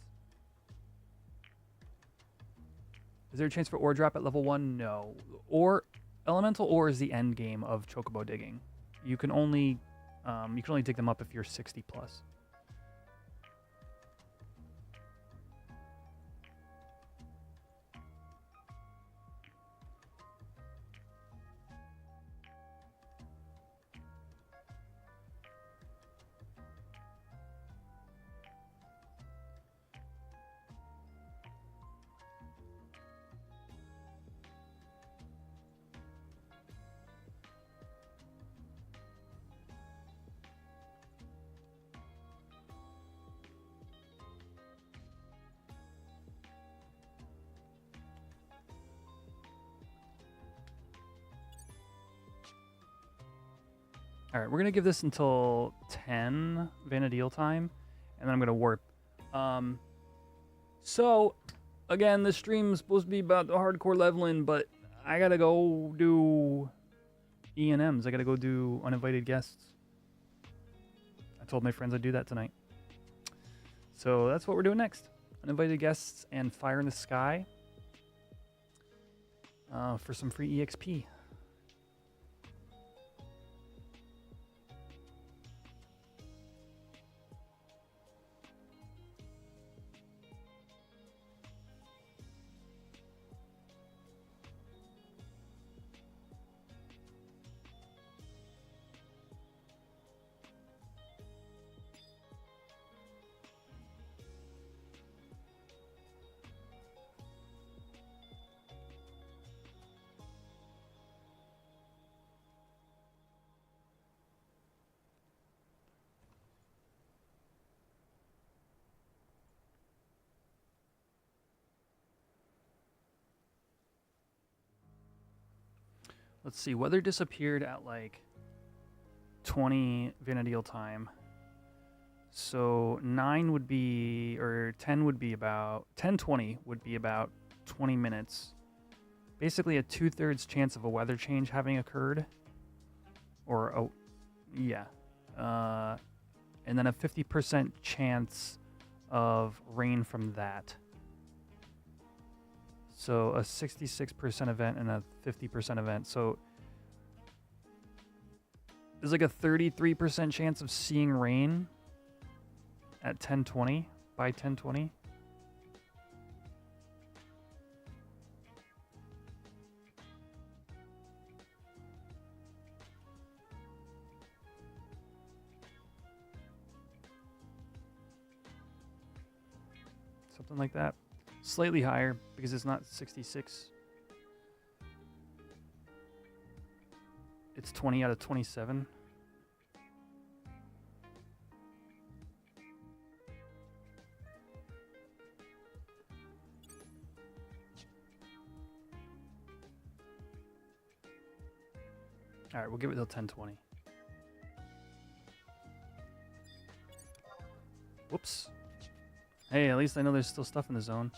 Is there a chance for ore drop at level 1? No. Elemental ore is the end game of Chocobo digging. You can only dig them up if you're 60 plus. All right, we're going to give this until 10 Vanadil time, and then I'm going to warp. So, again, this stream's supposed to be about the hardcore leveling, but I got to go do E&Ms. I got to go do uninvited guests. I told my friends I'd do that tonight. So that's what we're doing next. Uninvited guests and Fire in the Sky for some free EXP. Let's see, weather disappeared at like 20 Vanadil time. So 9 would be, or 10 would be about, 10:20 would be about 20 minutes. Basically a 2/3 chance of a weather change having occurred. Or, yeah. And then a 50% chance of rain from that. So a 66% event and a 50% event. So there's like a 33% chance of seeing rain at 10:20 by 10:20. Something like that. Slightly higher because it's not 66. It's 20 out of 27. All right, we'll give it till 10:20. Whoops. Hey, at least I know there's still stuff in the zone.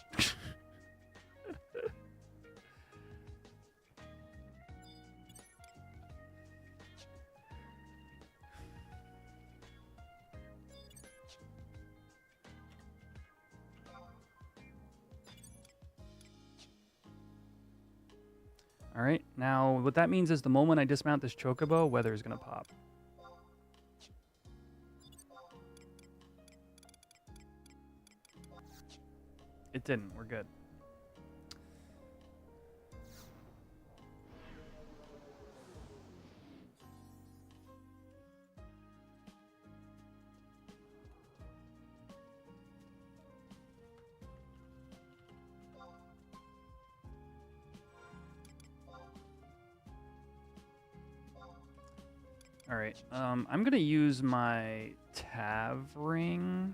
All right, now what that means is the moment I dismount this Chocobo, weather is going to pop. It didn't. We're good. All right. I'm gonna use my Tav ring.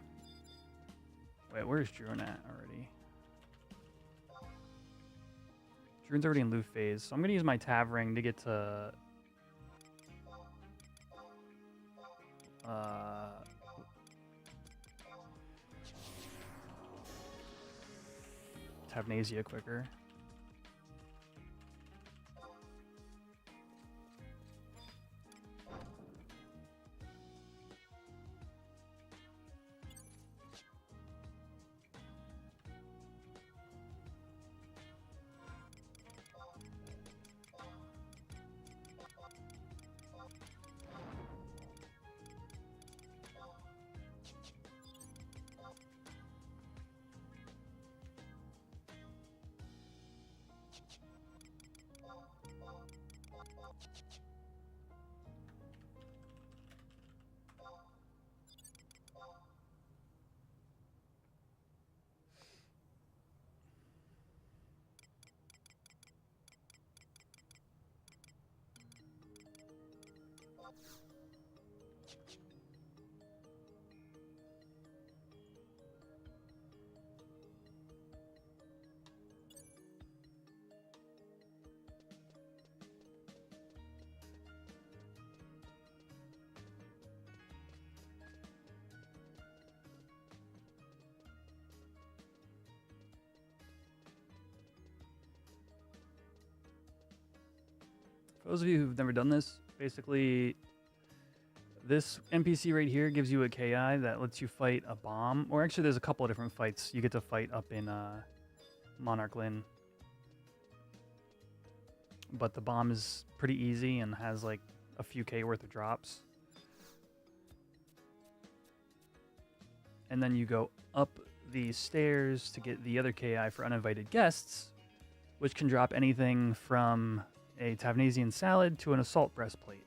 Wait, where's Drone at already? Drone's already in loot phase, so I'm gonna use my Tav ring to get to Tavnasia quicker. For those of you who've never done this, basically, this NPC right here gives you a KI that lets you fight a bomb. Or actually, there's a couple of different fights you get to fight up in Monarch Lynn. But the bomb is pretty easy and has like a few K worth of drops. And then you go up the stairs to get the other KI for uninvited guests, which can drop anything from a Tavnasian salad to an assault breastplate.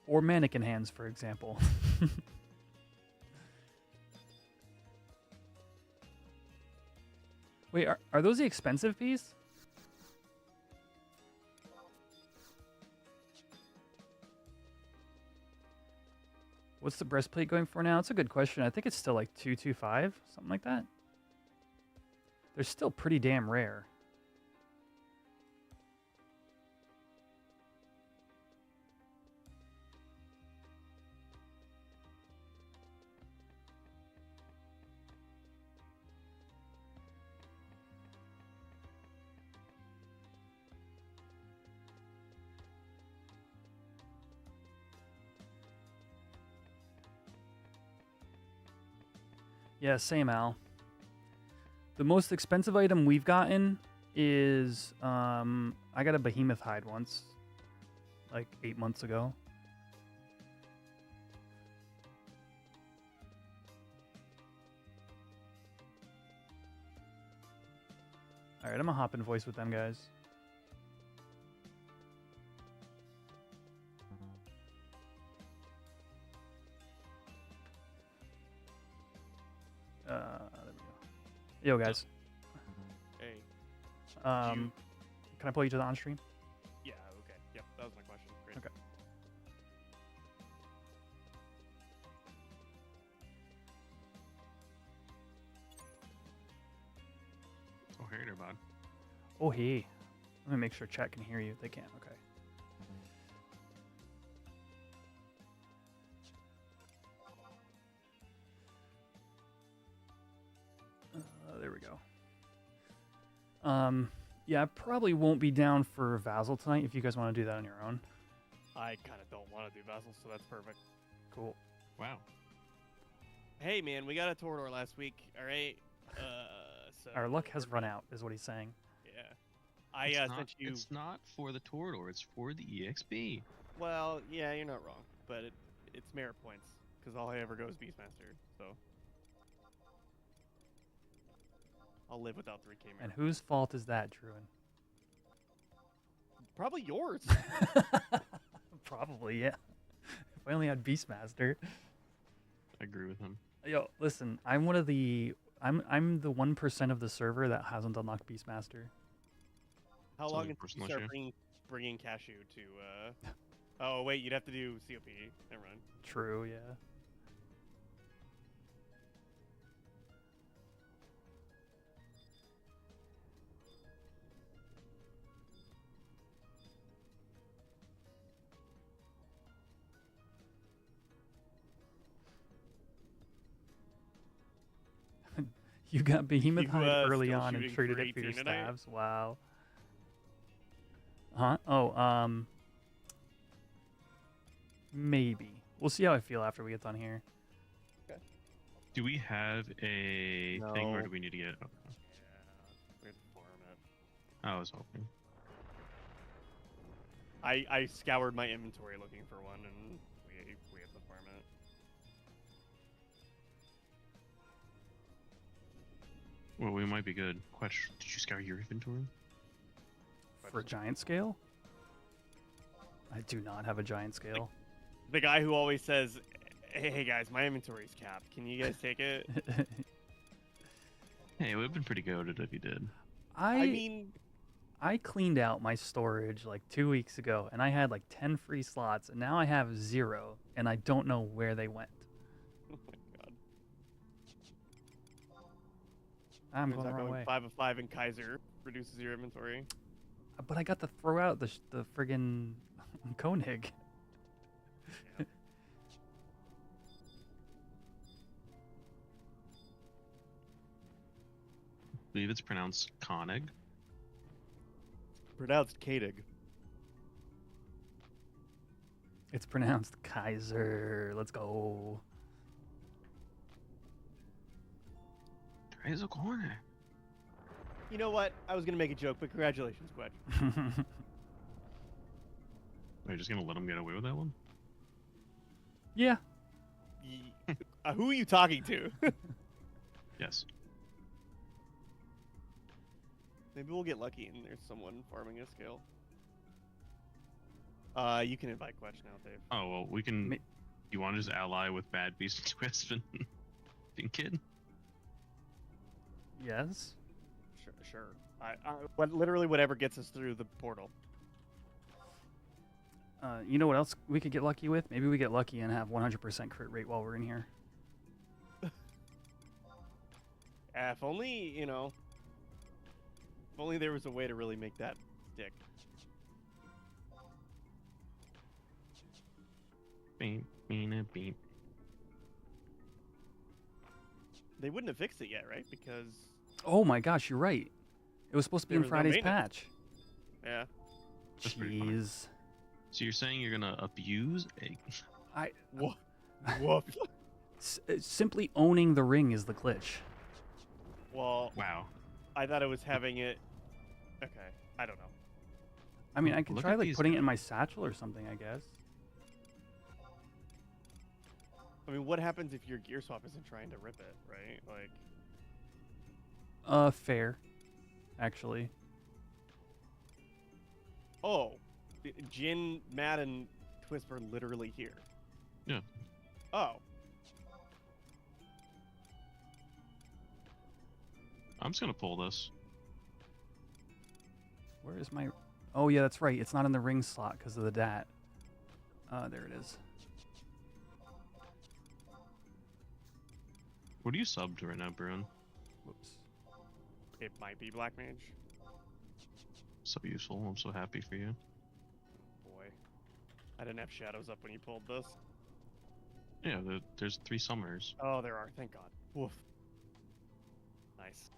Or mannequin hands, for example. Wait, are those the expensive piece? What's the breastplate going for now? It's a good question. I think it's still like 225, something like that. They're still pretty damn rare. Yeah, same Al. The most expensive item we've gotten is I got a Behemoth hide once, like 8 months ago. All right, I'm gonna hop in voice with them guys. There we go. Yo, guys. Hey. Can I pull you to the on stream? Yeah, okay. Yep, that was my question. Great. Okay. Oh, hey there, bud. Oh, hey. Let me make sure chat can hear you. They can. Okay. There we go. Yeah, I probably won't be down for Vassal tonight if you guys want to do that on your own. I kind of don't want to do Vassal, so that's perfect. Cool. Wow. Hey, man, we got a Torador last week, all right? So Our luck has run out, is what he's saying. Yeah. I It's not, sent you... It's not for the Torador, it's for the EXP. Well, yeah, you're not wrong, but it's merit points, because all I ever go is Beastmaster, so... I'll live without 3k merit. And whose fault is that, Druin? Probably yours. Probably, yeah. If I only had Beastmaster. I agree with him. Yo, listen, I'm one of the... I'm the 1% of the server that hasn't unlocked Beastmaster. How It's long only a until personal you start issue. bringing Cashew to, Oh, wait, you'd have to do COP. Never mind. True, yeah. You got Behemoth You, hide early still on and shooting traded for it for your 18 tonight? stabs. Wow. Huh? Oh, maybe. We'll see how I feel after we get done here. Do we have a thing, or No. do we need to get it? Oh, Yeah, we have to farm it. I was hoping. I scoured my inventory looking for one, and we have to farm it. Well, we might be good. Question: did you scour your inventory? For a giant scale? I do not have a giant scale. The guy who always says, hey guys, my inventory's capped. Can you guys take it? Hey, it would have been pretty goated if you did. I mean, I cleaned out my storage like 2 weeks ago, and I had like 10 free slots, and now I have 0, and I don't know where they went. oh my god. I'm Turns going the out wrong going way. 5 of 5 in Kaiser reduces your inventory. But I got to throw out the friggin' Koenig. Yeah. I believe it's pronounced Koenig. Pronounced Kadig. It's pronounced Kaiser. Let's go. There is a corner. You know what? I was gonna make a joke, but congratulations, Quetch. Are you just gonna let him get away with that one? Yeah. Who are you talking to? Yes. Maybe we'll get lucky and there's someone farming a scale. You can invite Quetch now, Dave. Oh well, we can. Ma- You want to just ally with Bad Beast and Twist and Kid? Yes. Sure. Literally whatever gets us through the portal. You know what else we could get lucky with? Maybe we get lucky and have 100% crit rate while we're in here. If only, you know. If only there was a way to really make that stick. Beep, beep, beep. They wouldn't have fixed it yet, right? Because Oh my gosh, you're right. It was supposed to be There in was no Friday's maintenance. patch. yeah. That's pretty funny. Jeez. So you're saying you're gonna abuse a Woof. Woof. Simply owning the ring is the glitch. Well, Wow. I thought it was having it. Okay, I don't know. I mean, I can Look try at like these putting it in guys. my satchel or something, I guess. I mean, what happens if your gear swap isn't trying to rip it, right? Like, Fair. Actually. oh, Jin, Matt, and Twist are literally here. Yeah. Oh, I'm just gonna pull this. Where is my... Oh, yeah, that's right. It's not in the ring slot because of the DAT. There it is. What are you subbed to right now, Bruin? Whoops. it might be Black Mage. So useful. I'm so happy for you. Boy, I didn't have shadows up when you pulled this. Yeah, there's 3 summers. Oh, there are. Thank God. Woof. Nice.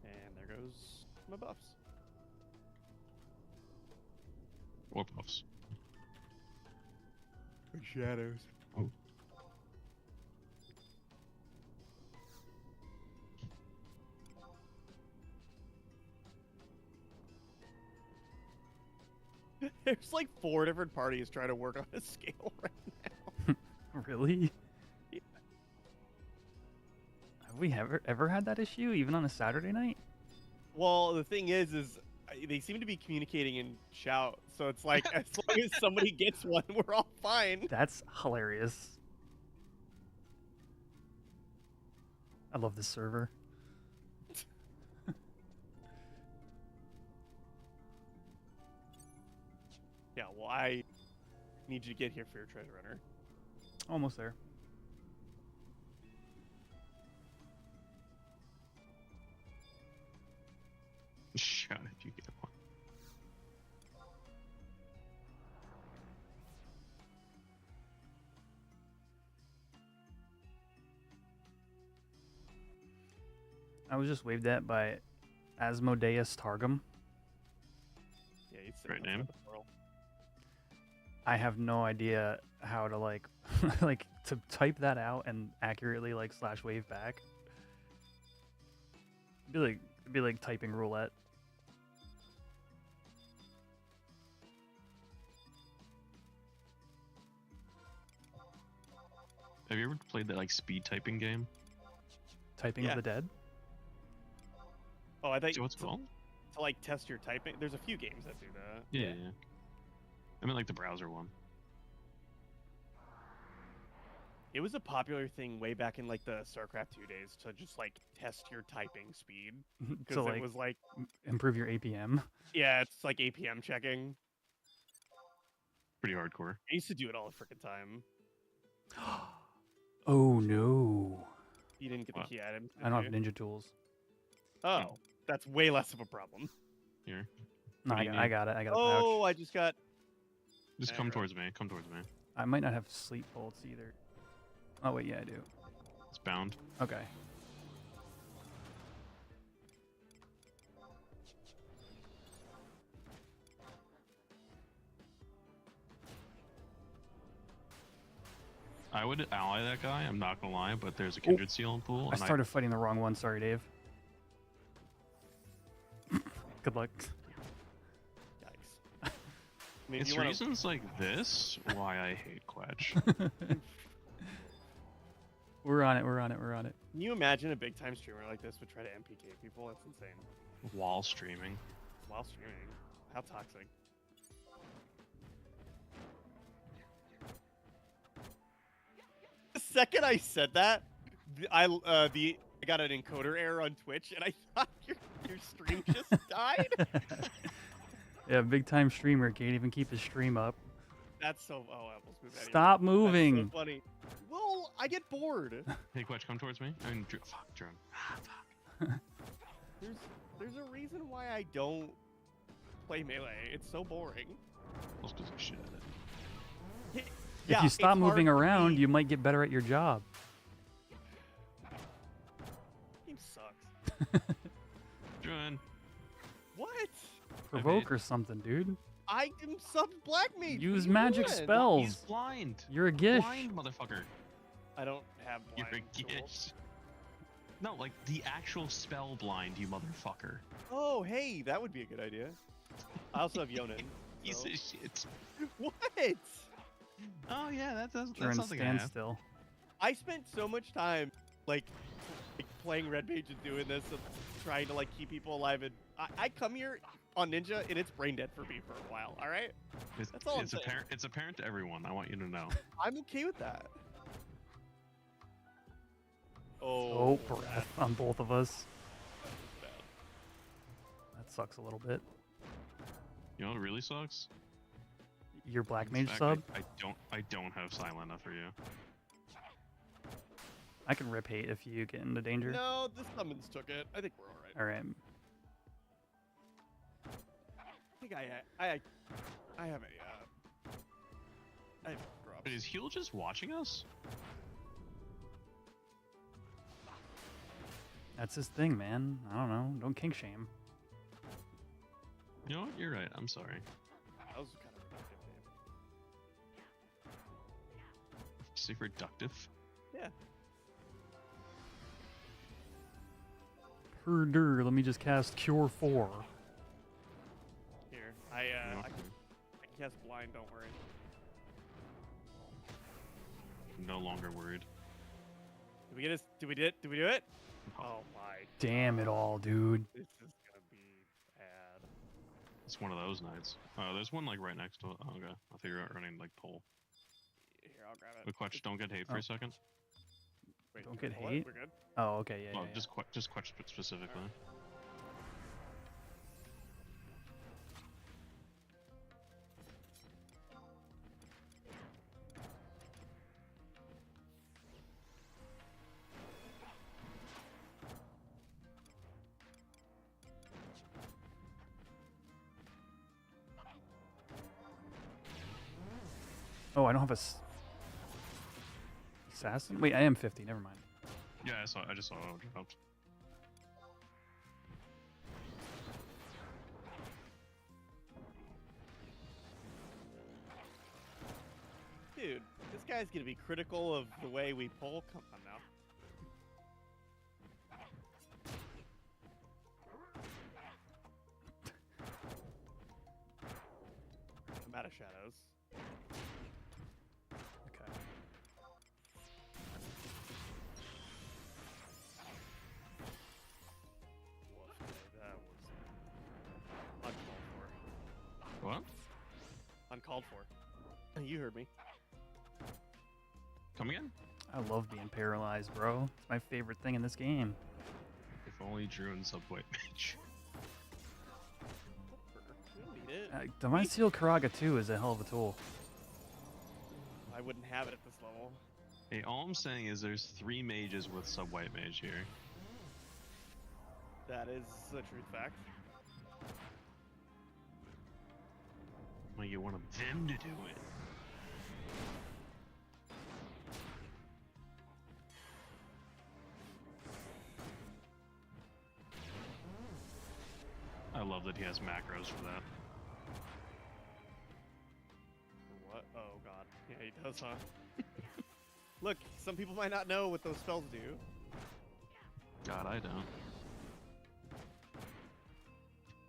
And there goes my buffs. Or buffs. Shadows. Oh. There's like 4 different parties trying to work on a scale right now. Really? Yeah. Have we ever had that issue, even on a Saturday night? Well, the thing is they seem to be communicating in shout, so it's like as long as somebody gets one, we're all fine. That's hilarious. I love this server. Yeah, well, I need you to get here for your treasure runner. Almost there. Shut if you get one. I was just waved at by Asmodeus Targum. Yeah, he's Great sitting outside name. the portal. I have no idea how to like like to type that out and accurately like slash wave back. It'd be like typing roulette. Have you ever played that like speed typing game? Typing Yeah. of the Dead. Oh, I thought So what's it called? to like test your typing. There's a few games that do that. Yeah. I mean like the browser one. It was a popular thing way back in like the StarCraft 2 days to just like test your typing speed because So it like was like improve your APM. yeah, it's like APM checking. Pretty hardcore. I used to do it all the freaking time. Oh no. You didn't get the What? key items. I don't did have you? ninja tools. Oh, that's way less of a problem. Here. No, What do you I need? got it. I got a Oh, pouch. I just got. Just Yeah, come right. towards me. Come towards me. I might not have sleep bolts either. Oh wait, yeah, I do. It's bound. Okay. I would ally that guy. I'm not gonna lie, but there's a kindred seal in pool. I started fighting the wrong one. Sorry, Dave. Good luck. Yikes. I mean, if It's you wanna- reasons like this why I hate Quetch. We're on it. We're on it. We're on it. Can you imagine a big time streamer like this would try to MPK people? That's insane. While streaming. While streaming. How toxic. The second I said that, I got an encoder error on Twitch, and I thought your stream just died. Yeah, big time streamer can't even keep his stream up. That's so. Oh, I almost moved that. Stop That's moving. so funny. Well, I get bored. Hey Quetch, come towards me. I mean, fuck, drone. There's a reason why I don't play melee. It's so boring. Let's do some shit at it. If you stop it's moving hard for around, me. you might get better at your job. Game sucks. Drone. What? Provoke or something, dude. I am sub black mage. What Use are you magic doing? spells. He's blind. You're a gish. Blind motherfucker. I don't have You're blind a tools. gish. No, like the actual spell blind, you motherfucker. Oh, hey, that would be a good idea. I also have Yonin. Piece so- of shit. What? Oh yeah, that You're that's in something I have. standstill. I spent so much time like playing red mage and doing this, and trying to like keep people alive. And I come here on Ninja, and it's brain dead for me for a while. All right, It's, That's all I'm it's saying. apparent. It's apparent to everyone. I want you to know. I'm okay with that. Oh, that- breath on both of us. that's bad. That sucks a little bit. You know what really sucks? Your black The mage fact sub? I don't have silent enough for you. I can rip hate if you get into danger. No, the summons took it. I think we're all right. All right. I think I have a I have drops. Wait, is Heal just watching us? That's his thing, man. I don't know. Don't kink shame. You know what? You're right. I'm sorry. That was kind of reductive. Say reductive. Yeah. Herder, let me just cast Cure 4. Here, You're I welcome. can cast blind. Don't worry. No longer worried. Did we get it? Did we do it? Oh my. Damn it all, dude. This is gonna be bad. It's one of those nights. Oh, there's one like right next to it. Oh, okay. I think you're running like pole. Here, I'll grab it. But Quetch, don't get hate for Oh. a second. Wait, Don't can get I pull it? hate? We're good. Oh, okay, yeah, Well, yeah, yeah. just Quetch specifically. Oh, I don't have a assassin? Wait, I am 50. Never mind. Yeah, I just saw it dropped. Dude, this guy's gonna be critical of the way we pull. Come on now. I'm out of shadows. Okay. Uncalled for. You heard me. Come again? I love being paralyzed, bro. It's my favorite thing in this game. If only Drew and Subway match. We don't need it. Divine Seal Karaga 2 is a hell of a tool. I wouldn't have it at this level. Hey, all I'm saying is there's 3 mages with Sub-White Mage here. That is a truth fact. Well, you want them to do it. I love that he has macros for that. What? Oh god. Yeah, he does, huh? Look, some people might not know what those spells do. God, I don't.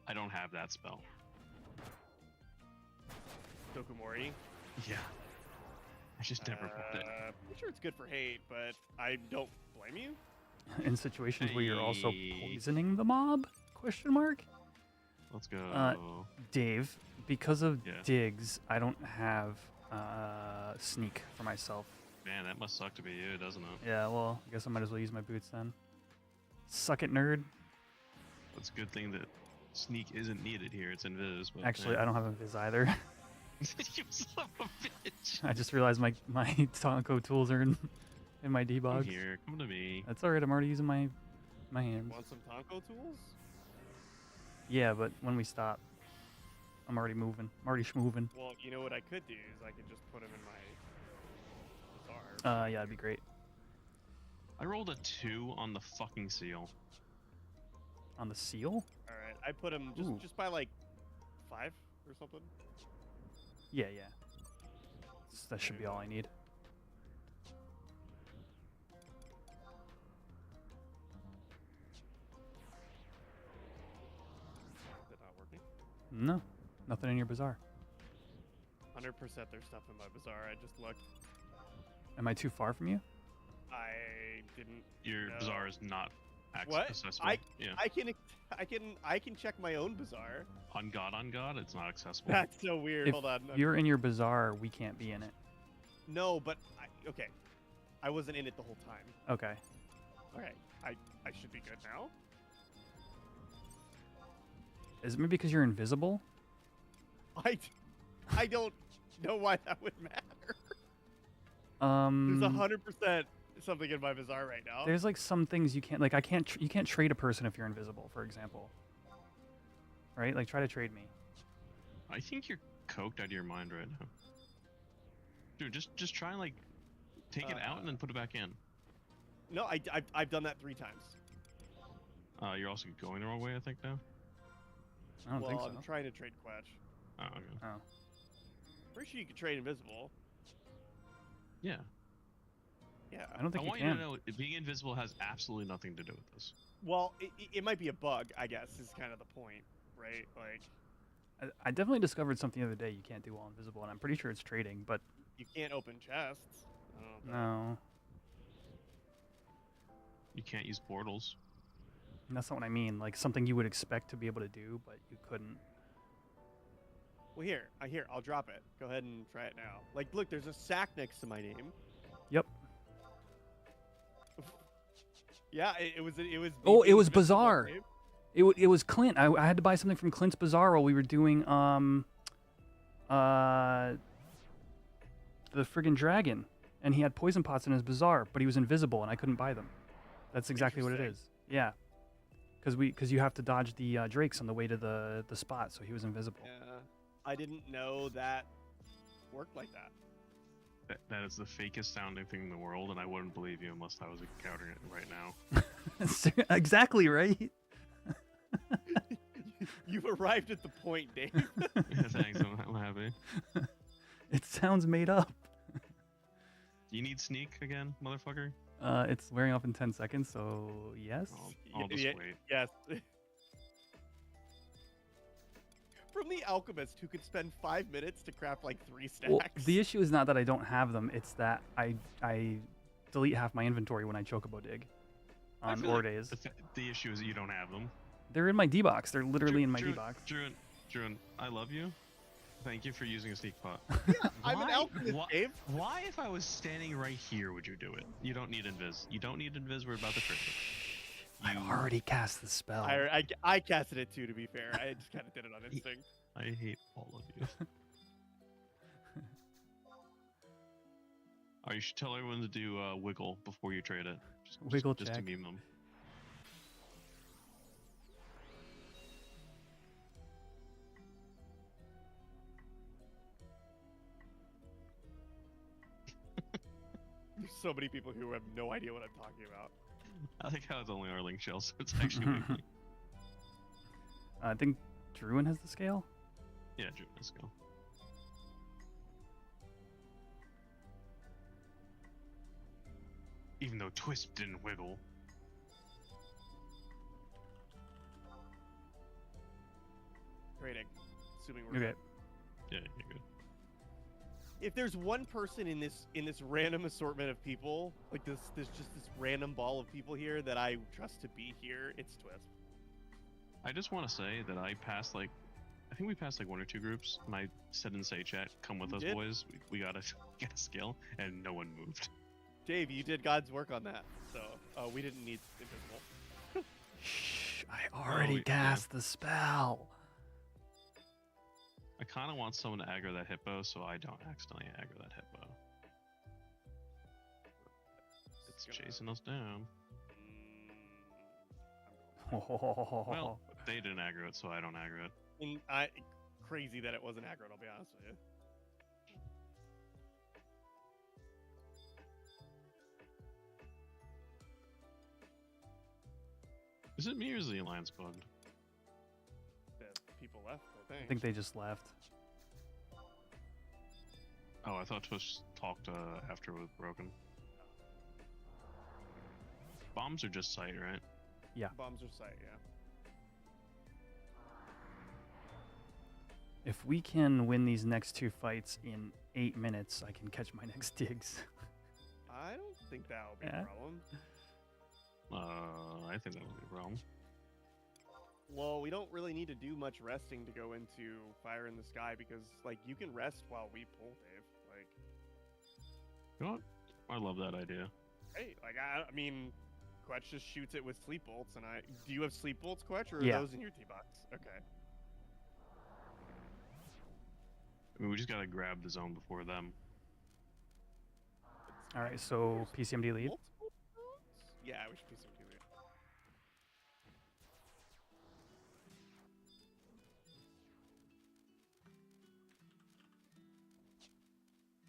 I don't have that spell. Dokumori. Yeah. I just never put it. I'm sure it's good for hate, but I don't blame you. In situations where you're also Hey. poisoning the mob? Question mark. Let's go. Dave, because of Yeah. digs, I don't have sneak for myself. Man, that must suck to be you, doesn't it? Yeah, well, I guess I might as well use my boots then. Suck it, nerd. It's a good thing that sneak isn't needed here. It's invis. But Actually, I don't have a viz either. You son of a bitch. I just realized my Tonko tools are in my Come debugs. here. Come to me. That's alright, I'm already using my hands. Want some Tonko tools? Yeah, but when we stop, I'm already moving. I'm already schmoving. Well, you know what I could do is I could just put them in my bazaar. Yeah, that'd be great. I rolled a 2 on the fucking seal. On the seal? All right, I put them Ooh. just by like 5 or something. Yeah. That should be all I need. Is it not working? No, nothing in your bazaar. 100% there's stuff in my bazaar. I just looked. Am I too far from you? I didn't. Your know. bazaar is not What? accessible. Yeah. I can check my own bazaar. On God, it's not accessible. That's so weird. If Hold on. you're in your bazaar, we can't be in it. No, but okay. I wasn't in it the whole time. Okay. Okay, I should be good now. Is it maybe because you're invisible? I don't know why that would matter. There's There's 100% something in my bazaar right now. There's like some things you can't like. You can't trade a person if you're invisible, for example. Right? Like try to trade me. I think you're coked out of your mind right now. Dude, just try and like take it out and then put it back in. No, I've done that 3 times. You're also going the wrong way, I think now. I don't think so. I'm trying to trade Quetch. Oh, okay. Oh. Pretty sure you can trade invisible. Yeah. Yeah. I don't I think you want can. you to know being invisible has absolutely nothing to do with this. Well, it might be a bug, I guess, is kind of the point, right? Like, I definitely discovered something the other day you can't do while invisible, and I'm pretty sure it's trading, but you can't open chests. I don't know. no. You can't use portals. That's not what I mean. Like something you would expect to be able to do, but you couldn't. Well, here, I'll drop it. Go ahead and try it now. Like, look, there's a sack next to my name. Yep. Yeah, it was. It was. Oh, it was invisible, bizarre. Dave. It was Clint. I had to buy something from Clint's Bazaar while we were doing the friggin' dragon, and he had poison pots in his bazaar, but he was invisible and I couldn't buy them. That's exactly what it is. Yeah, because you have to dodge the drakes on the way to the spot, so he was invisible. Yeah, I didn't know that worked like that. That is the fakest sounding thing in the world, and I wouldn't believe you unless I was encountering it right now. Exactly right. You've arrived at the point, Dave. Yeah, thanks, I'm happy. It sounds made up. Do you need sneak again, motherfucker? It's wearing off in 10 seconds, so yes. I'll just wait. Yes. From the alchemist who could spend 5 minutes to craft like 3 stacks. Well, the issue is not that I don't have them; it's that I delete half my inventory when I chocobo dig I on feel ore like days. The issue is that you don't have them. They're in my D box. They're literally in my D box. Drew, I love you, Thank you for using a sneak pot. I'm an Why- alchemist, why- Dave. Why, if I was standing right here, would you do it? You don't need invis. You don't need invis. We're about to crit it. I already cast the spell. I casted it too, to be fair. I just kind of did it on instinct. I hate all of you. Oh, you should tell everyone to do wiggle before you trade it. Wiggle just to check. meme them. There's so many people who have no idea what I'm talking about. I think how it's only our link shell, so it's actually wiggly. I think Druin has the scale. Yeah, Drew, let's go. Even though Twisp didn't wiggle. Trading. Assuming we're Okay. good. Yeah, you're good. If there's one person in this random assortment of people, like this just this random ball of people here that I trust to be here, it's Twisp. I just want to say that I passed like, I think we passed like 1 or 2 groups, and I said in Say Chat, "Come with You us, did? boys. We gotta get a skill," and no one moved. Dave, you did God's work on that, so we didn't need invisible. Shh! I already yeah. cast the spell. I kind of want someone to aggro that hippo, so I don't accidentally aggro that hippo. It's gonna- chasing us down. Well, They didn't aggro it, so I don't aggro it. Crazy that it wasn't aggroed, I'll be honest with you. Is it me or is the alliance bugged? The people left, I I think. think they just left. Oh, I thought Twist talked after it was broken. Bombs are just sight, right? Bombs are sight, yeah. If we can win these next 2 fights in 8 minutes, I can catch my next digs. I don't think that'll be Yeah. a problem. I think that would be wrong. Well, we don't really need to do much resting to go into Fire in the Sky because, like, you can rest while we pull, Dave. Like, You know what? I love that idea. hey, like, I mean, Quetch just shoots it with sleep bolts, and do you have sleep bolts, Quetch, or are Yeah. those in your tee box? Okay. I mean, we just gotta grab the zone before them. All right, so PCMD lead. Multiple zones? Yeah, we should be some lead.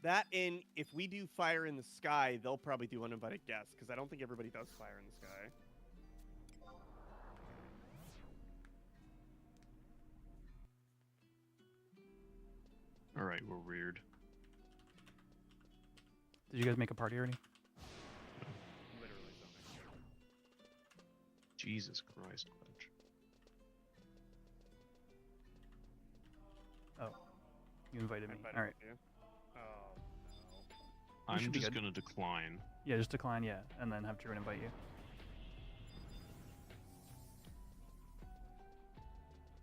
That and if we do Fire in the Sky, they'll probably do Uninvited Guests because I don't think everybody does Fire in the Sky. All right, we're weird. Did you guys make a party already? Literally zoning. Jesus Christ, Quetch. Oh, you invited me. Invited All right. you. Oh, no. I'm should be just good. gonna decline. Yeah, just decline, yeah, and then have Druin invite you.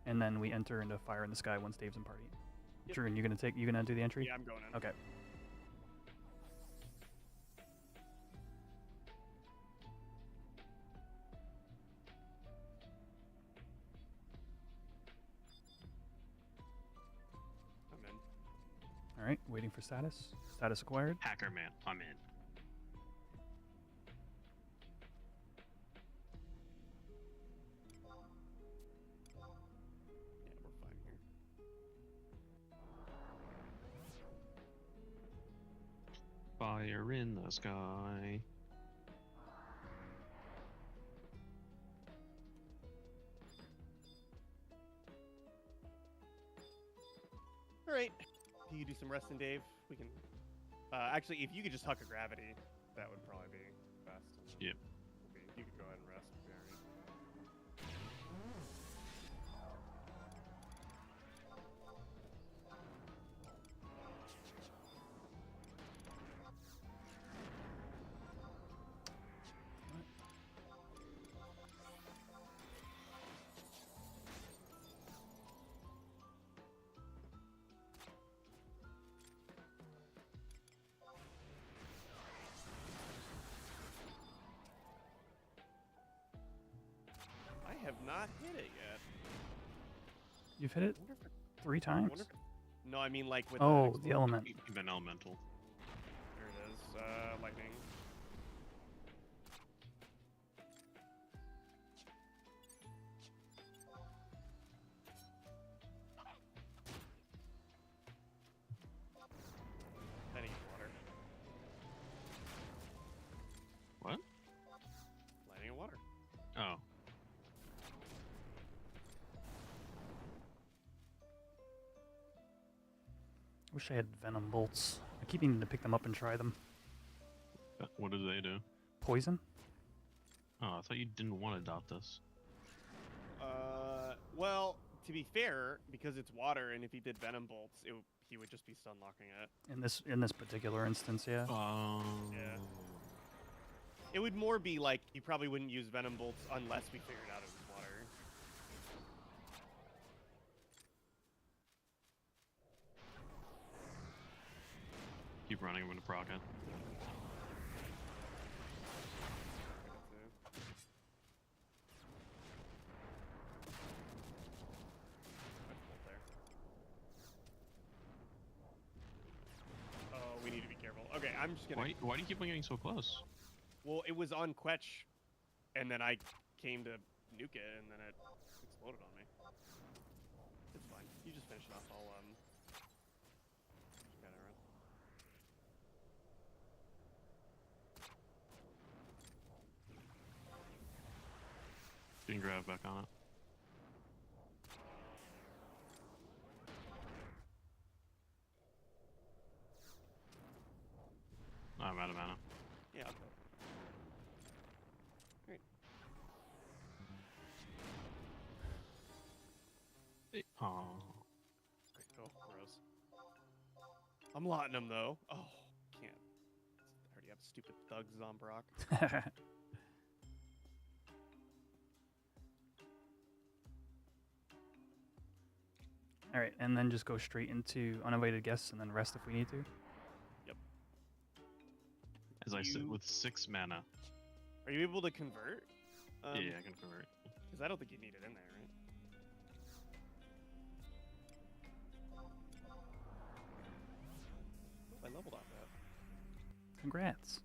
And then we enter into Fire in the Sky once Dave's in party. Yep. Druin, you gonna do the entry? Yeah, I'm going in. Okay. I'm in. All right, waiting for status. Status acquired. Hacker man, I'm in. Yeah, we're fine here. Fire in the sky. All right. If you could do some resting, Dave, we can. Actually, if you could just huck a gravity, that would probably be best. Yep. You could go ahead and rest. Barry. have not hit it yet. You've hit it I wonder if it, 3 I times. wonder if no, I mean like with Oh, the the element. An elemental. There it is. Lightning. I need water. What? Lightning and water. Oh. Wish I had venom bolts. I keep needing to pick them up and try them. What do they do? Poison? Oh, I thought you didn't want to adopt this. Well, to be fair, because it's water, and if he did venom bolts, he would just be stun locking it. In this particular instance, yeah. Yeah. It would more be like he probably wouldn't use venom bolts unless we figured out it was water. Keep running him into proc it. Oh, we need to be careful. Okay, I'm just gonna. Why do you keep on getting so close? Well, it was on Quetch, and then I came to nuke it, and then it exploded on me. It's fine. You just finish it off. I'll just got it around. You can grab back on it. I'm out of mana. Yeah. I'll go. Great. Oh. Great. Oh, gross. I'm lotting him though. Oh, can't. I already have stupid thugs on Brock. All right, and then just go straight into uninvited guests and then rest if we need to. As I sit with 6 mana. Are you able to convert? Yeah, I can convert. Because I don't think you need it in there, right? Oh, I leveled off that. Congrats.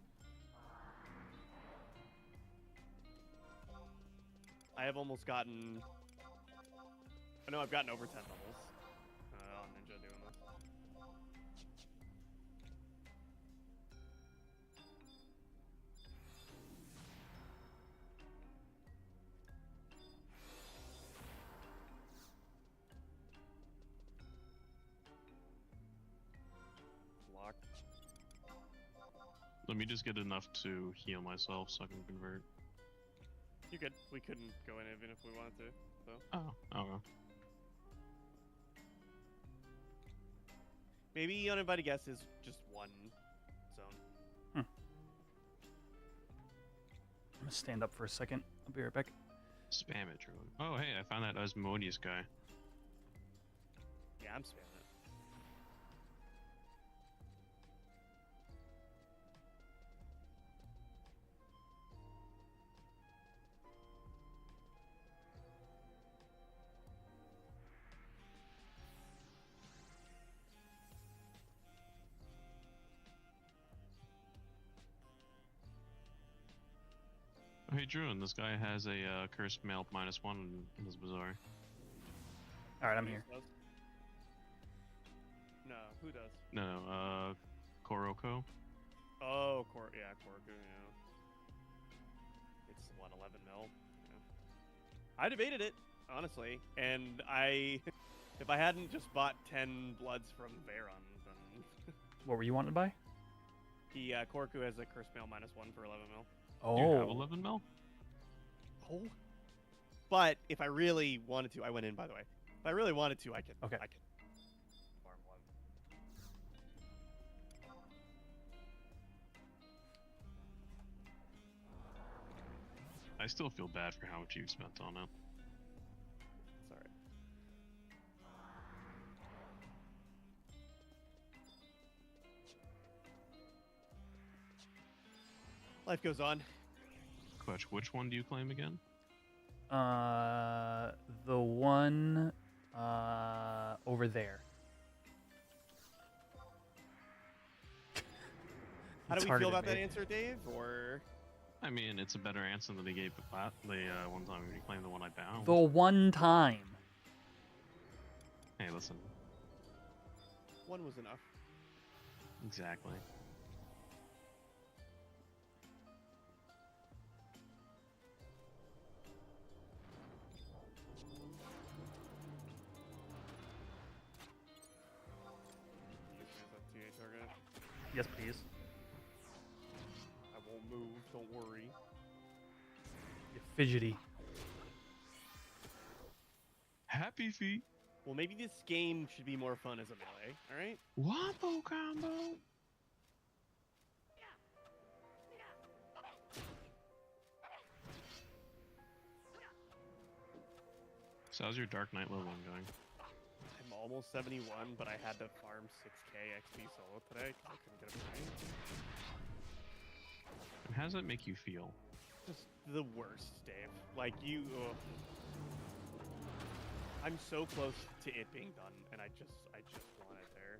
I have almost gotten. I know I've gotten over 10 levels on Ninja doing this. Locked. Let me just get enough to heal myself so I can convert. You could. We couldn't go in even if we wanted to. So. Oh, okay. Maybe uninvited guest is just one zone. I'm gonna stand up for a second. I'll be right back. Spam it, Drew. Oh, hey, I found that Asmodeus guy. Yeah, I'm spamming it. Oh, hey, Drew, and this guy has a cursed mail -1 in his bazaar. All right, I'm Who here. does? No, who does? No, Koroko. Oh, yeah, Korku, yeah. It's, what, 11 mil? Yeah. I debated it, honestly, and if I hadn't just bought 10 bloods from Veyron, then... What were you wanting to buy? Korku has a curse mail -1 for 11 mil. Oh. Do you have 11 mil? Oh. But if I really wanted to, I went in, by the way. If I really wanted to, I could. Okay. I could farm one. I still feel bad for how much you've spent on it. It's alright. Life goes on. Quetch, which one do you claim again? The one over there. How It's do we harder feel to about that make. answer, Dave? Or I mean, it's a better answer than he gave the one time he claimed the one I bound. The one time. Hey, listen. one was enough. Exactly. Use me as a TA target. Yes, please. I won't move. Don't worry. You fidgety. Happy feet. Well, maybe this game should be more fun as a melee. All right. Wombo combo. So how's your Dark Knight level going? I'm almost 71, but I had to farm 6k XP solo today because I couldn't get a point. And how does that make you feel? Just the worst, Dave. Like you. Ugh. I'm so close to it being done, and I just want it there.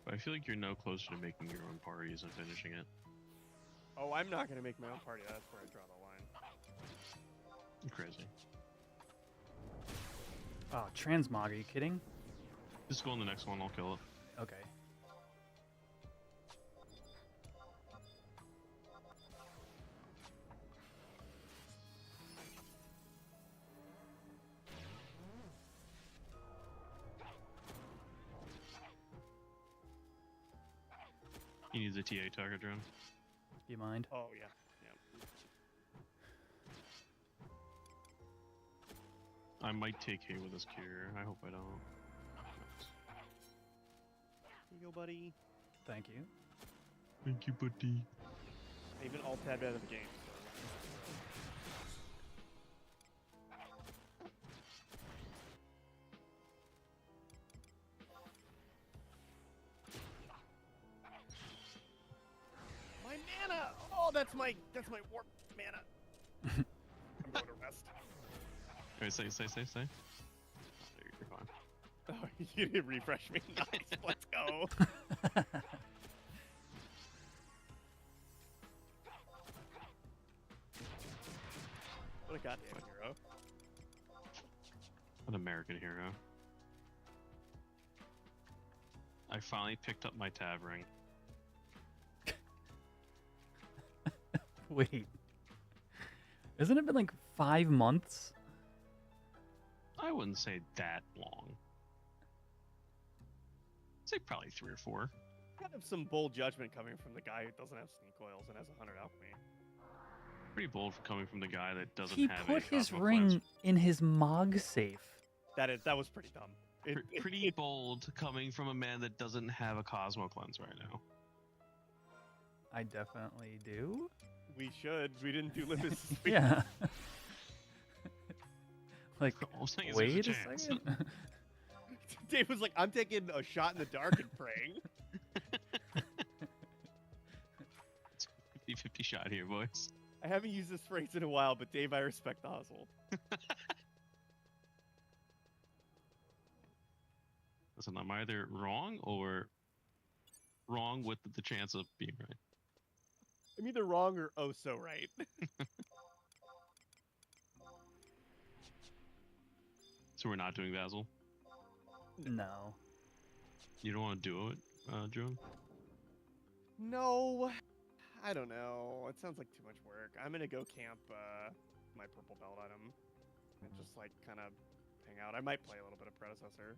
But I feel like you're no closer to making your own parties and finishing it. Oh, I'm not gonna make my own party. That's where I draw the line. Crazy. Oh, transmog, are you kidding? Just go on the next one, I'll kill it. Okay. He needs a TA target drone. Do you mind? Oh yeah, yeah. I might take hit with this cure. I hope I don't. Here you go, buddy. Thank you. Thank you, buddy. I even alt tabbed out of the game. My mana! Oh, that's my warp mana. I'm going to rest. Alright, say. Oh, there you're fine. Oh, you did refresh me. Nice. Let's go. What a goddamn hero. An American hero. I finally picked up my tab ring. Wait. Hasn't it been like 5 months? I wouldn't say that long. I'd say probably 3 or 4. Kind of some bold judgment coming from the guy who doesn't have sneak oils and has 100 alchemy. Pretty bold for coming from the guy that doesn't He have put a his Cosmo ring Cleanse. in his Mog safe. That was pretty dumb. Pretty bold coming from a man that doesn't have a Cosmo Cleanse right now. I definitely do. We should. We didn't do Limpus. Yeah. Like, All I'm saying is there's wait a chance. second. Dave was like, I'm taking a shot in the dark and praying. It's a 50-50 shot here, boys. I haven't used this phrase in a while, but Dave, I respect the hustle. Listen, I'm either wrong or wrong with the chance of being right. I'm either wrong or oh so right. So we're not doing Basil? No. You don't want to do it, Joan? No, I don't know. It sounds like too much work. I'm gonna go camp my purple belt item and just like kind of hang out. I might play a little bit of Predecessor.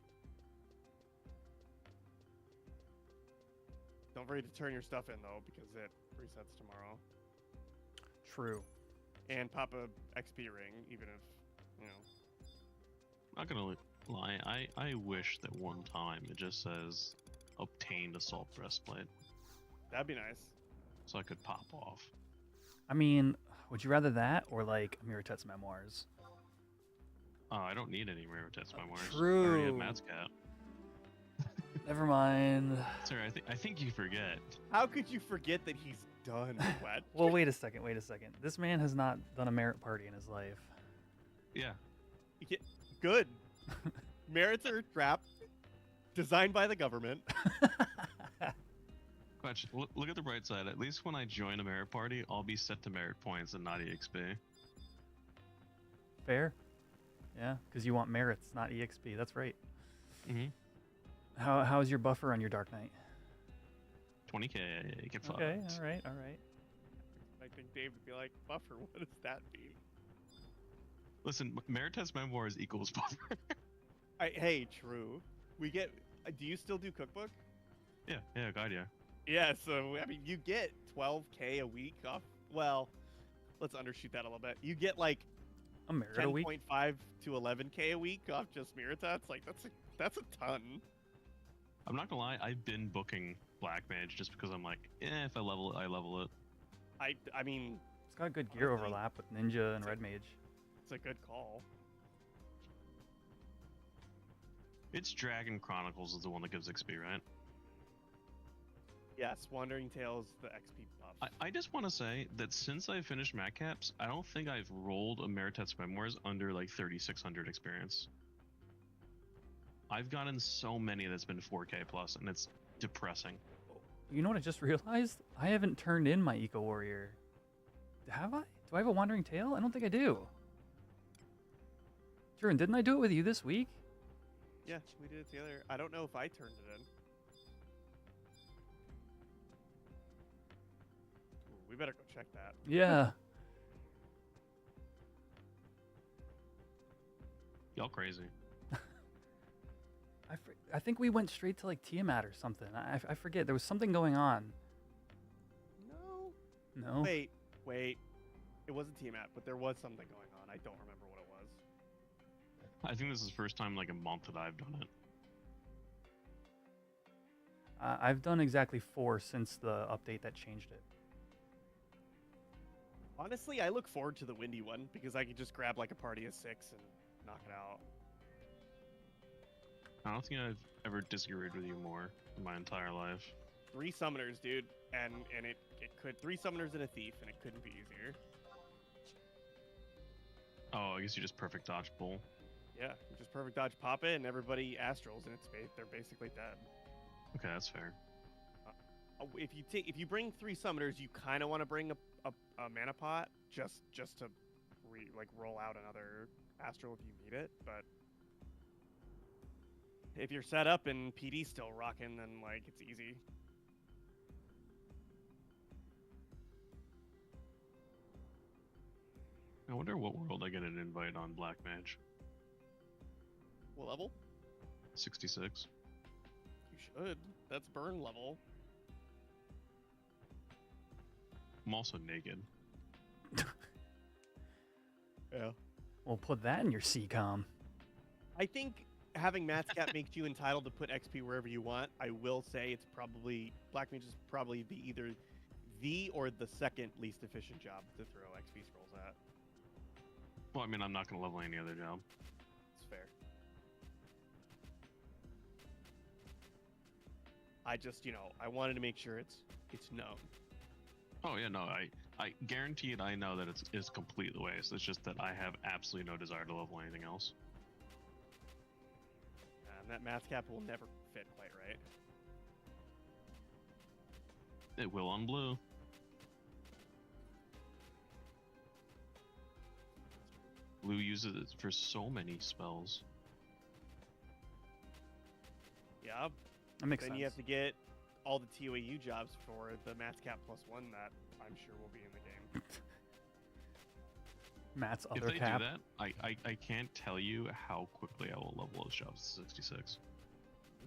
Don't forget to turn your stuff in though, because it resets tomorrow. True. And pop a XP ring, even if you know. Not gonna lie, I wish that one time it just says obtained assault breastplate, That'd be nice. so I could pop off. I mean, would you rather that or like Miratet's memoirs? Oh, I don't need any rare test memoirs. I already True. have Matt's cat. Never mind. Sorry, I think you forget. How could you forget that he's done, Wet. Well, wait a second. Wait a second. This man has not done a merit party in his life. Yeah. Yeah, good. Merits are a trap designed by the government. But look at the bright side. At least when I join a merit party, I'll be set to merit points and not EXP. Fair. Yeah, because you want merits, not EXP. That's right. Mm-hmm. How's your buffer on your Dark Knight? 20k. Get fucked. Okay, all right, all right. I think Dave would be like, buffer, what does that mean? Listen, merit test memoirs equals buffer. Hey, true. We get. Do you still do cookbook? yeah, God, yeah. Yeah, so, I mean, you get 12k a week off. Well, let's undershoot that a little bit. You get like A merit a week? 10.5 to 11k a week off just Miritats. Like, that's a ton. I'm not gonna lie, I've been booking Black Mage just because I'm like, if I level it, I level it. I mean, It's got good gear Honestly, overlap with Ninja and it's a- Red Mage. it's a good call. It's Dragon Chronicles is the one that gives XP, right? Yes, Wandering Tales, the XP buff. I just want to say that since I finished Mat Caps, I don't think I've rolled a Meritats Memoirs under like 3,600 experience. I've gotten so many that's been 4k plus, and it's depressing. You know what I just realized? I haven't turned in my Eco Warrior. Have I? Do I have a Wandering Tail? I don't think I do. Turin, didn't I do it with you this week? Yeah, we did it together. I don't know if I turned it in. Ooh, we better go check that. Yeah. Y'all crazy. I think we went straight to like Tiamat or something. I forget. There was something going on. No. No? Wait. It wasn't Tiamat, but there was something going on. I don't remember what it was. I think this is the first time in like a month that I've done it. I've done exactly 4 since the update that changed it. Honestly, I look forward to the windy one because I could just grab like a party of 6 and knock it out. I don't think I've ever disagreed with you more in my entire life. 3 summoners, dude, and it could 3 summoners and a thief, and it couldn't be easier. Oh, I guess you just perfect dodge bull. Yeah, you just perfect dodge pop it, and everybody astrals, and they're basically dead. Okay, that's fair. If you bring 3 summoners, you kind of want to bring a mana pot just to roll out another astral if you need it. But if you're set up and PD's still rocking, then like it's easy. I wonder what world I get an invite on Black Mage. What level? 66. You should. That's burn level. I'm also naked. Yeah. Well, put that in your CCOM. I think having Matt's Cap makes you entitled to put XP wherever you want. I will say it's probably Black Mage is probably either the or the second least efficient job to throw XP scrolls at. Well, I mean, I'm not going to level any other job. It's fair. I just, I wanted to make sure it's known. Oh, yeah, no, I guarantee it. I know that it's completely waste. It's just that I have absolutely no desire to level anything else. And that Matt's Cap will never fit quite right. It will on blue. Blue uses it for so many spells. Yeah. That makes Then sense. you have to get all the TOAU jobs for the Matt's Cap +1 that I'm sure will be in the game. Matt's If other they cap. do that, I can't tell you how quickly I will level those jobs to 66.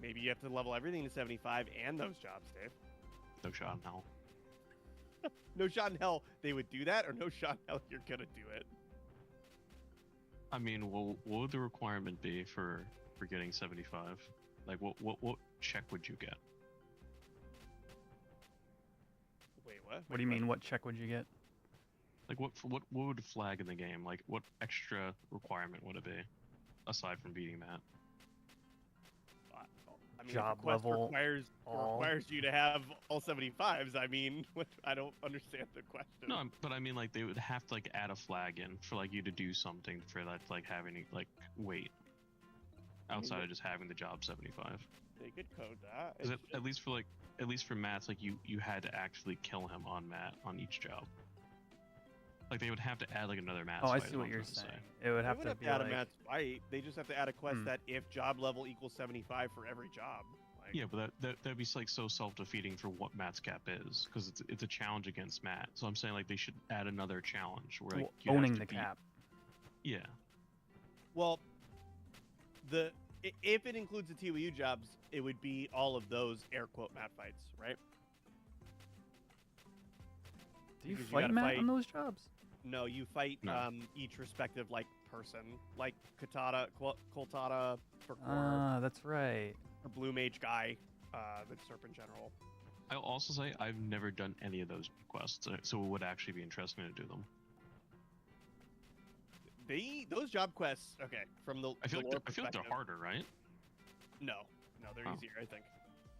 Maybe you have to level everything to 75 and those jobs, Dave. No shot in hell. No shot in hell they would do that, or no shot in hell you're gonna do it. I mean, what would the requirement be for getting 75? Like, what check would you get? Wait, what? What do you mean? What check would you get? Like, what would flag in the game? Like, what extra requirement would it be aside from beating that? I mean, job if a quest level requires you to have all 75s, I mean, I don't understand the question. No, but I mean, like, they would have to, like, add a flag in for, like, you to do something for that, like, having to, like, wait. Outside of just having the job 75. They could code that. Because at least for Matt's, like, you had to actually kill him on Matt on each job. Like, they would have to add, like, another Matt's Oh, I fight, is see what what I'm you're trying to say. saying. It would They have would to have be to add a like, match fight. They just have to add a quest that if job level equals 75 for every job. Like, Yeah, but that'd be like so self-defeating for what Matt's cap is, because it's a challenge against Matt. So I'm saying like they should add another challenge where like well, you have owning to the beat- cap. Yeah, Well, if it includes the TWU jobs, it would be all of those air quote mat fights, right? Do you Because you fight gotta Matt fight- on those jobs? No, you fight No. each respective like person, like Koltada for core, Ah, that's right. or Blue Mage guy, the Serpent General. I'll also say I've never done any of those quests, so it would actually be interesting to do them. Those job quests, okay, from the I feel the like lore they're perspective- harder, right? No, they're Oh. easier, I think.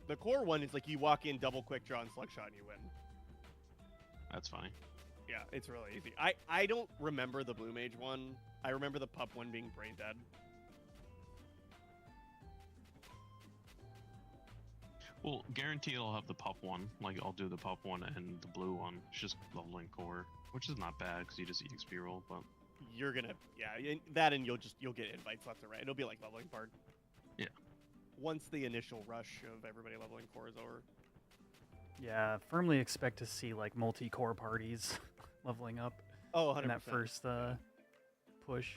The core one is like you walk in, double quick draw, and slug shot, and you win. That's funny. Yeah, it's really easy. I don't remember the Blue Mage one. I remember the pup one being brain dead. Well, guaranteed I'll have the pup one. Like I'll do the pup one and the blue one. It's just leveling core, which is not bad because you just EXP roll. But You're gonna, yeah, that and you'll get invites left and right. It'll be like leveling part. Yeah. Once the initial rush of everybody leveling core is over. Yeah, firmly expect to see like multi-core parties leveling up Oh, 100%. in that first push.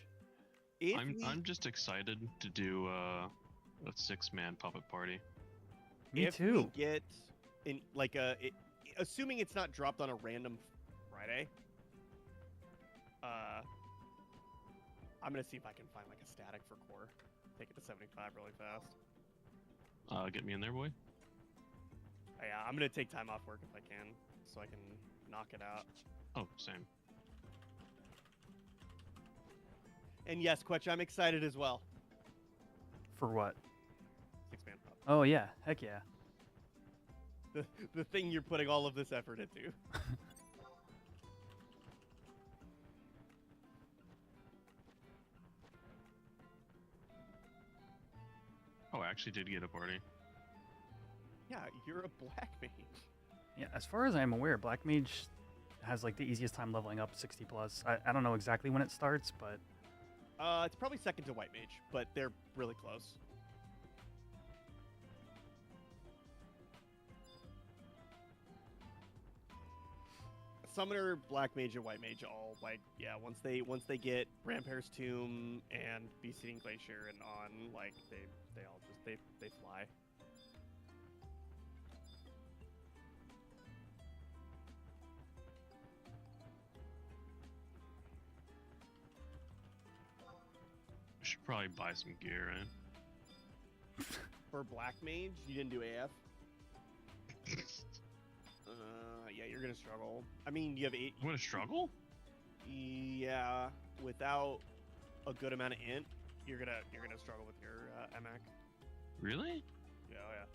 If I'm just excited to do a 6-man puppet party. Me if too. we get in like assuming it's not dropped on a random Friday, I'm gonna see if I can find like a static for core. Take it to 75 really fast. Get me in there, boy. Yeah, I'm gonna take time off work if I can, so I can knock it out. Oh, same. And yes, Quetch, I'm excited as well. For what? 6-man pop. Oh yeah, heck yeah. The thing you're putting all of this effort into. Oh, I actually did get a party. Yeah, you're a black mage. Yeah, as far as I'm aware, Black Mage has like the easiest time leveling up 60 plus. I don't know exactly when it starts, but It's probably second to white mage, but they're really close. Summoner, black mage, and white mage all like once they get Rampair's Tomb and Beast Eating Glacier and on, like they all just they fly. I should probably buy some gear, right? For black mage, you didn't do AF. Yeah, you're gonna struggle. I mean, you have 8. I'm gonna struggle. Yeah, without a good amount of int, you're gonna struggle with your MAC. Really? Yeah, oh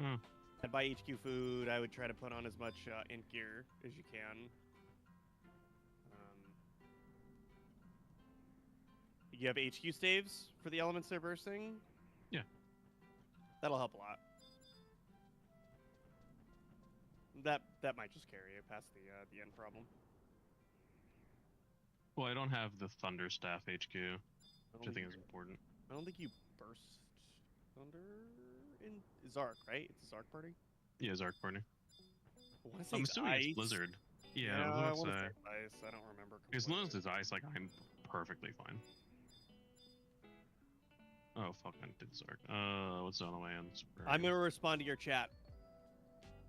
yeah. Hmm. I'd buy HQ food. I would try to put on as much int gear as you can. You have HQ staves for the elements they're bursting. Yeah. That'll help a lot. That might just carry you past the end problem. Well, I don't have the Thunder Staff HQ, which I think is you- important. I don't think you burst thunder in Zark, right? It's a Zark party. Yeah, Zark party. I want to say I'm it's assuming ice. it's Blizzard. Yeah, Yeah, I let's want to say. say it's ice. I don't remember. As long as completely. it's ice, like I'm perfectly fine. Oh fuck! I did Zark. What's on the way in? I'm gonna respond to your chat.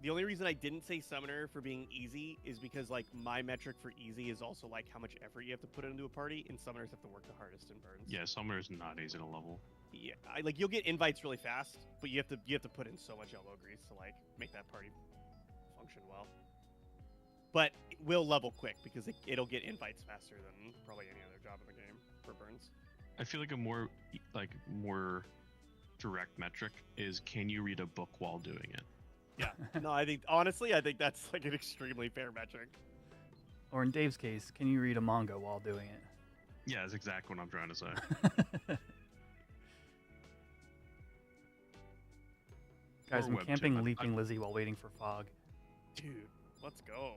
The only reason I didn't say summoner for being easy is because like my metric for easy is also like how much effort you have to put into a party, and summoners have to work the hardest in burns. Yeah, Summoner's not easy to level. Yeah, like you'll get invites really fast, but you have to put in so much elbow grease to like make that party function well. But it will level quick because it'll get invites faster than probably any other job in the game for burns. I feel like a more direct metric is can you read a book while doing it? Yeah. No, I think honestly, I think that's like an extremely fair metric. Or in Dave's case, can you read a manga while doing it? Yeah, that's exactly what I'm trying to say. Guys, Or I'm webtoon. camping Leaping Lizzie while waiting for fog. Dude, let's go.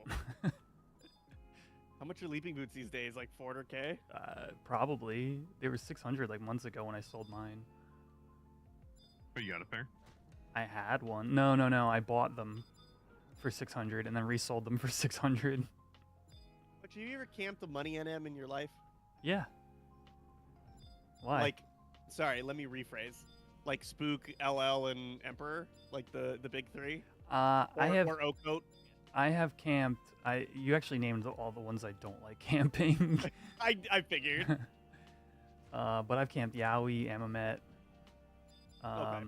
How much are leaping boots these days? Like 400k? Probably. They were 600 like months ago when I sold mine. But you got a pair? I had one. No. I bought them for 600 and then resold them for 600. But have you ever camped a money NM in your life? Yeah. Why? Like, sorry, let me rephrase. Like Spook, LL, and Emperor, like the big three. I have or Oakcoat. I have camped. You actually named all the ones I don't like camping. I figured. But I've camped Yowie, Amamet. Okay.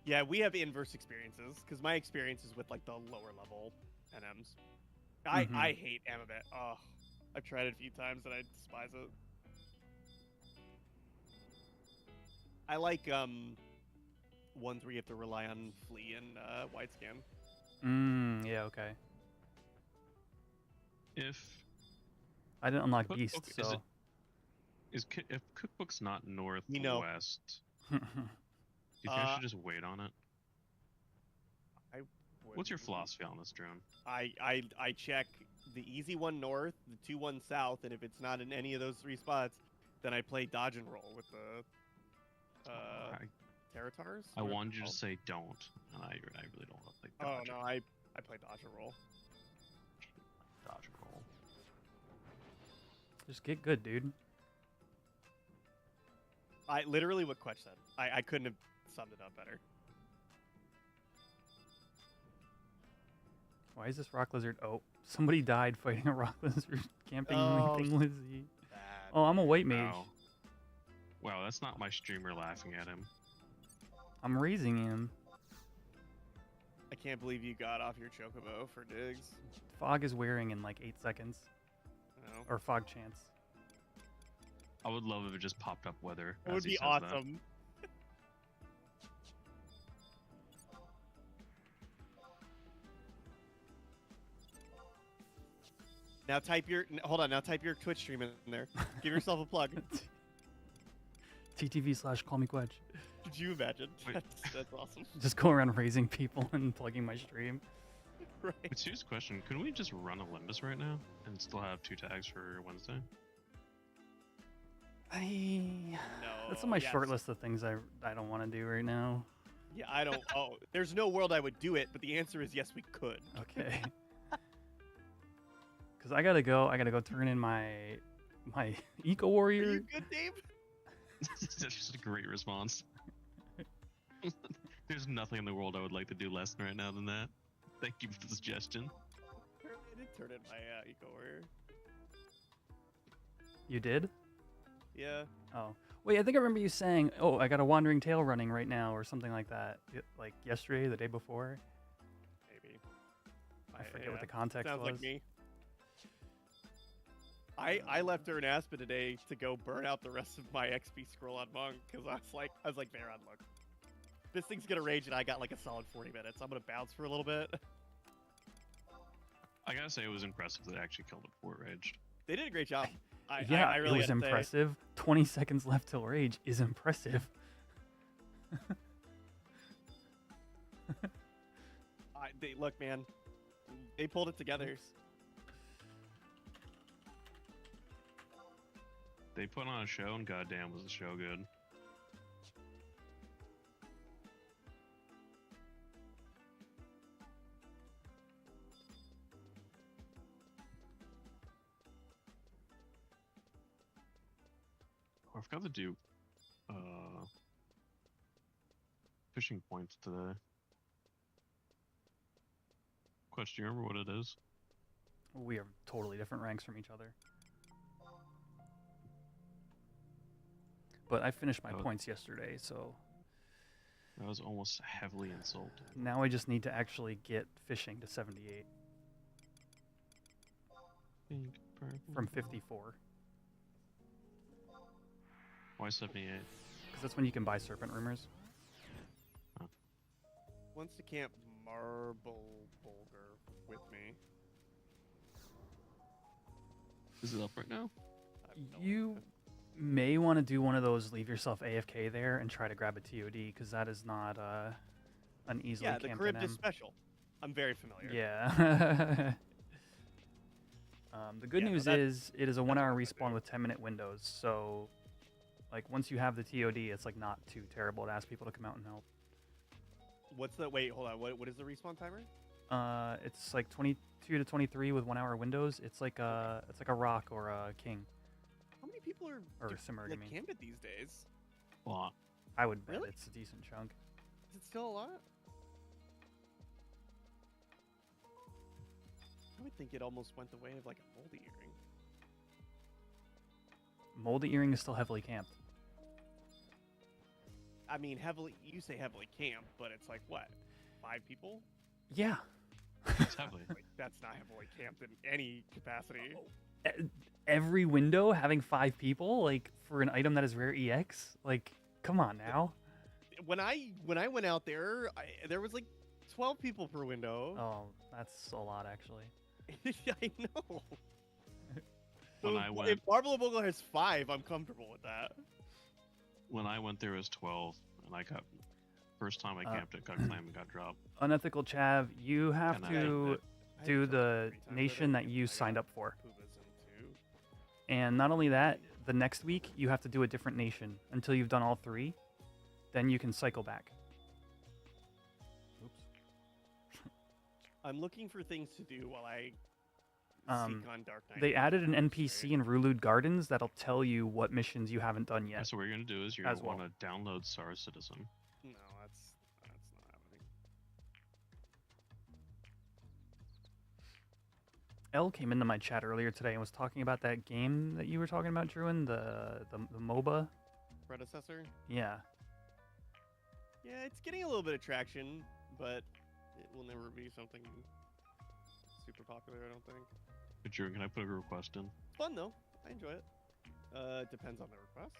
Yeah, we have inverse experiences because my experience is with like the lower level NMs. I hate Amamet. Oh, I've tried it a few times and I despise it. I like ones where you have to rely on Flea and wide scan. Yeah, okay. If I didn't unlock Cookbook, Beast, is so. it- if Cookbook's not north You know. west, do you think I should just wait on it? What's your philosophy on this, drone? I check the easy one north, the 2-1 south, and if it's not in any of those three spots, then I play dodge and roll with the Terratars. I What are wanted they you to called? say don't, and I really don't want to play Oh dodge. no, I play dodge and roll. Dodge roll. Just get good, dude. I literally what Quetch said. I couldn't have summed it up better. Why is this rock lizard? Oh, somebody died fighting a rock lizard camping Oh, Leaping Lizzie. Bad. Oh, I'm a white mage. Wow. Wow, that's not my streamer laughing at him. I'm raising him. I can't believe you got off your Chocobo for digs. Fog is wearing in like 8 seconds. No. Or fog chance. I would love if it just popped up weather. It as would he be says that. awesome. Now type your hold on. Now type your Twitch stream in there. Give yourself a plug. TTV/callmequetch. Could you imagine? Wait. That's awesome. Just go around raising people and plugging my stream. Right. But serious question, couldn't we just run Olympus right now and still have 2 tags for Wednesday? No. That's on my yes. short list of things I don't want to do right now. Yeah, I don't. Oh, there's no world I would do it, but the answer is yes, we could. Okay. Because I gotta go turn in my Eco Are Warrior. you good, Dave? That's just a great response. There's nothing in the world I would like to do less right now than that. Thank you for the suggestion. I did turn in my Eco Warrior. You did? Yeah. Oh. Wait, I think I remember you saying, oh, I got a Wandering Tail running right now or something like that. Like yesterday, the day before. Maybe. I forget what yeah. the context Sounds was. like me. I left her in Aspen today to go burn out the rest of my XP scroll on Monk because I was like, Baron, look, this thing's gonna rage and I got like a solid 40 minutes. I'm gonna bounce for a little bit. I gotta say it was impressive that it actually killed it before it raged. They did a great job. I it really was gotta say. impressive. 20 seconds left till rage is impressive. Look, man, they pulled it together. They put on a show, and goddamn, was the show good. Oh, I forgot to do fishing points today. Question, do you remember what it is? We are totally different ranks from each other. But I finished my Oh. points yesterday, so That was almost heavily insulted. now I just need to actually get fishing to 78 Pink, purple, from 54. Why 78? Because that's when you can buy serpent rumors. Wants to camp Marble Bulger with me. Is it up right now? I have no You idea. may want to do one of those, leave yourself AFK there and try to grab a TOD, because that is not an easily Yeah, the camped Carib NM. is special. I'm very familiar. Yeah. The good Yeah, no, news that- is it is a what 1 hour I'm gonna respawn do. with 10-minute windows, so like once you have the TOD, it's like not too terrible to ask people to come out and help. What's the wait? Hold on. What is the respawn timer? It's like 22 to 23 with 1 hour windows. It's like a rock or a king. How many people are Or Simmerg, I like mean. camp it these days? A lot. I would bet Really? it's a decent chunk. Is it still a lot? I would think it almost went the way of like a moldy earring. Moldy Earring is still heavily camped. I mean, heavily. You say heavily camp, but it's like what? 5 people? Yeah. It's heavily. Like that's not heavily camped in any capacity. Every window having 5 people, like for an item that is rare EX, like come on now. When I went out there, there was like 12 people per window. Oh, that's a lot actually. I know. When So I if went- Marble Bogle has 5, I'm comfortable with that. When I went there, it was 12, and I got first time I camped it, got claimed and got dropped. Unethical Chav, you have And I to did I do had the 3 times, I nation don't that think you I signed got up for. Pumas in 2. And not only that, the next week you have to do a different nation until you've done all 3. Then you can cycle back. Oops. I'm looking for things to do while I seek on Dark Knight. They added an Right? NPC in Rulude Gardens that'll tell you what missions you haven't done Yeah, yet. so what you're gonna do is you're As gonna well. want to download Star Citizen. No, that's not happening. Elle came into my chat earlier today and was talking about that game that you were talking about, Druin, the MOBA. Predecessor? Yeah. Yeah, it's getting a little bit of traction, but it will never be something super popular, I don't think. But Drew, can I put a request in? It's fun though. I enjoy it. It depends on the request.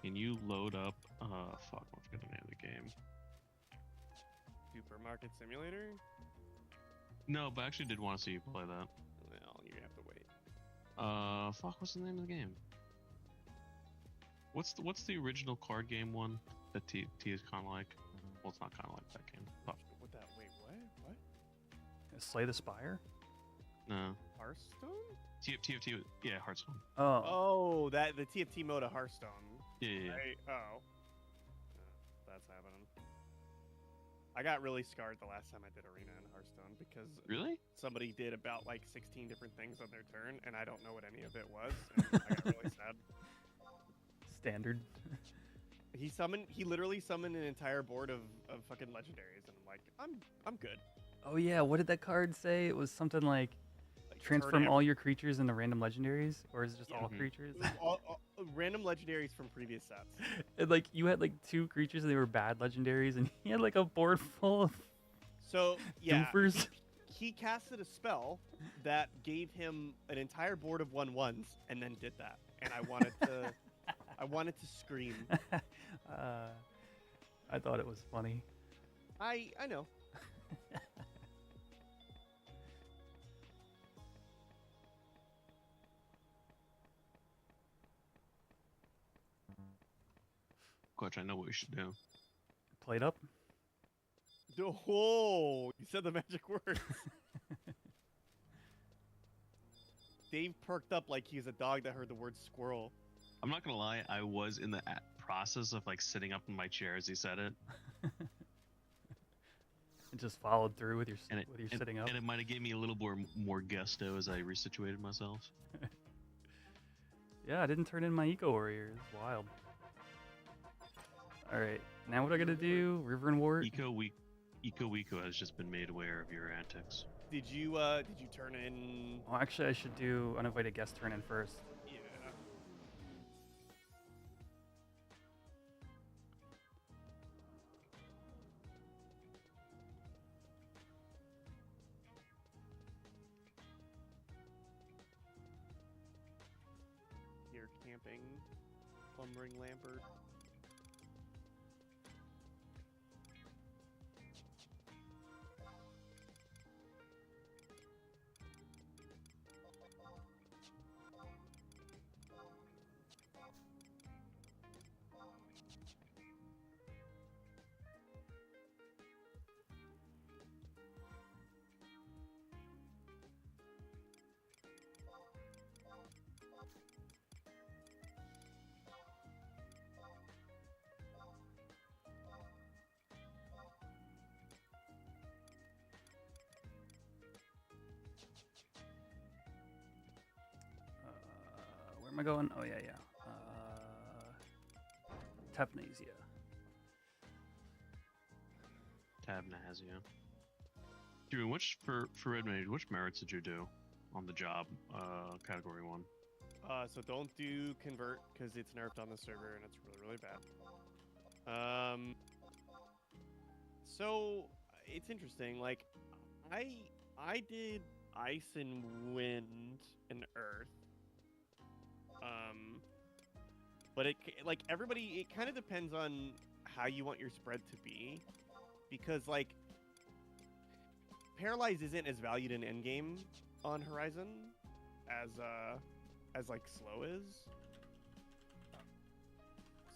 Can you load up? Fuck, I forget the name of the game. Supermarket Simulator? No, but I actually did want to see you play that. Well, you have to wait. Fuck, what's the name of the game? What's the original card game one that T is kind of like? Well, it's not kind of like that game. Fuck. What that? Wait, what? Slay the Spire? No. Hearthstone? TFT, yeah, Hearthstone. Oh. Oh, that the TFT mode of Hearthstone. Yeah. Right? Oh. That's happening. I got really scarred the last time I did Arena in Hearthstone because Really? somebody did about like 16 different things on their turn, and I don't know what any of it was. And I got really sad. Standard. He literally summoned an entire board of fucking legendaries, and I'm like, I'm good. Oh yeah, what did that card say? It was something like Like, transform turn all your creatures into random legendaries, or is it just Yeah. all Mhm. creatures? all random legendaries from previous sets. And like you had like 2 creatures and they were bad legendaries, and he had like a board full of So yeah, doofers. he casted a spell that gave him an entire board of 1/1s, and then did that, and I wanted to scream. I thought it was funny. I know. Coach, I know what we should do. Played up. Oh, you said the magic words. Dave perked up like he's a dog that heard the word squirrel. I'm not gonna lie, I was in the process of like sitting up in my chair as he said it, It just followed through with your and it sitting up. and it might have gave me a little more gusto as I resituated myself. Yeah, I didn't turn in my eco warrior. It's wild. All right, now what I gotta do? River and Wart. Eco Wico has just been made aware of your antics. Did you turn in? Oh, actually, I should do uninvited guest turn in first. Yeah. You're camping Lumbering Lampert. Where am I going? Oh, yeah. Tapnasia. Tabnazia. Dude, which for Red Mage, which merits did you do on the job? Category 1. So don't do convert because it's nerfed on the server and it's really bad. So it's interesting. Like, I did ice and wind and earth. But like everybody, it kind of depends on how you want your spread to be, because like paralyze isn't as valued in endgame on Horizon as like slow is.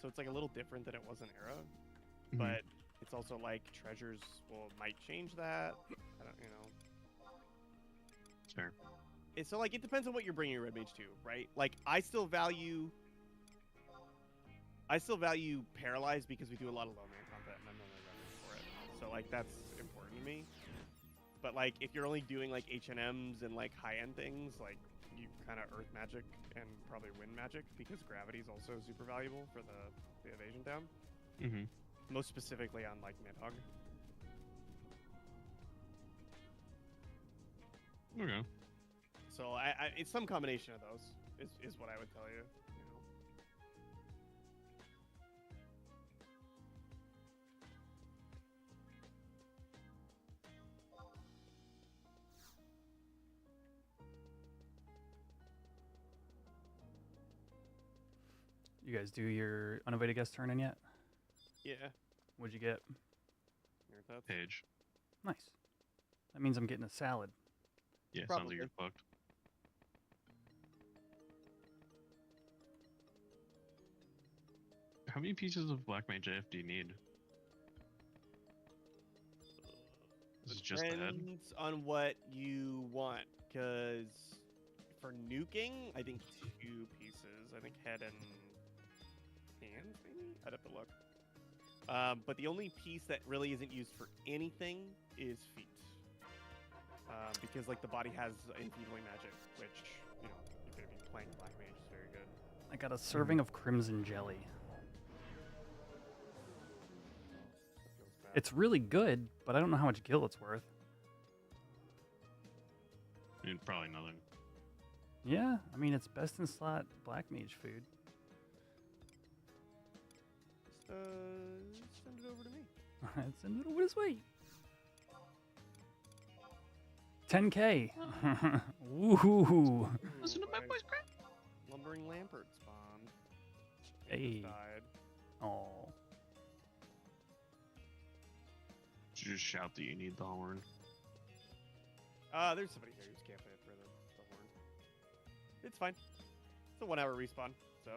So it's like a little different than it was in Era, but it's also like treasures might change that. I don't, Fair. So like it depends on what you're bringing your red mage to, right? Like I still value paralyze because we do a lot of low man combat and I'm not running for it. So like that's important to me. But like if you're only doing like HNMs and like high end things, like you kind of earth magic and probably wind magic because gravity is also super valuable for the evasion down. Most specifically on like Midhug. Okay. So I it's some combination of those is what I would tell you. You guys do your uninvited guest turn in yet? Yeah. What'd you get? Your thoughts? Page. Nice. That means I'm getting a salad. Yeah, Probably. sounds like you're fucked. How many pieces of Black Mage AF do you need? Is it just the head? Depends on what you want, because for nuking, I think 2 pieces. I think head and hands, maybe? I'd have to look. But the only piece that really isn't used for anything is feet. Because like the body has enfeebling magic, which, you know, you're going to be playing Black Mage is very good. I got a serving of crimson jelly. That feels bad. It's really good, but I don't know how much gil it's worth. I mean, probably nothing. Yeah, I mean, it's best in slot black mage food. Just send it over to me. It's a little bit sweet. 10K. Woohoo. Listen to my voice crack. Lumbering Lampert spawned. Hey. Died. Oh. You just shout that you need the horn. There's somebody here who's camping it for the horn. It's fine. It's a 1 hour respawn, so.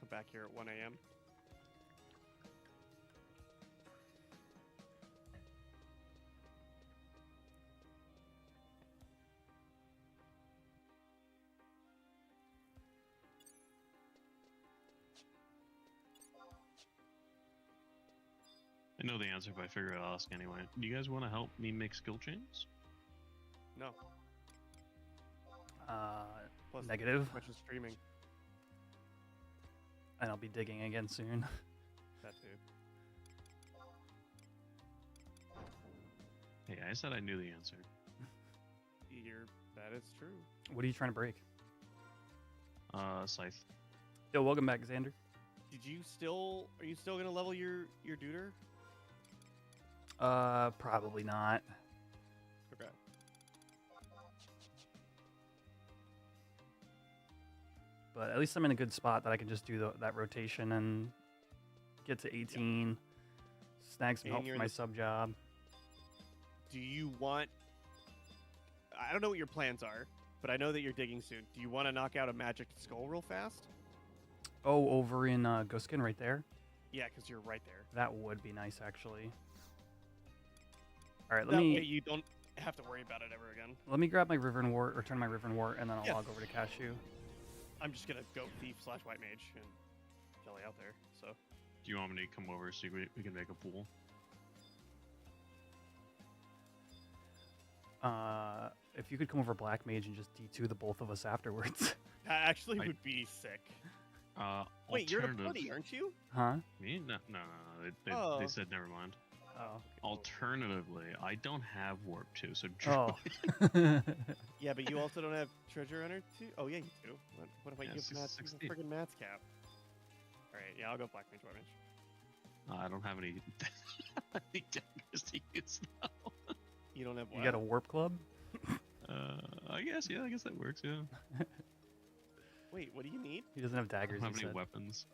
Come back here at 1 a.m. I know the answer, but I figure I'll ask anyway. Do you guys want to help me make skill chains? No. Plus, Negative. Much is streaming. And I'll be digging again soon. That too. Hey, I said I knew the answer. That is true. What are you trying to break? Scythe. Yo, welcome back, Xander. Are you still gonna level your duder? Probably not. Okay. But at least I'm in a good spot that I can just do that rotation and get to 18, snag some And help you're for in my the- sub job. Do you want? I don't know what your plans are, but I know that you're digging soon. Do you want to knock out a magic skull real fast? Oh, over in Ghostskin right there? Yeah, because you're right there. That would be nice, actually. All right, That way you don't have to worry about it ever again. let me grab my River and Wart, return my River and Wart, and then I'll Yeah. log over to Cashew. I'm just gonna go thief / white mage and jelly out there. So Do you want me to come over so we can make a pool? If you could come over Black Mage and just D2 the both of us afterwards. that actually I- would be sick. Wait, Wait, you're the buddy, aren't you? Huh? Me? No. Oh. They said never mind. Oh. Alternatively, I don't have warp 2, so Oh. Yeah, but you also don't have treasure hunter too. Oh yeah, you do. What about Yeah, you? Have Matt's 60. friggin' Matt's cap. All right, yeah, I'll go black mage, white mage. I don't have any, any daggers to use now. You don't have You what? got a Warp Club? I guess that works. Yeah. Wait, what do you need? He doesn't have I daggers, don't have he any said. weapons.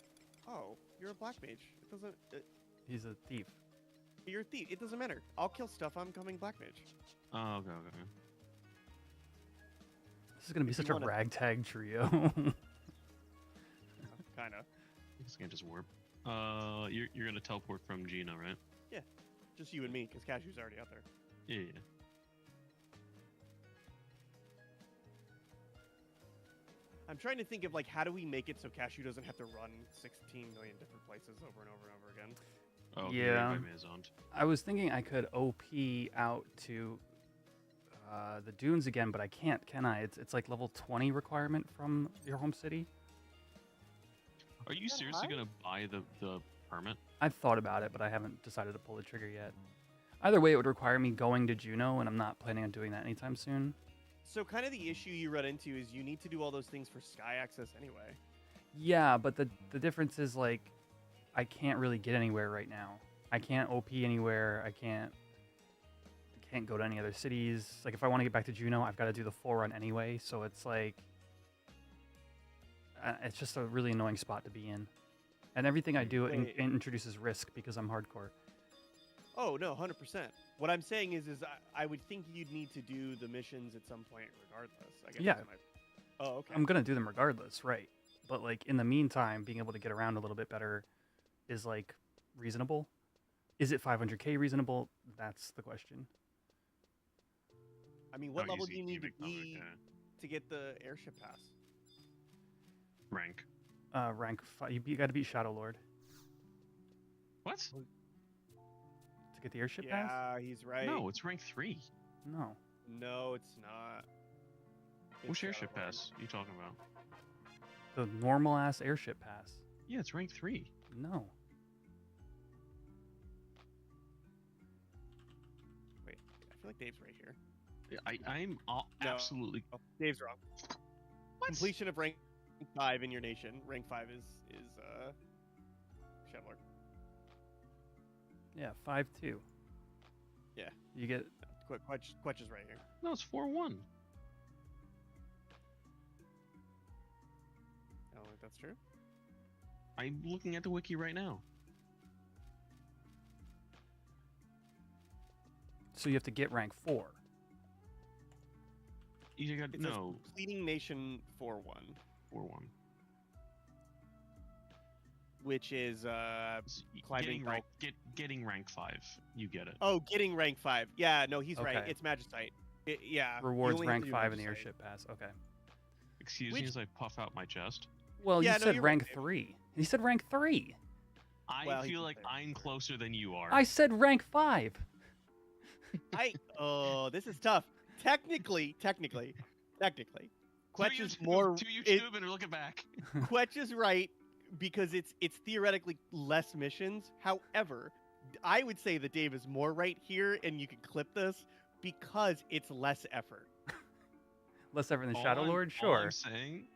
Oh, you're a black mage. It doesn't. He's a thief. You're a thief. It doesn't matter. I'll kill stuff. I'm coming black mage. Oh, okay. This is going to be If you such a wanna- ragtag trio. Kinda. I guess I can just warp. You're gonna teleport from Gino, right? Just you and me, because Cashew's already out there. Yeah. I'm trying to think of like how do we make it so Cashew doesn't have to run 16 million different places over and over and over again. Oh, Yeah. My Maisoned. I was thinking I could OP out to the dunes again, but I can't, can I? It's like level 20 requirement from your home city. Are you that seriously high? gonna buy the permit? I've thought about it, but I haven't decided to pull the trigger yet. Either way, it would require me going to Juneau, and I'm not planning on doing that anytime soon. So kind of the issue you run into is you need to do all those things for sky access anyway. Yeah, but the difference is like I can't really get anywhere right now. I can't OP anywhere. I can't go to any other cities. Like if I want to get back to Juneau, I've got to do the full run anyway. So it's like it's just a really annoying spot to be in. And everything I do Wait. introduces risk because I'm hardcore. Oh no, 100%. What I'm saying is I would think you'd need to do the missions at some point regardless. I guess Yeah. that's my... Oh, okay. I'm gonna do them regardless, right? But like in the meantime, being able to get around a little bit better is like reasonable. Is it 500k reasonable? That's the question. I mean, what Oh, level do easy, you need to easy cover, be yeah. to get the airship pass? Rank. Rank 5. You got to beat Shadow Lord What? to get the airship pass. Yeah, he's right. No, it's rank 3. No. No, it's not. Which Shadow airship Lord. pass you talking about? The normal ass airship pass. Yeah, it's rank 3. No. Wait, I feel like Dave's right here. I'm No. absolutely. Oh, Dave's wrong. What? Completion of rank 5 in your nation. Rank 5 is Shadow Lord. Yeah, 5-2. Yeah. You get Quetch is right here. No, it's 4-1. I don't think that's true. I'm looking at the wiki right now. so you have to get rank 4. You got It no says completing nation 4-1, 4-1. which is climbing Getting rank 5. You get it. Oh, getting rank 5. Yeah, no, he's right. Okay. It's Magicite. Yeah. you Rewards only have rank to do 5 in the Magicite. airship pass. Okay. Excuse me as I puff out my chest. Well, Yeah, you no, said you're rank right. 3. He said rank 3. I Well, he feel can like say I'm rank closer than you are. I said rank 5. Oh, this is tough. Technically, Quetch is to more. YouTube and look it back. Quetch is right because it's theoretically less missions. However, I would say that Dave is more right here, and you can clip this because it's less effort. Less ever than All Shadow I'm- Lord? all Sure. I'm saying,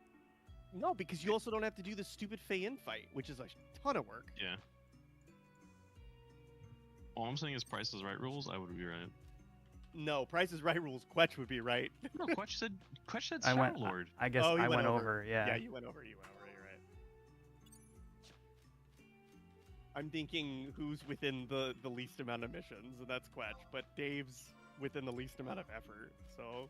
No, because you also don't have to do the stupid Fey-In fight, which is a ton of work. yeah. All I'm saying is Price is Right rules. I would be right. No, Price is Right rules. Quetch would be right. No, Quetch said I Shadow went. Lord. I guess Oh, you I went went over. over. Yeah. Yeah, you went over. You're right. I'm thinking who's within the least amount of missions, and that's Quetch. But Dave's within the least amount of effort. So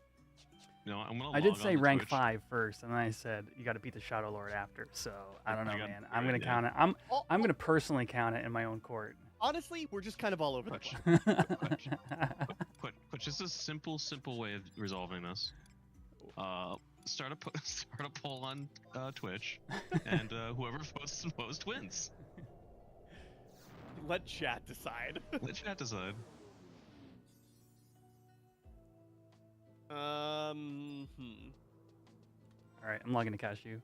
No, I'm gonna. I did log say on to rank Twitch. 5 first, and then I said you got to beat the Shadow Lord after. So I don't know, You got- man. I'm gonna yeah. count it. I'm gonna personally count it in my own court. honestly, we're just kind of all over the Quetch. place. Quetch, just a simple way of resolving this. Start a poll on Twitch, and whoever votes the most wins. Let chat decide. Let chat decide. All right, I'm logging to cashew.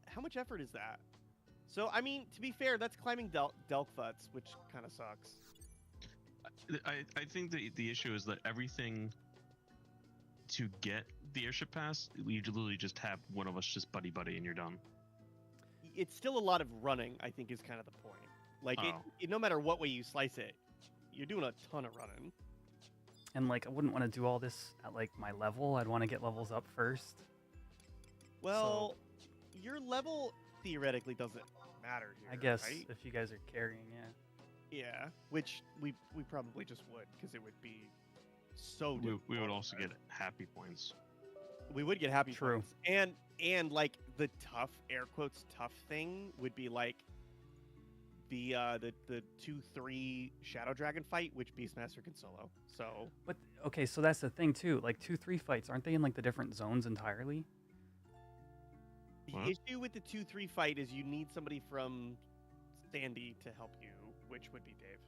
How much effort is that? So, I mean, to be fair, that's climbing Delkfuts, which kind of sucks. I think the issue is that everything to get the airship pass, we literally just have one of us just buddy and you're done. It's still a lot of running, I think, is kind of the point. Like, Oh. no matter what way you slice it, you're doing a ton of running. And like, I wouldn't want to do all this at like my level. I'd want to get levels up first. Well, your level theoretically doesn't matter here. I guess right? if you guys are carrying, yeah. Yeah, which we probably just would, because it would be so We difficult. would also get happy points. We would get happy True. points. And like the tough, air quotes, tough thing would be like the 2-3 Shadow Dragon fight, which Beastmaster can solo. So But okay, so that's the thing too. Like 2-3 fights, aren't they in like the different zones entirely? the What? issue with the 2-3 fight is you need somebody from Sandy to help you, which would be Dave.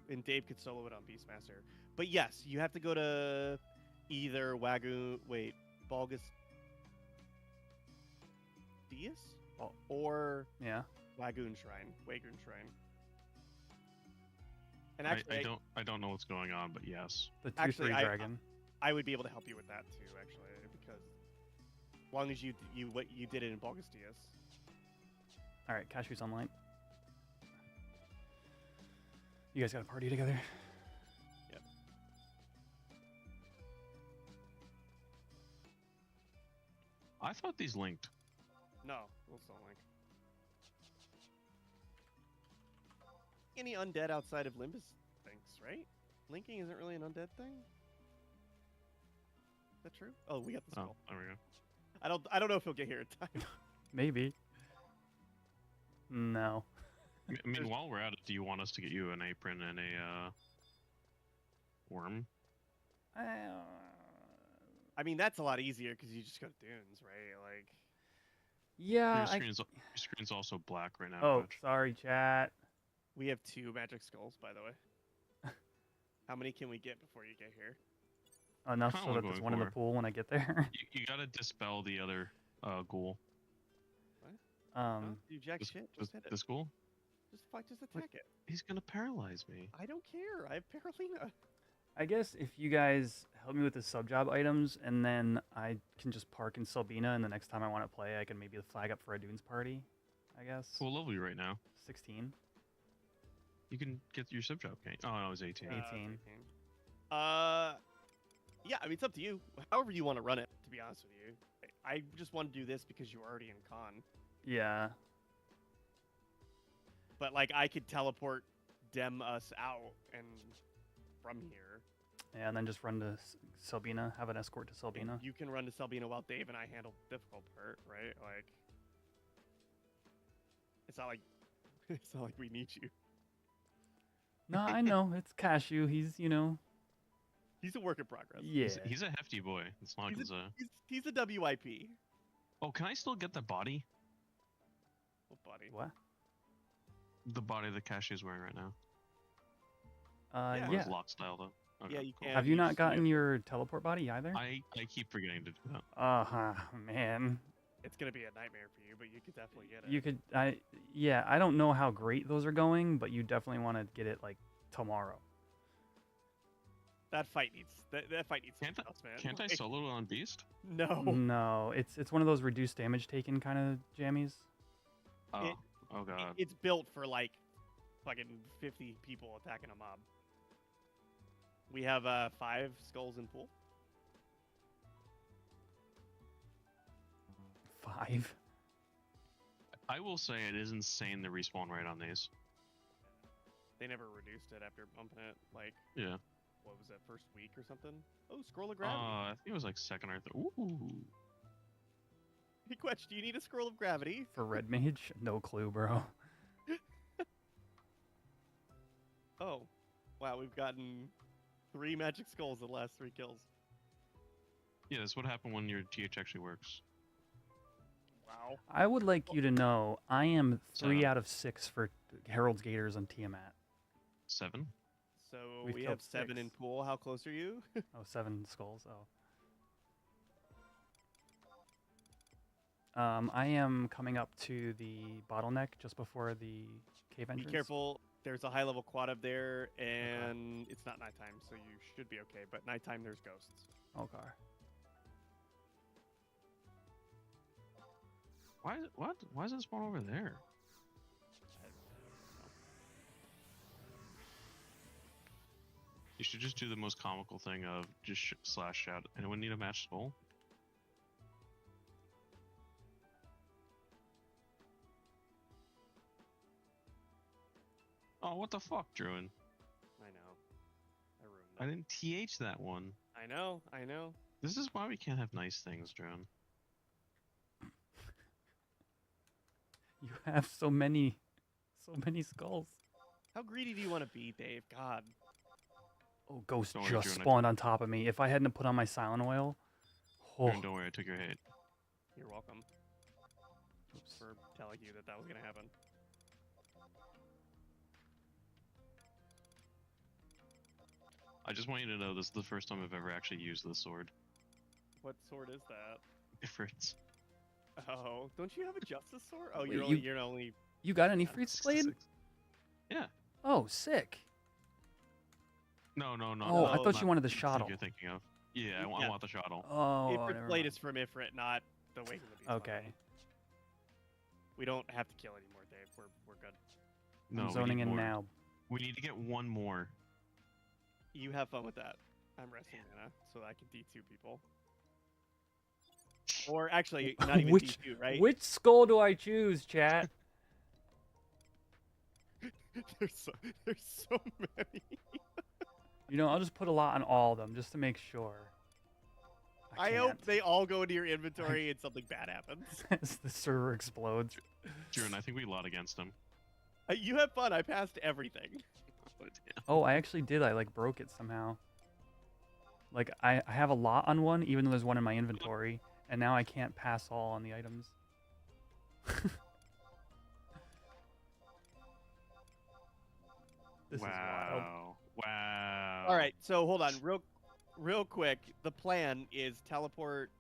And Dave could solo it on Beastmaster. But yes, you have to go to either Balgus Dias or Yeah. Wagoon Shrine. And I actually, don't know what's going on, but yes. The 2-3 Actually, dragon. I would be able to help you with that too, actually, because as long as you did it in Balgus Dias. All right, Cashew's online. You guys got a party together? Yep. I thought these linked. No, we'll still link. Any undead outside of Limbus things, right? Linking isn't really an undead thing. Is that true? Oh, we got the Oh, skull. there we go. I don't know if he'll get here in time. Maybe. No. I mean, while we're at it, do you want us to get you an apron and a worm? I mean, that's a lot easier because you just go to Dunes, right? Like, Yeah. Your screen's also black right now. Oh, Coach. sorry, chat. we have 2 magic skulls, by the way. How many can we get before you get here? Enough Kinda so that going there's one in the for. pool when I get there. You gotta dispel the other ghoul. You jack shit. Just hit it. This ghoul? Just attack it. He's gonna paralyze me. I don't care. I have Paralina. I guess if you guys help me with the sub job items, and then I can just park in Selbina, and the next time I want to play, I can maybe flag up for a Dunes party. I guess. Full level you right now. 16. You can get your sub job, can't you? Oh, no, it was 18. 18. Yeah, I mean, it's up to you. However you want to run it, to be honest with you. I just want to do this because you're already in con. Yeah. But, like, I could teleport dem us out and from here. Yeah, and then just run to Selbina, have an escort to And Selbina. you can run to Selbina while Dave and I handle the difficult part, right? Like, it's not like we need you. No, I know. It's Cashew. He's, He's a work in progress. yeah. He's a hefty boy. It's not He's like he's a WIP. Oh, can I still get the body? Oh, buddy. What? The body that Cashew's wearing right now. Yeah. Yeah. It's lock style though. Okay, Yeah, you cool. can. Have you you not just- gotten your teleport body either? I keep forgetting to do that. Man. It's gonna be a nightmare for you, but you could definitely get it. You could, I don't know how great those are going, but you definitely want to get it like tomorrow. That fight needs Can't something else, man. Can't I Like, solo it on Beast? No. No, it's one of those reduced damage taken kind of jammies. Oh, It- oh god. It's built for like fucking 50 people attacking a mob. We have 5 skulls in pool. 5. I will say it is insane the respawn rate on these. They never reduced it after bumping it. Like, Yeah. what was that, first week or something? Oh, scroll of gravity. I think it was like second or third. Ooh. Hey, Quetch, do you need a scroll of gravity? For red mage? No clue, bro. Oh, wow, we've gotten 3 magic skulls in the last 3 kills. Yeah, that's what happened when your TH actually works. Wow. I would like you to know I am 3 7. out of 6 for Herald's Gators on Tiamat. 7. So We've we killed have 7 in 6. pool. How close are you? Oh, 7 skulls. Oh. I am coming up to the bottleneck just before the cave Be entrance. careful. There's a high-level quad up there, and it's not nighttime, so you should be okay. But nighttime, there's ghosts. Okay. Why is it spawn over there? You should just do the most comical thing of just slash shout. Anyone need a match skull? Oh, what the fuck, Druin? I know. I ruined I that. didn't TH that one. I know. I know. This is why we can't have nice things, Druin. You have so many skulls. How greedy do you want to be, Dave? God. Oh, ghost Don't worry, just Drew, spawned on top of me. If I hadn't put on my silent oil, Druin, oh, don't worry, I took your hate. You're welcome oops. for telling you that was going to happen. I just want you to know this is the first time I've ever actually used this sword. What sword is that? Ifrits. Oh, don't you have a justice sword? Oh, Wait, you're only. You got any Yeah, Freed's Blade? 66. Yeah. Oh, sick. No. Oh, I no, thought not you wanted the the thing shottle. you're thinking of. Yeah, I Yeah. want the shottle. Oh, Ifrit never blade mind. is from Ifrit, not the Wake of the Beast. Okay. We don't have to kill anymore, Dave. We're good. No, I'm we zoning need in more. now. We need to get one more. You have fun with that. I'm resting mana so that I can D2 people. Or actually, not even Which D2, right? which skull do I choose, chat? there's so many. You know, I'll just put a lot on all of them just to make sure. I hope can't. they all go into your inventory and something bad happens. As the server explodes. Druin, I think we lot against him. You have fun. I passed everything. But, yeah. Oh, I actually did. I like broke it somehow. Like I have a lot on one, even though there's one in my inventory, and now I can't pass all on the items. This is wild. Wow. All right, so hold on, real quick. The plan is teleport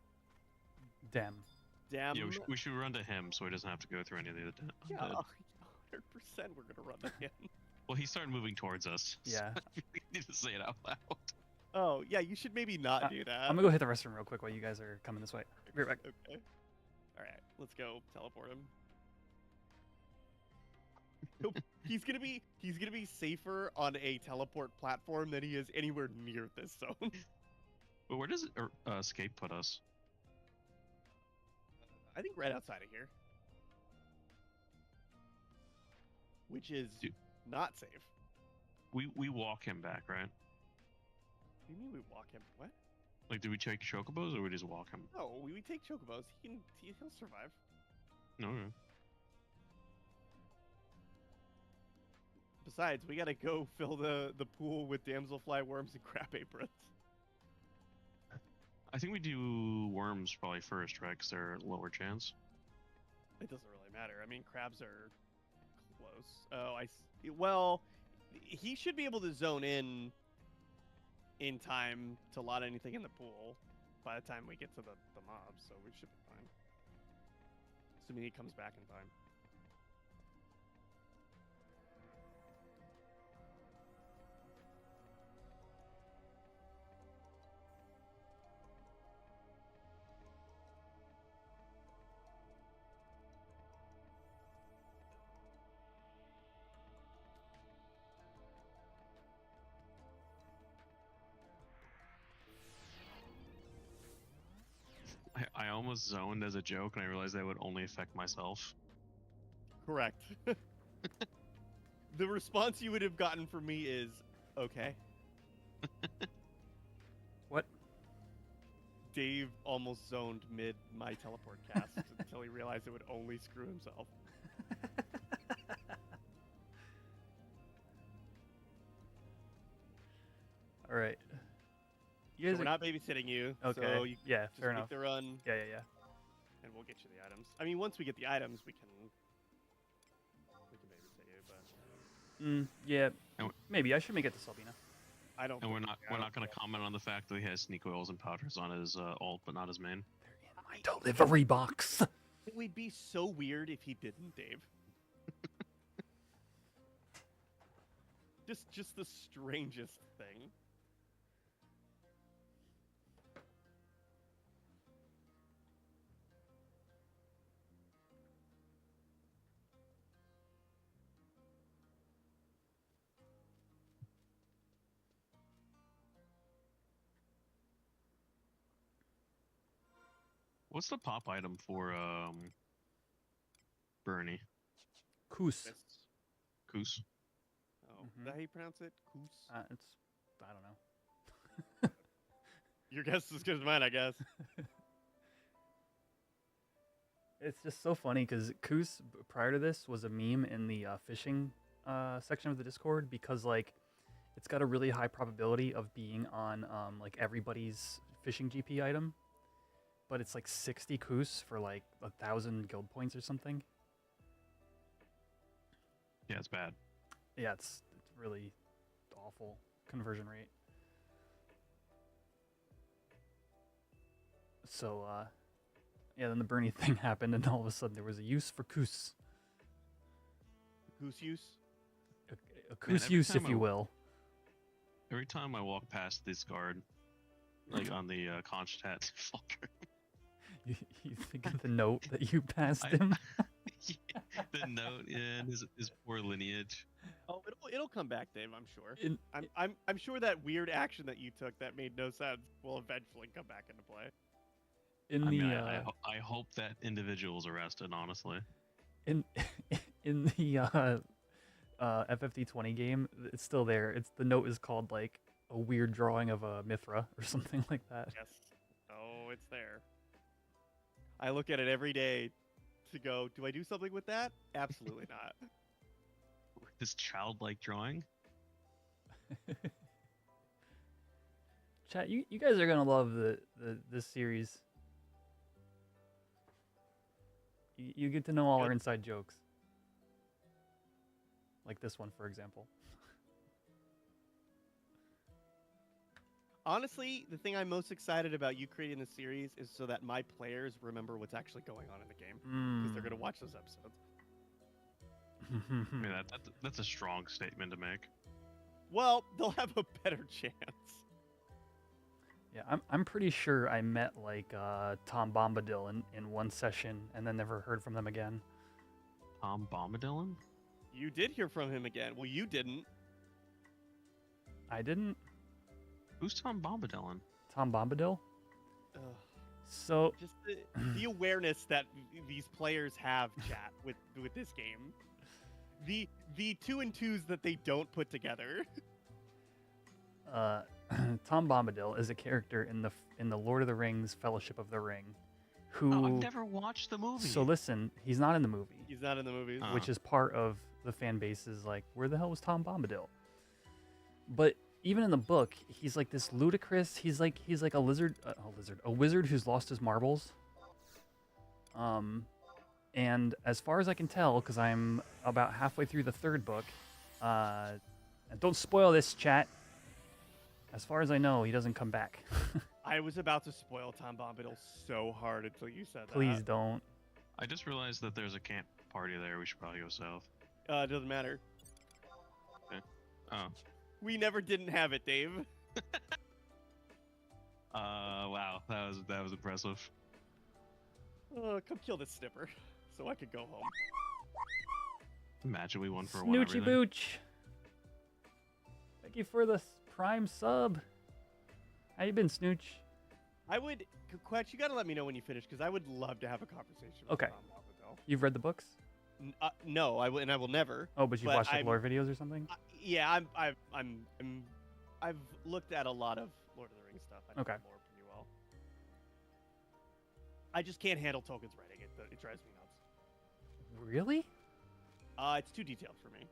Dem. Dem. Yeah, we should run to him so he doesn't have to go through any of the dead. Yeah, 100%. We're gonna run to him. Well, he started moving towards us. Yeah. So we need to say it out loud. Oh yeah, you should maybe not do that. I'm gonna go hit the restroom real quick while you guys are coming this way. Be right back. Okay. All right, let's go teleport him. He's gonna be safer on a teleport platform than he is anywhere near this zone. But where does escape put us? I think right outside of here, which is Dude. not safe. We walk him back, right? What do you mean we walk him? What? Like, do we take chocobos or we just walk him? No, we take chocobos. He'll survive. No. Besides, we gotta go fill the pool with damselfly worms and crab aprons. I think we do worms probably first, right? Because they're lower chance. It doesn't really matter. I mean, crabs are close. Oh, well, he should be able to zone in time to lot anything in the pool by the time we get to the mobs, so we should be fine. Assuming he comes back in time. almost zoned as a joke, and I realized that would only affect myself. Correct. The response you would have gotten from me is, okay. What? Dave almost zoned mid my teleport cast until he realized it would only screw himself. All right. You So guys we're are... not babysitting you. Okay. So you Yeah, just fair make enough. the run, Yeah. and we'll get you the items. I mean, once we get the items, we can babysit you, but Yeah. And Maybe I should make it to Sabina. I don't. And we're think- not I don't going to think- comment on the fact that he has sneak oils and powders on his alt, but not his main. They're in my delivery box. It would be so weird if he didn't, Dave. just the strangest thing. What's the pop item for Bernie? Koos. This- Koos? Oh, Mhm. is that how you pronounce it? Koos? It's... I don't know. Your guess is as good as mine, I guess. It's just so funny because Koos, prior to this, was a meme in the fishing section of the Discord because, like, it's got a really high probability of being on, like, everybody's fishing GP item. But it's, like, 60 Koos for, like, 1,000 guild points or something. Yeah, it's bad. Yeah, it's really awful conversion rate. So, yeah, then the Bernie thing happened, and all of a sudden there was a use for Koos. Goose use? A Koos every use, time if you will. Every time I walk past this guard, like on the Conchtat fucker, You think of the note that you passed I- him? the note in his poor lineage. Oh, it'll come back, Dave. I'm sure. In- I'm sure that weird action that you took that made no sense will eventually come back into play. In I the mean, I hope that individual is arrested, honestly. in the FFD20 game, it's still there. It's the note is called like a weird drawing of a Mithra or something like that. Yes. Oh, it's there. I look at it every day to go, do I do something with that? Absolutely not. This childlike drawing. Chat, you guys are gonna love this series. You get to know all our Good. inside jokes. Like this one, for example. Honestly, the thing I'm most excited about you creating this series is so that my players remember what's actually going on in the game. Because they're going to watch those episodes. I mean, that's a strong statement to make. Well, they'll have a better chance. Yeah, I'm pretty sure I met like Tom Bombadil in one session and then never heard from them again. Tom Bombadil? You did hear from him again. Well, you didn't. I didn't. Who's Tom Bombadil? Tom Bombadil? Ugh. So Just the awareness that these players have, chat, with this game. The 2 and 2s that they don't put together. Tom Bombadil is a character in the Lord of the Rings Fellowship of the Ring, who. Oh, I've never watched the movie. So listen, he's not in the movie, He's not in the movies. Oh. which is part of the fan base's like, where the hell was Tom Bombadil? But even in the book, he's like this ludicrous. He's like a wizard who's lost his marbles. And as far as I can tell, because I'm about halfway through the third book, and don't spoil this, chat. As far as I know, he doesn't come back. I was about to spoil Tom Bombadil so hard until you said that. Please don't. I just realized that there's a camp party there. We should probably go south. It doesn't matter. Oh. We never didn't have it, Dave. Wow. That was impressive. Come kill this snipper so I could go home. Imagine we won for one. Snoochie everything. Booch. Thank you for the Prime sub. How you been, Snooch? I would, Quetch, you got to let me know when you finish because I would love to have a conversation with Okay. Tom about it, though. You've read the books? No, and I will never. Oh, but you've But watched like I'm- lore videos or something? Yeah, I've looked at a lot of Lord of the Rings stuff. I know Okay. the lore pretty well. I just can't handle Tolkien's writing. It drives me nuts. Really? It's too detailed for me.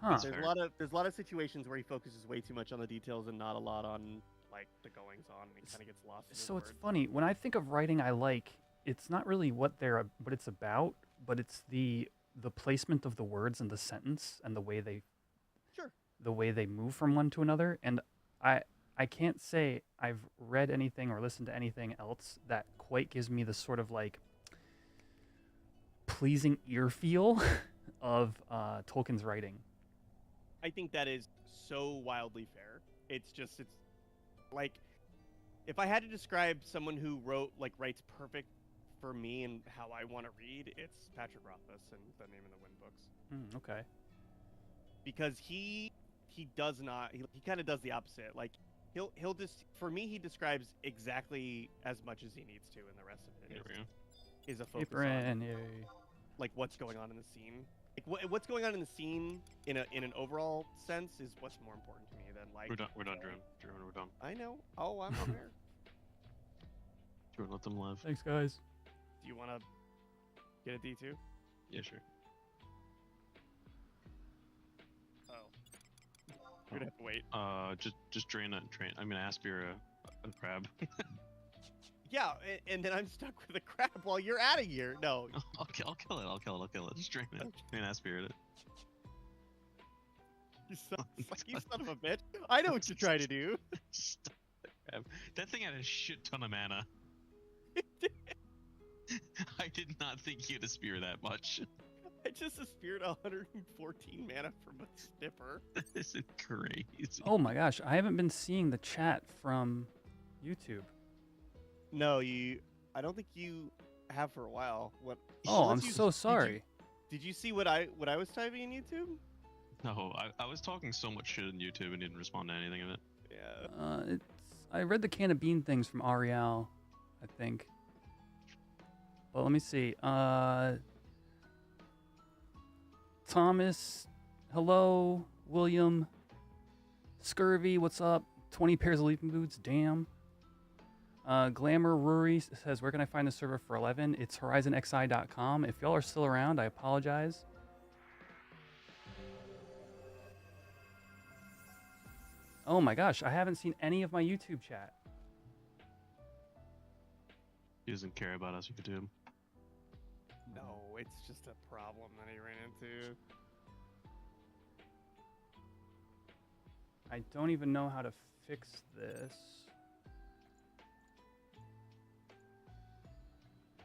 Huh. That's fair. There's a lot of situations where he focuses way too much on the details and not a lot on like the goings on. And he kind of gets lost. In his So it's words. funny when I think of writing I like, it's not really what it's about, but it's the placement of the words in the sentence and the way they Sure. move from one to another. And I can't say I've read anything or listened to anything else that quite gives me the sort of like pleasing ear feel of Tolkien's writing. I think that is so wildly fair. It's like if I had to describe someone who writes perfect for me and how I want to read, it's Patrick Rothfuss and The Name of the Wind books. Okay. Because he does not he kind of does the opposite. Like he'll just for me he describes exactly as much as he needs to, and the rest of it There we go. is a focus Apron, on yay. like what's going on in the scene. Like what's going on in the scene in an overall sense is what's more important to me than like We're done, Drone. Drone, we're done. I know. Oh, I'm aware. Drone, let them live. Thanks, guys. Do you want to get a D2? Yeah, sure. Oh. You're gonna have to wait. Just drain. I mean, Aspir a crab. Yeah, and then I'm stuck with a crab while you're out of here. No. I'll kill it. Just drain it. And Aspir it. You son of a bitch. I know what you're trying to do. Stop the crab. That thing had a shit ton of mana. I did not think you had a spear that much. I just speared 114 mana from a snipper. This is crazy. Oh my gosh, I haven't been seeing the chat from YouTube. No, I don't think you have for a while. What? Oh, I'm unless you- so sorry. Did you see what I was typing in YouTube? No, I was talking so much shit on YouTube and didn't respond to anything of it. Yeah. I read the can of bean things from Ariel, I think. But let me see. Thomas, hello. William, Scurvy, what's up? 20 pairs of leaping boots, damn. Glamour Rory says, where can I find the server for 11? It's horizonxi.com. If y'all are still around, I apologize. Oh my gosh, I haven't seen any of my YouTube chat. He doesn't care about us YouTube. No, it's just a problem that he ran into. I don't even know how to fix this.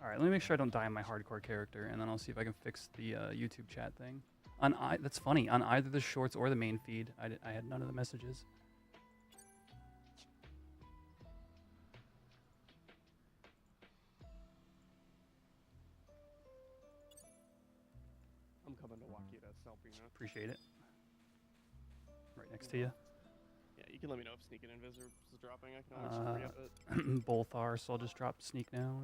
Alright, let me make sure I don't die in my hardcore character, and then I'll see if I can fix the YouTube chat thing. That's funny, on either the shorts or the main feed, I had none of the messages. I'm coming to walk you to Salpina. Appreciate it. Right next to you. Yeah, you can let me know if Sneaking Invis is dropping. I can always re-up it. Both are, so I'll just drop sneak now.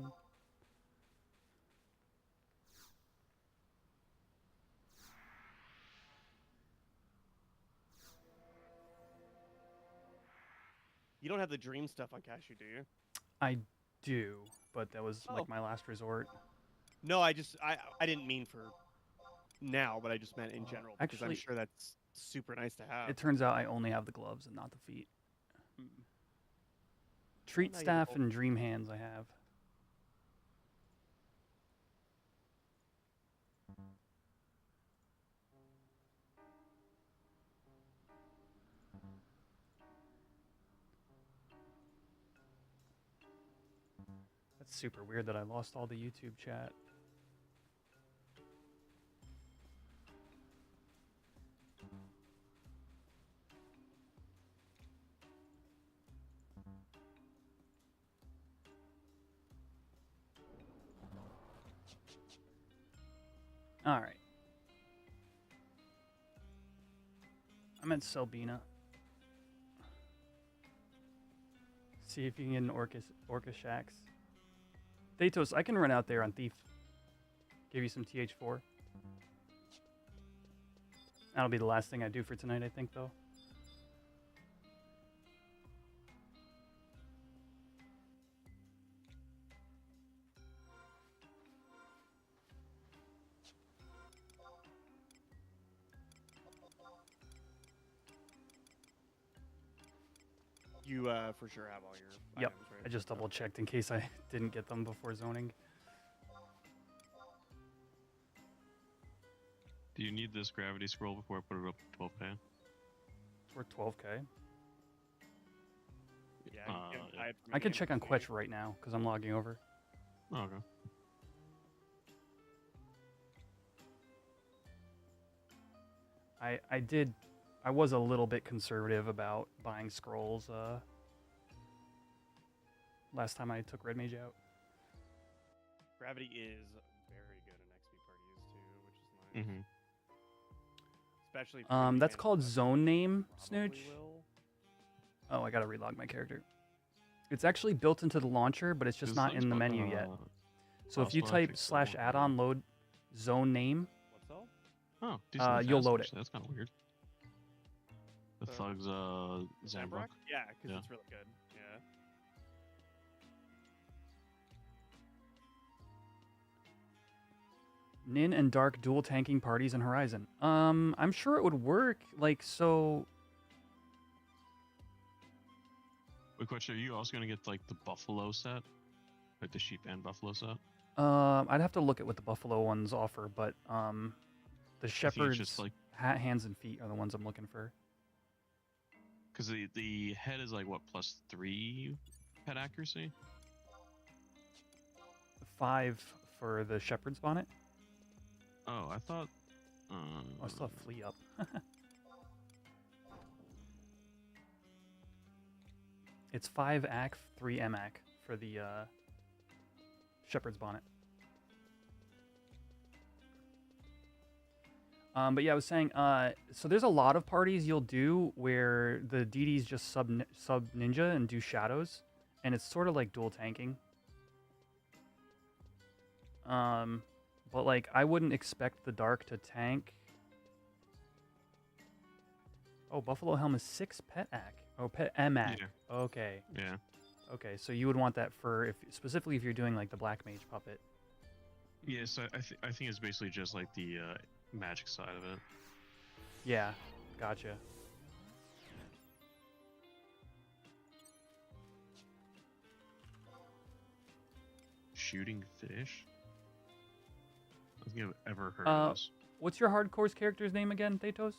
You don't have the dream stuff on Cashew, do you? I do, but that was Oh. like my last resort. No, I didn't mean for now, but I just meant in general because I'm Actually- sure that's super nice to have. It turns out I only have the gloves and not the feet. Treat now you have staff both. and dream hands I have. That's super weird that I lost all the YouTube chat. All right. I'm at Selbina. See if you can get an Orca Shacks. Thatos, I can run out there on Thief. Give you some TH4. That'll be the last thing I do for tonight, I think, though. You for sure have all your Yep, items, right? I just double checked in case I didn't get them before zoning. Do you need this gravity scroll before I put it up to 12k? It's worth 12k. Yeah, yeah. I can check on Quetch right now because I'm logging over. Oh, okay. I was a little bit conservative about buying scrolls last time I took Red Mage out. Gravity is very good in XP parties too, which is nice. Mm-hmm. Especially. That's called zone name, Snooch. Will. Oh, I gotta relog my character. It's actually built into the launcher, but it's just not in the menu yet. So if you type /addon load zone name, What's up? Oh, decently you'll fast, load actually. That's kind of weird. The Thugs, Zambrook. Yeah, because Yeah. it's really good. Yeah. Nin and Dark dual tanking parties in Horizon. I'm sure it would work. Like, so Wait, Quetch, are you also gonna get like the buffalo set, like the sheep and buffalo set? I'd have to look at what the Buffalo ones offer, but the Shepherd's just like hands and feet are the ones I'm looking for. because the head is like what +3 head accuracy. 5 for the Shepherd's bonnet. Oh, I thought. Oh, I still have Flea up. It's 5 AC, 3 MAC for the Shepherd's bonnet. But yeah, I was saying, so there's a lot of parties you'll do where the DDs just sub ninja and do shadows, and it's sort of like dual tanking. But like I wouldn't expect the Dark to tank. Oh, Buffalo Helm is 6 pet AC. Oh, pet MAC. Yeah. Okay. Yeah. Okay, so you would want that for specifically if you're doing like the Black Mage puppet. Yes, I think it's basically just like the magic side of it. Yeah, gotcha. Shooting fish. I don't think I've ever heard of this. What's your hardcore's character's name again, Thatos?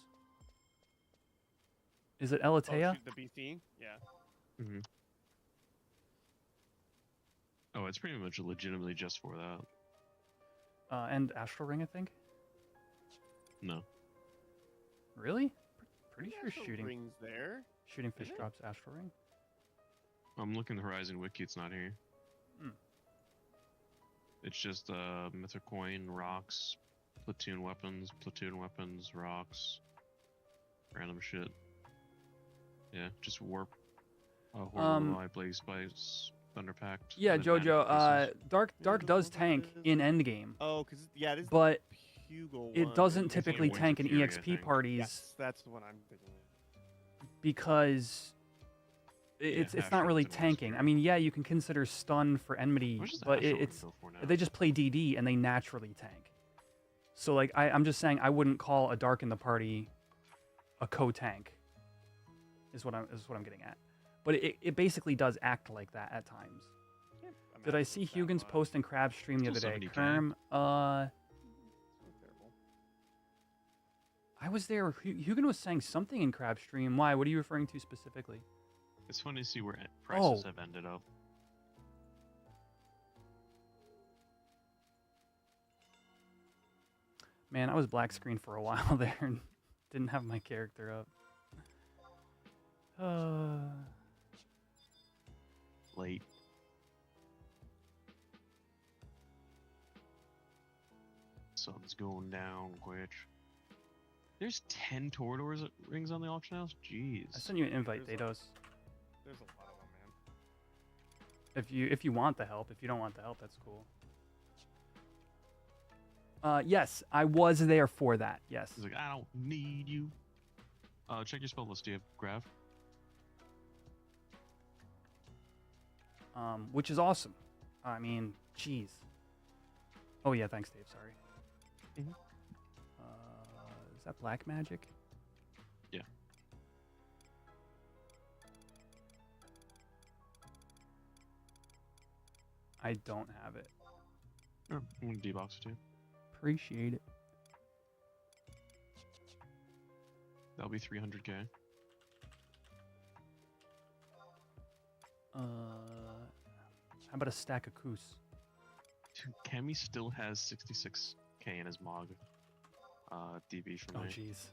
Is it Oh, Elatea? shoot, the BC. Yeah. Mm-hmm. Oh, it's pretty much legitimately just for that. And Astral Ring, I think. No. Really? Pretty sure Astral shooting Ring's there. shooting fish it? drops Astral Ring. I'm looking at Horizon Wiki, it's not here. Hmm. It's just Mythic Coin, rocks, platoon weapons, rocks, random shit. Yeah, just warp. Horrible Eye, Blaze Spice, Thunder Pact. Yeah, and then Jojo. magic pieces. Dark does tank in endgame, Oh, because yeah, it is. but the Pugil it one. doesn't think it typically wins tank with in Fury, I EXP think. parties Yes, that's what I'm thinking. because it's Astral not really Ring wins tanking. Fury. I mean, yeah, you can consider stun for enmity, What does the but Astral Ring it's go for now? they just play DD and they naturally tank. So like I'm just saying I wouldn't call a Dark in the party a co-tank. Is what I'm getting at. But it basically does act like that at times. Did I see Hugin's post in Crab's stream the other Still day? 70K. Kerm, Terrible. I was there. Hugin was saying something in Crab's stream. Why? What are you referring to specifically? It's funny to see where prices Oh. have ended up. Man, I was black screen for a while there and didn't have my character up. Late. Sun's going down, Quitch. There's 10 Toradors rings on the auction house? Jeez. I sent you an invite, There's Thados. There's a lot of them, man. If you want the help. If you don't want the help, that's cool. Yes, I was there for that. Yes. He's like, I don't need you. Check your spell list. Do you have Grav? Which is awesome. I mean, jeez. Oh yeah, thanks, Dave. Sorry. Mhm. Is that black magic? Yeah. I don't have it. Sure. I'm gonna D-box it too. Appreciate it. That'll be 300k. How about a stack of Koos? Dude, Cammy still has 66k in his Mog. DB for Oh me. jeez.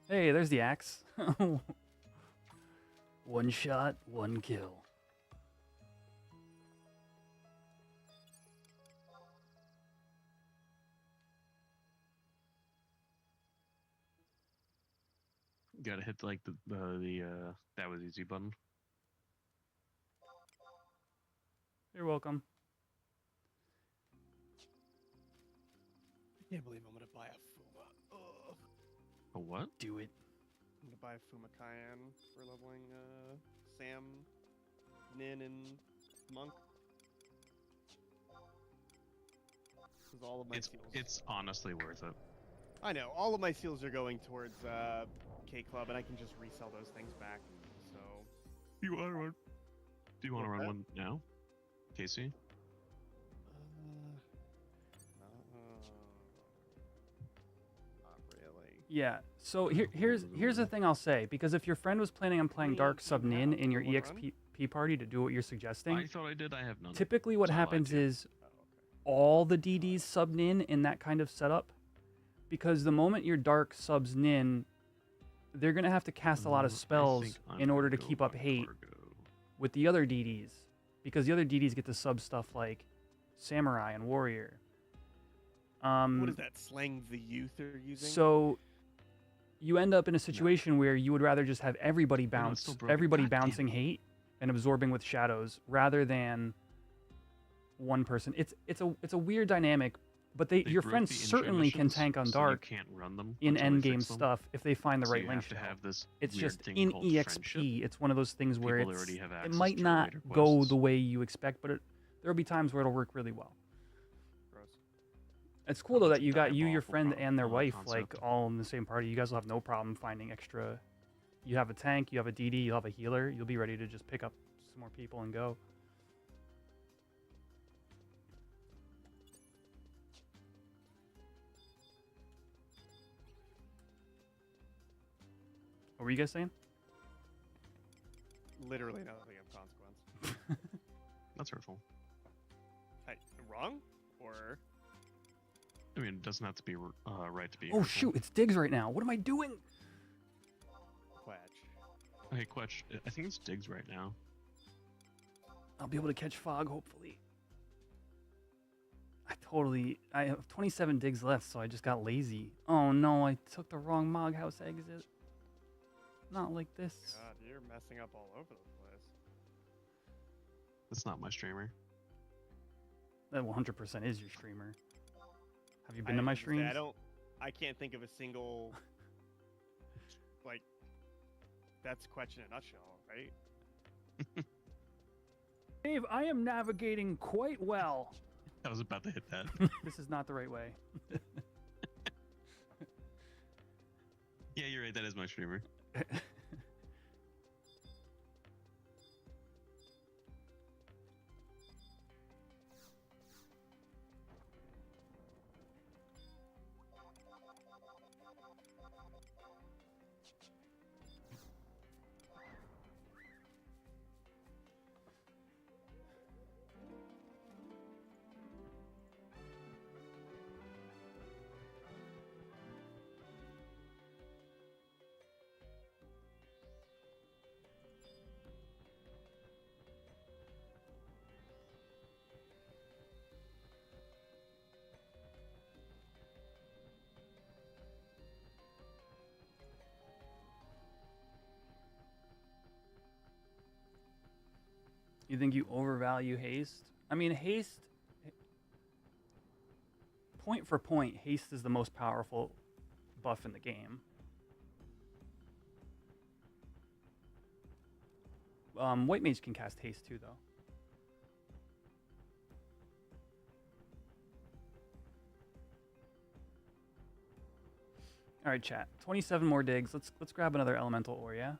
Hey, there's the axe. One shot, one kill. Gotta hit like the that was easy button. You're welcome. I can't believe I'm gonna buy a Fuma. Ugh. A what? Do it. I'm gonna buy a Fuma Cayenne for leveling Sam, Nin, and Monk. Because all of my seals. It's honestly worth it. I know all of my seals are going towards K Club, and I can just resell those things back. So. You want to run? Do you want to What's run that? one now, Casey? Not really. Yeah. So here's the thing I'll say, because if your friend was planning on playing Dark Sub Nin in your Wanna run? EXP party to do what you're suggesting, I thought I did. I have none. typically what So I lied happens to you. is Oh, okay. all the DDs sub Nin in that kind of setup, because the moment your Dark subs Nin, they're gonna have to cast a lot of I spells think I'm in order to gonna go keep up by hate Fargo. with the other DDs, because the other DDs get to sub stuff like Samurai and Warrior. What is that slang the youth are using? So you end up in a situation where you would rather just have everybody no, it's bounce, still broken. everybody God damn bouncing it. hate and absorbing with shadows, rather than one person. It's a weird dynamic, but They your broke friends the intro certainly can missions, tank on so Dark You can't run them in until they endgame fix them. stuff if they find the So right you link have to shell. have this It's weird just thing in called EXP. friendship. It's one of those things where People it's, already have it access might to not later go quests. the way you expect, but there'll be times where it'll work really well. Gross. It's cool though It's that a you got you, your diabolical friend, and their wife like concept. all in the same party. You guys will have no problem finding extra. You have a tank, you have a DD, you'll have a healer. You'll be ready to just pick up some more people and go. What were you guys saying? Literally nothing of consequence. That's hurtful. Hey, wrong? Or I mean, it doesn't have to be right to be. Oh hurtful. shoot, it's Diggs right now. What am I doing? Quatch? Hey, Quetch, I think it's Diggs right now. I'll be able to catch fog, hopefully. I have 27 digs left, so I just got lazy. Oh no, I took the wrong Mog House exit. Not like this. God, you're messing up all over the place. That's not my streamer. That 100% is your streamer. Have you been to my was gonna say, streams? I can't think of a single like that's Quetch in a nutshell, right? Dave, I am navigating quite well. I was about to hit that. This is not the right way. Yeah, you're right. That is my streamer. You think you overvalue haste? I mean, haste, point for point, haste is the most powerful buff in the game. White mage can cast haste too, though. All right, chat. 27 more digs. Let's grab another elemental ore, yeah?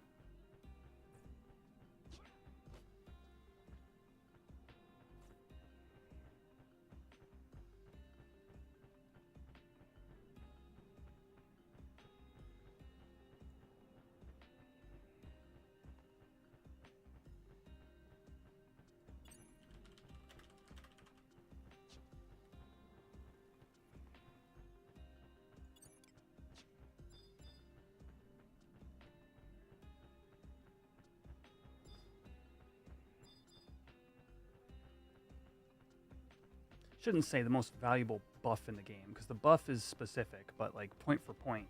Shouldn't say the most valuable buff in the game, because the buff is specific, but like point for point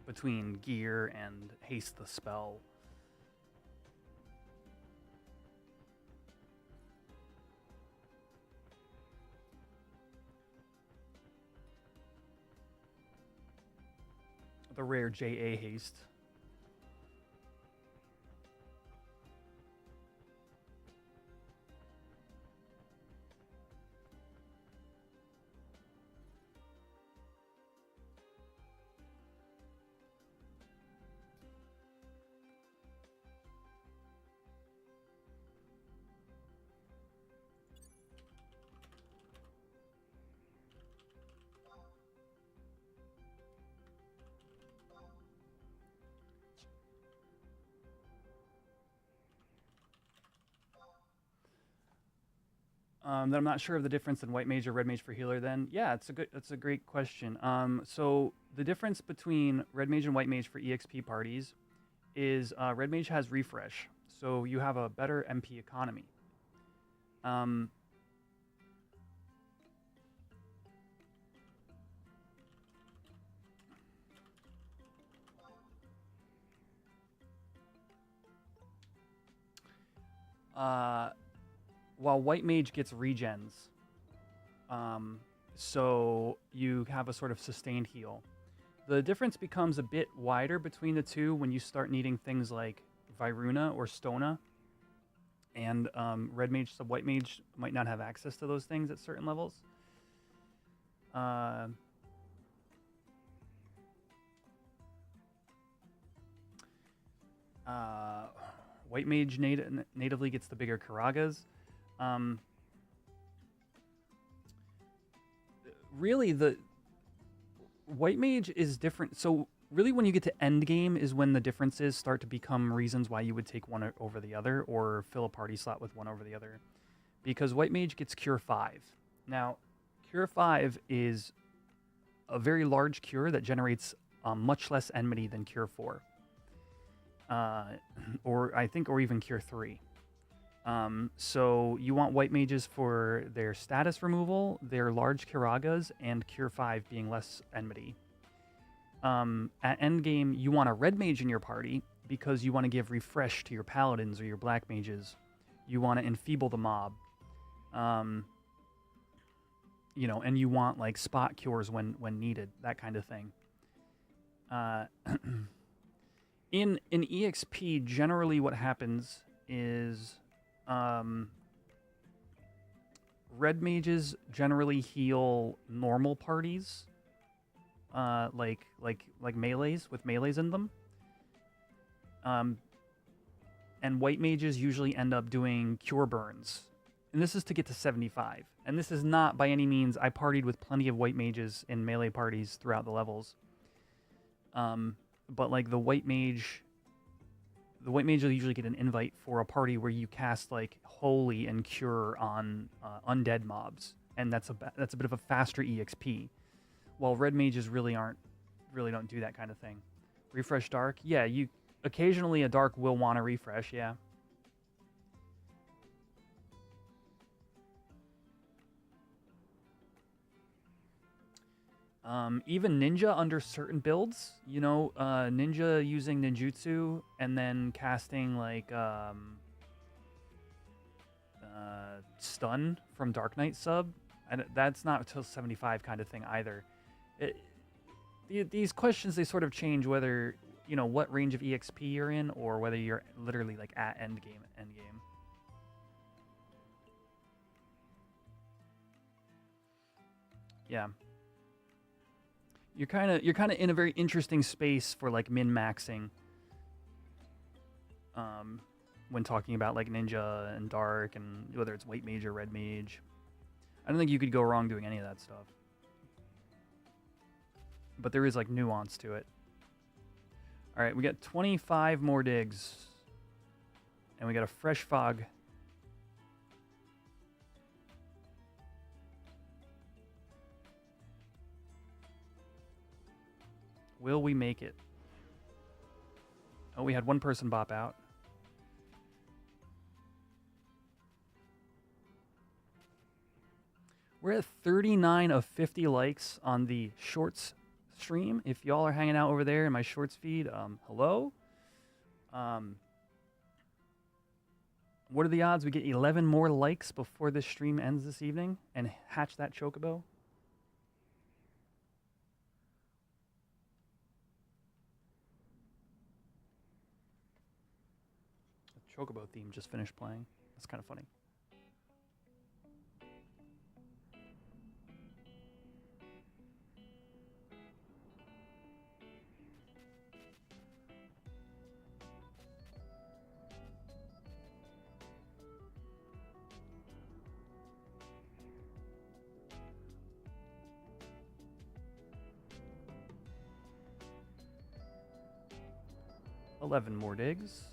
between gear and haste the spell. The rare JA haste. Then I'm not sure of the difference in white mage or red mage for healer. Then, yeah, it's a great question. So the difference between red mage and white mage for EXP parties is red mage has refresh, so you have a better MP economy. While white mage gets regens, so you have a sort of sustained heal. The difference becomes a bit wider between the two when you start needing things like Viruna or Stona, and red mage sub white mage might not have access to those things at certain levels. White mage natively gets the bigger Karagas. Really, the white mage is different. So really, when you get to end game is when the differences start to become reasons why you would take one over the other or fill a party slot with one over the other. Because white mage gets cure 5. Now, cure 5 is a very large cure that generates much less enmity than cure 4. Or even cure 3. So you want white mages for their status removal, their large Kiragas, and cure 5 being less enmity. At endgame, you want a red mage in your party because you want to give refresh to your paladins or your black mages. You want to enfeeble the mob. And you want like spot cures when needed, that kind of thing. In EXP, generally what happens is red mages generally heal normal parties, like melees with melees in them. And white mages usually end up doing cure burns. And this is to get to 75. And this is not by any means, I partied with plenty of white mages in melee parties throughout the levels. But like the white mage will usually get an invite for a party where you cast like Holy and Cure on undead mobs, and that's a bit of a faster EXP. While red mages really don't do that kind of thing. Refresh dark, yeah. You occasionally a dark will want to refresh, yeah. Even ninja under certain builds, ninja using ninjutsu and then casting like Stun from Dark Knight sub. And that's not till 75 kind of thing either. These questions, they sort of change whether, you know, what range of EXP you're in or whether you're literally like at end game. Yeah. You're kind of in a very interesting space for like min-maxing. When talking about like ninja and dark and whether it's white mage or red mage. I don't think you could go wrong doing any of that stuff. But there is like nuance to it. All right, we got 25 more digs. And we got a fresh fog. Will we make it? Oh, we had one person bop out. We're at 39 of 50 likes on the Shorts stream. If y'all are hanging out over there in my Shorts feed, hello. What are the odds we get 11 more likes before this stream ends this evening and hatch that Chocobo? The Chocobo theme just finished playing. That's kind of funny. $11 more digs.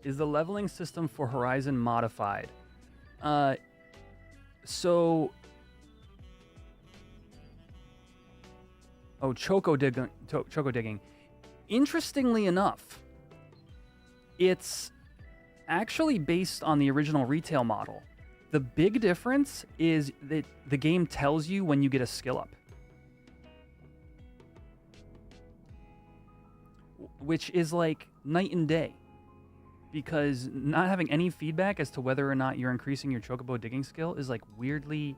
Is the leveling system for Horizon modified? Choco digging. Interestingly enough, it's actually based on the original retail model. The big difference is that the game tells you when you get a skill up, which is like night and day, because not having any feedback as to whether or not you're increasing your Chocobo digging skill is like weirdly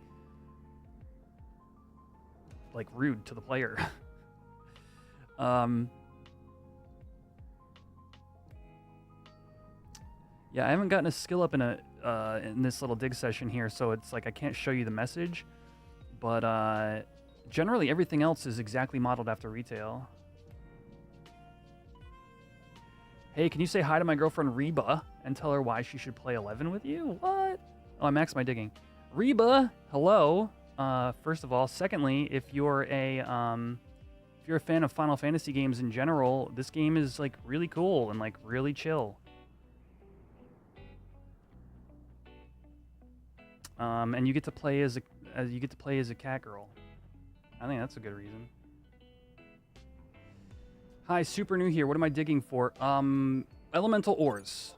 like rude to the player. Yeah, I haven't gotten a skill up in this little dig session here, so it's like I can't show you the message, but generally everything else is exactly modeled after retail. Hey, can you say hi to my girlfriend Reba and tell her why she should play 11 with you? What? Oh, I maxed my digging. Reba, hello. First of all, secondly, if you're a fan of Final Fantasy games in general, this game is like really cool and like really chill. And you get to play as a cat girl. I think that's a good reason. Hi, super new here. What am I digging for? Elemental ores.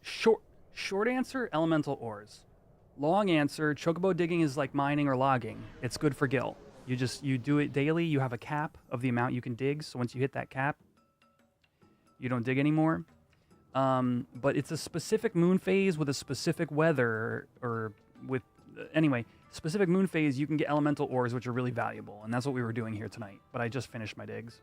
Short answer, elemental ores. Long answer, Chocobo digging is like mining or logging. It's good for gil. You do it daily. You have a cap of the amount you can dig. So once you hit that cap, you don't dig anymore. But it's a specific moon phase with a specific weather, anyway, specific moon phase, you can get elemental ores, which are really valuable, and that's what we were doing here tonight. But I just finished my digs.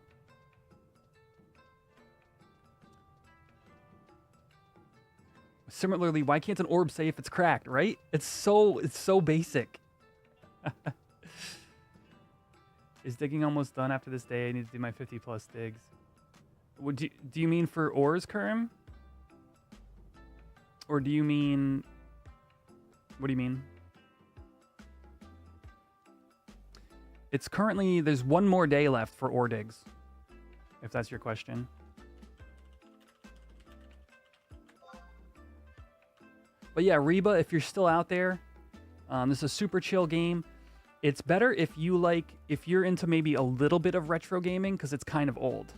Similarly, why can't an orb say if it's cracked, right? It's so basic. Is digging almost done after this day? I need to do my 50 plus digs. Do you mean for ores, Kerm? Or do you mean... What do you mean? It's currently... There's one more day left for ore digs. If that's your question. But yeah, Reba, if you're still out there, this is a super chill game. It's better if you're into maybe a little bit of retro gaming, because it's kind of old.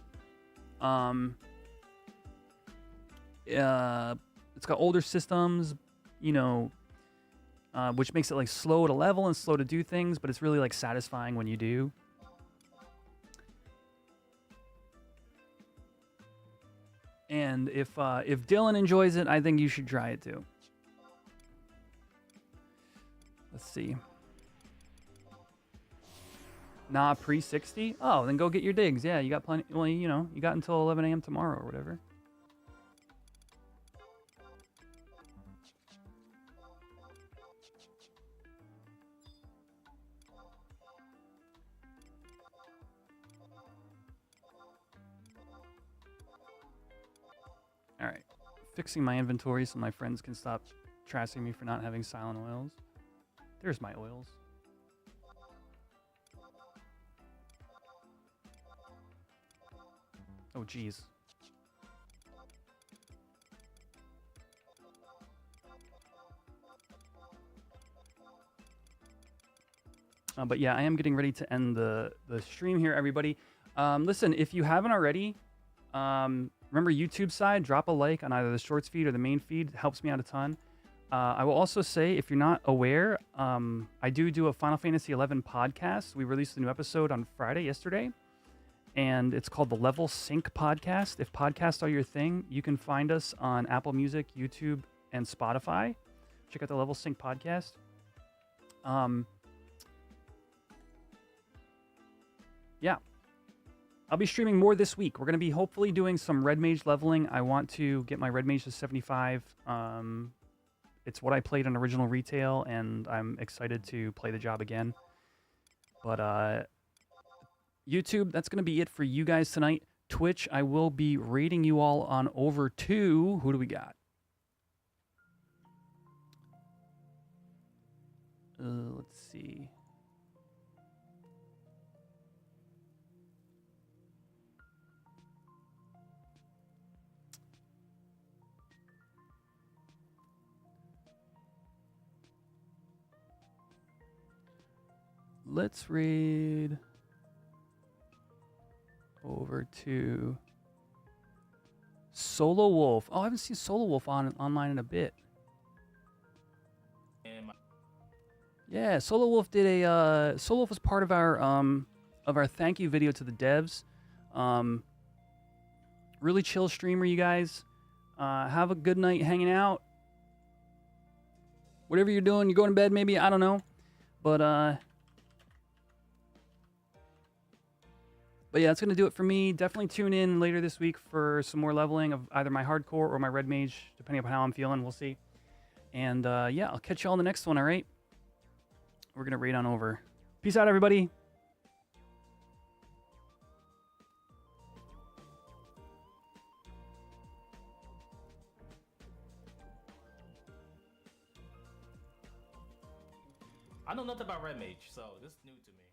It's got older systems, which makes it like slow to level and slow to do things, but it's really like satisfying when you do. And if Dylan enjoys it, I think you should try it too. Let's see. Nah, pre-60? Oh, then go get your digs. Yeah, you got plenty. Well, you know, you got until 11 a.m. tomorrow or whatever. All right. Fixing my inventory so my friends can stop trashing me for not having silent oils. There's my oils. Oh, geez. But yeah, I am getting ready to end the stream here, everybody. Listen, if you haven't already, remember YouTube side, drop a like on either the shorts feed or the main feed. It helps me out a ton. I will also say, if you're not aware, I do a Final Fantasy XI podcast. We released a new episode on Friday, yesterday. And it's called the Level Sync Podcast. If podcasts are your thing, you can find us on Apple Music, YouTube, and Spotify. Check out the Level Sync Podcast. Yeah. I'll be streaming more this week. We're going to be hopefully doing some Red Mage leveling. I want to get my Red Mage to 75. It's what I played on original retail, and I'm excited to play the job again. But YouTube, that's going to be it for you guys tonight. Twitch, I will be rating you all on over to... Who do we got? Let's see. Let's raid over to Solo Wolf. Oh, I haven't seen Solo Wolf online in a bit. Yeah, Solo Wolf did a Solo Wolf was part of our thank you video to the devs. Really chill streamer, you guys. Have a good night hanging out. Whatever you're doing, you're going to bed maybe, I don't know. But yeah, that's going to do it for me. Definitely tune in later this week for some more leveling of either my hardcore or my red mage, depending on how I'm feeling. We'll see. And yeah, I'll catch you all in the next one, all right? We're going to raid on over. Peace out, everybody. I know nothing about Red Mage, so this is new to me.